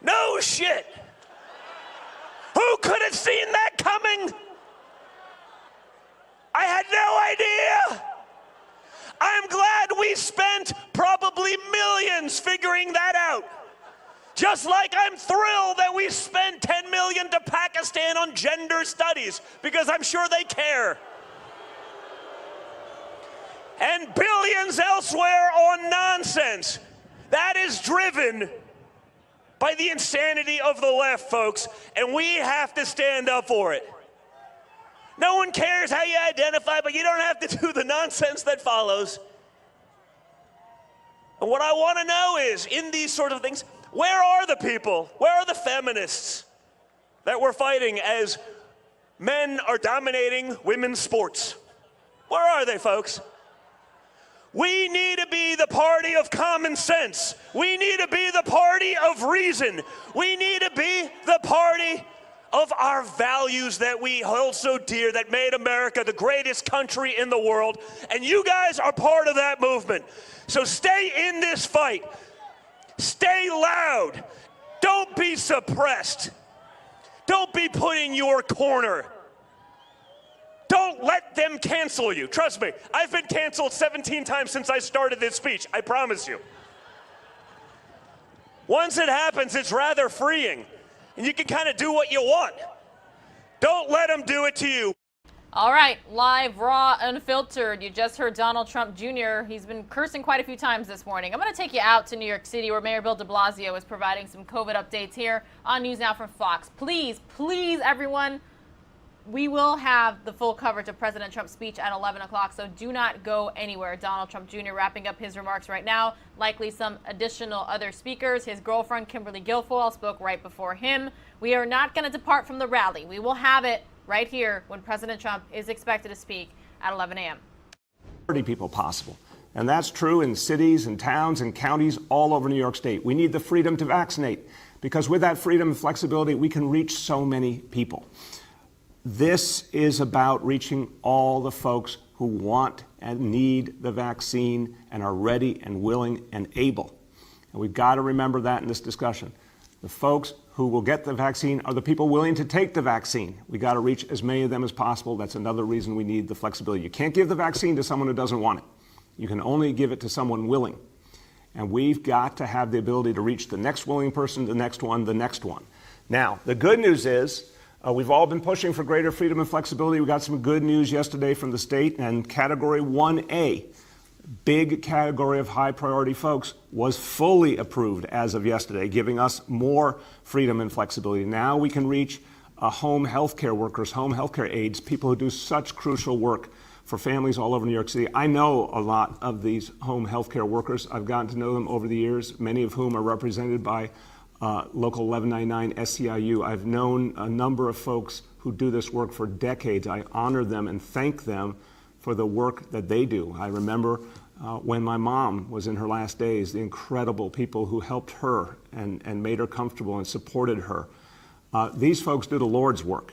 No shit. Who could have seen that coming? I had no idea. I'm glad we spent probably millions figuring that out. Just like I'm thrilled that we spent $10 million to Pakistan on gender studies, because I'm sure they care. And billions elsewhere on nonsense. That is driven by the insanity of the left, folks, and we have to stand up for it. No one cares how you identify, but you don't have to do the nonsense that follows. And what I want to know is, in these sort of things, where are the people? Where are the feminists that we're fighting as men are dominating women's sports? Where are they, folks? We need to be the party of common sense. We need to be the party of reason. We need to be the party of our values that we hold so dear, that made America the greatest country in the world. And you guys are part of that movement. So stay in this fight. Stay loud. Don't be suppressed. Don't be put in your corner. Don't let them cancel you. Trust me, I've been canceled 17 times since I started this speech. I promise you. Once it happens, it's rather freeing. And you can kind of do what you want. Don't let them do it to you. All right, live, raw, unfiltered. You just heard Donald Trump Jr. He's been cursing quite a few times this morning. I'm going to take you out to New York City, where Mayor Bill de Blasio is providing some COVID updates here on NewsNOW from Fox. Please, please, everyone, we will have the full coverage of President Trump's speech at 11 o'clock, so do not go anywhere. Donald Trump Jr. wrapping up his remarks right now, likely some additional other speakers. His girlfriend, Kimberly Guilfoyle, spoke right before him. We are not going to depart from the rally. We will have it right here when President Trump is expected to speak at 11 a.m. People possible. And that's true in cities and towns and counties all over New York State. We need the freedom to vaccinate, because with that freedom and flexibility, we can reach so many people. This is about reaching all the folks who want and need the vaccine and are ready and willing and able. And we've got to remember that in this discussion. The folks who will get the vaccine are the people willing to take the vaccine. We got to reach as many of them as possible. That's another reason we need the flexibility. You can't give the vaccine to someone who doesn't want it. You can only give it to someone willing. And we've got to have the ability to reach the next willing person, the next one, the next one. Now, the good news is we've all been pushing for greater freedom and flexibility. We got some good news yesterday from the state, and Category 1A, big category of high priority folks, was fully approved as of yesterday, giving us more freedom and flexibility. Now we can reach home health care workers, home health care aides, people who do such crucial work for families all over New York City. I know a lot of these home health care workers. I've gotten to know them over the years, many of whom are represented by Local 1199 SEIU. I've known a number of folks who do this work for decades. I honor them and thank them for the work that they do. I remember when my mom was in her last days, the incredible people who helped her and made her comfortable and supported her. These folks do the Lord's work.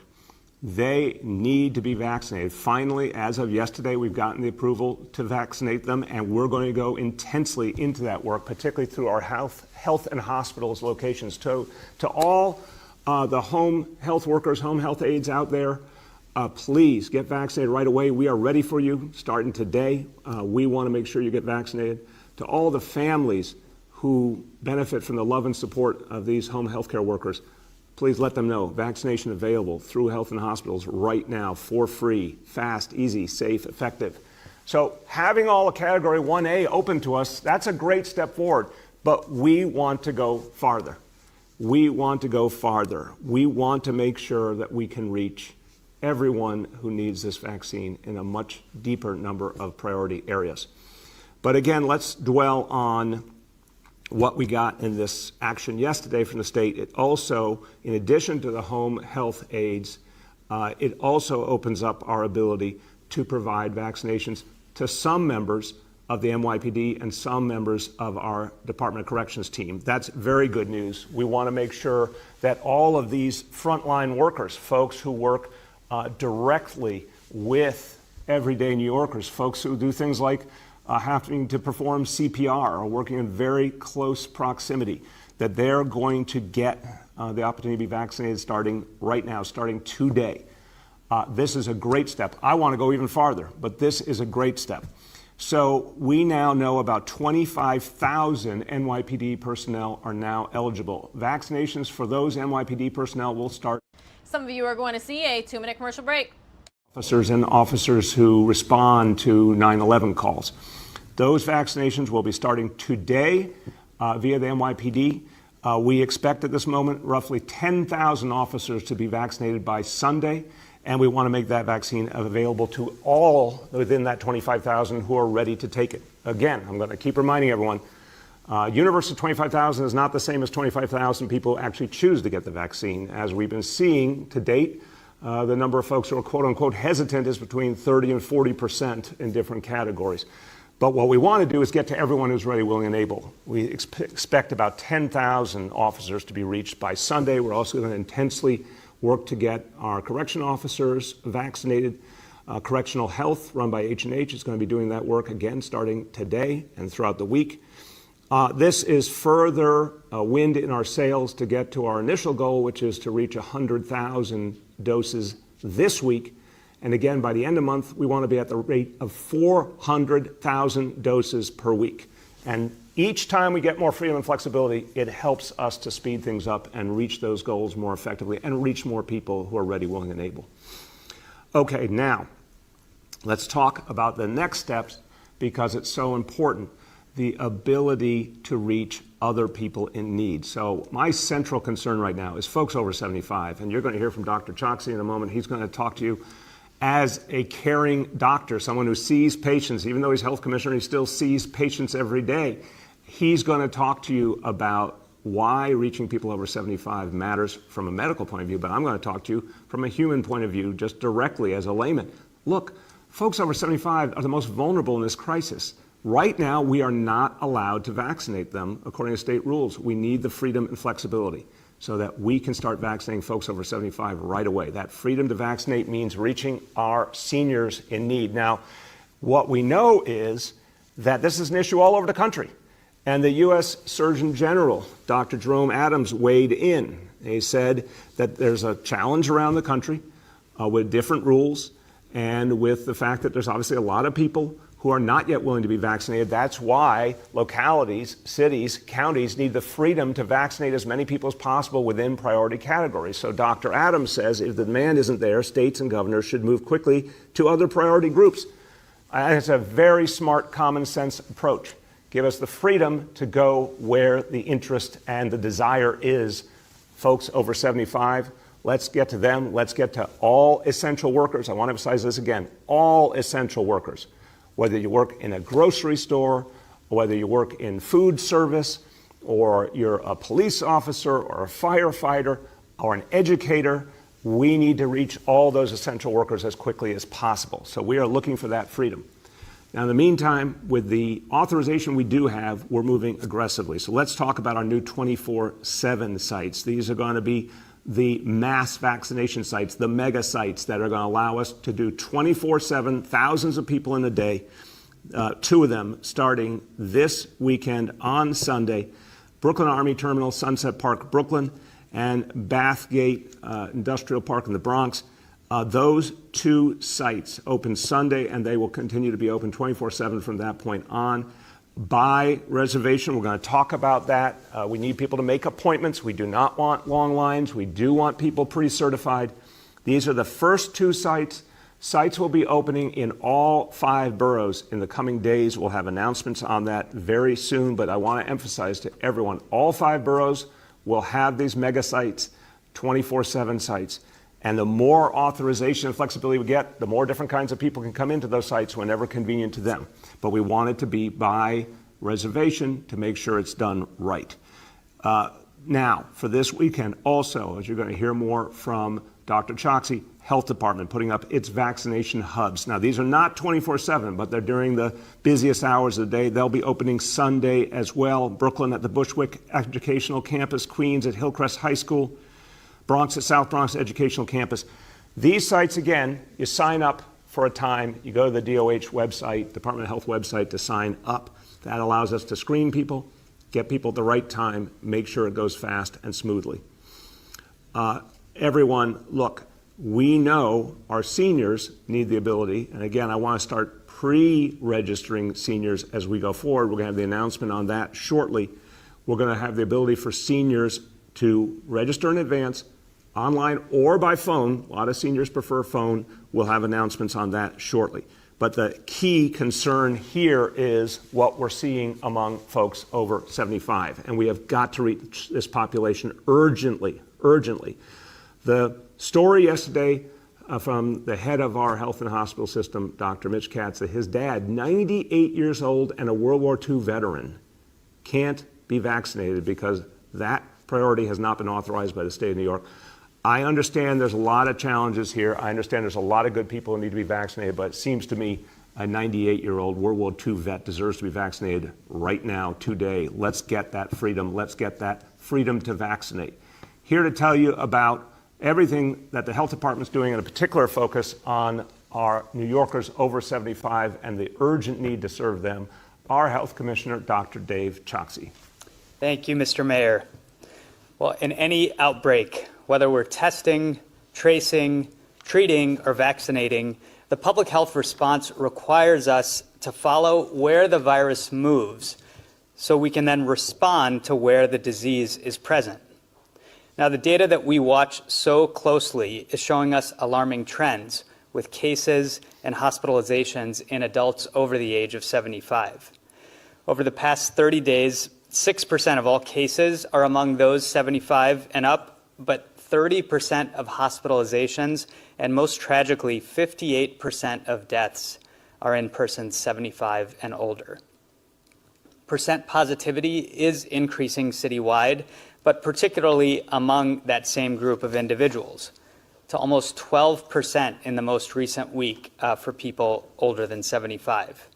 They need to be vaccinated. Finally, as of yesterday, we've gotten the approval to vaccinate them, and we're going to go intensely into that work, particularly through our health and hospitals locations. To all the home health workers, home health aides out there, please get vaccinated right away. We are ready for you starting today. We want to make sure you get vaccinated. To all the families who benefit from the love and support of these home health care workers, please let them know vaccination available through health and hospitals right now for free, fast, easy, safe, effective. So having all of Category 1A open to us, that's a great step forward. But we want to go farther. We want to go farther. We want to make sure that we can reach everyone who needs this vaccine in a much deeper number of priority areas. But again, let's dwell on what we got in this action yesterday from the state. It also, in addition to the home health aides, it also opens up our ability to provide vaccinations to some members of the NYPD and some members of our Department of Corrections team. That's very good news. We want to make sure that all of these frontline workers, folks who work directly with everyday New Yorkers, folks who do things like having to perform CPR or working in very close proximity, that they're going to get the opportunity to be vaccinated starting right now, starting today. This is a great step. I want to go even farther, but this is a great step. So we now know about 25,000 NYPD personnel are now eligible. Vaccinations for those NYPD personnel will start. Some of you are going to see a 2-minute commercial break. Officers and officers who respond to 9/11 calls. Those vaccinations will be starting today via the NYPD. We expect at this moment roughly 10,000 officers to be vaccinated by Sunday. And we want to make that vaccine available to all within that 25,000 who are ready to take it. Again, I'm going to keep reminding everyone, universe of 25,000 is not the same as 25,000 people who actually choose to get the vaccine. As we've been seeing to date, the number of folks who are quote unquote hesitant is between 30 and 40% in different categories. But what we want to do is get to everyone who's ready, willing, and able. We expect about 10,000 officers to be reached by Sunday. We're also going to intensely work to get our correction officers vaccinated. Correctional Health, run by H&H, is going to be doing that work again starting today and throughout the week. This is further wind in our sails to get to our initial goal, which is to reach 100,000 doses this week. And again, by the end of the month, we want to be at the rate of 400,000 doses per week. And each time we get more freedom and flexibility, it helps us to speed things up and reach those goals more effectively and reach more people who are ready, willing, and able. Okay, now let's talk about the next steps because it's so important, the ability to reach other people in need. So my central concern right now is folks over 75, and you're going to hear from Dr. Choksi in a moment. He's going to talk to you as a caring doctor, someone who sees patients. Even though he's health commissioner, he still sees patients every day. He's going to talk to you about why reaching people over 75 matters from a medical point of view, but I'm going to talk to you from a human point of view, just directly as a layman. Look, folks over 75 are the most vulnerable in this crisis. Right now, we are not allowed to vaccinate them according to state rules. We need the freedom and flexibility so that we can start vaccinating folks over 75 right away. That freedom to vaccinate means reaching our seniors in need. Now, what we know is that this is an issue all over the country. And the U.S. Surgeon General, Dr. Jerome Adams, weighed in. He said that there's a challenge around the country with different rules and with the fact that there's obviously a lot of people who are not yet willing to be vaccinated. That's why localities, cities, counties need the freedom to vaccinate as many people as possible within priority categories. So Dr. Adams says if the demand isn't there, states and governors should move quickly to other priority groups. And it's a very smart, common sense approach. Give us the freedom to go where the interest and the desire is. Folks over 75, let's get to them. Let's get to all essential workers. I want to emphasize this again, all essential workers. Whether you work in a grocery store, or whether you work in food service, or you're a police officer, or a firefighter, or an educator, we need to reach all those essential workers as quickly as possible. So we are looking for that freedom. Now, in the meantime, with the authorization we do have, we're moving aggressively. So let's talk about our new 24/7 sites. These are going to be the mass vaccination sites, the mega sites that are going to allow us to do 24/7, thousands of people in a day, 2 of them starting this weekend on Sunday, Brooklyn Army Terminal, Sunset Park, Brooklyn, and Bathgate Industrial Park in the Bronx. Those 2 sites open Sunday, and they will continue to be open 24/7 from that point on. By reservation, we're going to talk about that. We need people to make appointments. We do not want long lines. We do want people pre-certified. These are the first 2 sites Sites will be opening in all 5 boroughs in the coming days. We'll have announcements on that very soon, but I want to emphasize to everyone, all 5 boroughs will have these mega sites, 24/7 sites. And the more authorization and flexibility we get, the more different kinds of people can come into those sites whenever convenient to them. But we want it to be by reservation to make sure it's done right. Now, for this weekend also, as you're going to hear more from Dr. Choksi, Health Department putting up its vaccination hubs. Now, these are not 24/7, but they're during the busiest hours of the day. They'll be opening Sunday as well. Brooklyn at the Bushwick Educational Campus, Queens at Hillcrest High School, Bronx at South Bronx Educational Campus. These sites, again, you sign up for a time. You go to the DOH website, Department of Health website, to sign up. That allows us to screen people, get people at the right time, make sure it goes fast and smoothly. Everyone, look, we know our seniors need the ability, and again, I want to start pre-registering seniors as we go forward. We're going to have the announcement on that shortly. We're going to have the ability for seniors to register in advance, online or by phone. A lot of seniors prefer phone. We'll have announcements on that shortly. But the key concern here is what we're seeing among folks over 75. And we have got to reach this population urgently, urgently. The story yesterday from the head of our health and hospital system, Dr. Mitch Katz, that his dad, 98 years old and a World War II veteran, can't be vaccinated because that priority has not been authorized by the state of New York. I understand there's a lot of challenges here. I understand there's a lot of good people who need to be vaccinated, but it seems to me a 98-year-old World War II vet deserves to be vaccinated right now, today. Let's get that freedom. Let's get that freedom to vaccinate. Here to tell you about everything that the health department's doing, and a particular focus on our New Yorkers over 75 and the urgent need to serve them, our health commissioner, Dr. Dave Choksi. Thank you, Mr. Mayor. Well, in any outbreak, whether we're testing, tracing, treating, or vaccinating, the public health response requires us to follow where the virus moves so we can then respond to where the disease is present. Now, the data that we watch so closely is showing us alarming trends with cases and hospitalizations in adults over the age of 75. Over the past 30 days, 6% of all cases are among those 75 and up, but 30% of hospitalizations and most tragically, 58% of deaths are in persons 75 and older. Percent positivity is increasing citywide, but particularly among that same group of individuals, to almost 12% in the most recent week for people older than 75.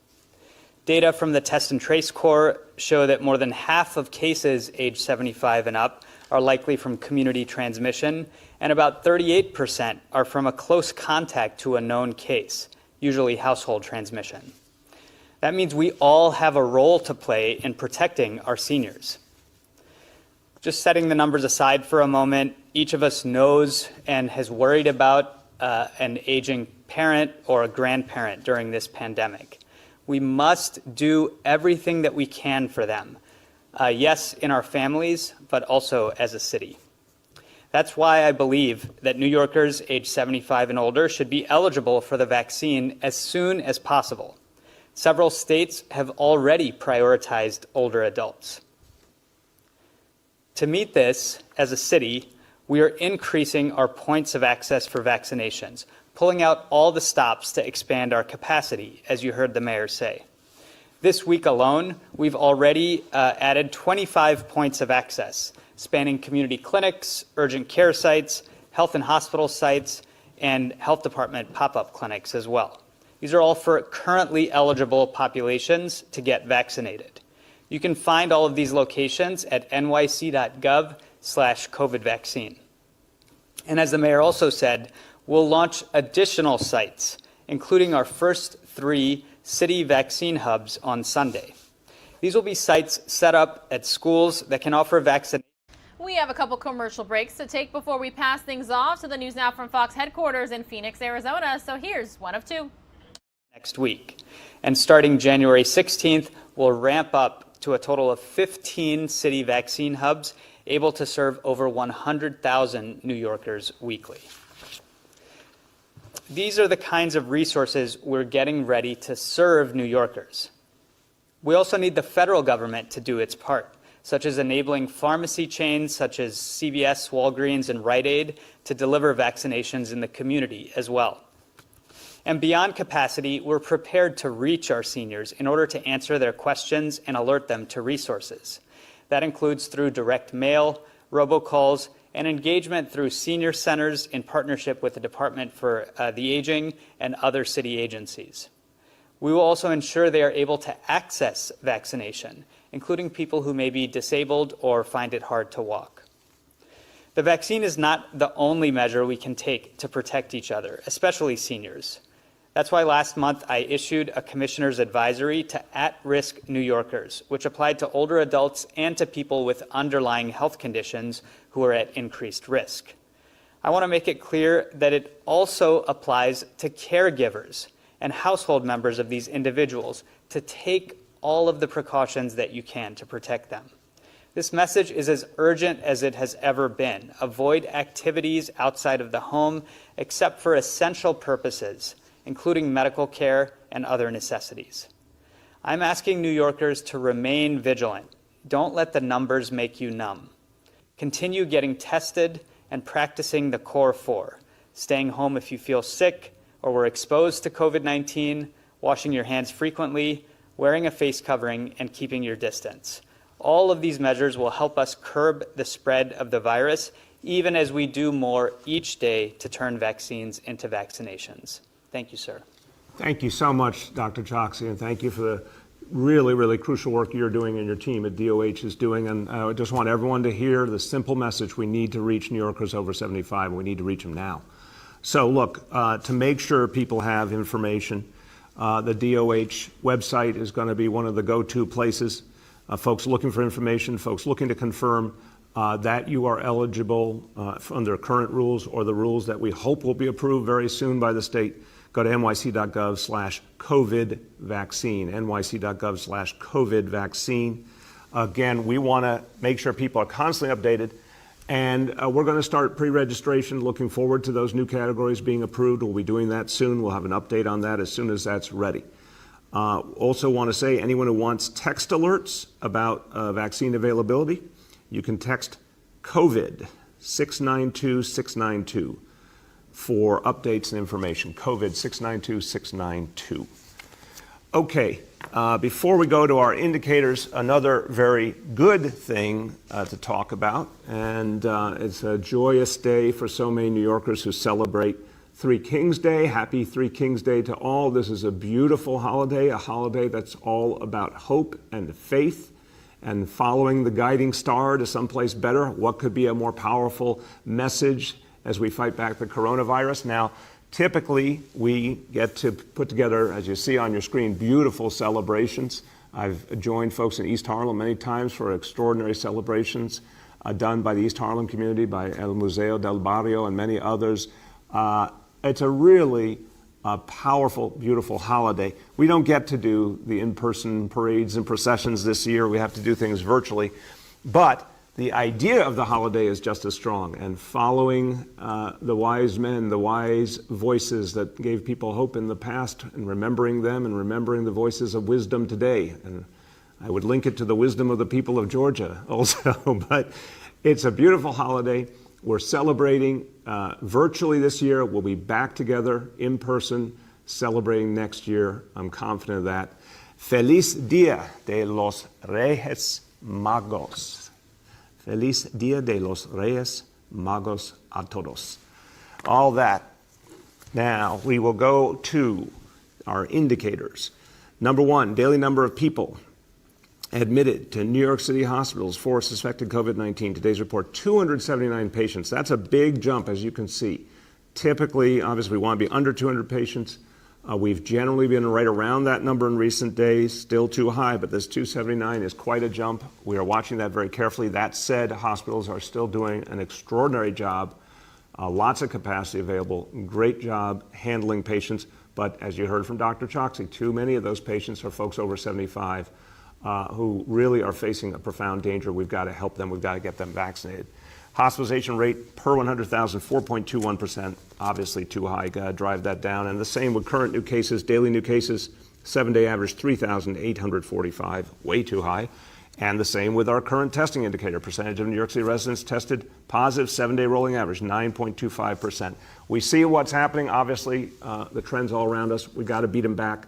Data from the Test and Trace Corps show that more than half of cases aged 75 and up are likely from community transmission, and about 38% are from a close contact to a known case, usually household transmission. That means we all have a role to play in protecting our seniors. Just setting the numbers aside for a moment, each of us knows and has worried about an aging parent or a grandparent during this pandemic. We must do everything that we can for them. Yes, in our families, but also as a city. That's why I believe that New Yorkers aged 75 and older should be eligible for the vaccine as soon as possible. Several states have already prioritized older adults. To meet this, as a city, we are increasing our points of access for vaccinations, pulling out all the stops to expand our capacity, as you heard the mayor say. This week alone, we've already added 25 points of access, spanning community clinics, urgent care sites, health and hospital sites, and health department pop-up clinics as well. These are all for currently eligible populations to get vaccinated. You can find all of these locations at nyc.gov/COVID vaccine. And as the mayor also said, we'll launch additional sites, including our first 3 city vaccine hubs on Sunday. These will be sites set up at schools that can offer vaccination. We have a couple commercial breaks to take before we pass things off to the News Now from Fox headquarters in Phoenix, Arizona. So here's one of 2. Next week. And starting January 16th, we'll ramp up to a total of 15 city vaccine hubs, able to serve over 100,000 New Yorkers weekly. these are the kinds of resources we're getting ready to serve New Yorkers. We also need the federal government to do its part, such as enabling pharmacy chains such as CVS, Walgreens, and Rite Aid to deliver vaccinations in the community as well. And beyond capacity, we're prepared to reach our seniors in order to answer their questions and alert them to resources. That includes through direct mail, robocalls, and engagement through senior centers in partnership with the Department for the Aging and other city agencies. We will also ensure they are able to access vaccination, including people who may be disabled or find it hard to walk. The vaccine is not the only measure we can take to protect each other, especially seniors. That's why last month I issued a commissioner's advisory to at-risk New Yorkers, which applied to older adults and to people with underlying health conditions who are at increased risk. I want to make it clear that it also applies to caregivers and household members of these individuals to take all of the precautions that you can to protect them. This message is as urgent as it has ever been. Avoid activities outside of the home except for essential purposes, including medical care and other necessities. I'm asking New Yorkers to remain vigilant. Don't let the numbers make you numb. Continue getting tested and practicing the core four: staying home if you feel sick or were exposed to COVID-19, washing your hands frequently, wearing a face covering, and keeping your distance. All of these measures will help us curb the spread of the virus, even as we do more each day to turn vaccines into vaccinations. Thank you, sir. Thank you so much, Dr. Choksi, and thank you for the really, really crucial work you're doing and your team at DOH is doing. And I just want everyone to hear the simple message: we need to reach New Yorkers over 75, and we need to reach them now. So look, to make sure people have information, the DOH website is going to be one of the go-to places. Folks looking for information, folks looking to confirm that you are eligible under current rules or the rules that we hope will be approved very soon by the state, go to nyc.gov/COVID vaccine, nyc.gov/COVID vaccine. Again, we want to make sure people are constantly updated. And we're going to start pre-registration, looking forward to those new categories being approved. We'll be doing that soon. We'll have an update on that as soon as that's ready. Also want to say, anyone who wants text alerts about vaccine availability, you can text COVID 692-692 for updates and information. COVID 692-692. Okay. Before we go to our indicators, another very good thing to talk about, and it's a joyous day for so many New Yorkers who celebrate Three Kings Day. Happy Three Kings Day to all. This is a beautiful holiday, a holiday that's all about hope and faith and following the guiding star to someplace better. What could be a more powerful message as we fight back the coronavirus? Now, typically, we get to put together, as you see on your screen, beautiful celebrations. I've joined folks in East Harlem many times for extraordinary celebrations done by the East Harlem community, by El Museo del Barrio and many others. It's a really powerful, beautiful holiday. We don't get to do the in-person parades and processions this year. We have to do things virtually. But the idea of the holiday is just as strong, and following the wise men, the wise voices that gave people hope in the past, and remembering them and remembering the voices of wisdom today. And I would link it to the wisdom of the people of Georgia also, but it's a beautiful holiday. We're celebrating virtually this year. We'll be back together in person celebrating next year. I'm confident of that. Feliz Dia de los Reyes Magos. Feliz Dia de los Reyes Magos a todos. All that. Now, we will go to our indicators. Number one, daily number of people admitted to New York City hospitals for suspected COVID-19. Today's report, 279 patients. That's a big jump, as you can see. Typically, obviously, we want to be under 200 patients. We've generally been right around that number in recent days, still too high, but this 279 is quite a jump. We are watching that very carefully. That said, hospitals are still doing an extraordinary job, lots of capacity available, great job handling patients. But as you heard from Dr. Choksi, too many of those patients are folks over 75 who really are facing a profound danger. We've got to help them. We've got to get them vaccinated. Hospitalization rate per 100,000, 4.21%, obviously too high. Got to drive that down. And the same with current new cases, daily new cases, 7-day average 3,845, way too high. And the same with our current testing indicator, percentage of New York City residents tested positive, 7-day rolling average, 9.25%. We see what's happening. Obviously, the trends all around us. We got to beat them back.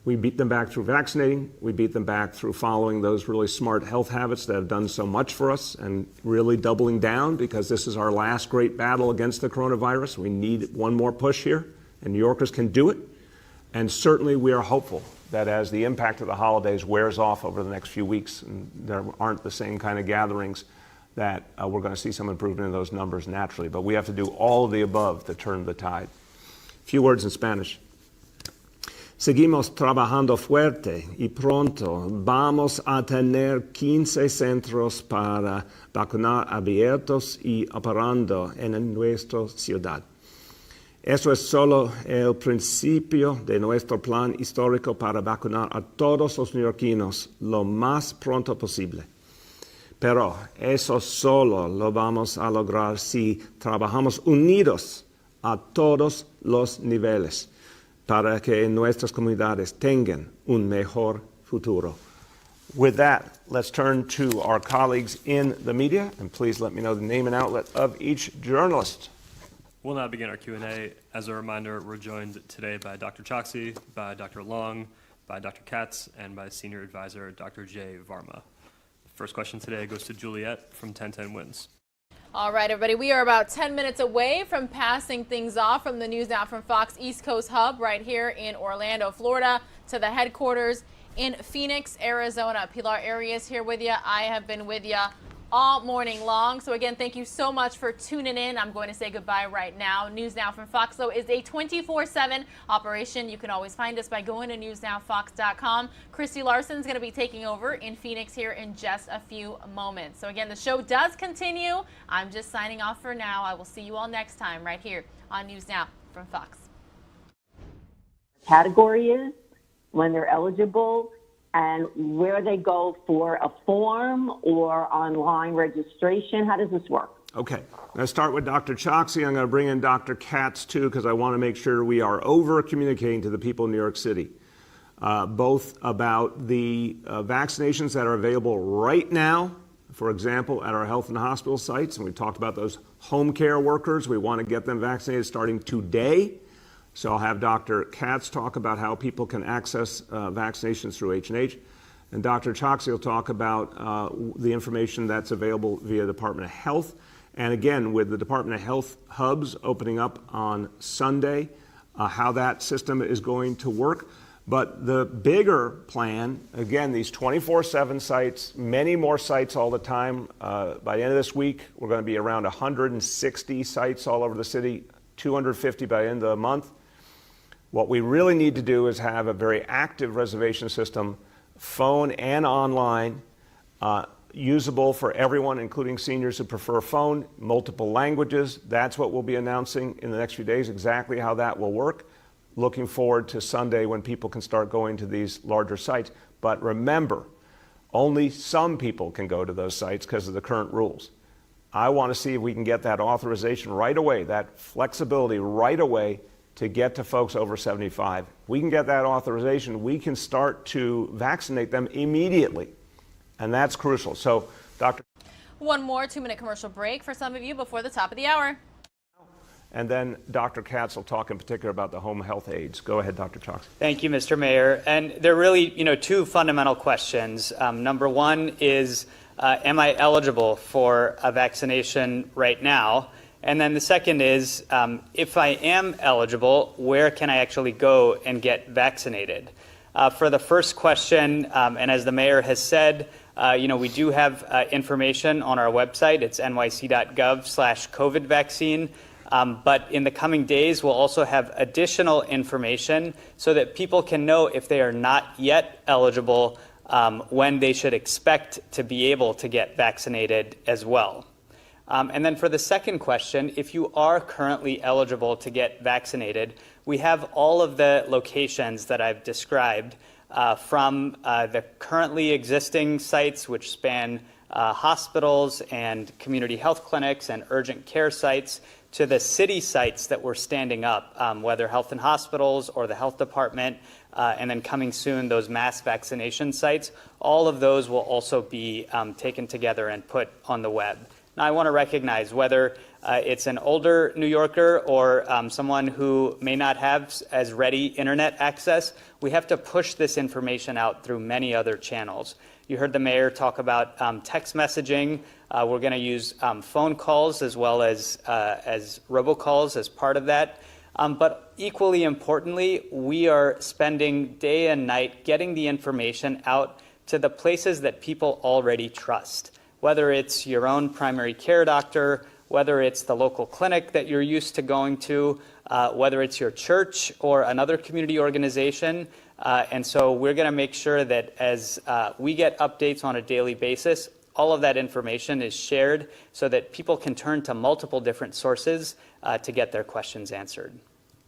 We beat them back through vaccinating. We beat them back through following those really smart health habits that have done so much for us and really doubling down, because this is our last great battle against the coronavirus. We need one more push here, and New Yorkers can do it. And certainly we are hopeful that as the impact of the holidays wears off over the next few weeks and there aren't the same kind of gatherings, that we're going to see some improvement in those numbers naturally. But we have to do all of the above to turn the tide. A few words in Spanish. Seguimos trabajando fuerte y pronto vamos a tener 15 centros para vacunar abiertos y operando en nuestra ciudad. Eso es solo el principio de nuestro plan histórico para vacunar a todos los neoyorquinos lo más pronto posible. Pero eso solo lo vamos a lograr si trabajamos unidos a todos los niveles, para que nuestras comunidades tengan un mejor futuro. With that, let's turn to our colleagues in the media, and please let me know the name and outlet of each journalist. We'll now begin our Q&A. As a reminder, we're joined today by Dr. Choksi, by Dr. Long, by Dr. Katz, and by Senior Advisor Dr. Jay Varma. The first question today goes to Juliet from 1010 Wins. All right, everybody, we are about 10 minutes away from passing things off from the News Now from Fox East Coast Hub right here in Orlando, Florida, to the headquarters in Phoenix, Arizona. Pilar Arias here with you. I have been with you all morning long. So again, thank you so much for tuning in. I'm going to say goodbye right now. News Now from Fox, though, is a 24/7 operation. You can always find us by going to newsnowfox.com. Christy Larson's going to be taking over in Phoenix here in just a few moments. So again, the show does continue. I'm just signing off for now. I will see you all next time right here on News Now from Fox. Category is, when they're eligible, and where they go for a form or online registration. How does this work? Okay, I'm going to start with Dr. Choksi. I'm going to bring in Dr. Katz too, because I want to make sure we are over communicating to the people in New York City, both about the vaccinations that are available right now, for example, at our health and hospital sites. And we talked about those home care workers. We want to get them vaccinated starting today. So I'll have Dr. Katz talk about how people can access vaccinations through H&H. And Dr. Choksi will talk about the information that's available via the Department of Health. And again, with the Department of Health hubs opening up on Sunday, how that system is going to work. But the bigger plan, again, these 24/7 sites, many more sites all the time. By the end of this week, we're going to be around 160 sites all over the city, 250 by the end of the month. What we really need to do is have a very active reservation system, phone and online, usable for everyone, including seniors who prefer phone, multiple languages. That's what we'll be announcing in the next few days, exactly how that will work. Looking forward to Sunday when people can start going to these larger sites. But remember, only some people can go to those sites because of the current rules. I want to see if we can get that authorization right away, that flexibility right away, to get to folks over 75. We can get that authorization, we can start to vaccinate them immediately. And that's crucial. So, Dr. One more 2-minute commercial break for some of you before the top of the hour. And then Dr. Katz will talk in particular about the home health aides. Go ahead, Dr. Choksi. Thank you, Mr. Mayor. And there are really, two fundamental questions. Number one is, am I eligible for a vaccination right now? And then the second is, if I am eligible, where can I actually go and get vaccinated? For the first question, and as the mayor has said, we do have information on our website. It's nyc.gov/COVID vaccine. But in the coming days, we'll also have additional information so that people can know if they are not yet eligible, when they should expect to be able to get vaccinated as well. And then for the second question, if you are currently eligible to get vaccinated, we have all of the locations that I've described from the currently existing sites, which span hospitals and community health clinics and urgent care sites to the city sites that we're standing up, whether health and hospitals or the health department, and then coming soon, those mass vaccination sites. All of those will also be taken together and put on the web. Now, I want to recognize whether it's an older New Yorker or someone who may not have as ready internet access, we have to push this information out through many other channels. You heard the mayor talk about text messaging. We're going to use phone calls as well as robocalls as part of that. But equally importantly, we are spending day and night getting the information out to the places that people already trust, whether it's your own primary care doctor, whether it's the local clinic that you're used to going to, whether it's your church or another community organization. And so we're going to make sure that as we get updates on a daily basis, all of that information is shared so that people can turn to multiple different sources to get their questions answered.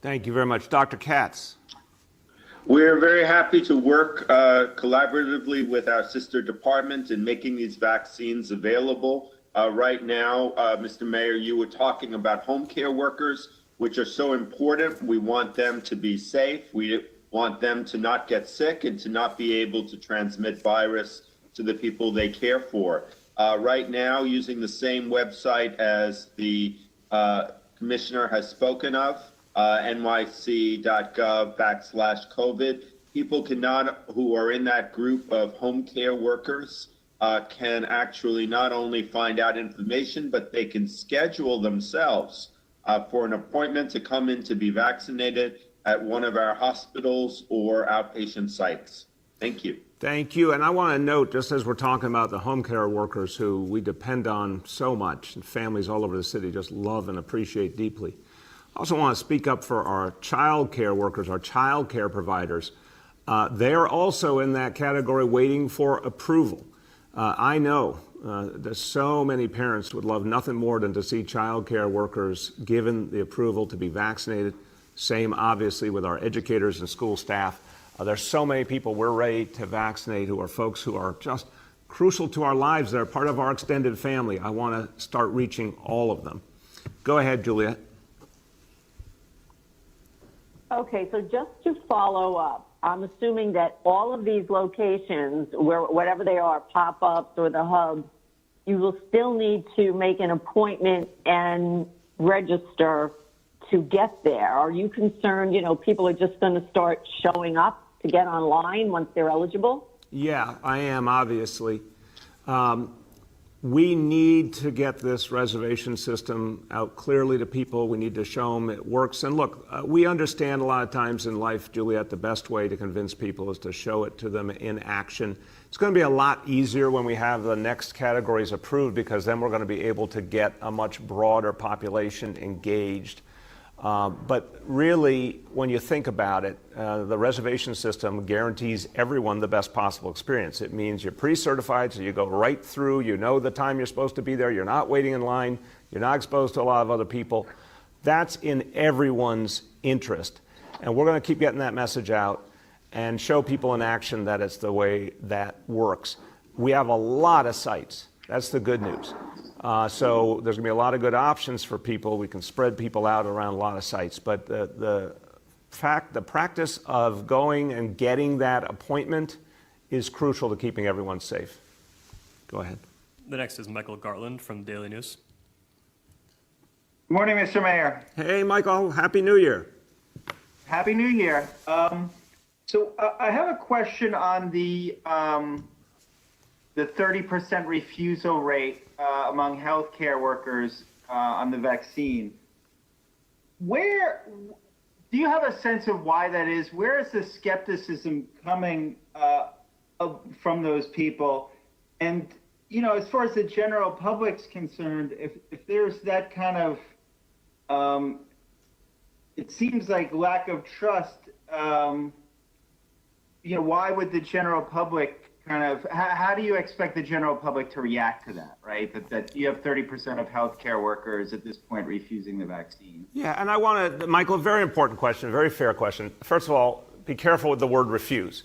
Thank you very much. Dr. Katz. We're very happy to work collaboratively with our sister department in making these vaccines available. Right now, Mr. Mayor, you were talking about home care workers, which are so important. We want them to be safe. We want them to not get sick and to not be able to transmit virus to the people they care for. Right now, using the same website as the commissioner has spoken of, nyc.gov/COVID, people who are in that group of home care workers can actually not only find out information, but they can schedule themselves for an appointment to come in to be vaccinated at one of our hospitals or outpatient sites. Thank you. Thank you. And I want to note, just as we're talking about the home care workers who we depend on so much, and families all over the city just love and appreciate deeply, I also want to speak up for our child care workers, our child care providers. They're also in that category waiting for approval. I know that so many parents would love nothing more than to see child care workers given the approval to be vaccinated. Same, obviously, with our educators and school staff. There's so many people we're ready to vaccinate who are folks who are just crucial to our lives. They're part of our extended family. I want to start reaching all of them. Go ahead, Juliet. Okay, so just to follow up, I'm assuming that all of these locations, whatever they are, pop-ups or the hubs, you will still need to make an appointment and register to get there. Are you concerned, people are just going to start showing up to get online once they're eligible? Yeah, I am, obviously. We need to get this reservation system out clearly to people. We need to show them it works. And look, we understand a lot of times in life, Juliet, the best way to convince people is to show it to them in action. It's going to be a lot easier when we have the next categories approved, because then we're going to be able to get a much broader population engaged. But really, when you think about it, the reservation system guarantees everyone the best possible experience. It means you're pre-certified, so you go right through, you know the time you're supposed to be there, you're not waiting in line, you're not exposed to a lot of other people. That's in everyone's interest. And we're going to keep getting that message out and show people in action that it's the way that works. We have a lot of sites. That's the good news. So there's going to be a lot of good options for people. We can spread people out around a lot of sites. But the practice of going and getting that appointment is crucial to keeping everyone safe. Go ahead. The next is Michael Gartland from Daily News. Good morning, Mr. Mayor. Hey, Michael. Happy New Year. Happy New Year. So I have a question on the 30% refusal rate among healthcare workers on the vaccine. Where do you have a sense of why that is? Where is the skepticism coming from those people? And as far as the general public's concerned, if there's that kind of it seems like lack of trust. Why would the general public how do you expect the general public to react to that, right? That you have 30% of healthcare workers at this point refusing the vaccine. Yeah, and I want to, Michael, a very important question, a very fair question. First of all, be careful with the word refuse.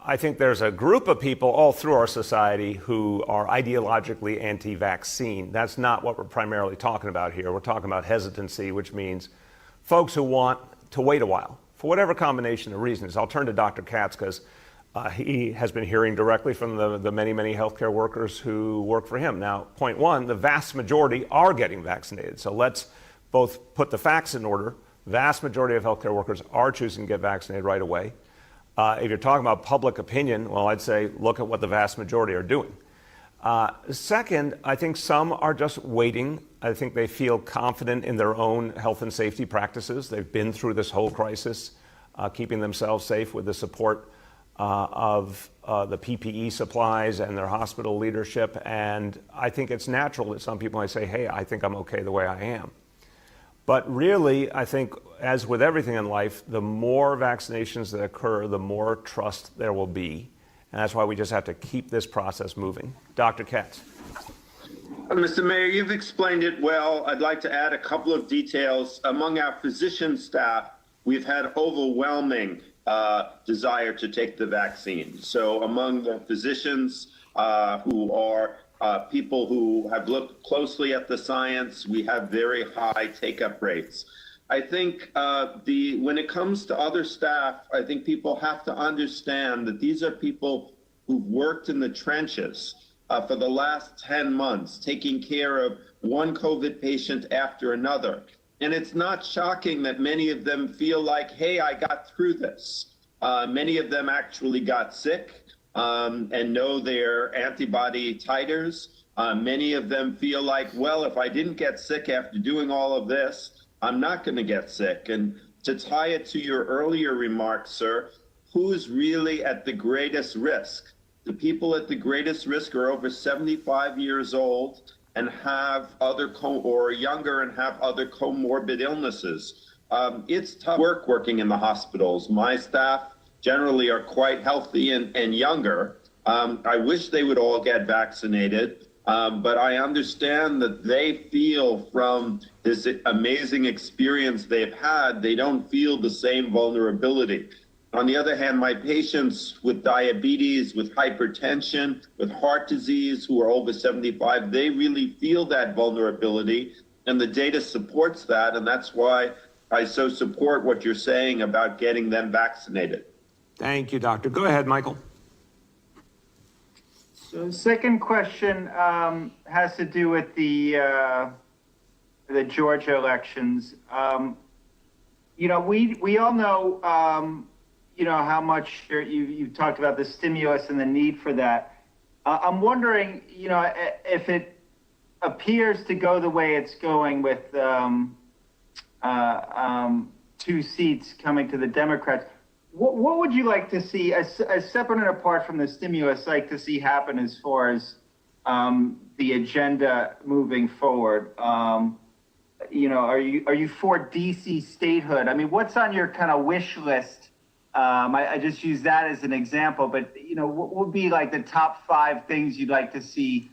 I think there's a group of people all through our society who are ideologically anti-vaccine. That's not what we're primarily talking about here. We're talking about hesitancy, which means folks who want to wait a while for whatever combination of reasons. I'll turn to Dr. Katz because he has been hearing directly from the many, many healthcare workers who work for him. Now, point one, the vast majority are getting vaccinated. So let's both put the facts in order. Vast majority of healthcare workers are choosing to get vaccinated right away. If you're talking about public opinion, well, I'd say look at what the vast majority are doing. Second, I think some are just waiting. I think they feel confident in their own health and safety practices. They've been through this whole crisis, keeping themselves safe with the support of the PPE supplies and their hospital leadership. And I think it's natural that some people might say, hey, I think I'm okay the way I am. But really, I think, as with everything in life, the more vaccinations that occur, the more trust there will be. And that's why we just have to keep this process moving. Dr. Katz. Mr. Mayor, you've explained it well. I'd like to add a couple of details. Among our physician staff, we've had overwhelming desire to take the vaccine. So among the physicians who are people who have looked closely at the science, we have very high take-up rates. I think when it comes to other staff, I think people have to understand that these are people who've worked in the trenches for the last 10 months, taking care of one COVID patient after another. And it's not shocking that many of them feel like, hey, I got through this. Many of them actually got sick and know their antibody titers. Many of them feel like, well, if I didn't get sick after doing all of this, I'm not going to get sick. And to tie it to your earlier remarks, sir, who's really at the greatest risk? The people at the greatest risk are over 75 years old and have other or younger and have other comorbid illnesses. It's tough work working in the hospitals. My staff generally are quite healthy and younger. I wish they would all get vaccinated, but I understand that they feel from this amazing experience they've had, they don't feel the same vulnerability. On the other hand, my patients with diabetes, with hypertension, with heart disease who are over 75, they really feel that vulnerability, and the data supports that, and that's why I so support what you're saying about getting them vaccinated. Thank you, Doctor. Go ahead, Michael. So the second question has to do with the Georgia elections. We all know, how much you've talked about the stimulus and the need for that. I'm wondering, if it appears to go the way it's going with 2 seats coming to the Democrats, what would you like to see, as separate and apart from the stimulus, like to see happen as far as the agenda moving forward? Are you for DC statehood? I mean, what's on your kind of wish list? I just use that as an example, but what would be like the top 5 things you'd like to see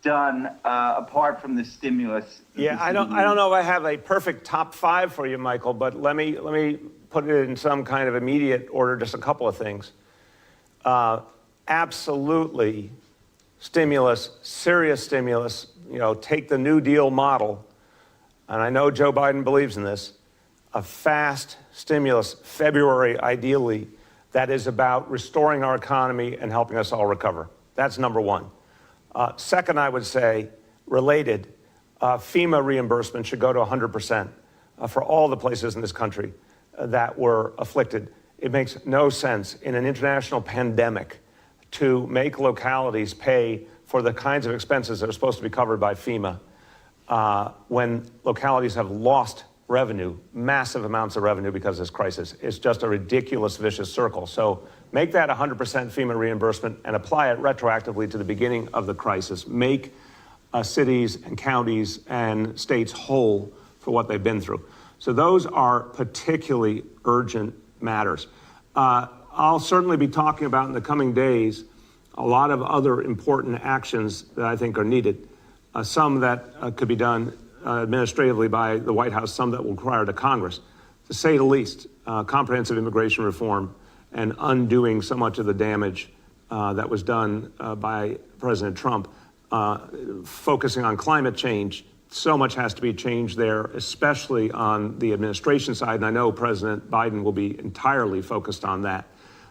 done apart from the stimulus? Yeah, I don't know if I have a perfect top 5 for you, Michael, but let me put it in some kind of immediate order, just a couple of things. Absolutely stimulus, serious stimulus, take the New Deal model, and I know Joe Biden believes in this, a fast stimulus, February ideally, that is about restoring our economy and helping us all recover. That's number one. Second, I would say, related, FEMA reimbursement should go to 100% for all the places in this country that were afflicted. It makes no sense in an international pandemic to make localities pay for the kinds of expenses that are supposed to be covered by FEMA when localities have lost revenue, massive amounts of revenue because of this crisis. It's just a ridiculous, vicious circle. So make that 100% FEMA reimbursement and apply it retroactively to the beginning of the crisis. Make cities and counties and states whole for what they've been through. So those are particularly urgent matters. I'll certainly be talking about in the coming days a lot of other important actions that I think are needed. Some that could be done administratively by the White House, some that will require the Congress. To say the least, comprehensive immigration reform and undoing so much of the damage that was done by President Trump, focusing on climate change. So much has to be changed there, especially on the administration side. And I know President Biden will be entirely focused on that.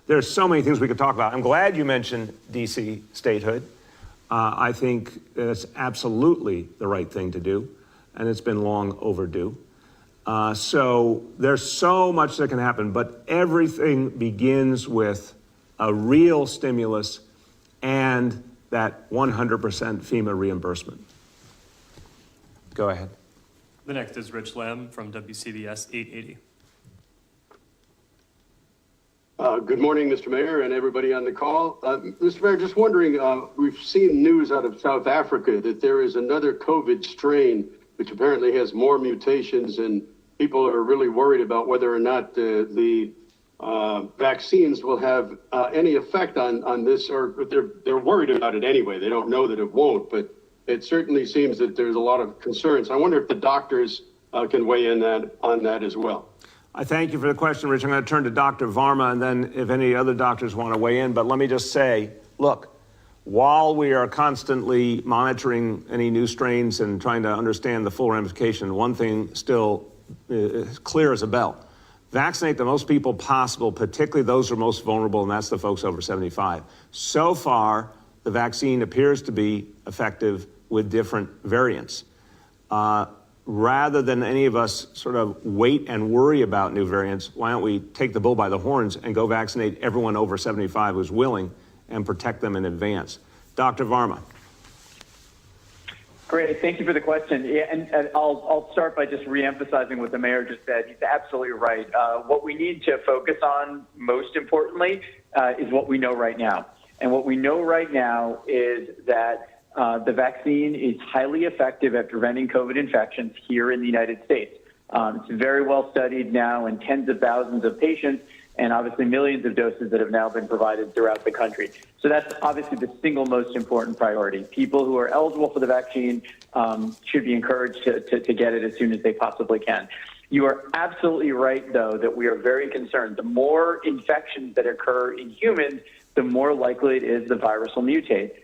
There's so many things we could talk about. I'm glad you mentioned DC statehood. I think it's absolutely the right thing to do, and it's been long overdue. So there's so much that can happen, but everything begins with a real stimulus and that 100% FEMA reimbursement. Go ahead. The next is Rich Lamb from WCBS 880. Good morning, Mr. Mayor, and everybody on the call. Mr. Mayor, just wondering, we've seen news out of South Africa that there is another COVID strain which apparently has more mutations, and people are really worried about whether or not the vaccines will have any effect on this, or they're worried about it anyway. They don't know that it won't, but it certainly seems that there's a lot of concerns. I wonder if the doctors can weigh in on that as well. I thank you for the question, Rich. I'm going to turn to Dr. Varma, and then if any other doctors want to weigh in. But let me just say, look, while we are constantly monitoring any new strains and trying to understand the full ramification, one thing still is clear as a bell. Vaccinate the most people possible, particularly those who are most vulnerable, and that's the folks over 75. So far, the vaccine appears to be effective with different variants. Rather than any of us sort of wait and worry about new variants, why don't we take the bull by the horns and go vaccinate everyone over 75 who's willing and protect them in advance? Dr. Varma. Great. Thank you for the question. Yeah, and I'll start by just reemphasizing what the mayor just said. He's absolutely right. What we need to focus on, most importantly, is what we know right now. And what we know right now is that the vaccine is highly effective at preventing COVID infections here in the United States. It's very well studied now in tens of thousands of patients, and obviously millions of doses that have now been provided throughout the country. So that's obviously the single most important priority. People who are eligible for the vaccine should be encouraged to get it as soon as they possibly can. You are absolutely right, though, that we are very concerned. The more infections that occur in humans, the more likely it is the virus will mutate.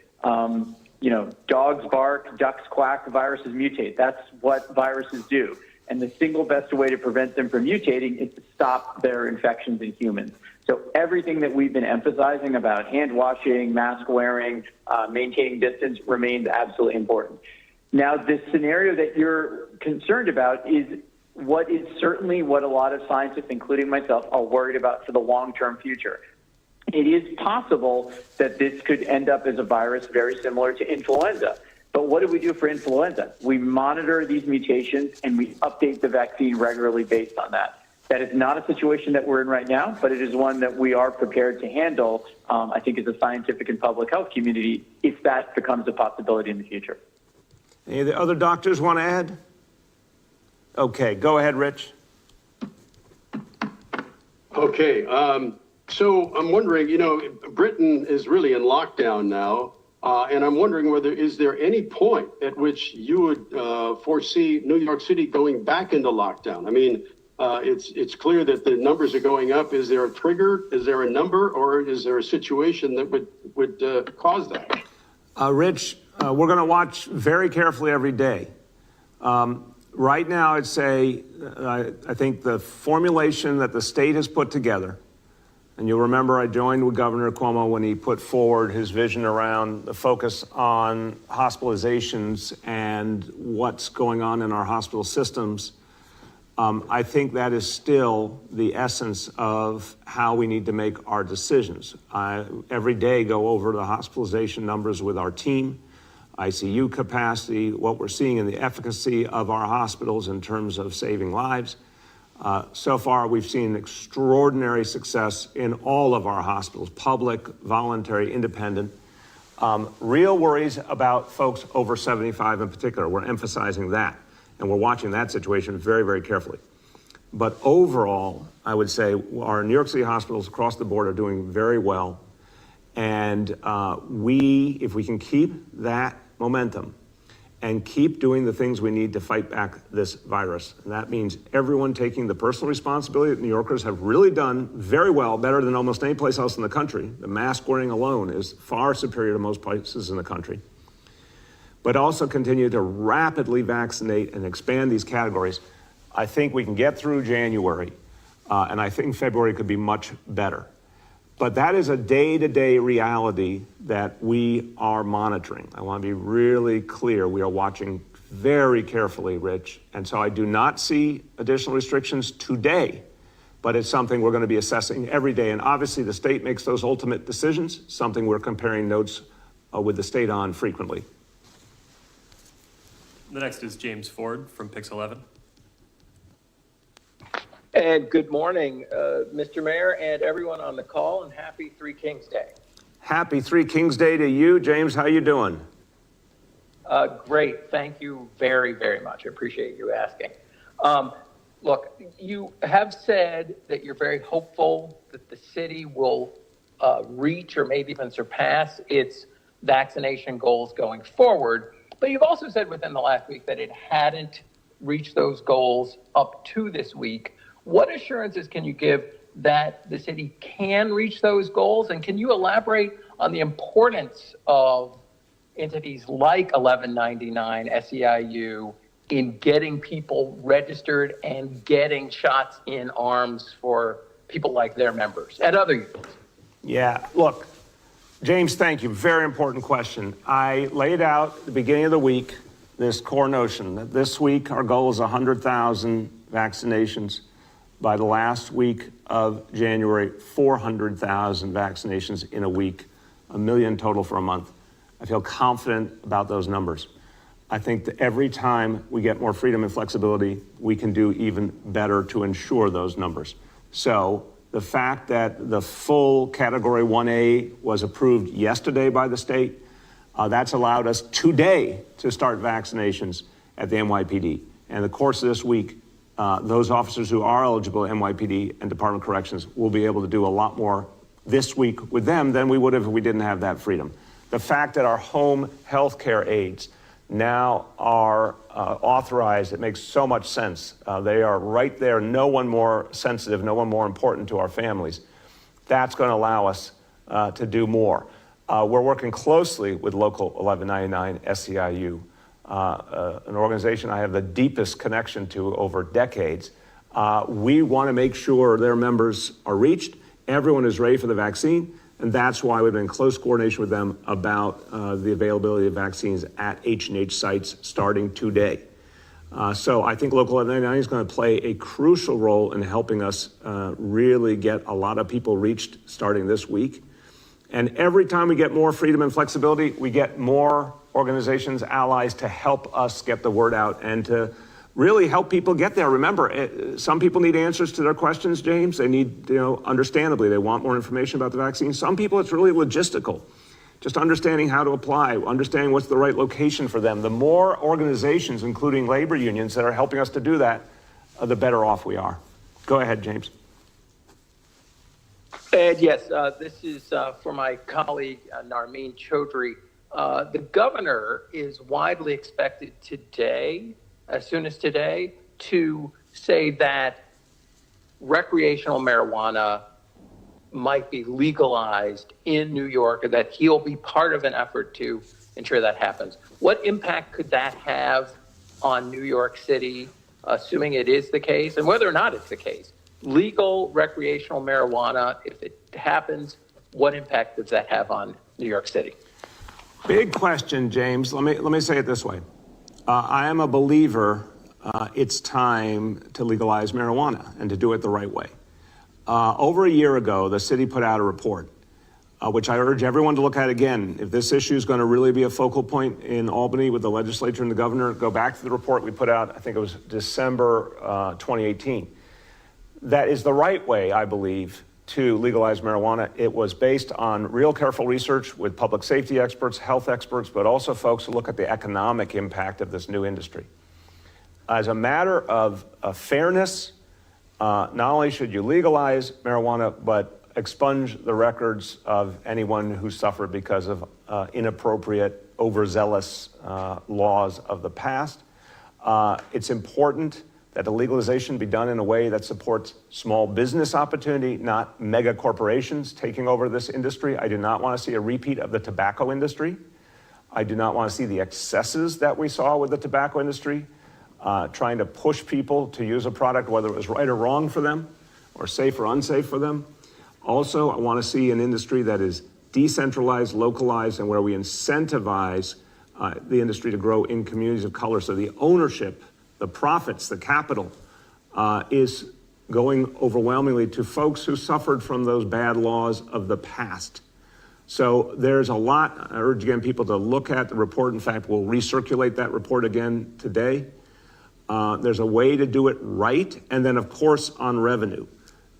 Dogs bark, ducks quack, viruses mutate. That's what viruses do. And the single best way to prevent them from mutating is to stop their infections in humans. So everything that we've been emphasizing about hand washing, mask wearing, maintaining distance remains absolutely important. Now, this scenario that you're concerned about is certainly what a lot of scientists, including myself, are worried about for the long-term future. It is possible that this could end up as a virus very similar to influenza. But what do we do for influenza? We monitor these mutations and we update the vaccine regularly based on that. That is not a situation that we're in right now, but it is one that we are prepared to handle, I think, as a scientific and public health community, if that becomes a possibility in the future. Any of the other doctors want to add? Okay, go ahead, Rich. Okay. So I'm wondering, Britain is really in lockdown now, and I'm wondering is there any point at which you would foresee New York City going back into lockdown? I mean, it's clear that the numbers are going up. Is there a trigger? Is there a number, or is there a situation that would cause that? Rich, we're going to watch very carefully every day. Right now, I'd say I think the formulation that the state has put together, and you'll remember I joined with Governor Cuomo when he put forward his vision around the focus on hospitalizations and what's going on in our hospital systems. I think that is still the essence of how we need to make our decisions. I every day go over the hospitalization numbers with our team, ICU capacity, what we're seeing in the efficacy of our hospitals in terms of saving lives. So far, we've seen extraordinary success in all of our hospitals, public, voluntary, independent. Real worries about folks over 75 in particular. We're emphasizing that, and we're watching that situation very, very carefully. But overall, I would say our New York City hospitals across the board are doing very well. And if we can keep that momentum and keep doing the things we need to fight back this virus. And that means everyone taking the personal responsibility that New Yorkers have really done very well, better than almost any place else in the country. The mask wearing alone is far superior to most places in the country. But also continue to rapidly vaccinate and expand these categories. I think we can get through January, and I think February could be much better. But that is a day-to-day reality that we are monitoring. I want to be really clear. We are watching very carefully, Rich. And so I do not see additional restrictions today, but it's something we're going to be assessing every day. And obviously the state makes those ultimate decisions, something we're comparing notes with the state on frequently. The next is James Ford from Pix 11. And good morning, Mr. Mayor and everyone on the call, and happy Three Kings Day. Happy Three Kings Day to you, James. How you doing? Great. Thank you very, very much. I appreciate you asking. Look, you have said that you're very hopeful that the city will reach or maybe even surpass its vaccination goals going forward. But you've also said within the last week that it hadn't reached those goals up to this week. What assurances can you give that the city can reach those goals? And can you elaborate on the importance of entities like 1199 SEIU in getting people registered and getting shots in arms for people like their members and other youths? Yeah, look, James, thank you. Very important question. I laid out at the beginning of the week this core notion that this week our goal is 100,000 vaccinations. By the last week of January, 400,000 vaccinations in a week, 1 million total for a month. I feel confident about those numbers. I think that every time we get more freedom and flexibility, we can do even better to ensure those numbers. So the fact that the full Category 1A was approved yesterday by the state, that's allowed us today to start vaccinations at the NYPD. And in the course of this week, those officers who are eligible at NYPD and Department of Corrections will be able to do a lot more this week with them than we would have if we didn't have that freedom. The fact that our home health care aides now are authorized, it makes so much sense. They are right there, no one more sensitive, no one more important to our families. That's going to allow us to do more. We're working closely with local 1199 SEIU, an organization I have the deepest connection to over decades. We want to make sure their members are reached. Everyone is ready for the vaccine, and that's why we've been in close coordination with them about the availability of vaccines at H&H sites starting today. So I think Local 1199 is going to play a crucial role in helping us really get a lot of people reached starting this week. And every time we get more freedom and flexibility, we get more organizations, allies to help us get the word out and to really help people get there. Remember, some people need answers to their questions, James. They need, understandably, they want more information about the vaccine. Some people, it's really logistical. Just understanding how to apply, understanding what's the right location for them. The more organizations, including labor unions, that are helping us to do that, the better off we are. Go ahead, James. Ed, yes, this is for my colleague, Narmeen Chaudhry. The governor is widely expected today, as soon as today, to say that recreational marijuana might be legalized in New York, or that he'll be part of an effort to ensure that happens. What impact could that have on New York City, assuming it is the case, and whether or not it's the case? Legal recreational marijuana, if it happens, what impact does that have on New York City? Big question, James. Let me say it this way. I am a believer it's time to legalize marijuana and to do it the right way. Over a year ago, the city put out a report, which I urge everyone to look at again. If this issue is going to really be a focal point in Albany with the legislature and the governor, go back to the report we put out, I think it was December 2018. That is the right way, I believe, to legalize marijuana. It was based on real careful research with public safety experts, health experts, but also folks who look at the economic impact of this new industry. As a matter of fairness, not only should you legalize marijuana, but expunge the records of anyone who suffered because of inappropriate, overzealous laws of the past. It's important that the legalization be done in a way that supports small business opportunity, not mega corporations taking over this industry. I do not want to see a repeat of the tobacco industry. I do not want to see the excesses that we saw with the tobacco industry, trying to push people to use a product, whether it was right or wrong for them, or safe or unsafe for them. Also, I want to see an industry that is decentralized, localized, and where we incentivize the industry to grow in communities of color. So the ownership, the profits, the capital is going overwhelmingly to folks who suffered from those bad laws of the past. So there's a lot. I urge again people to look at the report. In fact, we'll recirculate that report again today. There's a way to do it right. And then, of course, on revenue.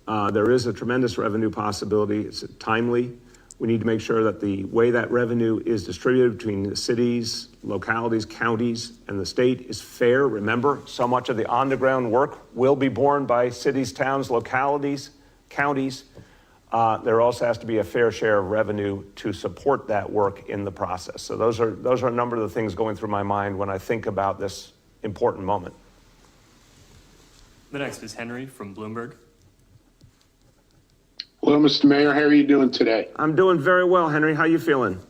There is a tremendous revenue possibility. It's timely. We need to make sure that the way that revenue is distributed between the cities, localities, counties, and the state is fair. Remember, so much of the on-the-ground work will be borne by cities, towns, localities, counties. There also has to be a fair share of revenue to support that work in the process. So those are a number of the things going through my mind when I think about this important moment. The next is Henry from Bloomberg. Hello, Mr. Mayor. How are you doing today? I'm doing very well, Henry. How you feeling?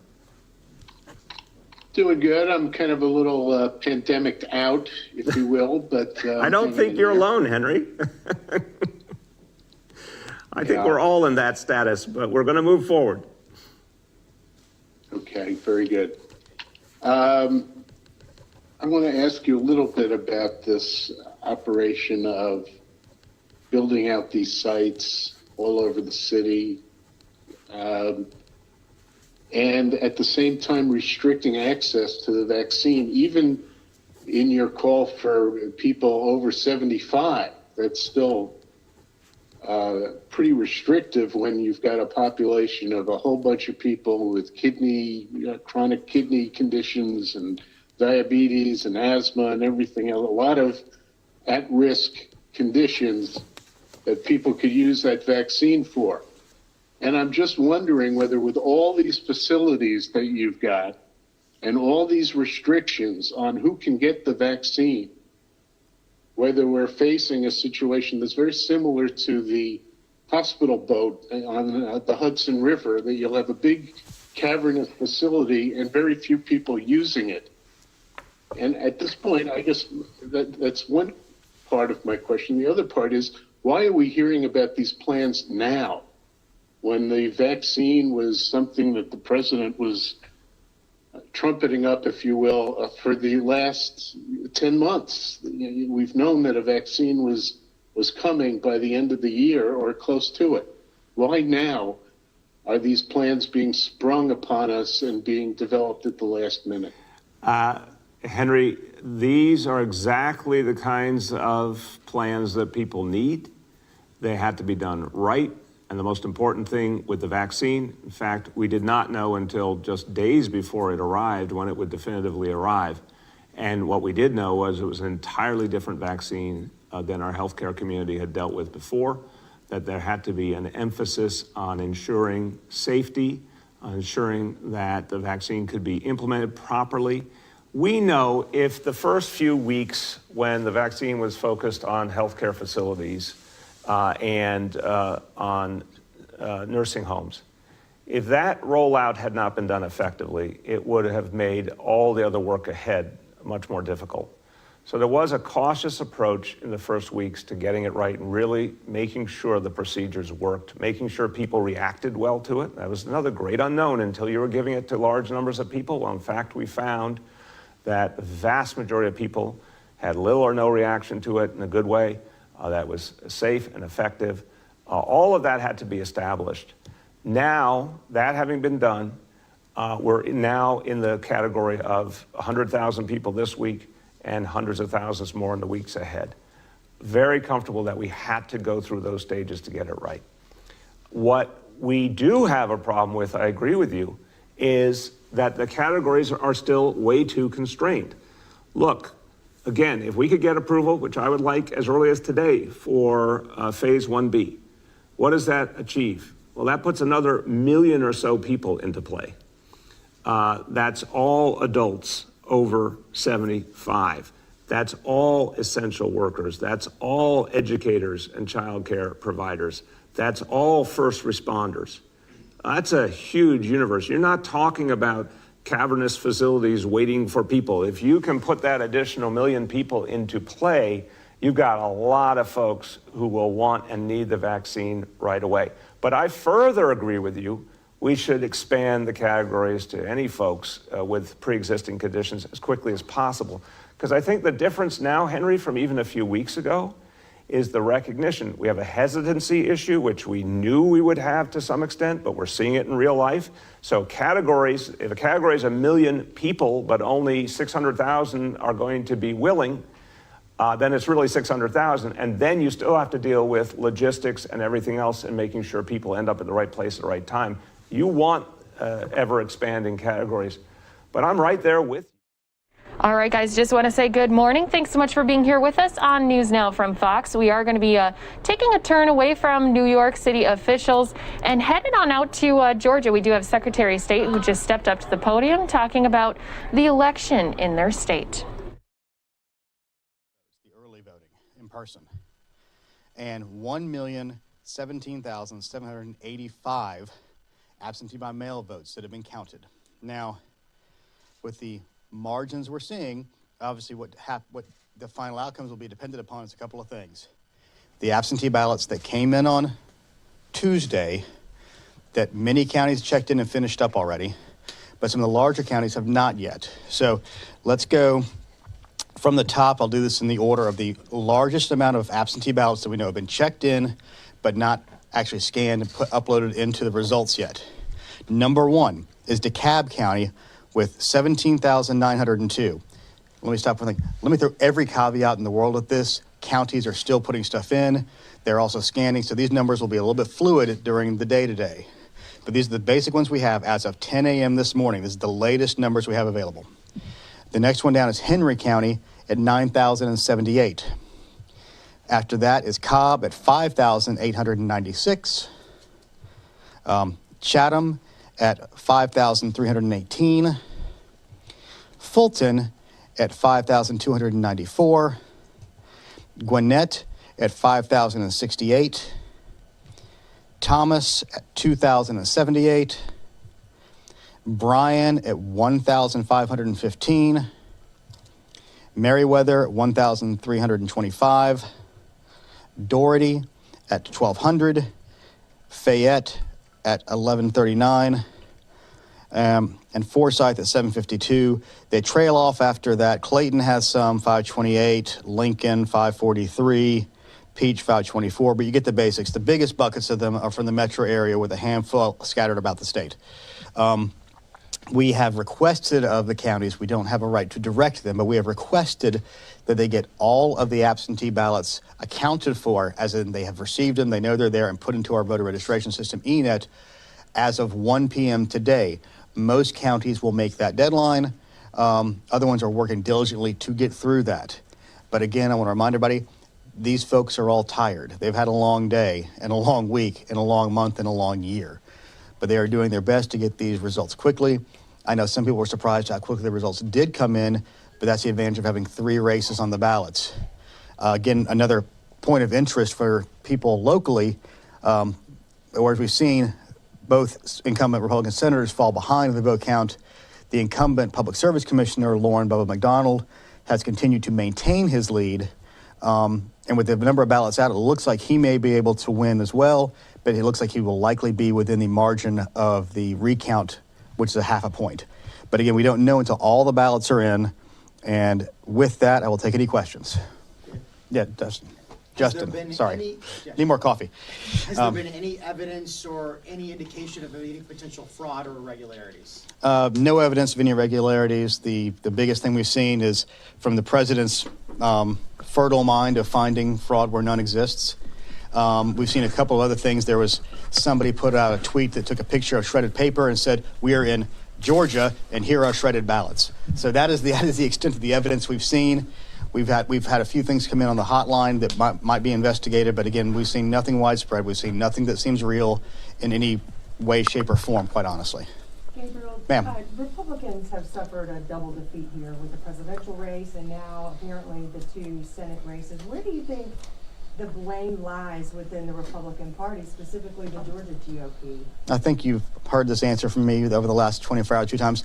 Doing good. I'm kind of a little pandemicked out, if you will, but I don't think you're alone, Henry. I think we're all in that status, but we're going to move forward. Okay, very good. I want to ask you a little bit about this operation of building out these sites all over the city, and at the same time restricting access to the vaccine, even in your call for people over 75. That's still pretty restrictive when you've got a population of a whole bunch of people with chronic kidney conditions and diabetes and asthma and everything else, a lot of at-risk conditions that people could use that vaccine for. And I'm just wondering whether with all these facilities that you've got and all these restrictions on who can get the vaccine, whether we're facing a situation that's very similar to the hospital boat on the Hudson River, that you'll have a big cavernous facility and very few people using it. And at this point, I guess that's one part of my question. The other part is, why are we hearing about these plans now, when the vaccine was something that the president was trumpeting up, if you will, for the last 10 months? We've known that a vaccine was coming by the end of the year or close to it. Why now are these plans being sprung upon us and being developed at the last minute? Henry, these are exactly the kinds of plans that people need. They had to be done right. And the most important thing with the vaccine, in fact, we did not know until just days before it arrived when it would definitively arrive. And what we did know was it was an entirely different vaccine than our healthcare community had dealt with before, that there had to be an emphasis on ensuring safety, on ensuring that the vaccine could be implemented properly. We know if the first few weeks when the vaccine was focused on healthcare facilities and on nursing homes, if that rollout had not been done effectively, it would have made all the other work ahead much more difficult. So there was a cautious approach in the first weeks to getting it right and really making sure the procedures worked, making sure people reacted well to it. That was another great unknown until you were giving it to large numbers of people. Well, in fact, we found that the vast majority of people had little or no reaction to it in a good way. That was safe and effective. All of that had to be established. Now, that having been done, we're now in the category of 100,000 people this week and hundreds of thousands more in the weeks ahead. Very comfortable that we had to go through those stages to get it right. What we do have a problem with, I agree with you, is that the categories are still way too constrained. Look, again, if we could get approval, which I would like as early as today for phase 1B, what does that achieve? Well, that puts another million or so people into play. That's all adults over 75. That's all essential workers. That's all educators and childcare providers. That's all first responders. That's a huge universe. You're not talking about cavernous facilities waiting for people. If you can put that additional million people into play, you've got a lot of folks who will want and need the vaccine right away. But I further agree with you. We should expand the categories to any folks with pre-existing conditions as quickly as possible. Because I think the difference now, Henry, from even a few weeks ago, is the recognition. We have a hesitancy issue, which we knew we would have to some extent, but we're seeing it in real life. So categories, if a category is 1 million people, but only 600,000 are going to be willing, then it's really 600,000. And then you still have to deal with logistics and everything else and making sure people end up at the right place at the right time. You want ever expanding categories, but I'm right there with you. All right, guys, just want to say good morning. Thanks so much for being here with us on News Now from Fox. We are going to be taking a turn away from New York City officials and headed on out to Georgia. We do have Secretary of State who just stepped up to the podium talking about the election in their state. The early voting in person. And 1,017,785 absentee by mail votes that have been counted. Now, with the margins we're seeing, obviously what the final outcomes will be dependent upon is a couple of things. The absentee ballots that came in on Tuesday that many counties checked in and finished up already, but some of the larger counties have not yet. So let's go from the top. I'll do this in the order of the largest amount of absentee ballots that we know have been checked in, but not actually scanned and uploaded into the results yet. Number one is DeKalb County with 17,902. Let me stop for a thing. Let me throw every caveat in the world at this. Counties are still putting stuff in. They're also scanning, so these numbers will be a little bit fluid during the day today. But these are the basic ones we have as of 10 a.m. this morning. This is the latest numbers we have available. The next one down is Henry County at 9,078. After that is Cobb at 5,896. Chatham at 5,318. Fulton at 5,294. Gwinnett at 5,068. Thomas at 2,078. Bryan at 1,515. Meriwether at 1,325. Doherty at 1,200. Fayette at 1139. And Forsyth at 752. They trail off after that. Clayton has some, 528. Lincoln, 543. Peach, 524. But you get the basics. The biggest buckets of them are from the metro area with a handful scattered about the state. We have requested of the counties, we don't have a right to direct them, but we have requested that they get all of the absentee ballots accounted for, as in they have received them, they know they're there, and put into our voter registration system, ENET, as of 1 p.m. today. Most counties will make that deadline. Other ones are working diligently to get through that. But again, I want to remind everybody, these folks are all tired. They've had a long day and a long week and a long month and a long year. But they are doing their best to get these results quickly. I know some people were surprised how quickly the results did come in, but that's the advantage of having 3 races on the ballots. Again, another point of interest for people locally, whereas we've seen both incumbent Republican senators fall behind in the vote count, the incumbent Public Service Commissioner, Lauren Bubba McDonald, has continued to maintain his lead. And with the number of ballots out, it looks like he may be able to win as well, but it looks like he will likely be within the margin of the recount, which is a half a point. But again, we don't know until all the ballots are in. And with that, I will take any questions. Yeah, Justin, sorry. Need more coffee. Has there been any evidence or any indication of any potential fraud or irregularities? No evidence of any irregularities. The biggest thing we've seen is from the president's fertile mind of finding fraud where none exists. We've seen a couple of other things. There was somebody put out a tweet that took a picture of shredded paper and said, "We are in Georgia, and here are shredded ballots." So that is the extent of the evidence we've seen. We've had a few things come in on the hotline that might be investigated, but again, we've seen nothing widespread. We've seen nothing that seems real in any way, shape, or form, quite honestly. Gabriel, Republicans have suffered a double defeat here with the presidential race and now apparently the 2 Senate races. Where do you think the blame lies within the Republican Party, specifically the Georgia GOP? I think you've heard this answer from me over the last 24 hours 2 times.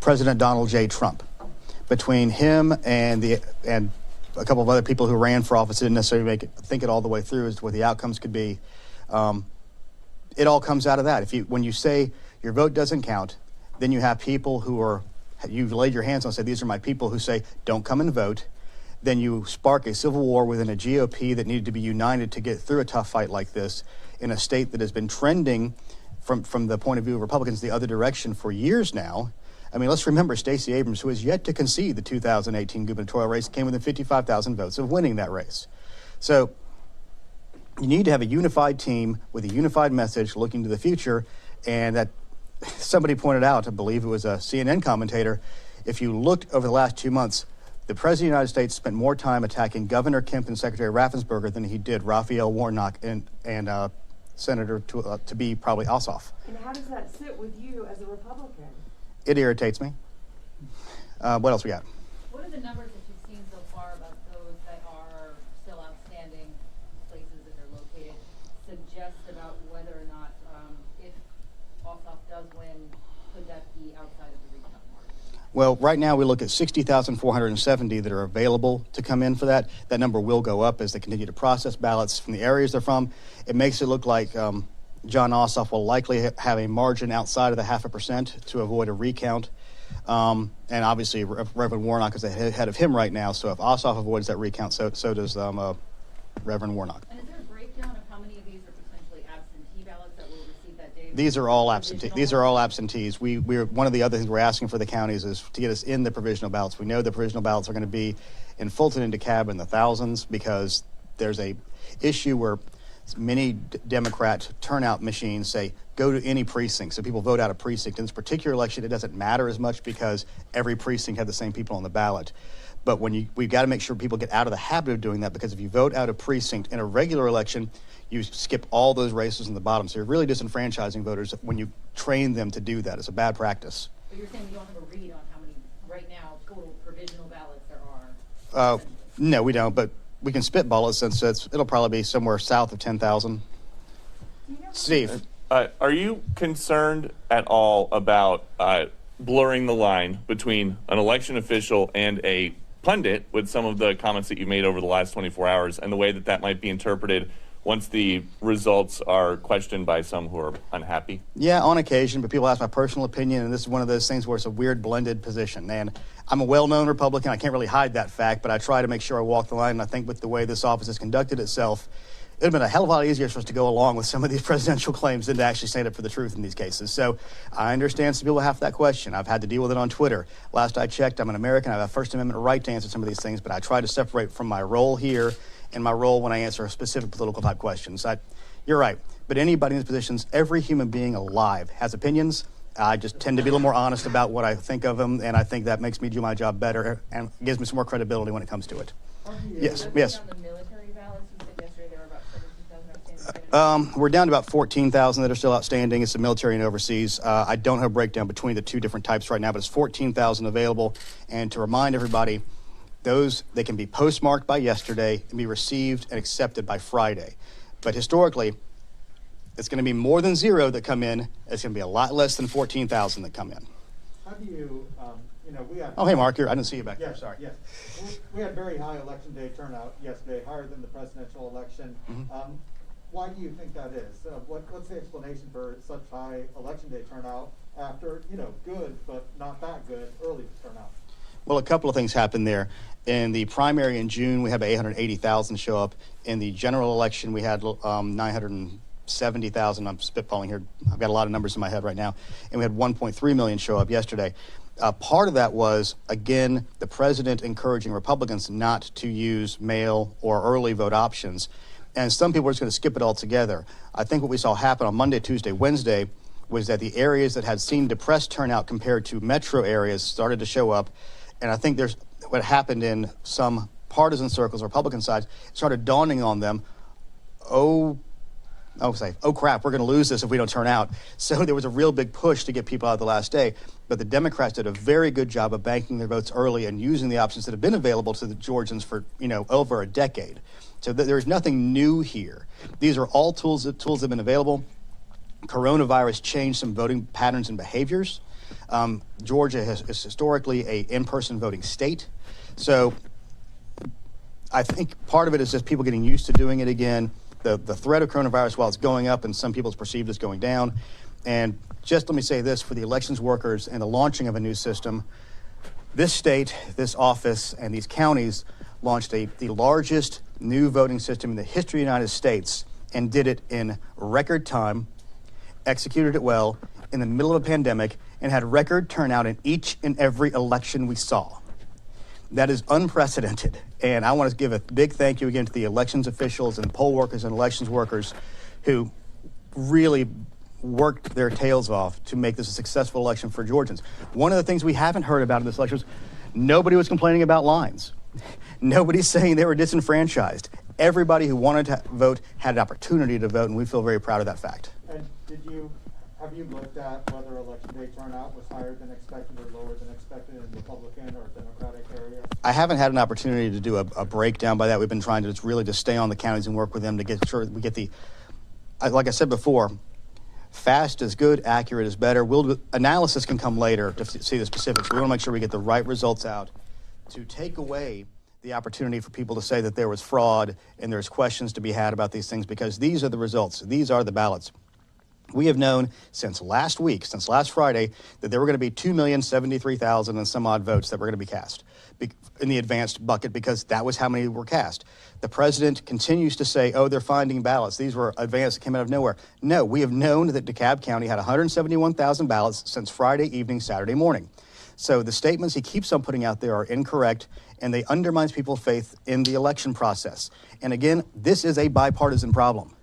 President Donald J. Trump. Between him and a couple of other people who ran for office, didn't necessarily think it all the way through as to what the outcomes could be. It all comes out of that. When you say your vote doesn't count, then you have people you've laid your hands on and said, these are my people, who say, don't come and vote. Then you spark a civil war within a GOP that needed to be united to get through a tough fight like this in a state that has been trending from the point of view of Republicans the other direction for years now. I mean, let's remember Stacey Abrams, who has yet to concede the 2018 gubernatorial race, came within 55,000 votes of winning that race. So you need to have a unified team with a unified message looking to the future. And that somebody pointed out, I believe it was a CNN commentator, if you looked over the last 2 months, the President of the United States spent more time attacking Governor Kemp and Secretary Raffensperger than he did Raphael Warnock and Senator to be probably Ossoff. And how does that sit with you as a Republican? It irritates me. What else we got? What are the numbers that you've seen so far about those that are still outstanding, places that they're located, suggest about whether or not, if Ossoff does win, could that be outside of the recount mark? Well, right now we look at 60,470 that are available to come in for that. That number will go up as they continue to process ballots from the areas they're from. It makes it look like John Ossoff will likely have a margin outside of the 0.5% to avoid a recount. And obviously, Reverend Warnock is ahead of him right now. So if Ossoff avoids that recount, so does Reverend Warnock. And is there a breakdown of how many of these are potentially absentee ballots that will receive that day? These are all absentee. These are all absentees. We're one of the other things we're asking for the counties is to get us in the provisional ballots. We know the provisional ballots are going to be in Fulton and DeKalb in the thousands because there's a issue where many Democrat turnout machines say go to any precinct, so people vote out a precinct. In this particular election, it doesn't matter as much because every precinct had the same people on the ballot. But we've got to make sure people get out of the habit of doing that, because if you vote out a precinct in a regular election, you skip all those races in the bottom. So you're really disenfranchising voters when you train them to do that. It's a bad practice. But you're saying you don't have a read on how many right now total provisional ballots there are? No, we don't, but we can spitball it since it'll probably be somewhere south of 10,000. Steve. Are you concerned at all about blurring the line between an election official and a pundit with some of the comments that you made over the last 24 hours and the way that might be interpreted once the results are questioned by some who are unhappy? Yeah, on occasion, but people ask my personal opinion, and this is one of those things where it's a weird blended position. And I'm a well-known Republican. I can't really hide that fact, but I try to make sure I walk the line. And I think with the way this office has conducted itself, it would have been a hell of a lot easier for us to go along with some of these presidential claims than to actually stand up for the truth in these cases. So I understand some people have that question. I've had to deal with it on Twitter. Last I checked, I'm an American. I have a First Amendment right to answer some of these things, but I try to separate from my role here and my role when I answer specific political type questions. You're right. But anybody in these positions, every human being alive has opinions. I just tend to be a little more honest about what I think of them, and I think that makes me do my job better and gives me some more credibility when it comes to it. Yes. We're down to about 14,000 that are still outstanding. It's the military and overseas. I don't have a breakdown between the two different types right now, but it's 14,000 available. And to remind everybody, they can be postmarked by yesterday and be received and accepted by Friday. But historically, it's going to be more than zero that come in. It's going to be a lot less than 14,000 that come in. How do you, we had... Oh, hey, Mark, I didn't see you back there. Sorry. Yes. We had very high election day turnout yesterday, higher than the presidential election. Mm-hmm. Why do you think that is? What's the explanation for such high election day turnout after, good, but not that good early turnout? Well, a couple of things happened there. In the primary in June, we had 880,000 show up. In the general election, we had 970,000. I'm spitballing here. I've got a lot of numbers in my head right now. And we had 1.3 million show up yesterday. Part of that was, again, the president encouraging Republicans not to use mail or early vote options. And some people are just going to skip it altogether. I think what we saw happen on Monday, Tuesday, Wednesday was that the areas that had seen depressed turnout compared to metro areas started to show up. And I think there's what happened in some partisan circles, Republican sides, it started dawning on them, oh crap, we're going to lose this if we don't turn out. So there was a real big push to get people out the last day. But the Democrats did a very good job of banking their votes early and using the options that have been available to the Georgians for, over a decade. So there's nothing new here. These are all tools that have been available. Coronavirus changed some voting patterns and behaviors. Georgia is historically a in-person voting state. So I think part of it is just people getting used to doing it again. The threat of coronavirus, while it's going up and some people it's perceived as going down. And just let me say this, for the elections workers and the launching of a new system, this state, this office, and these counties launched the largest new voting system in the history of the United States and did it in record time, executed it well in the middle of a pandemic, and had record turnout in each and every election we saw. That is unprecedented. And I want to give a big thank you again to the elections officials and poll workers and elections workers who really worked their tails off to make this a successful election for Georgians. One of the things we haven't heard about in this election was nobody was complaining about lines. Nobody's saying they were disenfranchised. Everybody who wanted to vote had an opportunity to vote, and we feel very proud of that fact. And have you looked at whether election day turnout was higher than expected or lower than expected in Republican or Democratic areas? I haven't had an opportunity to do a breakdown by that. We've been trying to really just stay on the counties and work with them to get sure we get the, like I said before, fast is good, accurate is better. Analysis can come later to see the specifics. We want to make sure we get the right results out to take away the opportunity for people to say that there was fraud and there's questions to be had about these things, because these are the results. These are the ballots. We have known since last week, since last Friday, that there were going to be 2,073,000 and some odd votes that were going to be cast in the advanced bucket, because that was how many were cast. The president continues to say, oh, they're finding ballots. These were advanced that came out of nowhere. No, we have known that DeKalb County had 171,000 ballots since Friday evening, Saturday morning. So the statements he keeps on putting out there are incorrect, and they undermine people's faith in the election process. And again, this is a bipartisan problem.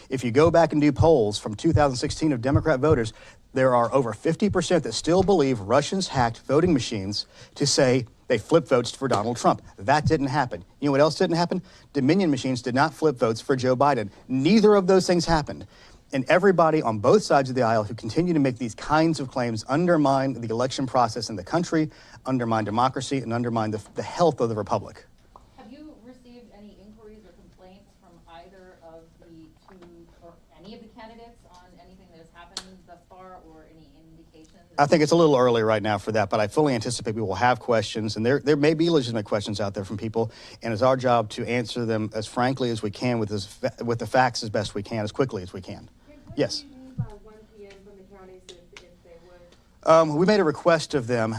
If you go back and do polls from 2016 of Democrat voters, there are over 50% that still believe Russians hacked voting machines to say they flipped votes for Donald Trump. That didn't happen. You know what else didn't happen? Dominion machines did not flip votes for Joe Biden. Neither of those things happened. And everybody on both sides of the aisle who continue to make these kinds of claims undermine the election process in the country, undermine democracy, and undermine the health of the republic. Have you received any inquiries or complaints from either of the two or any of the candidates on anything that has happened thus far, or any indications? I think it's a little early right now for that, but I fully anticipate we will have questions, and there may be legitimate questions out there from people, and it's our job to answer them as frankly as we can with the facts as best we can, as quickly as we can. Yes. We made a request of them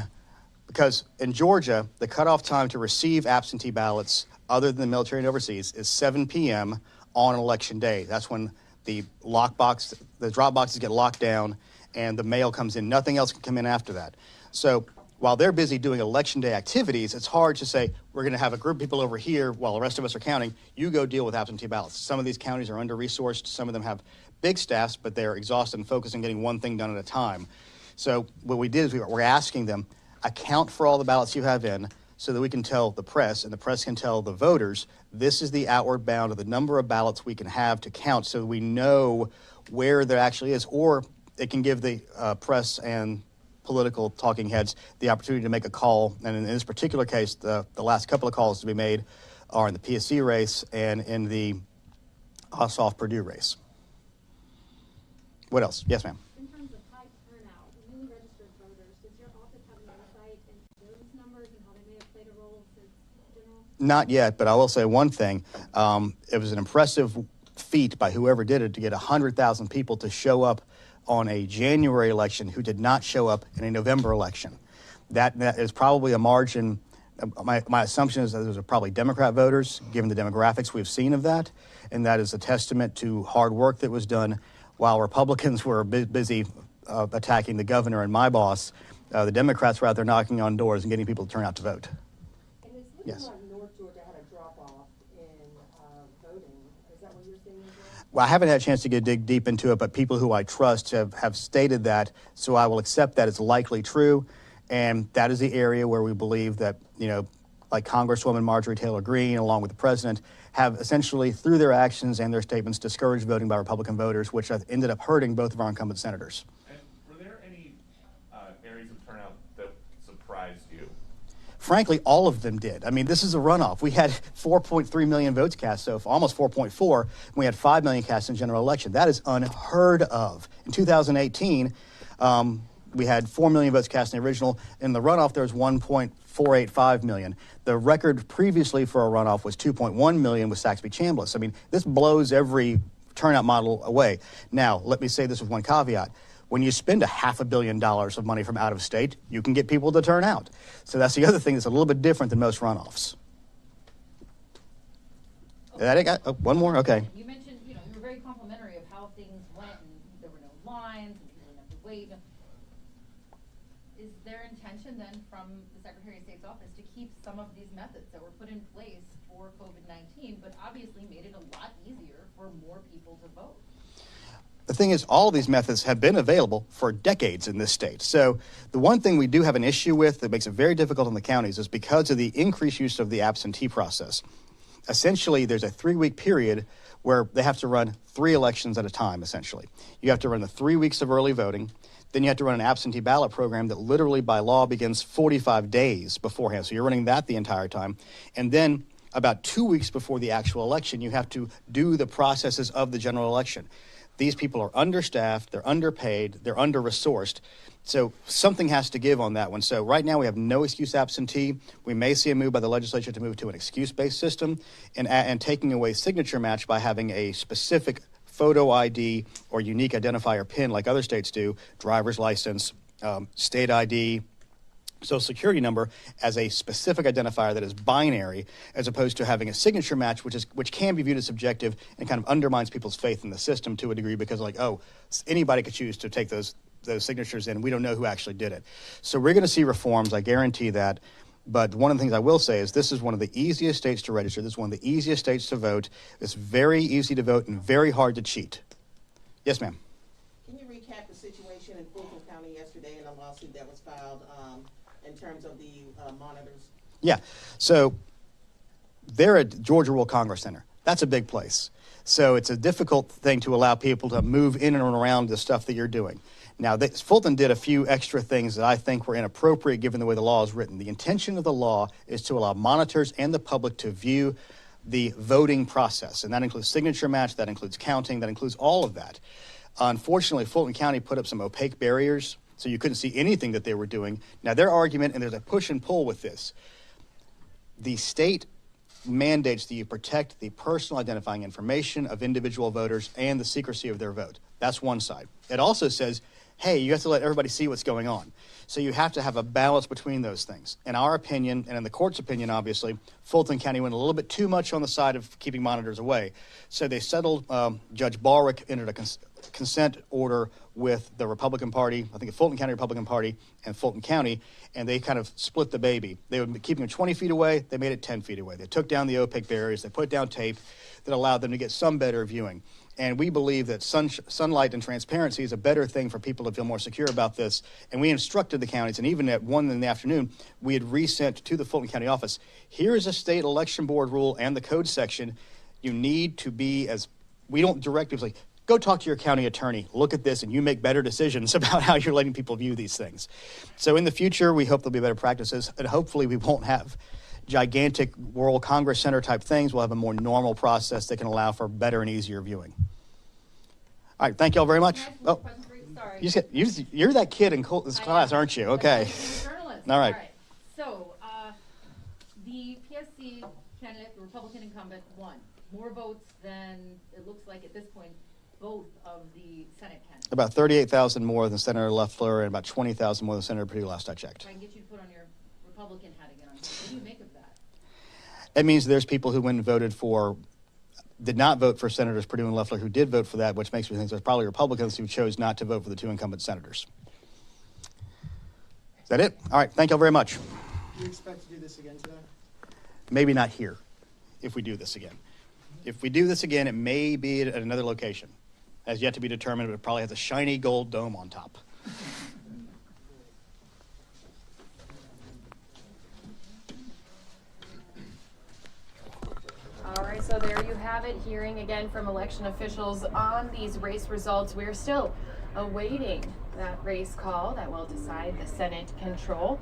because in Georgia, the cutoff time to receive absentee ballots other than the military and overseas is 7 p.m. on election day. That's when the drop boxes get locked down and the mail comes in. Nothing else can come in after that. So while they're busy doing election day activities, it's hard to say, we're going to have a group of people over here while the rest of us are counting. You go deal with absentee ballots. Some of these counties are under-resourced. Some of them have big staffs, but they're exhausted and focused on getting one thing done at a time. So what we did is we're asking them, account for all the ballots you have in so that we can tell the press, and the press can tell the voters, this is the outward bound of the number of ballots we can have to count, so we know where there actually is. Or it can give the press and political talking heads the opportunity to make a call. And in this particular case, the last couple of calls to be made are in the PSC race and in the Ossoff-Purdue race. What else? Yes, ma'am. In terms of high turnout, newly registered voters, does your office have an insight into those numbers and how they may have played a role since general? Not yet, but I will say one thing. It was an impressive feat by whoever did it to get 100,000 people to show up on a January election who did not show up in a November election. That is probably a margin. My assumption is that those are probably Democrat voters, given the demographics we've seen of that, and that is a testament to hard work that was done. While Republicans were busy attacking the governor and my boss, the Democrats were out there knocking on doors and getting people to turn out to vote. And it's looking Yes. like North Georgia had a drop-off in voting. Is that what you're seeing as well? Well, I haven't had a chance to dig deep into it, but people who I trust have stated that, so I will accept that it's likely true, and that is the area where we believe that, like Congresswoman Marjorie Taylor Greene, along with the president, have essentially, through their actions and their statements, discouraged voting by Republican voters, which have ended up hurting both of our incumbent senators. And were there any areas of turnout that surprised you? Frankly, all of them did. I mean, this is a runoff. We had 4.3 million votes cast, so almost 4.4. We had 5 million cast in general election. That is unheard of. In 2018, we had 4 million votes cast in the original. In the runoff, there was 1.485 million. The record previously for a runoff was 2.1 million with Saxby-Chambliss. I mean, this blows every turnout model away. Now, let me say this with one caveat. When you spend $500 million of money from out of state, you can get people to turn out. So that's the other thing that's a little bit different than most runoffs. That it? One more? Okay. You mentioned, you were very complimentary of how things went, and there were no lines, and people didn't have to wait. Is there intention then from the Secretary of State's office to keep some of these methods that were put in place for COVID-19, but obviously made it a lot easier for more people to vote? The thing is, all of these methods have been available for decades in this state. So the one thing we do have an issue with that makes it very difficult in the counties is because of the increased use of the absentee process. Essentially, there's a 3-week period where they have to run 3 elections at a time, essentially. You have to run the 3 weeks of early voting. Then you have to run an absentee ballot program that literally by law begins 45 days beforehand. So you're running that the entire time. And then about 2 weeks before the actual election, you have to do the processes of the general election. These people are understaffed, they're underpaid, they're under-resourced. So something has to give on that one. So right now we have no excuse absentee. We may see a move by the legislature to move to an excuse-based system and taking away signature match by having a specific photo ID or unique identifier PIN like other states do, driver's license, state ID, Social Security number as a specific identifier that is binary, as opposed to having a signature match, which can be viewed as subjective and kind of undermines people's faith in the system to a degree because, like, oh, anybody could choose to take those signatures in. We don't know who actually did it. So we're going to see reforms, I guarantee that. But one of the things I will say is this is one of the easiest states to register. This is one of the easiest states to vote. It's very easy to vote and very hard to cheat. Yes, ma'am. Can you recap the situation in Fulton County yesterday in a lawsuit that was filed in terms of the monitors? Yeah. So they're at Georgia World Congress Center. That's a big place. So it's a difficult thing to allow people to move in and around the stuff that you're doing. Now, Fulton did a few extra things that I think were inappropriate given the way the law is written. The intention of the law is to allow monitors and the public to view the voting process, and that includes signature match, that includes counting, that includes all of that. Unfortunately, Fulton County put up some opaque barriers, so you couldn't see anything that they were doing. Now, their argument, and there's a push and pull with this, the state mandates that you protect the personal identifying information of individual voters and the secrecy of their vote. That's one side. It also says, hey, you have to let everybody see what's going on. So you have to have a balance between those things. In our opinion, and in the court's opinion, obviously, Fulton County went a little bit too much on the side of keeping monitors away. So they settled, Judge Barwick entered a consent order with the Republican Party, I think the Fulton County Republican Party and Fulton County, and they kind of split the baby. They would be keeping them 20 feet away, they made it 10 feet away. They took down the opaque barriers, they put down tape that allowed them to get some better viewing. And we believe that sunlight and transparency is a better thing for people to feel more secure about this. And we instructed the counties, and even at 1 in the afternoon, we had resent to the Fulton County office, here is a state election board rule and the code section. You need to be as, we don't direct people, like, go talk to your county attorney, look at this, and you make better decisions about how you're letting people view these things. So in the future, we hope there'll be better practices, and hopefully we won't have gigantic World Congress Center type things. We'll have a more normal process that can allow for better and easier viewing. All right, thank you all very much. Oh, Sorry. You're that kid in this class, aren't you? Okay. All right. So the PSC candidate, the Republican incumbent, won more votes than it looks like at this point both of the Senate candidates. About 38,000 more than Senator Loeffler and about 20,000 more than Senator Perdue last I checked. Try and get you to put on your Republican hat again. What do you make of that? It means there's people who went and voted for, did not vote for Senators Perdue and Loeffler who did vote for that, which makes me think there's probably Republicans who chose not to vote for the 2 incumbent senators. Is that it? All right, thank you all very much. Do you expect to do this again today? Maybe not here, if we do this again. If we do this again, it may be at another location. Has yet to be determined, but it probably has a shiny gold dome on top. So there you have it, hearing again from election officials on these race results. We're still awaiting that race call that will decide the Senate control.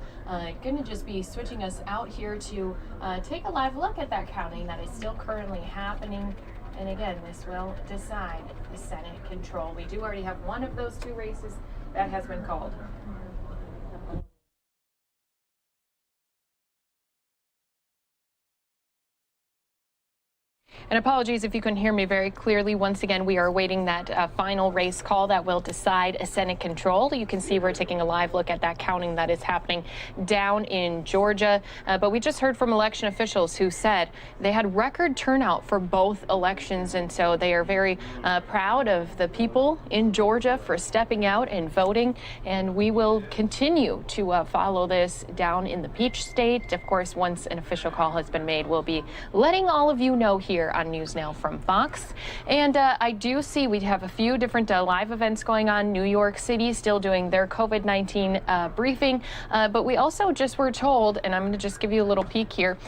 Going to just be switching us out here to take a live look at that counting that is still currently happening. And again, this will decide the Senate control. We do already have one of those two races that has been called. And apologies if you couldn't hear me very clearly. Once again, we are awaiting that final race call that will decide a Senate control. You can see we're taking a live look at that counting that is happening down in Georgia. But we just heard from election officials who said they had record turnout for both elections. And so they are very proud of the people in Georgia for stepping out and voting. And we will continue to follow this down in the Peach State. Of course, once an official call has been made, we'll be letting all of you know here on NewsNOW from Fox. And I do see we have a few different live events going on. New York City still doing their COVID-19 briefing, but we also just were told, and I'm going to just give you a little peek here,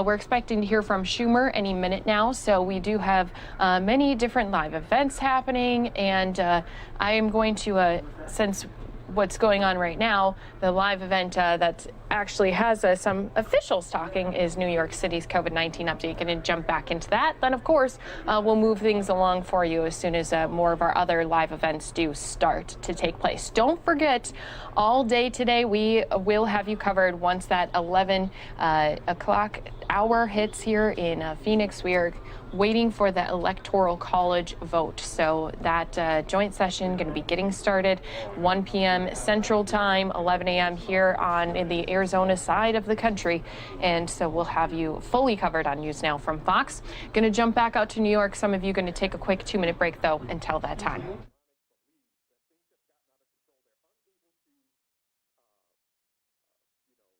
we're expecting to hear from Schumer any minute now. So we do have many different live events happening, and I am going to, since what's going on right now, the live event that actually has some officials talking is New York City's COVID-19 update. Going to jump back into that. Then, of course, we'll move things along for you as soon as more of our other live events do start to take place. Don't forget, all day today, we will have you covered once that 11 o'clock hour hits here in Phoenix. We are waiting for the Electoral College vote. So that joint session going to be getting started 1 p.m. Central Time, 11 a.m. here in the Arizona side of the country. And so we'll have you fully covered on NewsNOW from Fox. Going to jump back out to New York. Some of you going to take a quick 2-minute break, though, until that time.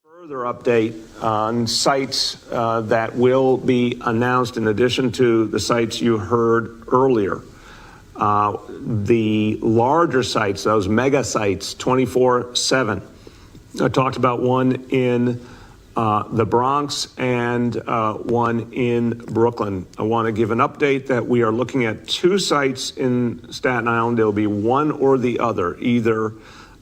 Further update on sites that will be announced in addition to the sites you heard earlier. The larger sites, those mega sites, 24/7. I talked about one in the Bronx and one in Brooklyn. I want to give an update that we are looking at 2 sites in Staten Island. There'll be one or the other, either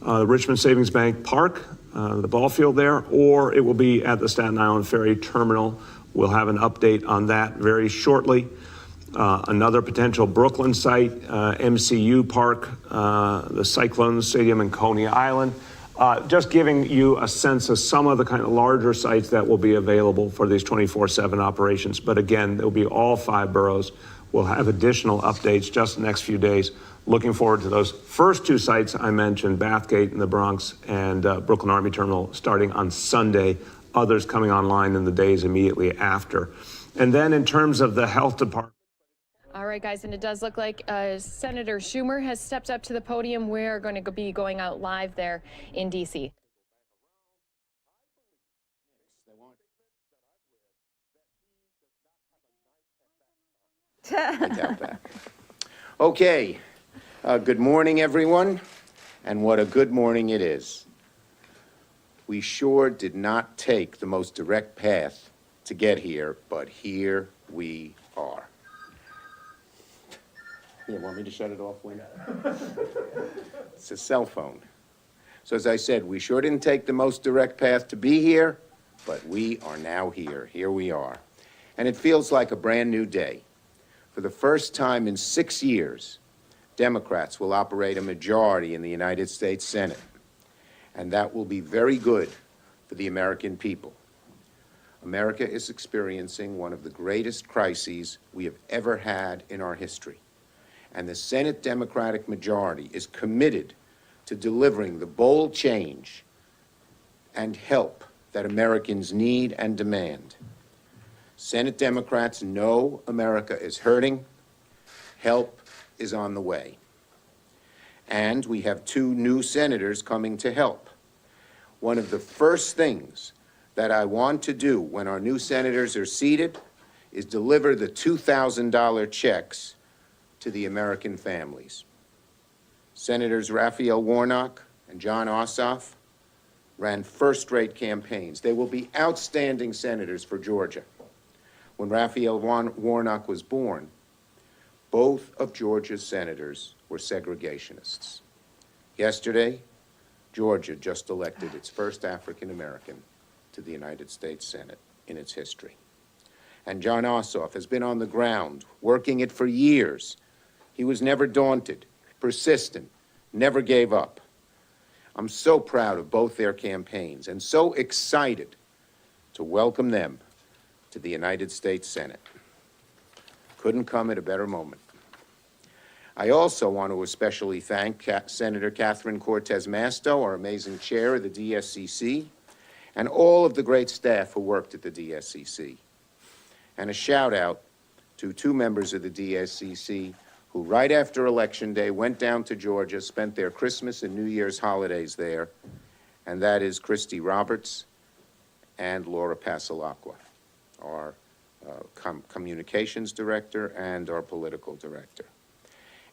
the Richmond Savings Bank Park, the ball field there, or it will be at the Staten Island Ferry Terminal. We'll have an update on that very shortly. Another potential Brooklyn site, MCU Park, the Cyclone Stadium in Coney Island. Just giving you a sense of some of the kind of larger sites that will be available for these 24/7 operations. But again, there'll be all 5 boroughs. We'll have additional updates just the next few days. Looking forward to those first 2 sites I mentioned, Bathgate in the Bronx and Brooklyn Army Terminal, starting on Sunday. Others coming online in the days immediately after. And then in terms of the health department. All right, guys, and it does look like Senator Schumer has stepped up to the podium. We're going to be going out live there in D.C. I doubt that. Okay. Good morning, everyone, and what a good morning it is. We sure did not take the most direct path to get here, but here we are. You want me to shut it off, Wayne? It's a cell phone. So as I said, we sure didn't take the most direct path to be here, but we are now here. Here we are. And it feels like a brand new day. For the first time in 6 years, Democrats will operate a majority in the United States Senate. And that will be very good for the American people. America is experiencing one of the greatest crises we have ever had in our history. And the Senate Democratic majority is committed to delivering the bold change and help that Americans need and demand. Senate Democrats know America is hurting. Help is on the way. And we have 2 new senators coming to help. One of the first things that I want to do when our new senators are seated is deliver the $2,000 checks to the American families. Senators Raphael Warnock and John Ossoff ran first-rate campaigns. They will be outstanding senators for Georgia. when Raphael Warnock was born, both of Georgia's senators were segregationists. Yesterday, Georgia just elected its first African American to the United States Senate in its history. And John Ossoff has been on the ground, working it for years. He was never daunted, persistent, never gave up. I'm so proud of both their campaigns and so excited to welcome them to the United States Senate. Couldn't come at a better moment. I also want to especially thank Senator Catherine Cortez Masto, our amazing chair of the DSCC, and all of the great staff who worked at the DSCC. And a shout out to two members of the DSCC who right after Election Day went down to Georgia, spent their Christmas and New Year's holidays there, and that is Christy Roberts and Laura Pasalacqua, our communications director and our political director.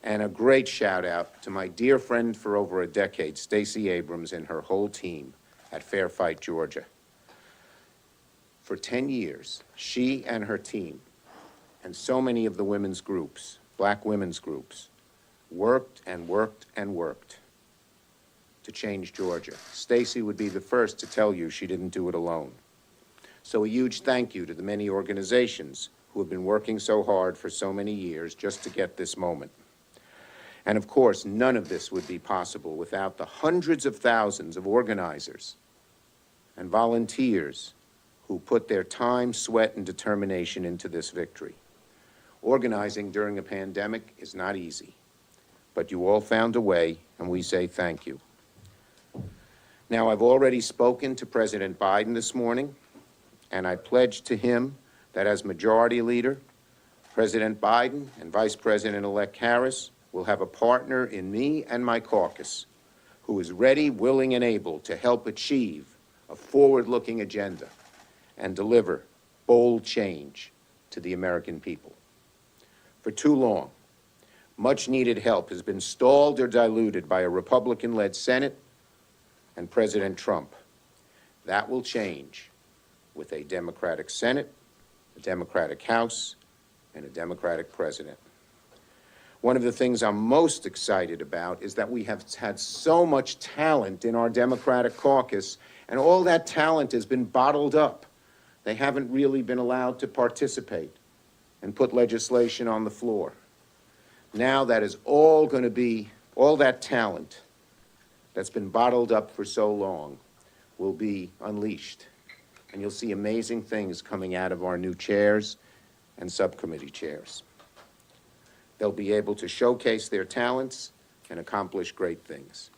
And a great shout out to my dear friend for over a decade, Stacey Abrams, and her whole team at Fair Fight, Georgia. For 10 years, she and her team, and so many of the women's groups, Black women's groups, worked and worked and worked to change Georgia. Stacey would be the first to tell you she didn't do it alone. So a huge thank you to the many organizations who have been working so hard for so many years just to get this moment. And of course, none of this would be possible without the hundreds of thousands of organizers and volunteers who put their time, sweat, and determination into this victory. Organizing during a pandemic is not easy, but you all found a way, and we say thank you. Now, I've already spoken to President Biden this morning, and I pledged to him that as Majority Leader, President Biden and Vice President-elect Harris will have a partner in me and my caucus who is ready, willing, and able to help achieve a forward-looking agenda and deliver bold change to the American people. For too long, much-needed help has been stalled or diluted by a Republican-led Senate and President Trump. That will change with a Democratic Senate, a Democratic House, and a Democratic President. One of the things I'm most excited about is that we have had so much talent in our Democratic caucus, and all that talent has been bottled up. They haven't really been allowed to participate and put legislation on the floor. Now that is all going to be, all that talent that's been bottled up for so long will be unleashed. And you'll see amazing things coming out of our new chairs and subcommittee chairs. They'll be able to showcase their talents and accomplish great things.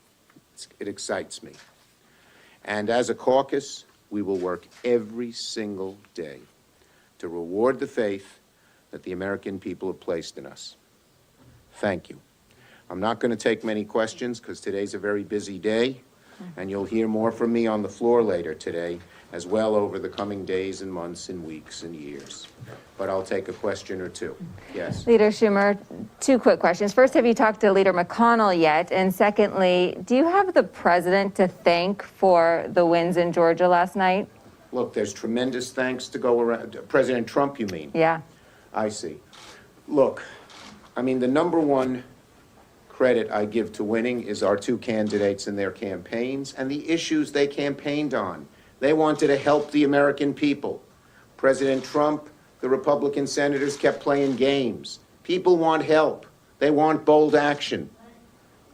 It excites me. And as a caucus, we will work every single day to reward the faith that the American people have placed in us. Thank you. I'm not going to take many questions because today's a very busy day, and you'll hear more from me on the floor later today, as well over the coming days and months and weeks and years. But I'll take a question or two. Yes. Leader Schumer, two quick questions. First, have you talked to Leader McConnell yet? And secondly, do you have the president to thank for the wins in Georgia last night? Look, there's tremendous thanks to go around. President Trump, you mean? Yeah. I see. Look, I mean, the number one credit I give to winning is our two candidates and their campaigns and the issues they campaigned on. They wanted to help the American people. President Trump, the Republican senators kept playing games. People want help. They want bold action.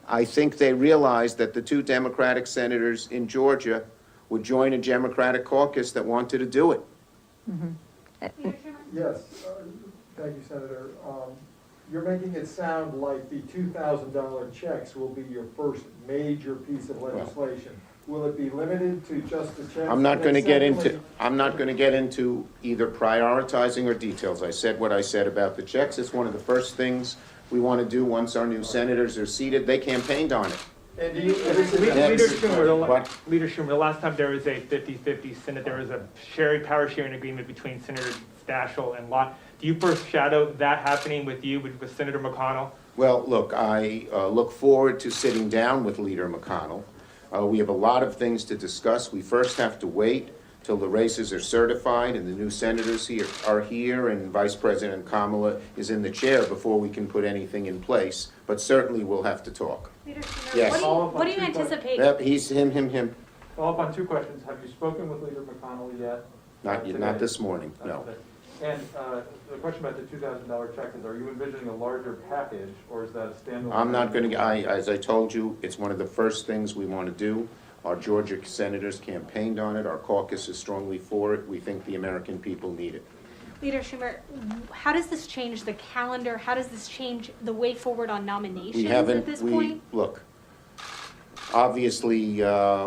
I think they realized that the two Democratic senators in Georgia would join a Democratic caucus that wanted to do it. Mm-hmm. Yes, thank you, Senator. You're making it sound like the $2,000 checks will be your first major piece of legislation. Will it be limited to just the checks? I'm not going to get into either prioritizing or details. I said what I said about the checks. It's one of the first things we want to do once our new senators are seated. They campaigned on it. And Leader Schumer, the last time there was a 50-50 Senate, there was a power sharing agreement between Senator Stachel and Lott. Do you foreshadow that happening with you, with Senator McConnell? Well, look, I look forward to sitting down with Leader McConnell. We have a lot of things to discuss. We first have to wait till the races are certified and the new senators are here and Vice President Kamala is in the chair before we can put anything in place. But certainly we'll have to talk. Leader Schumer, Yes. what do you anticipate? Yep, he's him. Follow up on two questions. Have you spoken with Leader McConnell yet? Not this morning, no. And the question about the $2,000 check is, are you envisioning a larger package, or is that a standalone? I'm not going to, as I told you, it's one of the first things we want to do. Our Georgia senators campaigned on it. Our caucus is strongly for it. We think the American people need it. Leader Schumer, how does this change the calendar? How does this change the way forward on nominations at this point? Look, obviously,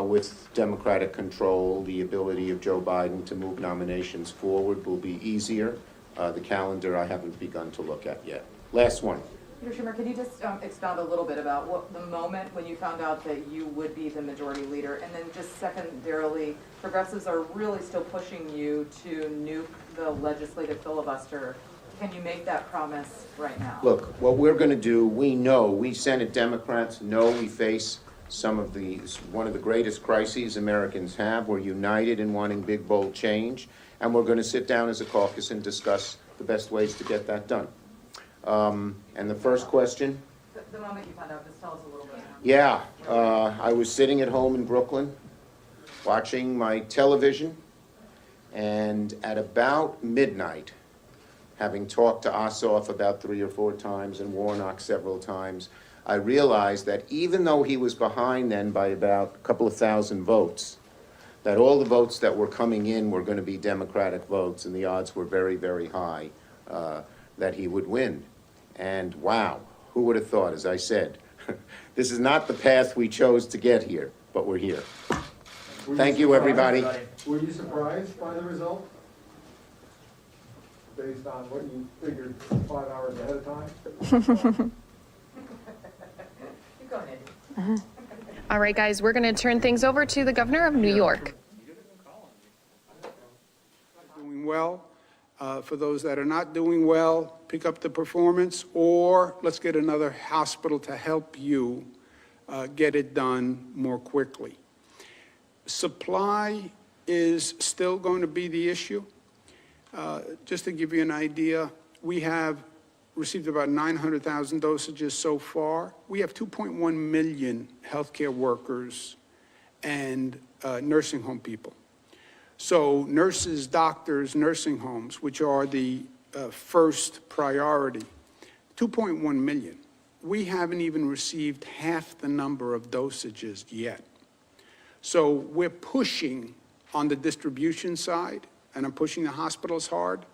with Democratic control, the ability of Joe Biden to move nominations forward will be easier. The calendar I haven't begun to look at yet. Last one. Leader Schumer, could you just expound a little bit about what the moment when you found out that you would be the majority leader, and then just secondarily, progressives are really still pushing you to nuke the legislative filibuster. Can you make that promise right now? Look, what we're going to do, we Senate Democrats know we face one of the greatest crises Americans have. We're united in wanting big, bold change, and we're going to sit down as a caucus and discuss the best ways to get that done. And the first question? The moment you found out, just tell us a little bit more. Yeah, I was sitting at home in Brooklyn, watching my television, and at about midnight, having talked to Ossoff about 3 or 4 times and Warnock several times, I realized that even though he was behind then by about a couple of thousand votes, that all the votes that were coming in were going to be Democratic votes, and the odds were very, very high that he would win. And wow, who would have thought, as I said, this is not the path we chose to get here, but we're here. Thank you, everybody. Were you surprised by the result? Based on what you figured 5 hours ahead of time? Keep going, Andy. All right, guys, we're going to turn things over to the governor of New York. Doing well. For those that are not doing well, pick up the performance, or let's get another hospital to help you get it done more quickly. Supply is still going to be the issue. Just to give you an idea, we have received about 900,000 dosages so far. We have 2.1 million healthcare workers and nursing home people. So nurses, doctors, nursing homes, which are the first priority, 2.1 million. We haven't even received half the number of dosages yet. So we're pushing on the distribution side, and I'm pushing the hospitals hard,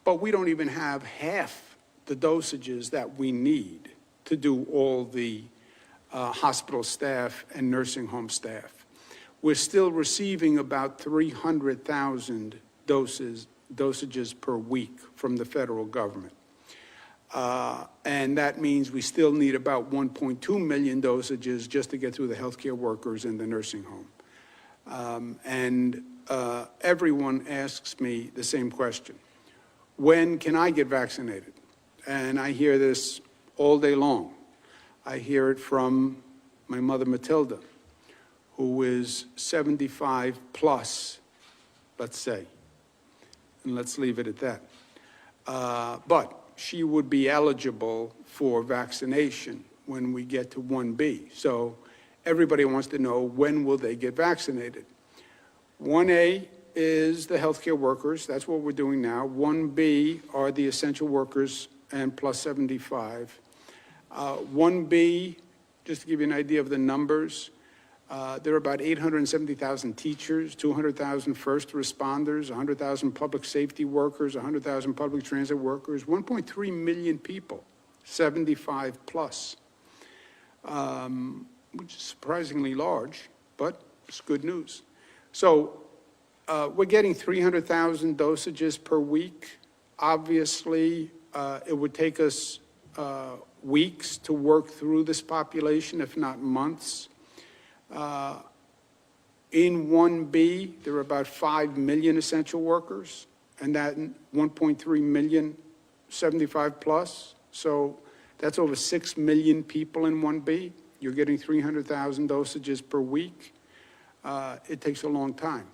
but we don't even have half the dosages that we need to do all the hospital staff and nursing home staff. We're still receiving about 300,000 dosages per week from the federal government. And that means we still need about 1.2 million dosages just to get through the healthcare workers in the nursing home. Everyone asks me the same question. When can I get vaccinated? And I hear this all day long. I hear it from my mother, Matilda, who is 75 plus, let's say, and let's leave it at that. But she would be eligible for vaccination when we get to 1B. So everybody wants to know, when will they get vaccinated? 1A is the healthcare workers. That's what we're doing now. 1B are the essential workers and plus 75. 1B, just to give you an idea of the numbers, there are about 870,000 teachers, 200,000 first responders, 100,000 public safety workers, 100,000 public transit workers, 1.3 million people, 75 plus, which is surprisingly large, but it's good news. So we're getting 300,000 dosages per week. Obviously, it would take us weeks to work through this population, if not months. In 1B, there are about 5 million essential workers, and that 1.3 million 75 plus. So that's over 6 million people in 1B. You're getting 300,000 dosages per week. It takes a long time.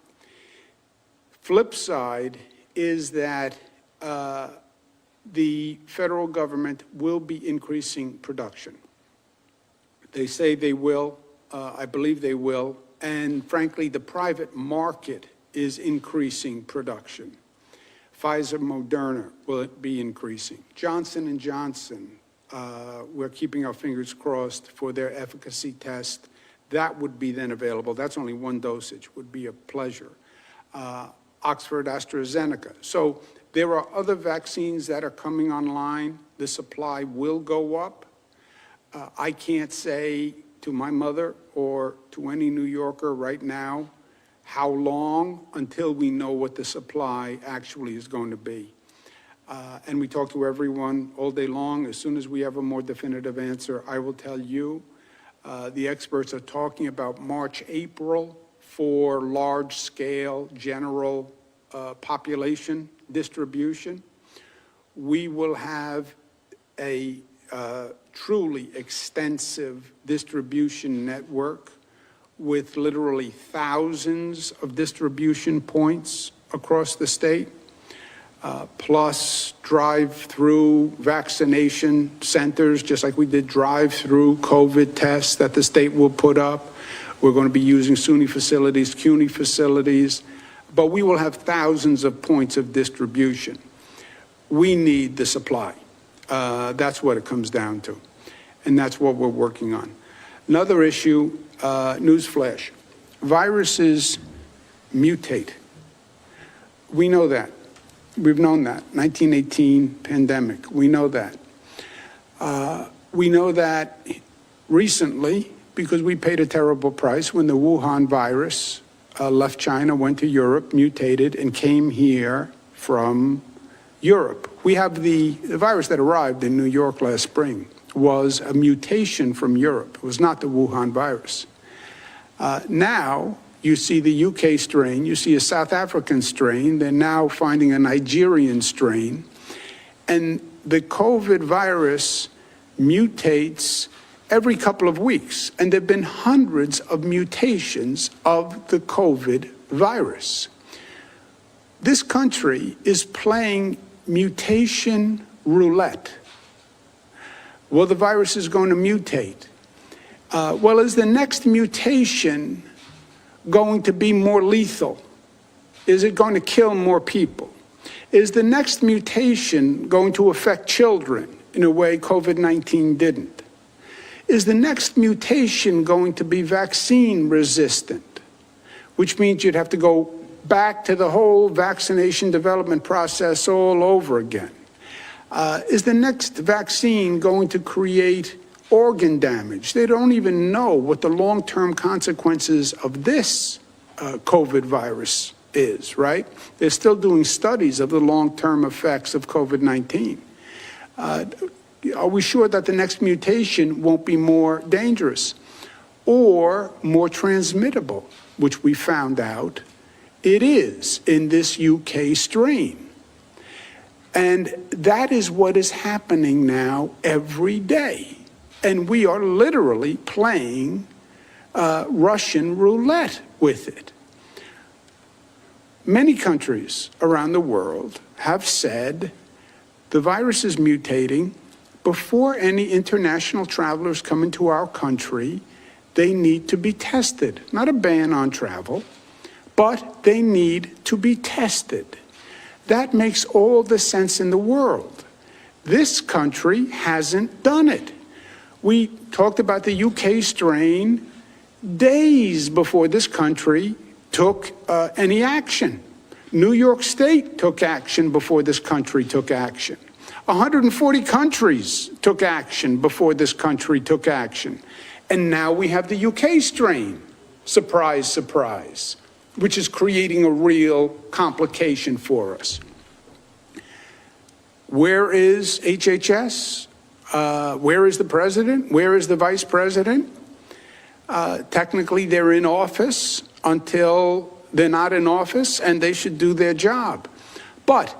Flip side is that the federal government will be increasing production. They say they will. I believe they will. And frankly, the private market is increasing production. Pfizer, Moderna will be increasing. Johnson & Johnson, we're keeping our fingers crossed for their efficacy test. That would be then available. That's only one dosage, would be a pleasure. Oxford, AstraZeneca. So there are other vaccines that are coming online. The supply will go up. I can't say to my mother or to any New Yorker right now how long until we know what the supply actually is going to be. And we talk to everyone all day long. As soon as we have a more definitive answer, I will tell you. The experts are talking about March, April for large-scale general population distribution. We will have a truly extensive distribution network with literally thousands of distribution points across the state, plus drive-through vaccination centers, just like we did drive-through COVID tests that the state will put up. We're going to be using SUNY facilities, CUNY facilities, but we will have thousands of points of distribution. We need the supply. That's what it comes down to, and that's what we're working on. Another issue, newsflash, viruses mutate. We know that. We've known that. 1918 pandemic, we know that. We know that recently because we paid a terrible price when the Wuhan virus left China, went to Europe, mutated, and came here from Europe. We have the virus that arrived in New York last spring was a mutation from Europe. It was not the Wuhan virus. Now, you see the UK strain, you see a South African strain, they're now finding a Nigerian strain, and the COVID virus mutates every couple of weeks, and there have been hundreds of mutations of the COVID virus. This country is playing mutation roulette. Well, the virus is going to mutate. Well, is the next mutation going to be more lethal? Is it going to kill more people? Is the next mutation going to affect children in a way COVID-19 didn't? Is the next mutation going to be vaccine resistant, which means you'd have to go back to the whole vaccination development process all over again? Is the next vaccine going to create organ damage? They don't even know what the long-term consequences of this COVID virus is, right? They're still doing studies of the long-term effects of COVID-19. Are we sure that the next mutation won't be more dangerous or more transmittable, which we found out it is in this UK strain? And that is what is happening now every day. And we are literally playing Russian roulette with it. Many countries around the world have said the virus is mutating. Before any international travelers come into our country, they need to be tested. Not a ban on travel, but they need to be tested. That makes all the sense in the world. This country hasn't done it. We talked about the UK strain days before this country took any action. New York State took action before this country took action. 140 countries took action before this country took action. And now we have the UK strain, surprise, surprise, which is creating a real complication for us. Where is HHS? Where is the president? Where is the vice president? Technically, they're in office until they're not in office, and they should do their job. But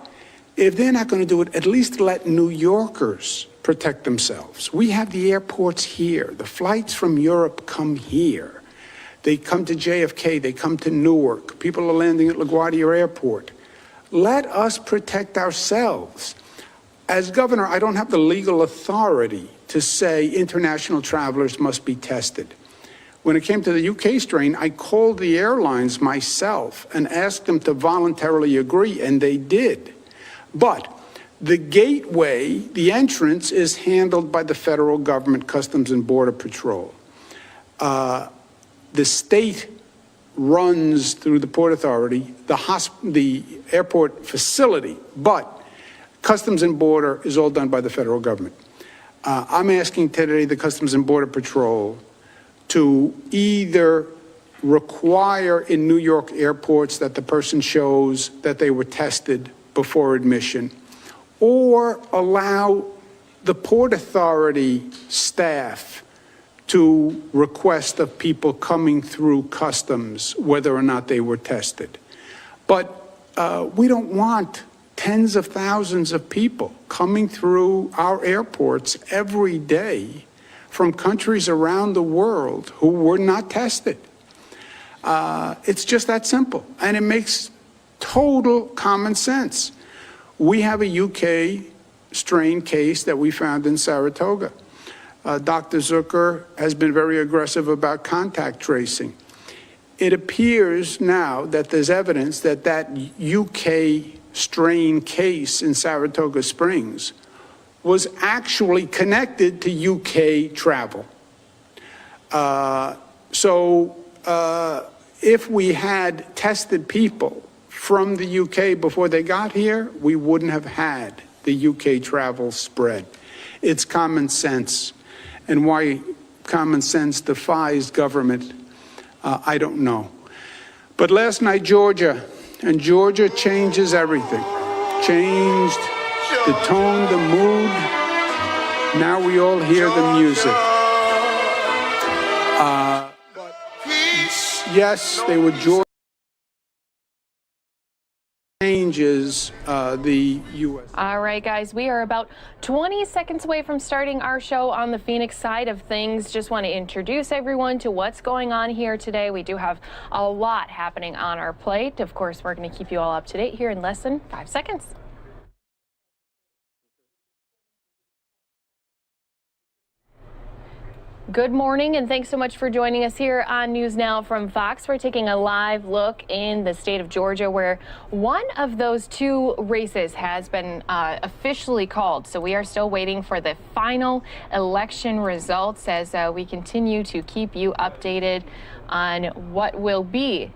if they're not going to do it, at least let New Yorkers protect themselves. We have the airports here. The flights from Europe come here. They come to JFK, they come to Newark. People are landing at LaGuardia Airport. Let us protect ourselves. As governor, I don't have the legal authority to say international travelers must be tested. When it came to the UK strain, I called the airlines myself and asked them to voluntarily agree, and they did. But the gateway, the entrance, is handled by the federal government, Customs and Border Patrol. The state runs through the Port Authority, the airport facility, but Customs and Border is all done by the federal government. I'm asking today the Customs and Border Patrol to either require in New York airports that the person shows that they were tested before admission, or allow the Port Authority staff to request of people coming through customs whether or not they were tested. But we don't want tens of thousands of people coming through our airports every day from countries around the world who were not tested. It's just that simple, and it makes total common sense. We have a UK strain case that we found in Sarasota. Dr. Zucker has been very aggressive about contact tracing. It appears now that there's evidence that that UK strain case in Saratoga Springs was actually connected to UK travel. If we had tested people from the UK before they got here, we wouldn't have had the UK travel spread. It's common sense. And why common sense defies government, I don't know. But last night, Georgia changes everything. Changed the tone, the mood. Now we all hear the music. Yes, they were Georgia changes the U.S. All right, guys, we are about 20 seconds away from starting our show on the Phoenix side of things. Just want to introduce everyone to what's going on here today. We do have a lot happening on our plate. Of course, we're going to keep you all up to date here in less than 5 seconds. Good morning, and thanks so much for joining us here on News Now from Fox. We're taking a live look in the state of Georgia, where one of those two races has been officially called. So we are still waiting for the final election results as we continue to keep you updated on what will be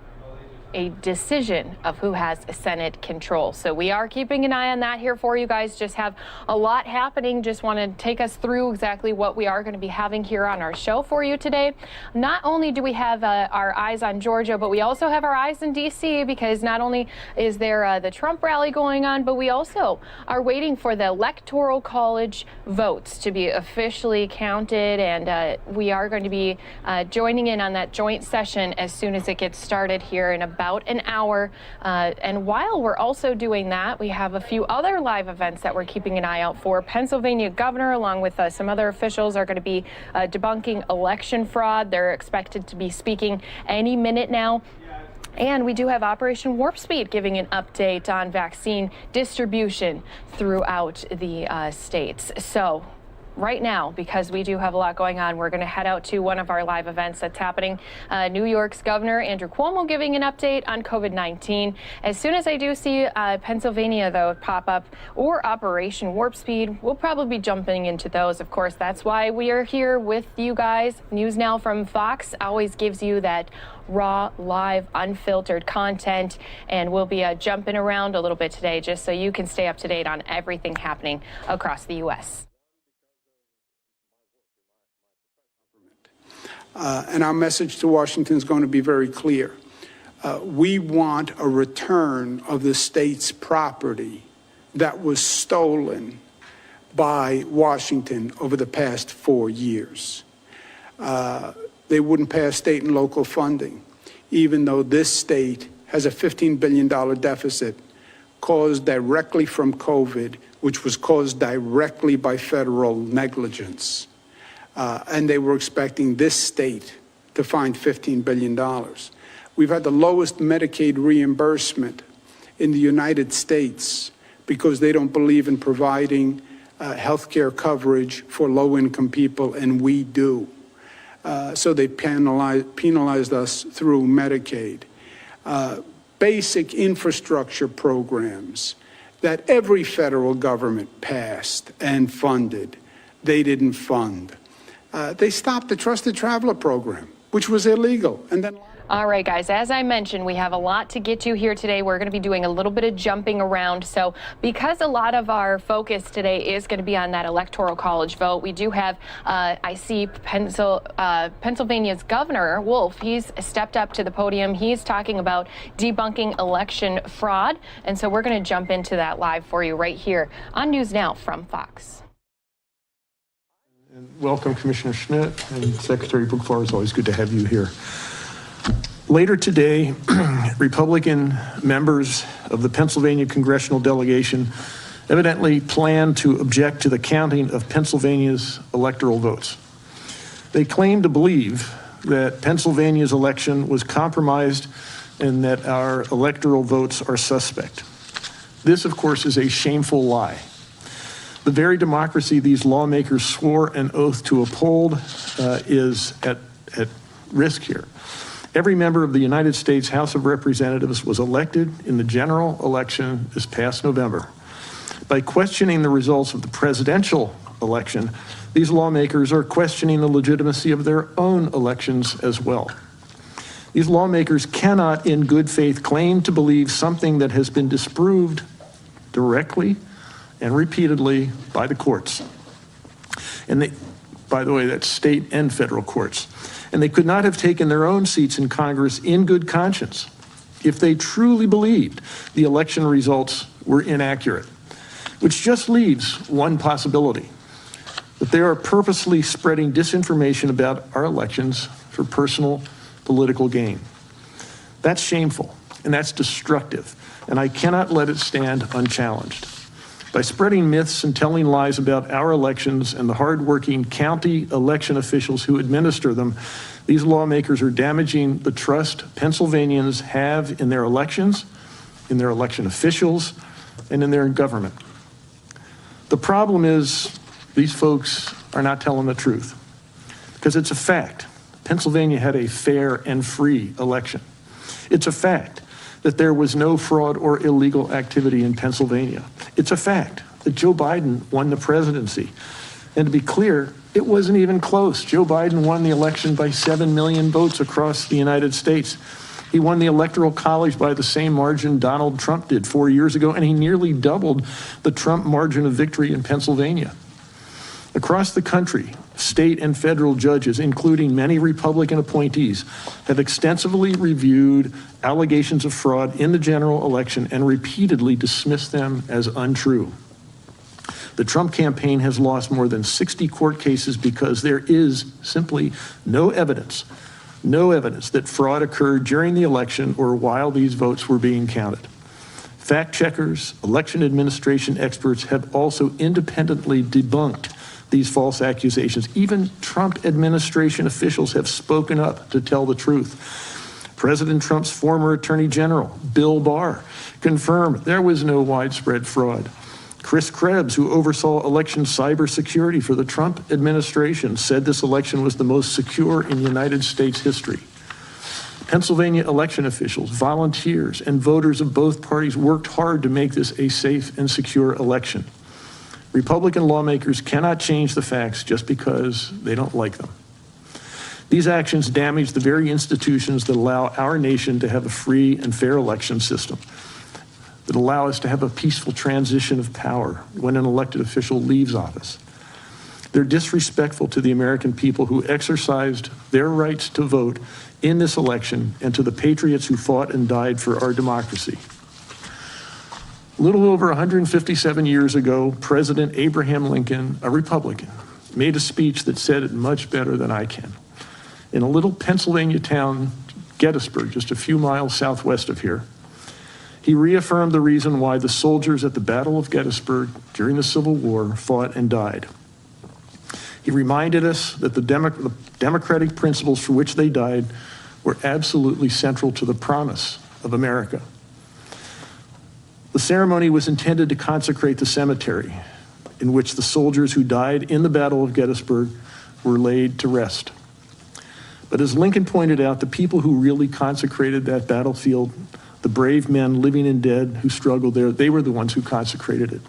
a decision of who has Senate control. So we are keeping an eye on that here for you guys. Just have a lot happening. Just want to take us through exactly what we are going to be having here on our show for you today. Not only do we have our eyes on Georgia, but we also have our eyes in D.C. because not only is there the Trump rally going on, but we also are waiting for the Electoral College votes to be officially counted, and we are going to be joining in on that joint session as soon as it gets started here in about an hour. And while we're also doing that, we have a few other live events that we're keeping an eye out for. Pennsylvania governor, along with some other officials, are going to be debunking election fraud. They're expected to be speaking any minute now. And we do have Operation Warp Speed giving an update on vaccine distribution throughout the states. So right now, because we do have a lot going on, we're going to head out to one of our live events that's happening. New York's Governor Andrew Cuomo giving an update on COVID-19. As soon as I do see Pennsylvania, though, pop up, or Operation Warp Speed, we'll probably be jumping into those. Of course, that's why we are here with you guys. News Now from Fox always gives you that raw, live, unfiltered content, and we'll be jumping around a little bit today just so you can stay up to date on everything happening across the U.S. And our message to Washington is going to be very clear. We want a return of the state's property that was stolen by Washington over the past 4 years. They wouldn't pass state and local funding, even though this state has a $15 billion deficit caused directly from COVID, which was caused directly by federal negligence. And they were expecting this state to find $15 billion. We've had the lowest Medicaid reimbursement in the United States because they don't believe in providing health care coverage for low-income people, and we do. So they penalized us through Medicaid. Basic infrastructure programs that every federal government passed and funded, they didn't fund. They stopped the Trusted Traveler program, which was illegal, and then All right, guys, as I mentioned, we have a lot to get to here today. We're going to be doing a little bit of jumping around. So because a lot of our focus today is going to be on that Electoral College vote, we do have, I see Pennsylvania's Governor Wolf. He's stepped up to the podium. He's talking about debunking election fraud. And so we're going to jump into that live for you right here on News Now from Fox. And welcome, Commissioner Schmidt and Secretary Bookvar. It's always good to have you here. Later today, Republican members of the Pennsylvania Congressional delegation evidently plan to object to the counting of Pennsylvania's electoral votes. They claim to believe that Pennsylvania's election was compromised and that our electoral votes are suspect. This, of course, is a shameful lie. The very democracy these lawmakers swore an oath to uphold is at risk here. Every member of the United States House of Representatives was elected in the general election this past November. By questioning the results of the presidential election, these lawmakers are questioning the legitimacy of their own elections as well. These lawmakers cannot in good faith claim to believe something that has been disproved directly and repeatedly by the courts. And they, by the way, that's state and federal courts. And they could not have taken their own seats in Congress in good conscience if they truly believed the election results were inaccurate, which just leaves one possibility, that they are purposely spreading disinformation about our elections for personal political gain. That's shameful and that's destructive, and I cannot let it stand unchallenged. By spreading myths and telling lies about our elections and the hardworking county election officials who administer them, these lawmakers are damaging the trust Pennsylvanians have in their elections, in their election officials, and in their government. The problem is these folks are not telling the truth, because it's a fact. Pennsylvania had a fair and free election. It's a fact that there was no fraud or illegal activity in Pennsylvania. It's a fact that Joe Biden won the presidency. And to be clear, it wasn't even close. Joe Biden won the election by 7 million votes across the United States. He won the Electoral College by the same margin Donald Trump did 4 years ago, and he nearly doubled the Trump margin of victory in Pennsylvania. Across the country, state and federal judges, including many Republican appointees, have extensively reviewed allegations of fraud in the general election and repeatedly dismissed them as untrue. The Trump campaign has lost more than 60 court cases because there is simply no evidence that fraud occurred during the election or while these votes were being counted. Fact checkers, election administration experts have also independently debunked these false accusations. Even Trump administration officials have spoken up to tell the truth. President Trump's former Attorney General, Bill Barr, confirmed there was no widespread fraud. Chris Krebs, who oversaw election cybersecurity for the Trump administration, said this election was the most secure in United States history. Pennsylvania election officials, volunteers, and voters of both parties worked hard to make this a safe and secure election. Republican lawmakers cannot change the facts just because they don't like them. These actions damage the very institutions that allow our nation to have a free and fair election system, that allow us to have a peaceful transition of power when an elected official leaves office. They're disrespectful to the American people who exercised their rights to vote in this election and to the patriots who fought and died for our democracy. A little over 157 years ago, President Abraham Lincoln, a Republican, made a speech that said it much better than I can. In a little Pennsylvania town, Gettysburg, just a few miles southwest of here, he reaffirmed the reason why the soldiers at the Battle of Gettysburg during the Civil War fought and died. He reminded us that the democratic principles for which they died were absolutely central to the promise of America. The ceremony was intended to consecrate the cemetery in which the soldiers who died in the Battle of Gettysburg were laid to rest. But as Lincoln pointed out, the people who really consecrated that battlefield, the brave men, living and dead, who struggled there, they were the ones who consecrated it.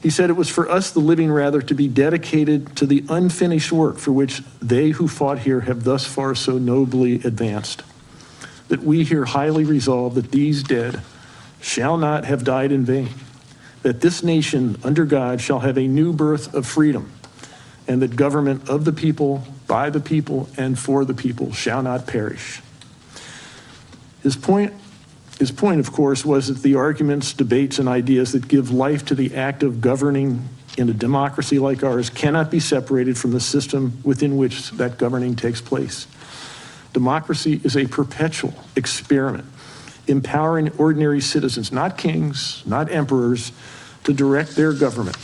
He said it was for us, the living, rather, to be dedicated to the unfinished work for which they who fought here have thus far so nobly advanced. That we here highly resolve that these dead shall not have died in vain, that this nation under God shall have a new birth of freedom, and that government of the people, by the people, and for the people shall not perish. His point, of course, was that the arguments, debates, and ideas that give life to the act of governing in a democracy like ours cannot be separated from the system within which that governing takes place. Democracy is a perpetual experiment, empowering ordinary citizens, not kings, not emperors, to direct their government.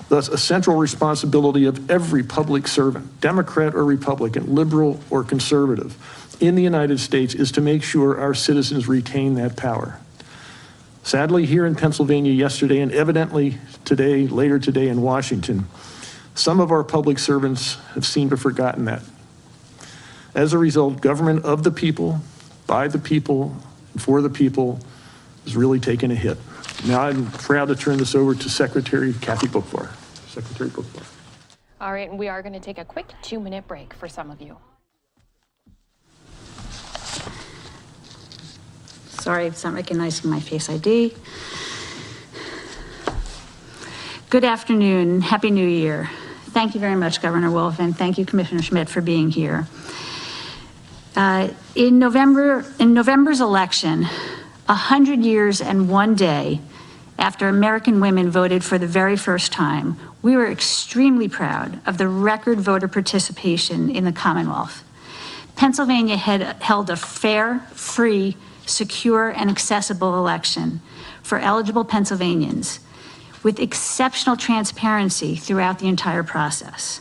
Thus, a central responsibility of every public servant, Democrat or Republican, liberal or conservative, in the United States is to make sure our citizens retain that power. Sadly, here in Pennsylvania yesterday, and evidently today, later today in Washington, some of our public servants have seemed to have forgotten that. As a result, government of the people, by the people, and for the people is really taking a hit. Now I'm proud to turn this over to Secretary Kathy Boockvar. Secretary Boockvar. All right, and we are going to take a quick 2-minute break for some of you. Sorry, it's not recognizing my Face ID. Good afternoon, Happy New Year. Thank you very much, Governor Wolf, and thank you, Commissioner Schmidt, for being here. In November's election, 100 years and 1 day after American women voted for the very first time, we were extremely proud of the record voter participation in the Commonwealth. Pennsylvania had held a fair, free, secure, and accessible election for eligible Pennsylvanians with exceptional transparency throughout the entire process.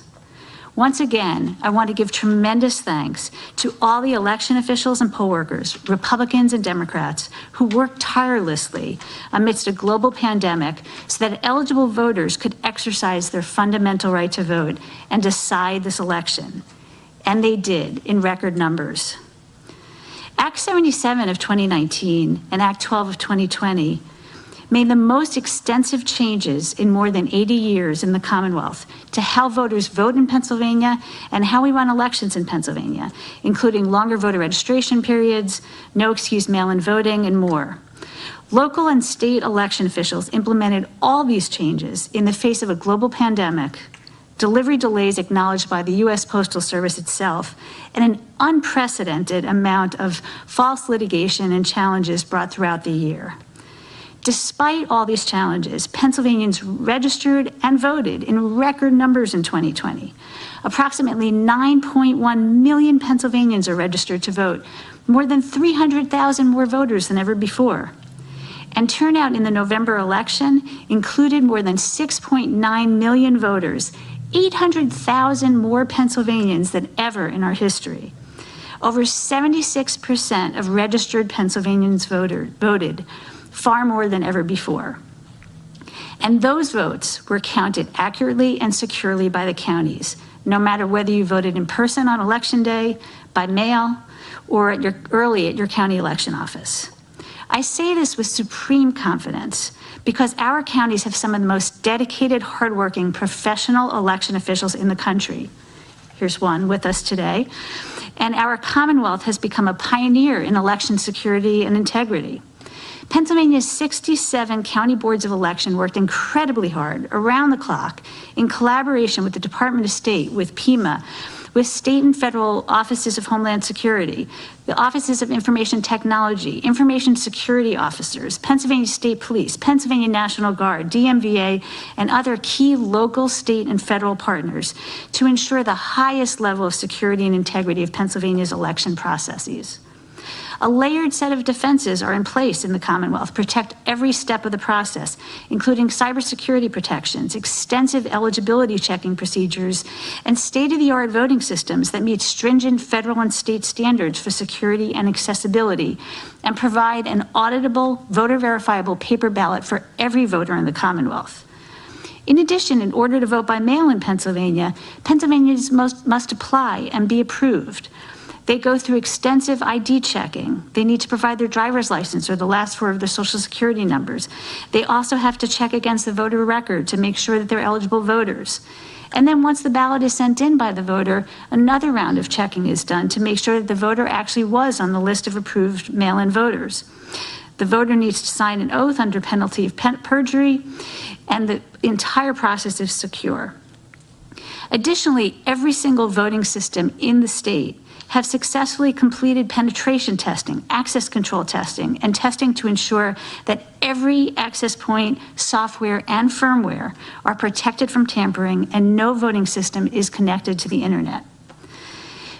Once again, I want to give tremendous thanks to all the election officials and poll workers, Republicans and Democrats, who worked tirelessly amidst a global pandemic so that eligible voters could exercise their fundamental right to vote and decide this election. And they did in record numbers. Act 77 of 2019 and Act 12 of 2020 made the most extensive changes in more than 80 years in the Commonwealth to how voters vote in Pennsylvania and how we run elections in Pennsylvania, including longer voter registration periods, no excuse mail-in voting, and more. Local and state election officials implemented all these changes in the face of a global pandemic, delivery delays acknowledged by the U.S. Postal Service itself, and an unprecedented amount of false litigation and challenges brought throughout the year. Despite all these challenges, Pennsylvanians registered and voted in record numbers in 2020. Approximately 9.1 million Pennsylvanians are registered to vote, more than 300,000 more voters than ever before. And turnout in the November election included more than 6.9 million voters, 800,000 more Pennsylvanians than ever in our history. Over 76% of registered Pennsylvanians voted, far more than ever before. And those votes were counted accurately and securely by the counties, no matter whether you voted in person on election day, by mail, or early at your county election office. I say this with supreme confidence because our counties have some of the most dedicated, hardworking, professional election officials in the country. Here's one with us today. And our Commonwealth has become a pioneer in election security and integrity. Pennsylvania's 67 county boards of election worked incredibly hard around the clock in collaboration with the Department of State, with FEMA, with state and federal offices of Homeland Security, the offices of Information Technology, Information Security Officers, Pennsylvania State Police, Pennsylvania National Guard, DMVA, and other key local, state, and federal partners to ensure the highest level of security and integrity of Pennsylvania's election processes. A layered set of defenses are in place in the Commonwealth, protect every step of the process, including cybersecurity protections, extensive eligibility checking procedures, and state-of-the-art voting systems that meet stringent federal and state standards for security and accessibility, and provide an auditable, voter-verifiable paper ballot for every voter in the Commonwealth. In addition, in order to vote by mail in Pennsylvania, Pennsylvanians must apply and be approved. They go through extensive ID checking. They need to provide their driver's license or the last four of their social security numbers. They also have to check against the voter record to make sure that they're eligible voters. And then once the ballot is sent in by the voter, another round of checking is done to make sure that the voter actually was on the list of approved mail-in voters. The voter needs to sign an oath under penalty of perjury, and the entire process is secure. Additionally, every single voting system in the state have successfully completed penetration testing, access control testing, and testing to ensure that every access point, software, and firmware are protected from tampering and no voting system is connected to the internet.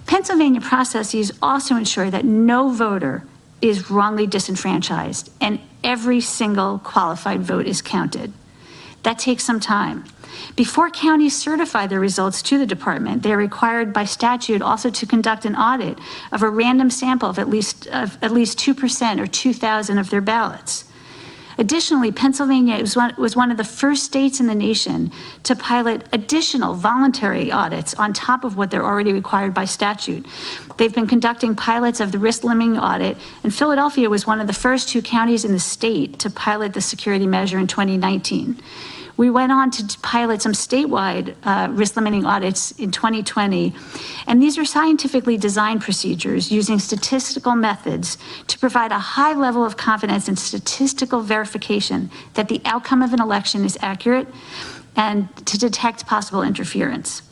Pennsylvania processes also ensure that no voter is wrongly disenfranchised and every single qualified vote is counted. That takes some time. Before counties certify their results to the department, they are required by statute also to conduct an audit of a random sample of at least 2% or 2,000 of their ballots. Additionally, Pennsylvania was one of the first states in the nation to pilot additional voluntary audits on top of what they're already required by statute. They've been conducting pilots of the risk limiting audit, and Philadelphia was one of the first 2 counties in the state to pilot the security measure in 2019. We went on to pilot some statewide risk-limiting audits in 2020, and these are scientifically designed procedures using statistical methods to provide a high level of confidence and statistical verification that the outcome of an election is accurate and to detect possible interference.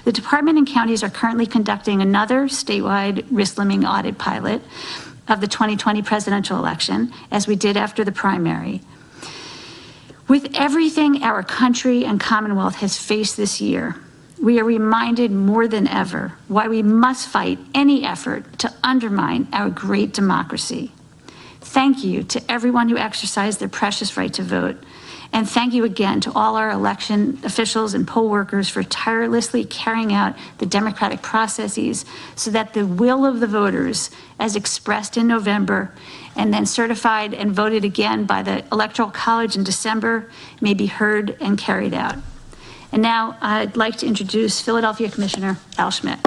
The department and counties are currently conducting another statewide risk-limiting audit pilot of the 2020 presidential election, as we did after the primary. With everything our country and Commonwealth has faced this year, we are reminded more than ever why we must fight any effort to undermine our great democracy. Thank you to everyone who exercised their precious right to vote. And thank you again to all our election officials and poll workers for tirelessly carrying out the democratic processes so that the will of the voters, as expressed in November and then certified and voted again by the Electoral College in December, may be heard and carried out. And now I'd like to introduce Philadelphia Commissioner Al Schmidt.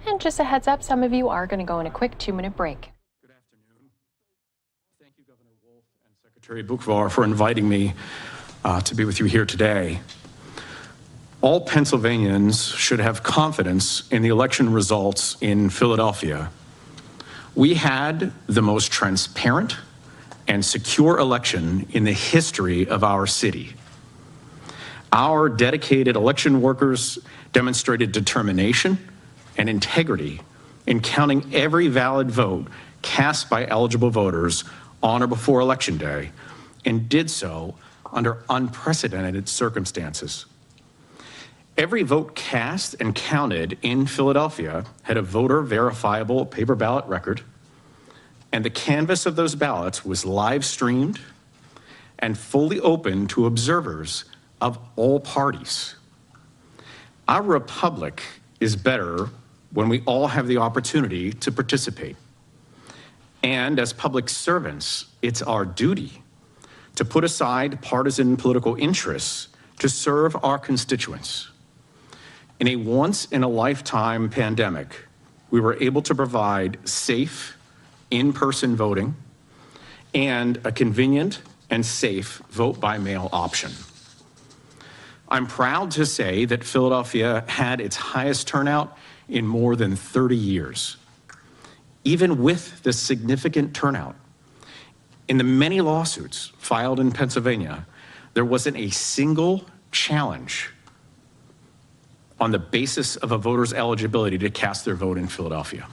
And just a heads up, some of you are going to go in a quick 2-minute break. Secretary Bukvar for inviting me to be with you here today. All Pennsylvanians should have confidence in the election results in Philadelphia. We had the most transparent and secure election in the history of our city. Our dedicated election workers demonstrated determination and integrity in counting every valid vote cast by eligible voters on or before Election Day, and did so under unprecedented circumstances. Every vote cast and counted in Philadelphia had a voter verifiable paper ballot record, and the canvass of those ballots was live streamed and fully open to observers of all parties. Our republic is better when we all have the opportunity to participate. And as public servants, it's our duty to put aside partisan political interests to serve our constituents. In a once-in-a-lifetime pandemic, we were able to provide safe, in-person voting and a convenient and safe vote-by-mail option. I'm proud to say that Philadelphia had its highest turnout in more than 30 years. Even with the significant turnout, in the many lawsuits filed in Pennsylvania, there wasn't a single challenge on the basis of a voter's eligibility to cast their vote in Philadelphia.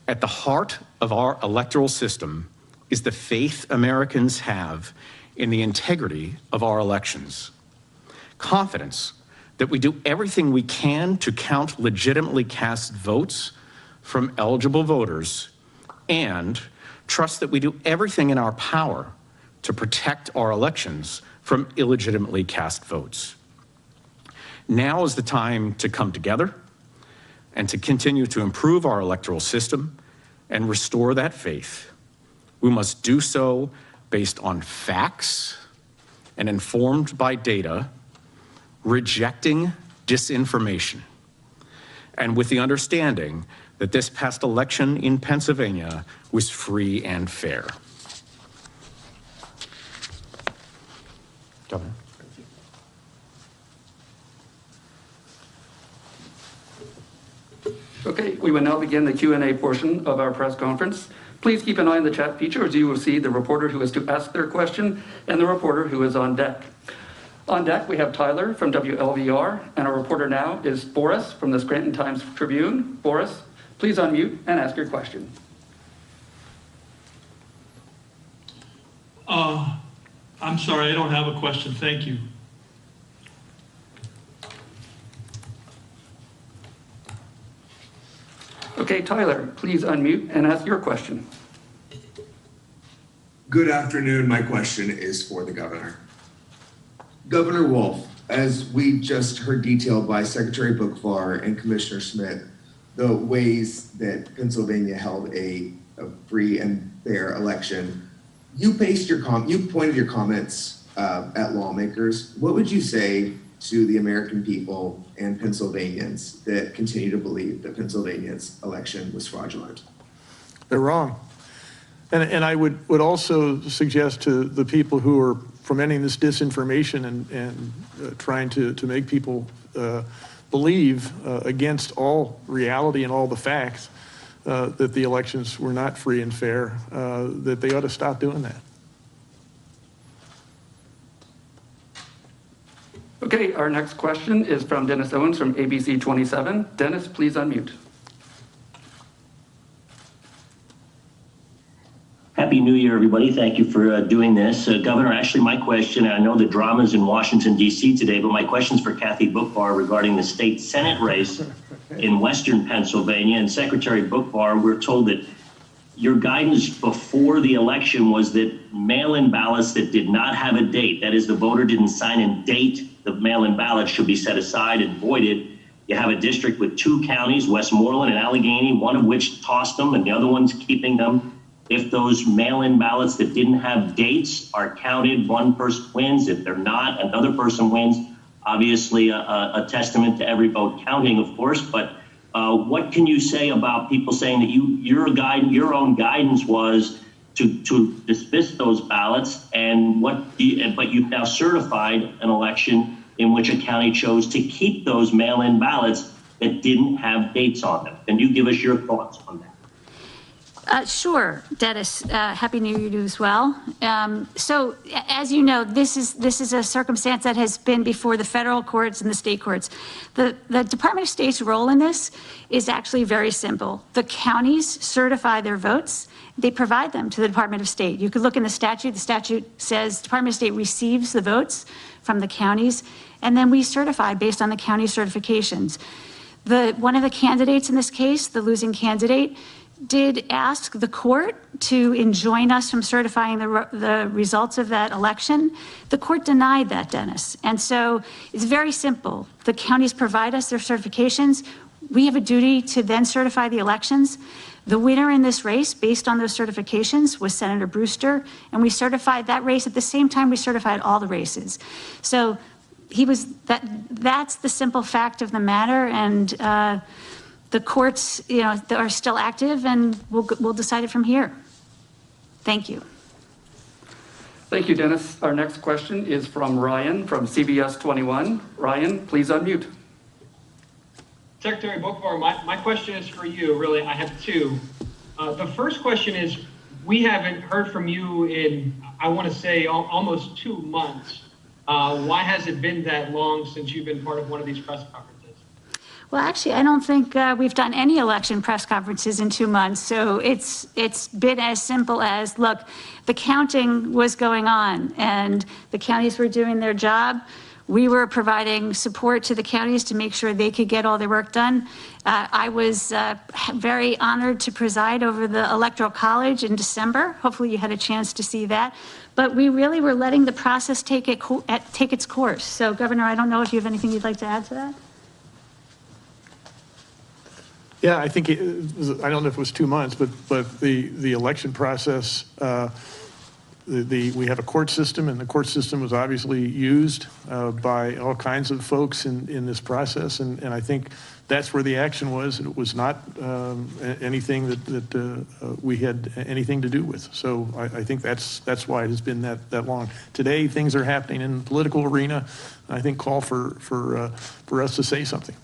At the heart of our electoral system is the faith Americans have in the integrity of our elections. Confidence that we do everything we can to count legitimately cast votes from eligible voters, and trust that we do everything in our power to protect our elections from illegitimately cast votes. Now is the time to come together and to continue to improve our electoral system and restore that faith. We must do so based on facts and informed by data, rejecting disinformation, and with the understanding that this past election in Pennsylvania was free and fair. Governor. Okay, we will now begin the Q&A portion of our press conference. Please keep an eye on the chat feature as you will see the reporter who is to ask their question and the reporter who is on deck. On deck, we have Tyler from WLVR, and our reporter now is Boris from the Scranton Times-Tribune. Boris, please unmute and ask your question. I'm sorry, I don't have a question. Thank you. Okay, Tyler, please unmute and ask your question. Good afternoon. My question is for the governor. Governor Wolf, as we just heard detailed by Secretary Bookvar and Commissioner Schmidt, the ways that Pennsylvania held a free and fair election, you pointed your comments at lawmakers. What would you say to the American people and Pennsylvanians that continue to believe that Pennsylvania's election was fraudulent? They're wrong. And I would also suggest to the people who are fomenting this disinformation and trying to make people believe against all reality and all the facts that the elections were not free and fair, that they ought to stop doing that. Okay, our next question is from Dennis Owens from ABC 27. Dennis, please unmute. Happy New Year, everybody. Thank you for doing this. Governor, actually, my question, I know the drama's in Washington, D.C. today, but my question's for Kathy Bookvar regarding the state Senate race in Western Pennsylvania. And Secretary Bookvar, we're told that your guidance before the election was that mail-in ballots that did not have a date, that is, the voter didn't sign and date the mail-in ballot, should be set aside and voided. You have a district with 2 counties, Westmoreland and Allegheny, one of which tossed them and the other one's keeping them. If those mail-in ballots that didn't have dates are counted, one person wins. If they're not, another person wins. Obviously, a testament to every vote counting, of course. But what can you say about people saying that your own guidance was to dismiss those ballots, and but you've now certified an election in which a county chose to keep those mail-in ballots that didn't have dates on them? Can you give us your thoughts on that? Sure, Dennis. Happy New Year to you as well. So, as you know, this is a circumstance that has been before the federal courts and the state courts. The Department of State's role in this is actually very simple. The counties certify their votes. They provide them to the Department of State. You could look in the statute. The statute says Department of State receives the votes from the counties, and then we certify based on the county certifications. One of the candidates in this case, the losing candidate, did ask the court to enjoin us from certifying the results of that election. The court denied that, Dennis. And so it's very simple. The counties provide us their certifications. We have a duty to then certify the elections. The winner in this race, based on those certifications, was Senator Brewster, and we certified that race at the same time we certified all the races. So that's the simple fact of the matter, and the courts, are still active, and we'll decide it from here. Thank you. Thank you, Dennis. Our next question is from Ryan from CBS 21. Ryan, please unmute. Secretary Bookvar, my question is for you. Really, I have 2. The first question is, we haven't heard from you in, I want to say, almost 2 months. Why has it been that long since you've been part of one of these press conferences? Well, actually, I don't think we've done any election press conferences in 2 months. So it's been as simple as, look, the counting was going on and the counties were doing their job. We were providing support to the counties to make sure they could get all their work done. I was very honored to preside over the Electoral College in December. Hopefully you had a chance to see that. But we really were letting the process take its course. So, Governor, I don't know if you have anything you'd like to add to that? Yeah, I think, I don't know if it was 2 months, but the election process, we have a court system, and the court system was obviously used by all kinds of folks in this process, and I think that's where the action was, and it was not anything that we had anything to do with. So I think that's why it has been that long. Today, things are happening in the political arena, and I think call for us to say something.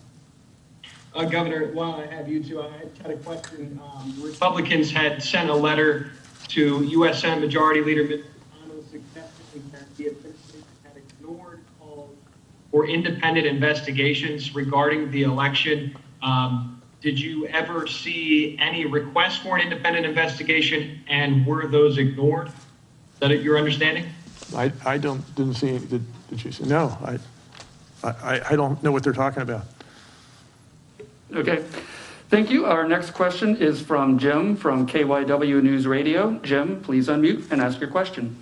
Governor, while I have you two, I had a question. Republicans had sent a letter to U.S. Senate Majority Leader Mitch McConnell suggesting that the administration had ignored calls for independent investigations regarding the election. Did you ever see any requests for an independent investigation, and were those ignored? Is that your understanding? I didn't see any. Did you see? No, I don't know what they're talking about. Okay, thank you. Our next question is from Jim from KYW News Radio. Jim, please unmute and ask your question.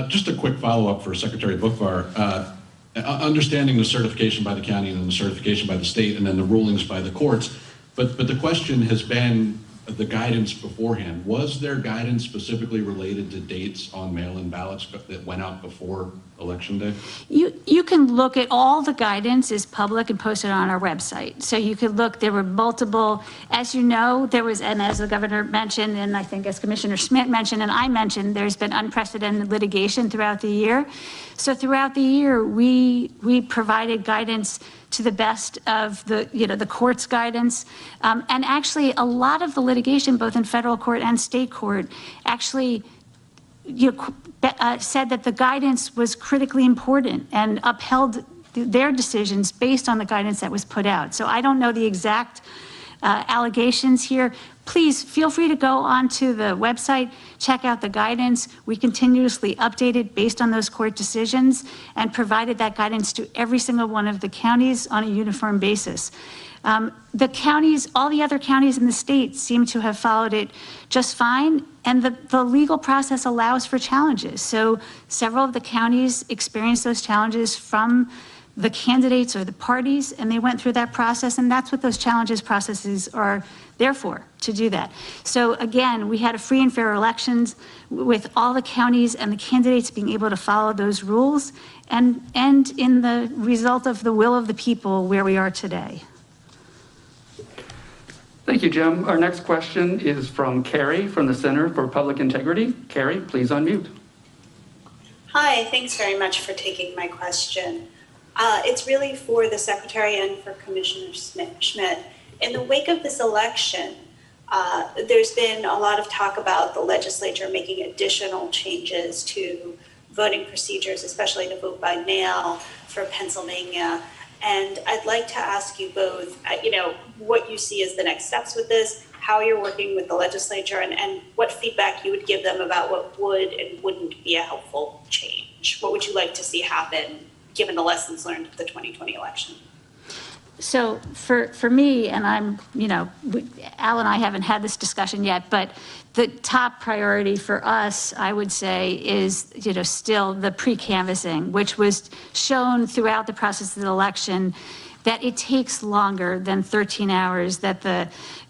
Just a quick follow-up for Secretary Bookvar. Understanding the certification by the county and then the certification by the state and then the rulings by the courts, but the question has been the guidance beforehand. Was there guidance specifically related to dates on mail-in ballots that went out before Election Day? You can look at all the guidance is public and posted on our website. So you could look, there were multiple, as you know, there was, and as the governor mentioned, and I think as Commissioner Schmidt mentioned, and I mentioned, there's been unprecedented litigation throughout the year. So throughout the year, we provided guidance to the best of the court's guidance. And actually a lot of the litigation, both in federal court and state court, actually said that the guidance was critically important and upheld their decisions based on the guidance that was put out. So I don't know the exact allegations here. Please feel free to go onto the website, check out the guidance. We continuously update it based on those court decisions and provided that guidance to every single one of the counties on a uniform basis. The counties, all the other counties in the state seem to have followed it just fine, and the legal process allows for challenges. So several of the counties experienced those challenges from the candidates or the parties, and they went through that process, and that's what those processes are there for, to do that. So again, we had a free and fair elections with all the counties and the candidates being able to follow those rules, and in the result of the will of the people where we are today. Thank you, Jim. Our next question is from Carrie from the Center for Public Integrity. Carrie, please unmute. Hi, thanks very much for taking my question. It's really for the Secretary and for Commissioner Schmidt. In the wake of this election, there's been a lot of talk about the legislature making additional changes to voting procedures, especially to vote by mail for Pennsylvania. And I'd like to ask you both, what you see as the next steps with this, how you're working with the legislature, and what feedback you would give them about what would and wouldn't be a helpful change. What would you like to see happen, given the lessons learned of the 2020 election? So for me, and Al and I haven't had this discussion yet, but the top priority for us, I would say, is, still the pre-canvassing, which was shown throughout the process of the election that it takes longer than 13 hours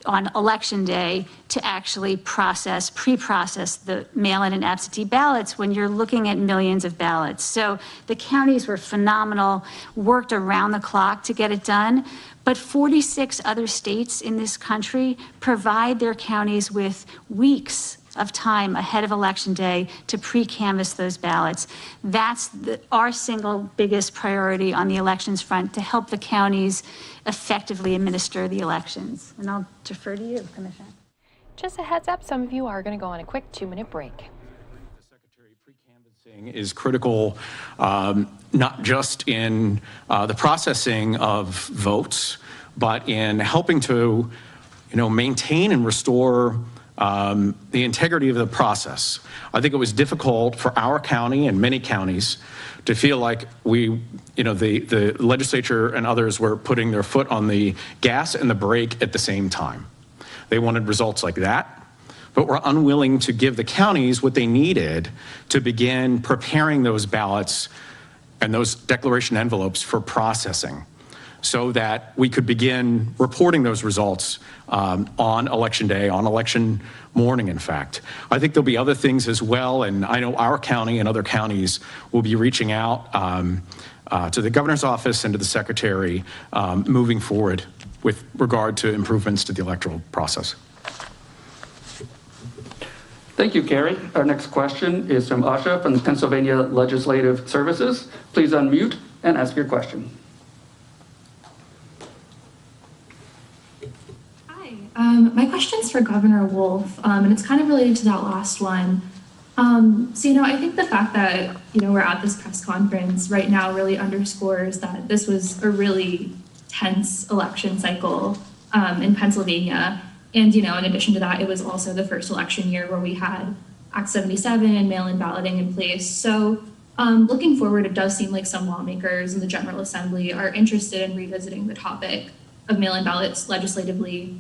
on election day to actually pre-process the mail-in and absentee ballots when you're looking at millions of ballots. So the counties were phenomenal, worked around the clock to get it done, but 46 other states in this country provide their counties with weeks of time ahead of election day to pre-canvass those ballots. That's our single biggest priority on the elections front, to help the counties effectively administer the elections. And I'll defer to you, Commissioner. Just a heads up, some of you are going to go on a quick 2-minute break. The Secretary, pre-canvassing is critical, not just in the processing of votes, but in helping to, maintain and restore the integrity of the process. I think it was difficult for our county and many counties to feel like the legislature and others were putting their foot on the gas and the brake at the same time. They wanted results like that, but were unwilling to give the counties what they needed to begin preparing those ballots and those declaration envelopes for processing, so that we could begin reporting those results on election day, on election morning, in fact. I think there'll be other things as well, and I know our county and other counties will be reaching out to the governor's office and to the secretary moving forward with regard to improvements to the electoral process. Thank you, Gary. Our next question is from Asha from the Pennsylvania Legislative Services. Please unmute and ask your question. My question is for Governor Wolf, and it's kind of related to that last one. So, I think the fact that, we're at this press conference right now really underscores that this was a really tense election cycle in Pennsylvania. And, in addition to that, it was also the first election year where we had Act 77 and mail-in balloting in place. So looking forward, it does seem like some lawmakers in the General Assembly are interested in revisiting the topic of mail-in ballots legislatively.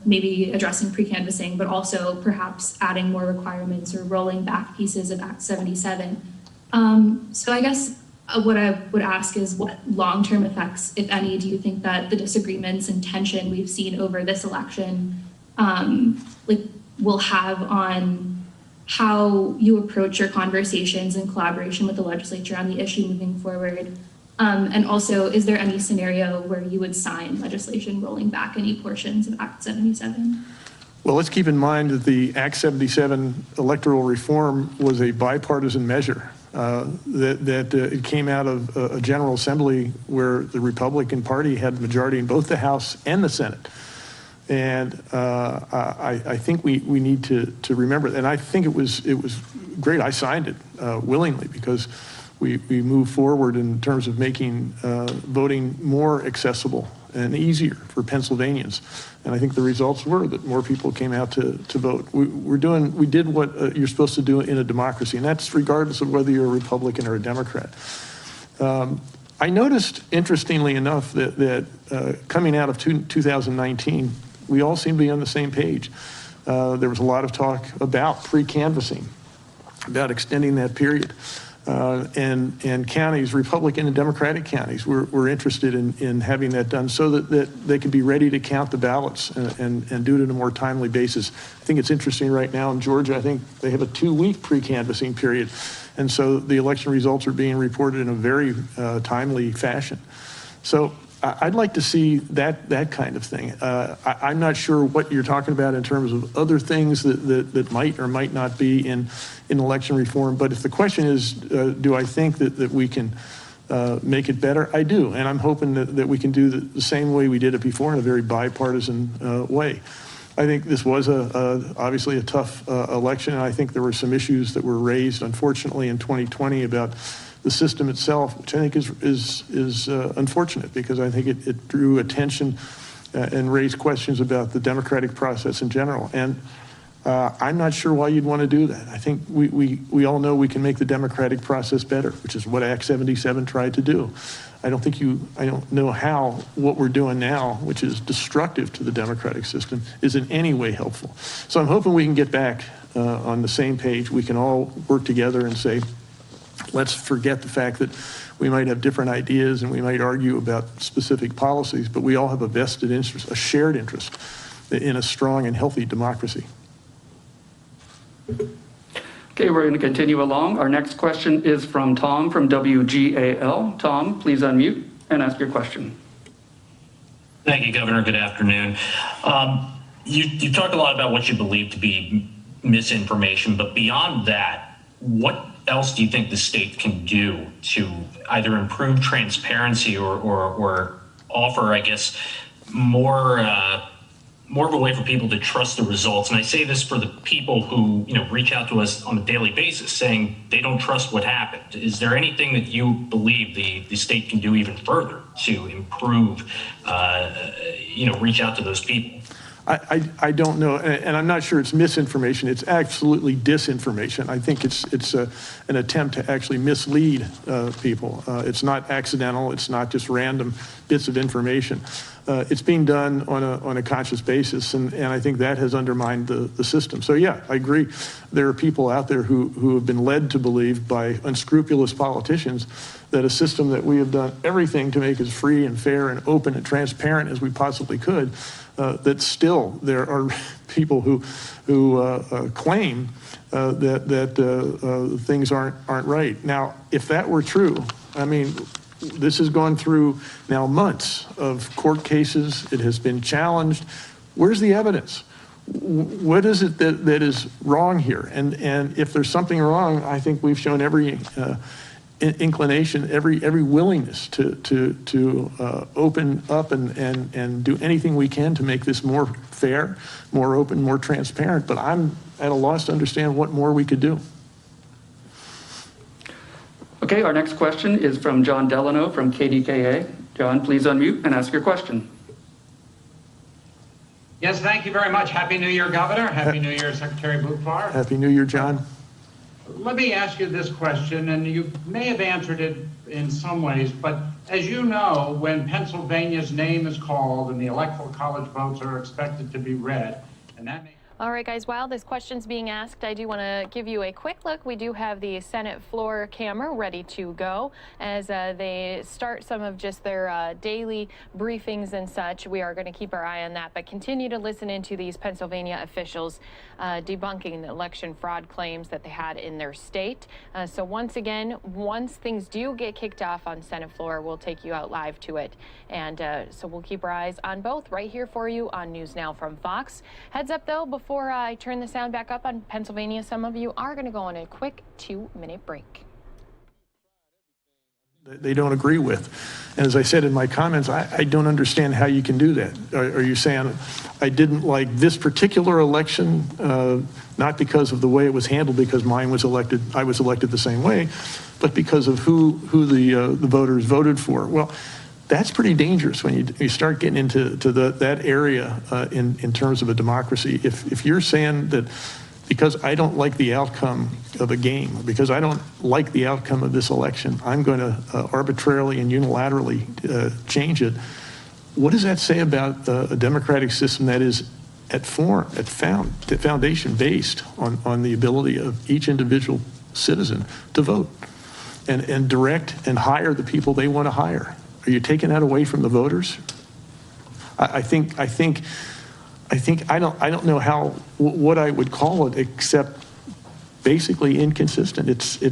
Maybe addressing pre-canvassing, but also perhaps adding more requirements or rolling back pieces of Act 77. So I guess what I would ask is, what long-term effects, if any, do you think that the disagreements and tension we've seen over this election will have on how you approach your conversations and collaboration with the legislature on the issue moving forward? And also, is there any scenario where you would sign legislation rolling back any portions of Act 77? Well, let's keep in mind that the Act 77 electoral reform was a bipartisan measure. It came out of a General Assembly where the Republican Party had the majority in both the House and the Senate. And I think we need to remember that. And I think it was great. I signed it willingly because we moved forward in terms of making voting more accessible and easier for Pennsylvanians. And I think the results were that more people came out to vote. We did what you're supposed to do in a democracy, and that's regardless of whether you're a Republican or a Democrat. I noticed, interestingly enough, that coming out of 2019, we all seem to be on the same page. There was a lot of talk about pre-canvassing, about extending that period. And counties, Republican and Democratic counties, were interested in having that done so that they could be ready to count the ballots and do it in a more timely basis. I think it's interesting right now in Georgia, I think they have a 2-week pre-canvassing period. And so the election results are being reported in a very timely fashion. So I'd like to see that kind of thing. I'm not sure what you're talking about in terms of other things that might or might not be in election reform. But if the question is, do I think that we can make it better? I do. And I'm hoping that we can do the same way we did it before, in a very bipartisan way. I think this was obviously a tough election. And I think there were some issues that were raised, unfortunately, in 2020 about the system itself, which I think is unfortunate, because I think it drew attention and raised questions about the democratic process in general. And I'm not sure why you'd want to do that. I think we all know we can make the democratic process better, which is what Act 77 tried to do. I don't know how what we're doing now, which is destructive to the democratic system, is in any way helpful. So I'm hoping we can get back on the same page. We can all work together and say, let's forget the fact that we might have different ideas and we might argue about specific policies, but we all have a vested interest, a shared interest in a strong and healthy democracy. Okay, we're going to continue along. Our next question is from Tom from WGAL. Tom, please unmute and ask your question. Thank you, Governor. Good afternoon. You talked a lot about what you believe to be misinformation, but beyond that, what else do you think the state can do to either improve transparency or offer, I guess, more of a way for people to trust the results? And I say this for the people who reach out to us on a daily basis saying they don't trust what happened. Is there anything that you believe the state can do even further to improve, reach out to those people? I don't know, and I'm not sure it's misinformation. It's absolutely disinformation. I think it's an attempt to actually mislead people. It's not accidental. It's not just random bits of information. It's being done on a conscious basis, and I think that has undermined the system. So yeah, I agree. There are people out there who have been led to believe by unscrupulous politicians that a system that we have done everything to make as free and fair and open and transparent as we possibly could, that still there are people who claim that things aren't right. Now, if that were true, I mean, this has gone through now months of court cases. It has been challenged. Where's the evidence? What is it that is wrong here? And if there's something wrong, I think we've shown every inclination, every willingness to open up and do anything we can to make this more fair, more open, more transparent. But I'm at a loss to understand what more we could do. Okay, our next question is from John Delano from KDKA. John, please unmute and ask your question. Yes, thank you very much. Happy New Year, Governor. Happy New Year, Secretary Bukvar. Happy New Year, John. Let me ask you this question, and you may have answered it in some ways, but as you know, when Pennsylvania's name is called and the Electoral College votes are expected to be read, and that may... All right, guys, while this question's being asked, I do want to give you a quick look. We do have the Senate floor camera ready to go as they start some of just their daily briefings and such. We are going to keep our eye on that, but continue to listen into these Pennsylvania officials debunking the election fraud claims that they had in their state. So once again, once things do get kicked off on Senate floor, we'll take you out live to it. And so we'll keep our eyes on both right here for you on News Now from Fox. Heads up, though, before I turn the sound back up on Pennsylvania, some of you are going to go on a quick 2-minute break. They don't agree with. And as I said in my comments, I don't understand how you can do that. Are you saying I didn't like this particular election, not because of the way it was handled, because mine was elected, I was elected the same way, but because of who the voters voted for? Well, that's pretty dangerous when you start getting into that area in terms of a democracy. If you're saying that because I don't like the outcome of a game, because I don't like the outcome of this election, I'm going to arbitrarily and unilaterally change it, what does that say about a democratic system that is at foundation based on the ability of each individual citizen to vote and direct and hire the people they want to hire? Are you taking that away from the voters? I don't know what I would call it except basically inconsistent. It's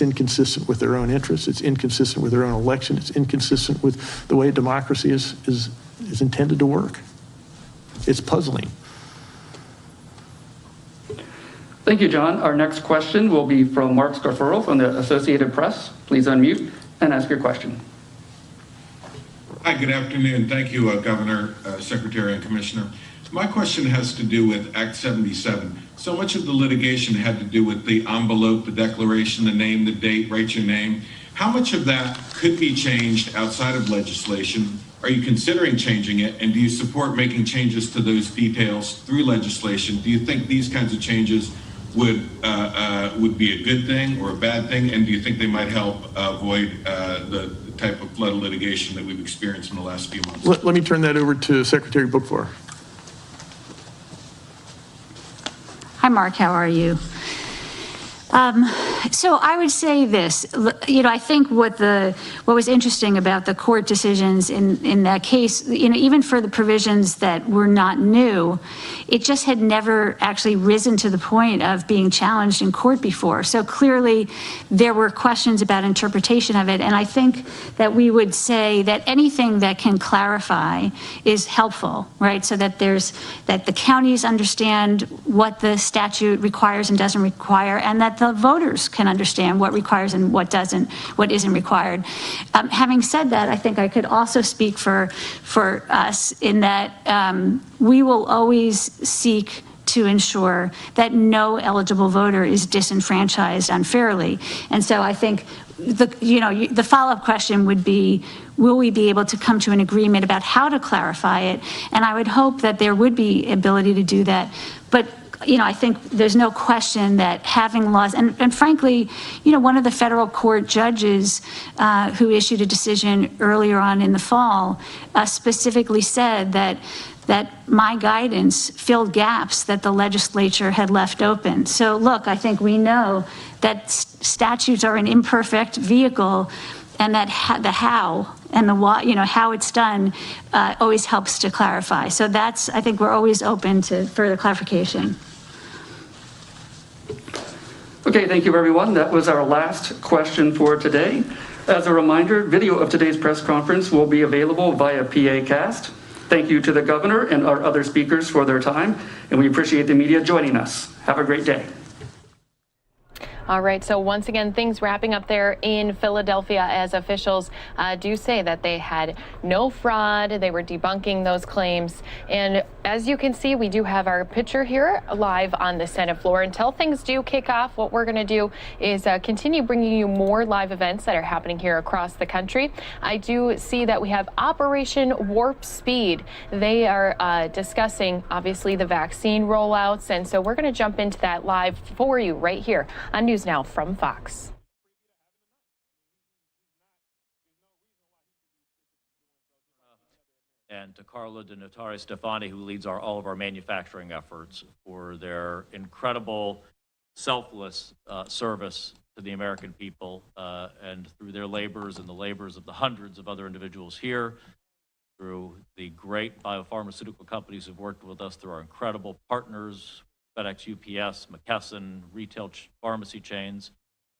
inconsistent with their own interests. It's inconsistent with their own election. It's inconsistent with the way democracy is intended to work. It's puzzling. Thank you, John. Our next question will be from Mark Scarfaro from the Associated Press. Please unmute and ask your question. Hi, good afternoon. Thank you, Governor, Secretary, and Commissioner. My question has to do with Act 77. So much of the litigation had to do with the envelope, the declaration, the name, the date, write your name. How much of that could be changed outside of legislation? Are you considering changing it? And do you support making changes to those details through legislation? Do you think these kinds of changes would be a good thing or a bad thing? And do you think they might help avoid the type of flood of litigation that we've experienced in the last few months? Let me turn that over to Secretary Bukvar. Hi, Mark. How are you? So I would say this, I think what was interesting about the court decisions in that case, even for the provisions that were not new, it just had never actually risen to the point of being challenged in court before. So clearly there were questions about interpretation of it. And I think that we would say that anything that can clarify is helpful, right? So that that the counties understand what the statute requires and doesn't require, and that the voters can understand what requires and what isn't required. Having said that, I think I could also speak for us in that we will always seek to ensure that no eligible voter is disenfranchised unfairly. And so I think the follow-up question would be, will we be able to come to an agreement about how to clarify it? And I would hope that there would be ability to do that. But I think there's no question that having laws, and frankly, one of the federal court judges who issued a decision earlier on in the fall specifically said that my guidance filled gaps that the legislature had left open. So look, I think we know that statutes are an imperfect vehicle, and that the how and the what, how it's done always helps to clarify. So I think we're always open to further clarification. Okay, thank you, everyone. That was our last question for today. As a reminder, video of today's press conference will be available via PAcast. Thank you to the governor and our other speakers for their time, and we appreciate the media joining us. Have a great day. All right, so once again, things wrapping up there in Philadelphia as officials do say that they had no fraud. They were debunking those claims. And as you can see, we do have our picture here live on the Senate floor. Until things do kick off, what we're going to do is continue bringing you more live events that are happening here across the country. I do see that we have Operation Warp Speed. They are discussing, obviously, the vaccine rollouts. And so we're going to jump into that live for you right here on NewsNOW from Fox. And to Carla De Notari Stefani, who leads all of our manufacturing efforts, for their incredible, selfless service to the American people, and through their labors and the labors of the hundreds of other individuals here, through the great biopharmaceutical companies who've worked with us, through our incredible partners, FedEx, UPS, McKesson, retail pharmacy chains,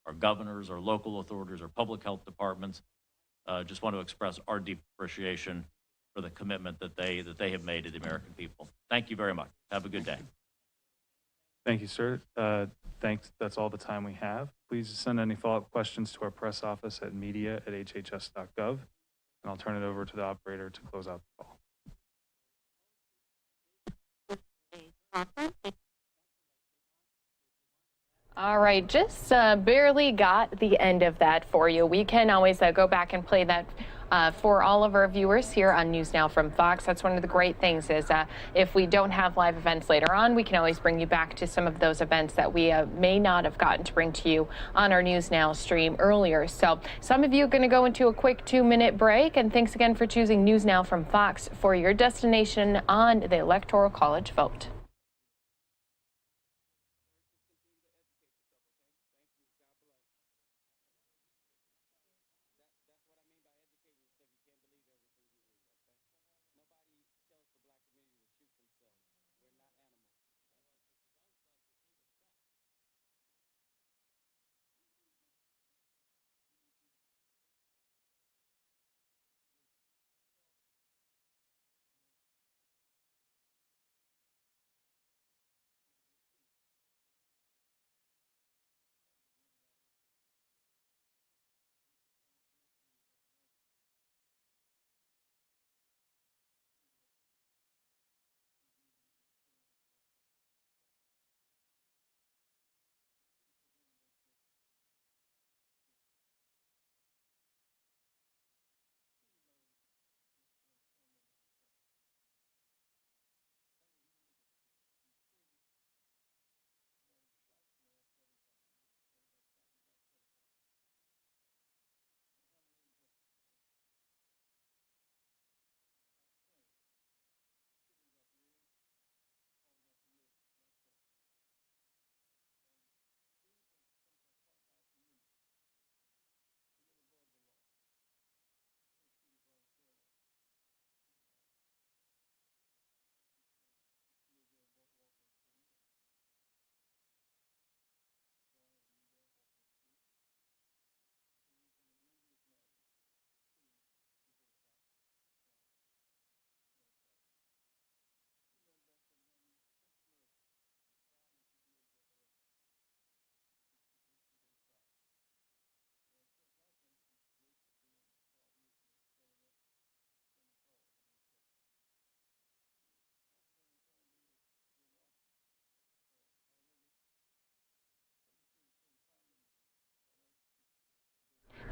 our governors, our local authorities, our public health departments. Just want to express our deep appreciation for the commitment that they have made to the American people. Thank you very much. Have a good day. Thank you, sir. Thanks. That's all the time we have. Please send any follow-up questions to our press office at media@hhs.gov, and I'll turn it over to the operator to close out the call. All right, just barely got the end of that for you. We can always go back and play that for all of our viewers here on NewsNOW from Fox. That's one of the great things is if we don't have live events later on, we can always bring you back to some of those events that we may not have gotten to bring to you on our NewsNOW stream earlier. So some of you are going to go into a quick 2-minute break, and thanks again for choosing NewsNOW from Fox for your destination on the Electoral College vote.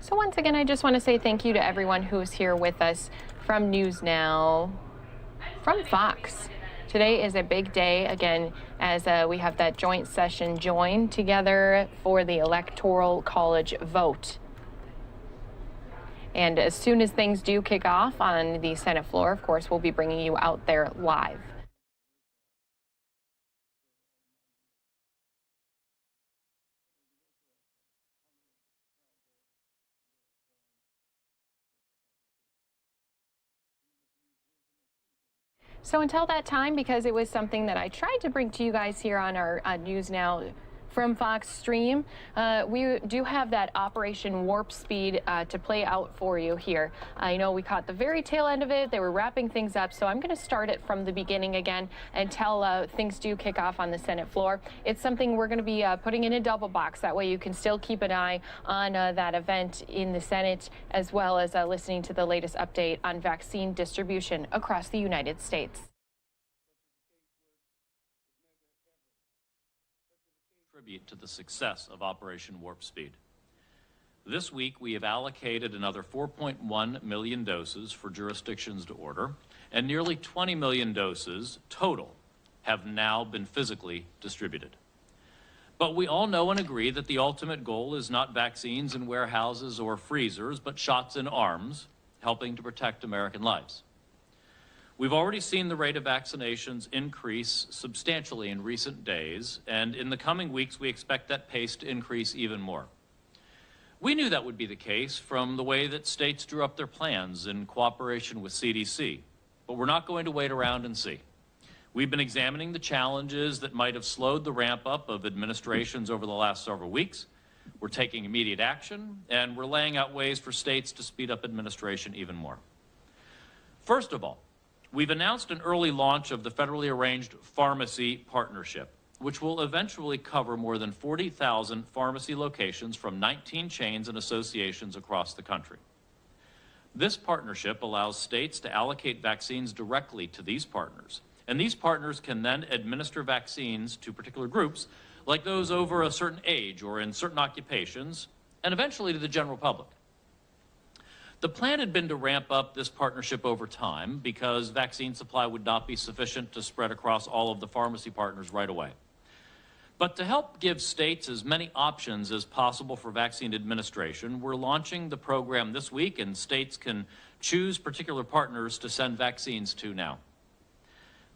So once again, I just want to say thank you to everyone who's here with us from NewsNOW, from Fox. Today is a big day, again, as we have that joint session joined together for the Electoral College vote. And as soon as things do kick off on the Senate floor, of course, we'll be bringing you out there live. So until that time, because it was something that I tried to bring to you guys here on our NewsNOW from Fox stream, we do have that Operation Warp Speed to play out for you here. I know we caught the very tail end of it. They were wrapping things up, so I'm going to start it from the beginning again until things do kick off on the Senate floor. It's something we're going to be putting in a double box. That way you can still keep an eye on that event in the Senate, as well as listening to the latest update on vaccine distribution across the United States. To the success of Operation Warp Speed. This week, we have allocated another 4.1 million doses for jurisdictions to order, and nearly 20 million doses total have now been physically distributed. But we all know and agree that the ultimate goal is not vaccines in warehouses or freezers, but shots in arms, helping to protect American lives. We've already seen the rate of vaccinations increase substantially in recent days, and in the coming weeks, we expect that pace to increase even more. We knew that would be the case from the way that states drew up their plans in cooperation with CDC, but we're not going to wait around and see. We've been examining the challenges that might have slowed the ramp up of administrations over the last several weeks. We're taking immediate action, and we're laying out ways for states to speed up administration even more. First of all, we've announced an early launch of the federally arranged pharmacy partnership, which will eventually cover more than 40,000 pharmacy locations from 19 chains and associations across the country. This partnership allows states to allocate vaccines directly to these partners, and these partners can then administer vaccines to particular groups, like those over a certain age or in certain occupations, and eventually to the general public. The plan had been to ramp up this partnership over time because vaccine supply would not be sufficient to spread across all of the pharmacy partners right away. But to help give states as many options as possible for vaccine administration, we're launching the program this week, and states can choose particular partners to send vaccines to now.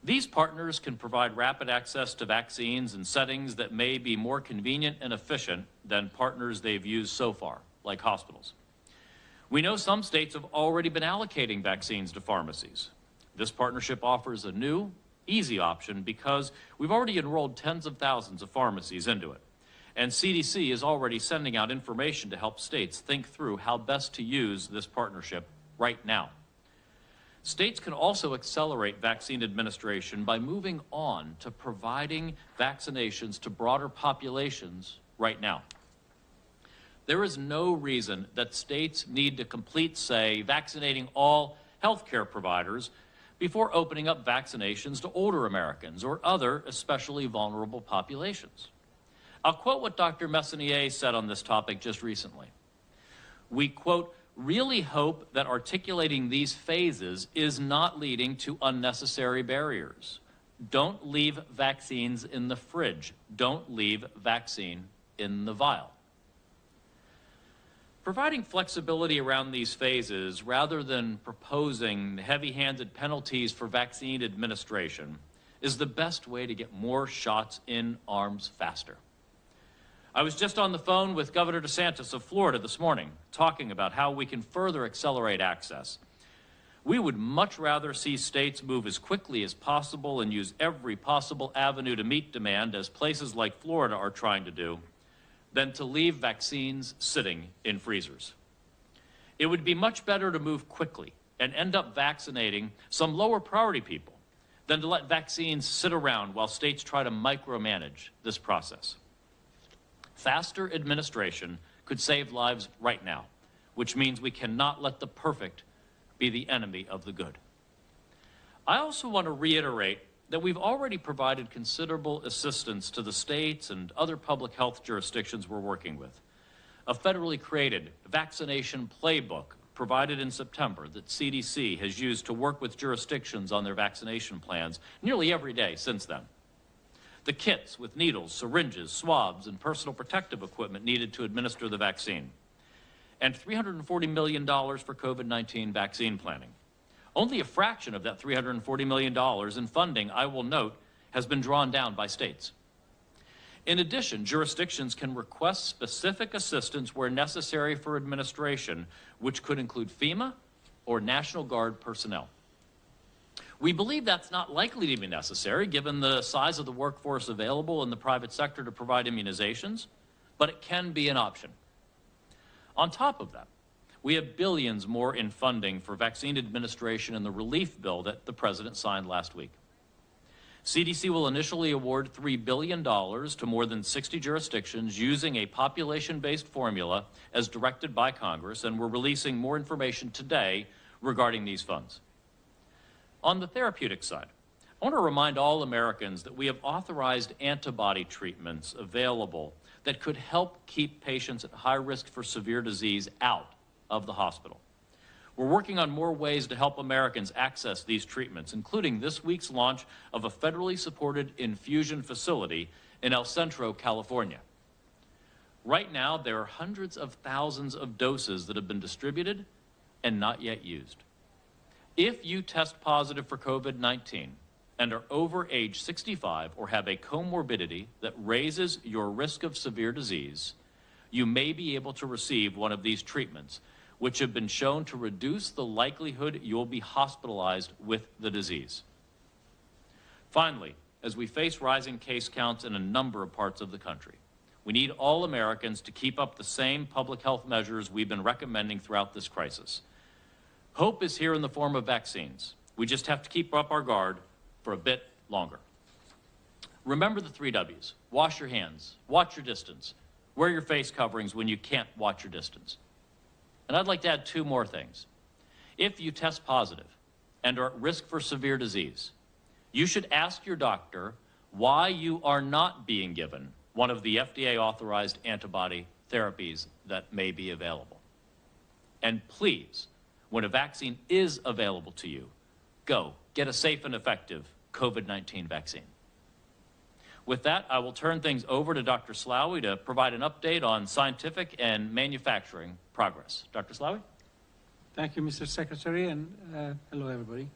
These partners can provide rapid access to vaccines in settings that may be more convenient and efficient than partners they've used so far, like hospitals. We know some states have already been allocating vaccines to pharmacies. This partnership offers a new, easy option because we've already enrolled tens of thousands of pharmacies into it. And CDC is already sending out information to help states think through how best to use this partnership right now. States can also accelerate vaccine administration by moving on to providing vaccinations to broader populations right now. There is no reason that states need to complete, say, vaccinating all healthcare providers before opening up vaccinations to older Americans or other especially vulnerable populations. I'll quote what Dr. Messonnier said on this topic just recently. We, quote, really hope that articulating these phases is not leading to unnecessary barriers. Don't leave vaccines in the fridge. Don't leave vaccine in the vial. Providing flexibility around these phases rather than proposing heavy-handed penalties for vaccine administration is the best way to get more shots in arms faster. I was just on the phone with Governor DeSantis of Florida this morning, talking about how we can further accelerate access. We would much rather see states move as quickly as possible and use every possible avenue to meet demand, as places like Florida are trying to do, than to leave vaccines sitting in freezers. It would be much better to move quickly and end up vaccinating some lower priority people than to let vaccines sit around while states try to micromanage this process. Faster administration could save lives right now, which means we cannot let the perfect be the enemy of the good. I also want to reiterate that we've already provided considerable assistance to the states and other public health jurisdictions we're working with. A federally created vaccination playbook provided in September that CDC has used to work with jurisdictions on their vaccination plans nearly every day since then. The kits with needles, syringes, swabs, and personal protective equipment needed to administer the vaccine. And $340 million for COVID-19 vaccine planning. Only a fraction of that $340 million in funding, I will note, has been drawn down by states. In addition, jurisdictions can request specific assistance where necessary for administration, which could include FEMA or National Guard personnel. We believe that's not likely to be necessary given the size of the workforce available in the private sector to provide immunizations, but it can be an option. On top of that, we have billions more in funding for vaccine administration in the relief bill that the president signed last week. CDC will initially award $3 billion to more than 60 jurisdictions using a population-based formula as directed by Congress, and we're releasing more information today regarding these funds. On the therapeutic side, I want to remind all Americans that we have authorized antibody treatments available that could help keep patients at high risk for severe disease out of the hospital. We're working on more ways to help Americans access these treatments, including this week's launch of a federally supported infusion facility in El Centro, California. Right now, there are hundreds of thousands of doses that have been distributed and not yet used. If you test positive for COVID-19 and are over age 65 or have a comorbidity that raises your risk of severe disease, you may be able to receive one of these treatments, which have been shown to reduce the likelihood you'll be hospitalized with the disease. Finally, as we face rising case counts in a number of parts of the country, we need all Americans to keep up the same public health measures we've been recommending throughout this crisis. Hope is here in the form of vaccines. We just have to keep up our guard for a bit longer. Remember the 3 W's. Wash your hands, watch your distance, wear your face coverings when you can't watch your distance. And I'd like to add 2 more things. If you test positive and are at risk for severe disease, you should ask your doctor why you are not being given one of the FDA-authorized antibody therapies that may be available. And please, when a vaccine is available to you, go get a safe and effective COVID-19 vaccine. With that, I will turn things over to Dr. Slaoui to provide an update on scientific and manufacturing progress. Dr. Slaoui? Thank you, Mr. Secretary, and hello, everybody.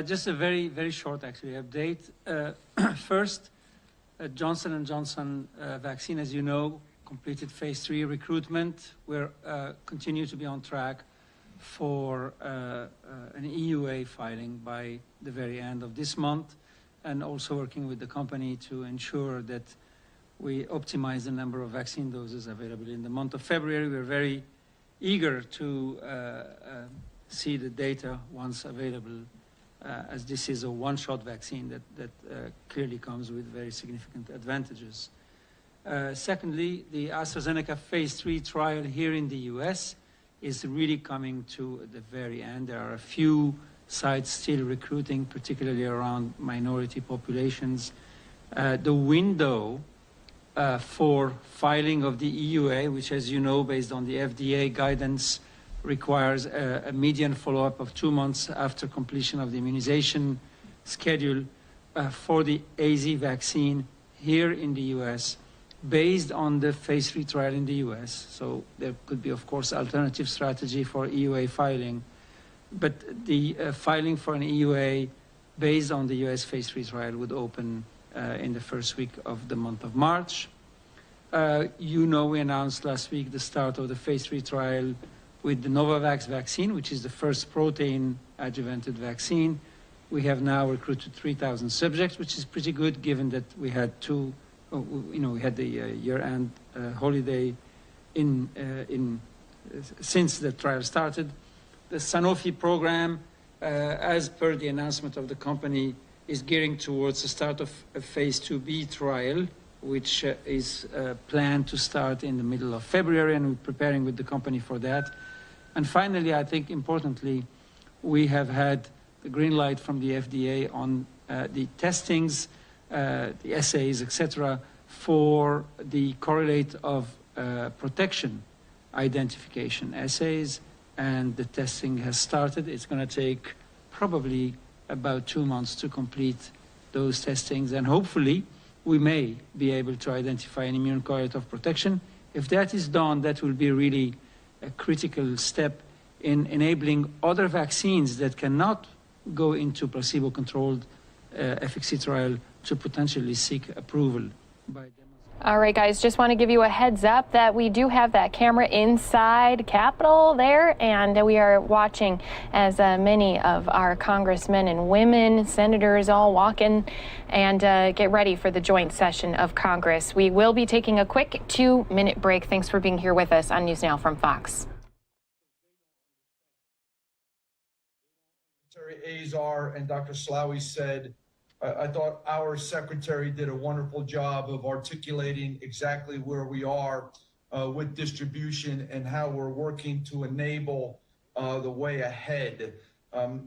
Just a very, very short, actually, update. First, Johnson & Johnson vaccine, as you know, completed phase 3 recruitment. We're continue to be on track for an EUA filing by the very end of this month, and also working with the company to ensure that we optimize the number of vaccine doses available in the month of February. We're very eager to see the data once available, as this is a one-shot vaccine that clearly comes with very significant advantages. Secondly, the AstraZeneca phase 3 trial here in the US is really coming to the very end. There are a few sites still recruiting, particularly around minority populations. The window for filing of the EUA, which, as you know, based on the FDA guidance, requires a median follow-up of 2 months after completion of the immunization schedule for the AZ vaccine here in the US, based on the phase 3 trial in the US. So there could be, of course, alternative strategy for EUA filing. But the filing for an EUA based on the US phase 3 trial would open in the first week of the month of March. You know, we announced last week the start of the phase 3 trial with the Novavax vaccine, which is the first protein adjuvanted vaccine. We have now recruited 3,000 subjects, which is pretty good given that we had we had the year-end holiday since the trial started. The Sanofi program, as per the announcement of the company, is gearing towards the start of a phase 2B trial, which is planned to start in the middle of February, and we're preparing with the company for that. And finally, I think importantly, we have had the green light from the FDA on the testings, the assays, etc., for the correlate of protection identification assays, and the testing has started. It's going to take probably about 2 months to complete those testings, and hopefully we may be able to identify an immune correlate of protection. If that is done, that will be really a critical step in enabling other vaccines that cannot go into placebo-controlled efficacy trial to potentially seek approval by them. All right, guys, just want to give you a heads up that we do have that camera inside Capitol there, and we are watching as many of our congressmen and women, senators all walk in and get ready for the joint session of Congress. We will be taking a quick 2-minute break. Thanks for being here with us on News Now from Fox. Secretary Azar and Dr. Slaoui said, I thought our secretary did a wonderful job of articulating exactly where we are with distribution and how we're working to enable the way ahead.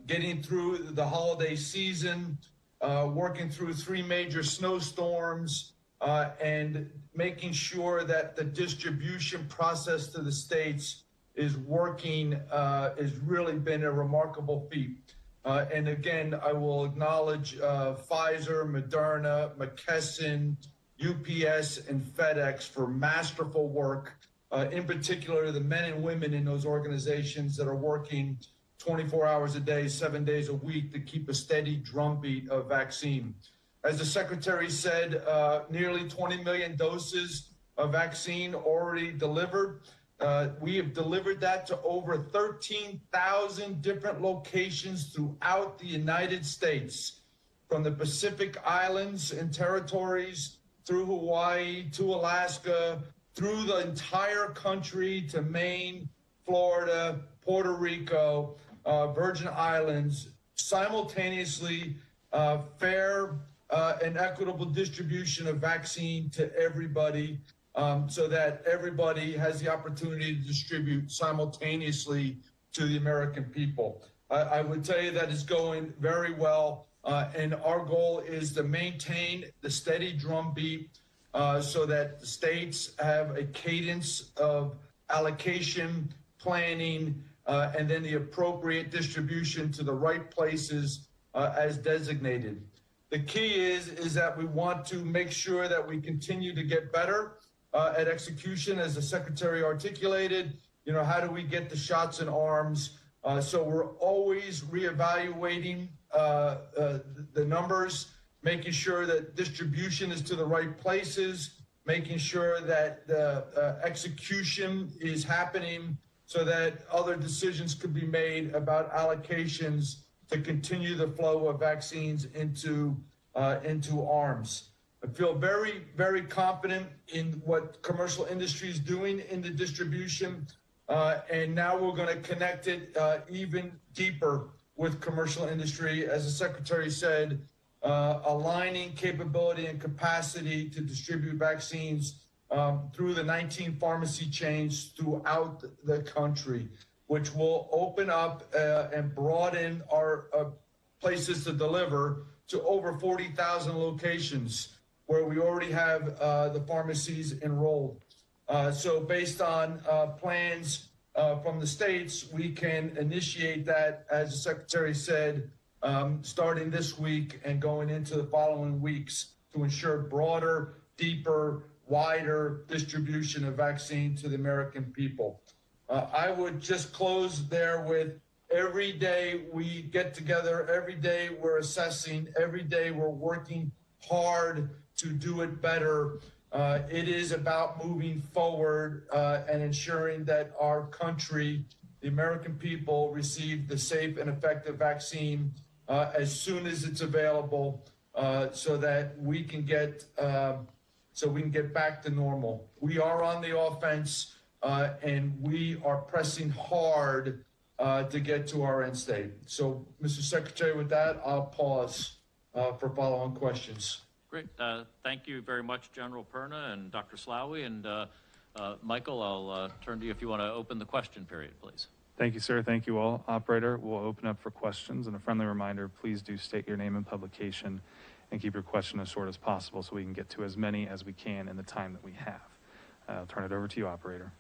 Getting through the holiday season, working through 3 major snowstorms, and making sure that the distribution process to the states is working has really been a remarkable feat. And again, I will acknowledge Pfizer, Moderna, McKesson, UPS, and FedEx for masterful work, in particular the men and women in those organizations that are working 24 hours a day, 7 days a week to keep a steady drumbeat of vaccine. As the Secretary said, nearly 20 million doses of vaccine already delivered. We have delivered that to over 13,000 different locations throughout the United States, from the Pacific Islands and territories, through Hawaii, to Alaska, through the entire country to Maine, Florida, Puerto Rico, Virgin Islands, simultaneously fair and equitable distribution of vaccine to everybody. So that everybody has the opportunity to distribute simultaneously to the American people. I would tell you that it's going very well, and our goal is to maintain the steady drumbeat so that the states have a cadence of allocation, planning, and then the appropriate distribution to the right places as designated. The key is that we want to make sure that we continue to get better at execution, as the Secretary articulated. You know, how do we get the shots in arms? So we're always reevaluating the numbers, making sure that distribution is to the right places, making sure that the execution is happening so that other decisions could be made about allocations to continue the flow of vaccines into arms. I feel very, very confident in what commercial industry is doing in the distribution, and now we're going to connect it even deeper with commercial industry, as the Secretary said, aligning capability and capacity to distribute vaccines through the 19 pharmacy chains throughout the country, which will open up and broaden our places to deliver to over 40,000 locations, where we already have the pharmacies enrolled. So based on plans from the states, we can initiate that, as the Secretary said, starting this week and going into the following weeks to ensure broader, deeper, wider distribution of vaccine to the American people. I would just close there with, every day we get together, every day we're assessing, every day we're working hard to do it better. It is about moving forward and ensuring that our country, the American people, receive the safe and effective vaccine as soon as it's available, so that we can get back to normal. We are on the offense, and we are pressing hard to get to our end state. So, Mr. Secretary, with that, I'll pause for follow-on questions. Great. Thank you very much, General Perna and Dr. Slaoui. And Michael, I'll turn to you if you want to open the question period, please. Thank you, sir. Thank you all. Operator, we'll open up for questions. And a friendly reminder, please do state your name and publication and keep your question as short as possible so we can get to as many as we can in the time that we have. I'll turn it over to you, operator.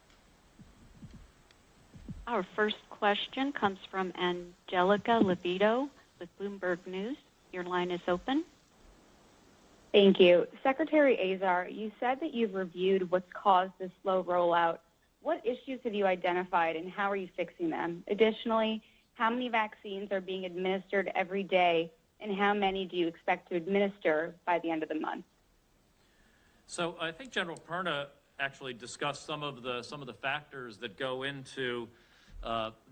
Our first question comes from Angelica Libido with Bloomberg News. Your line is open. Thank you. Secretary Azar, you said that you've reviewed what's caused this slow rollout. What issues have you identified and how are you fixing them? Additionally, how many vaccines are being administered every day and how many do you expect to administer by the end of the month? So I think General Perna actually discussed some of the factors that go into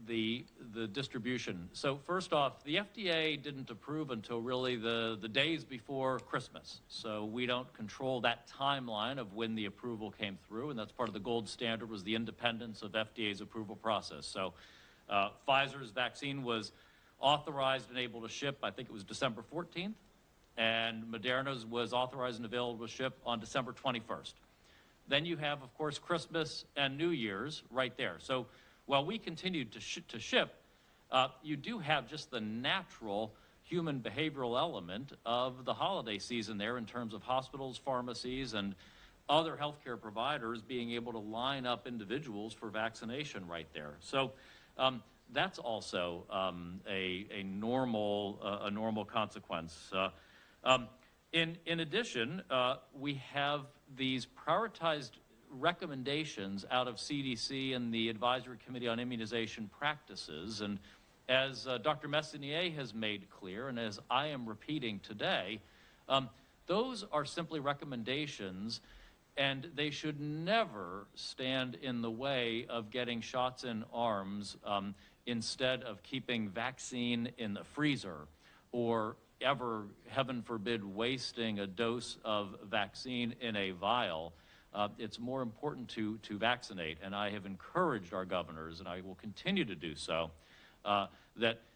the distribution. So first off, the FDA didn't approve until really the days before Christmas. So we don't control that timeline of when the approval came through, and that's part of the gold standard was the independence of FDA's approval process. So Pfizer's vaccine was authorized and able to ship, I think it was December 14th, and Moderna's was authorized and available to ship on December 21st. Then you have, of course, Christmas and New Year's right there. So while we continued to ship, you do have just the natural human behavioral element of the holiday season there in terms of hospitals, pharmacies, and other healthcare providers being able to line up individuals for vaccination right there. So that's also a normal consequence. In addition, we have these prioritized recommendations out of CDC and the Advisory Committee on Immunization Practices. And as Dr. Messonnier has made clear, and as I am repeating today, those are simply recommendations, and they should never stand in the way of getting shots in arms instead of keeping vaccine in the freezer or ever, heaven forbid, wasting a dose of vaccine in a vial. It's more important to vaccinate, and I have encouraged our governors, and I will continue to do so, that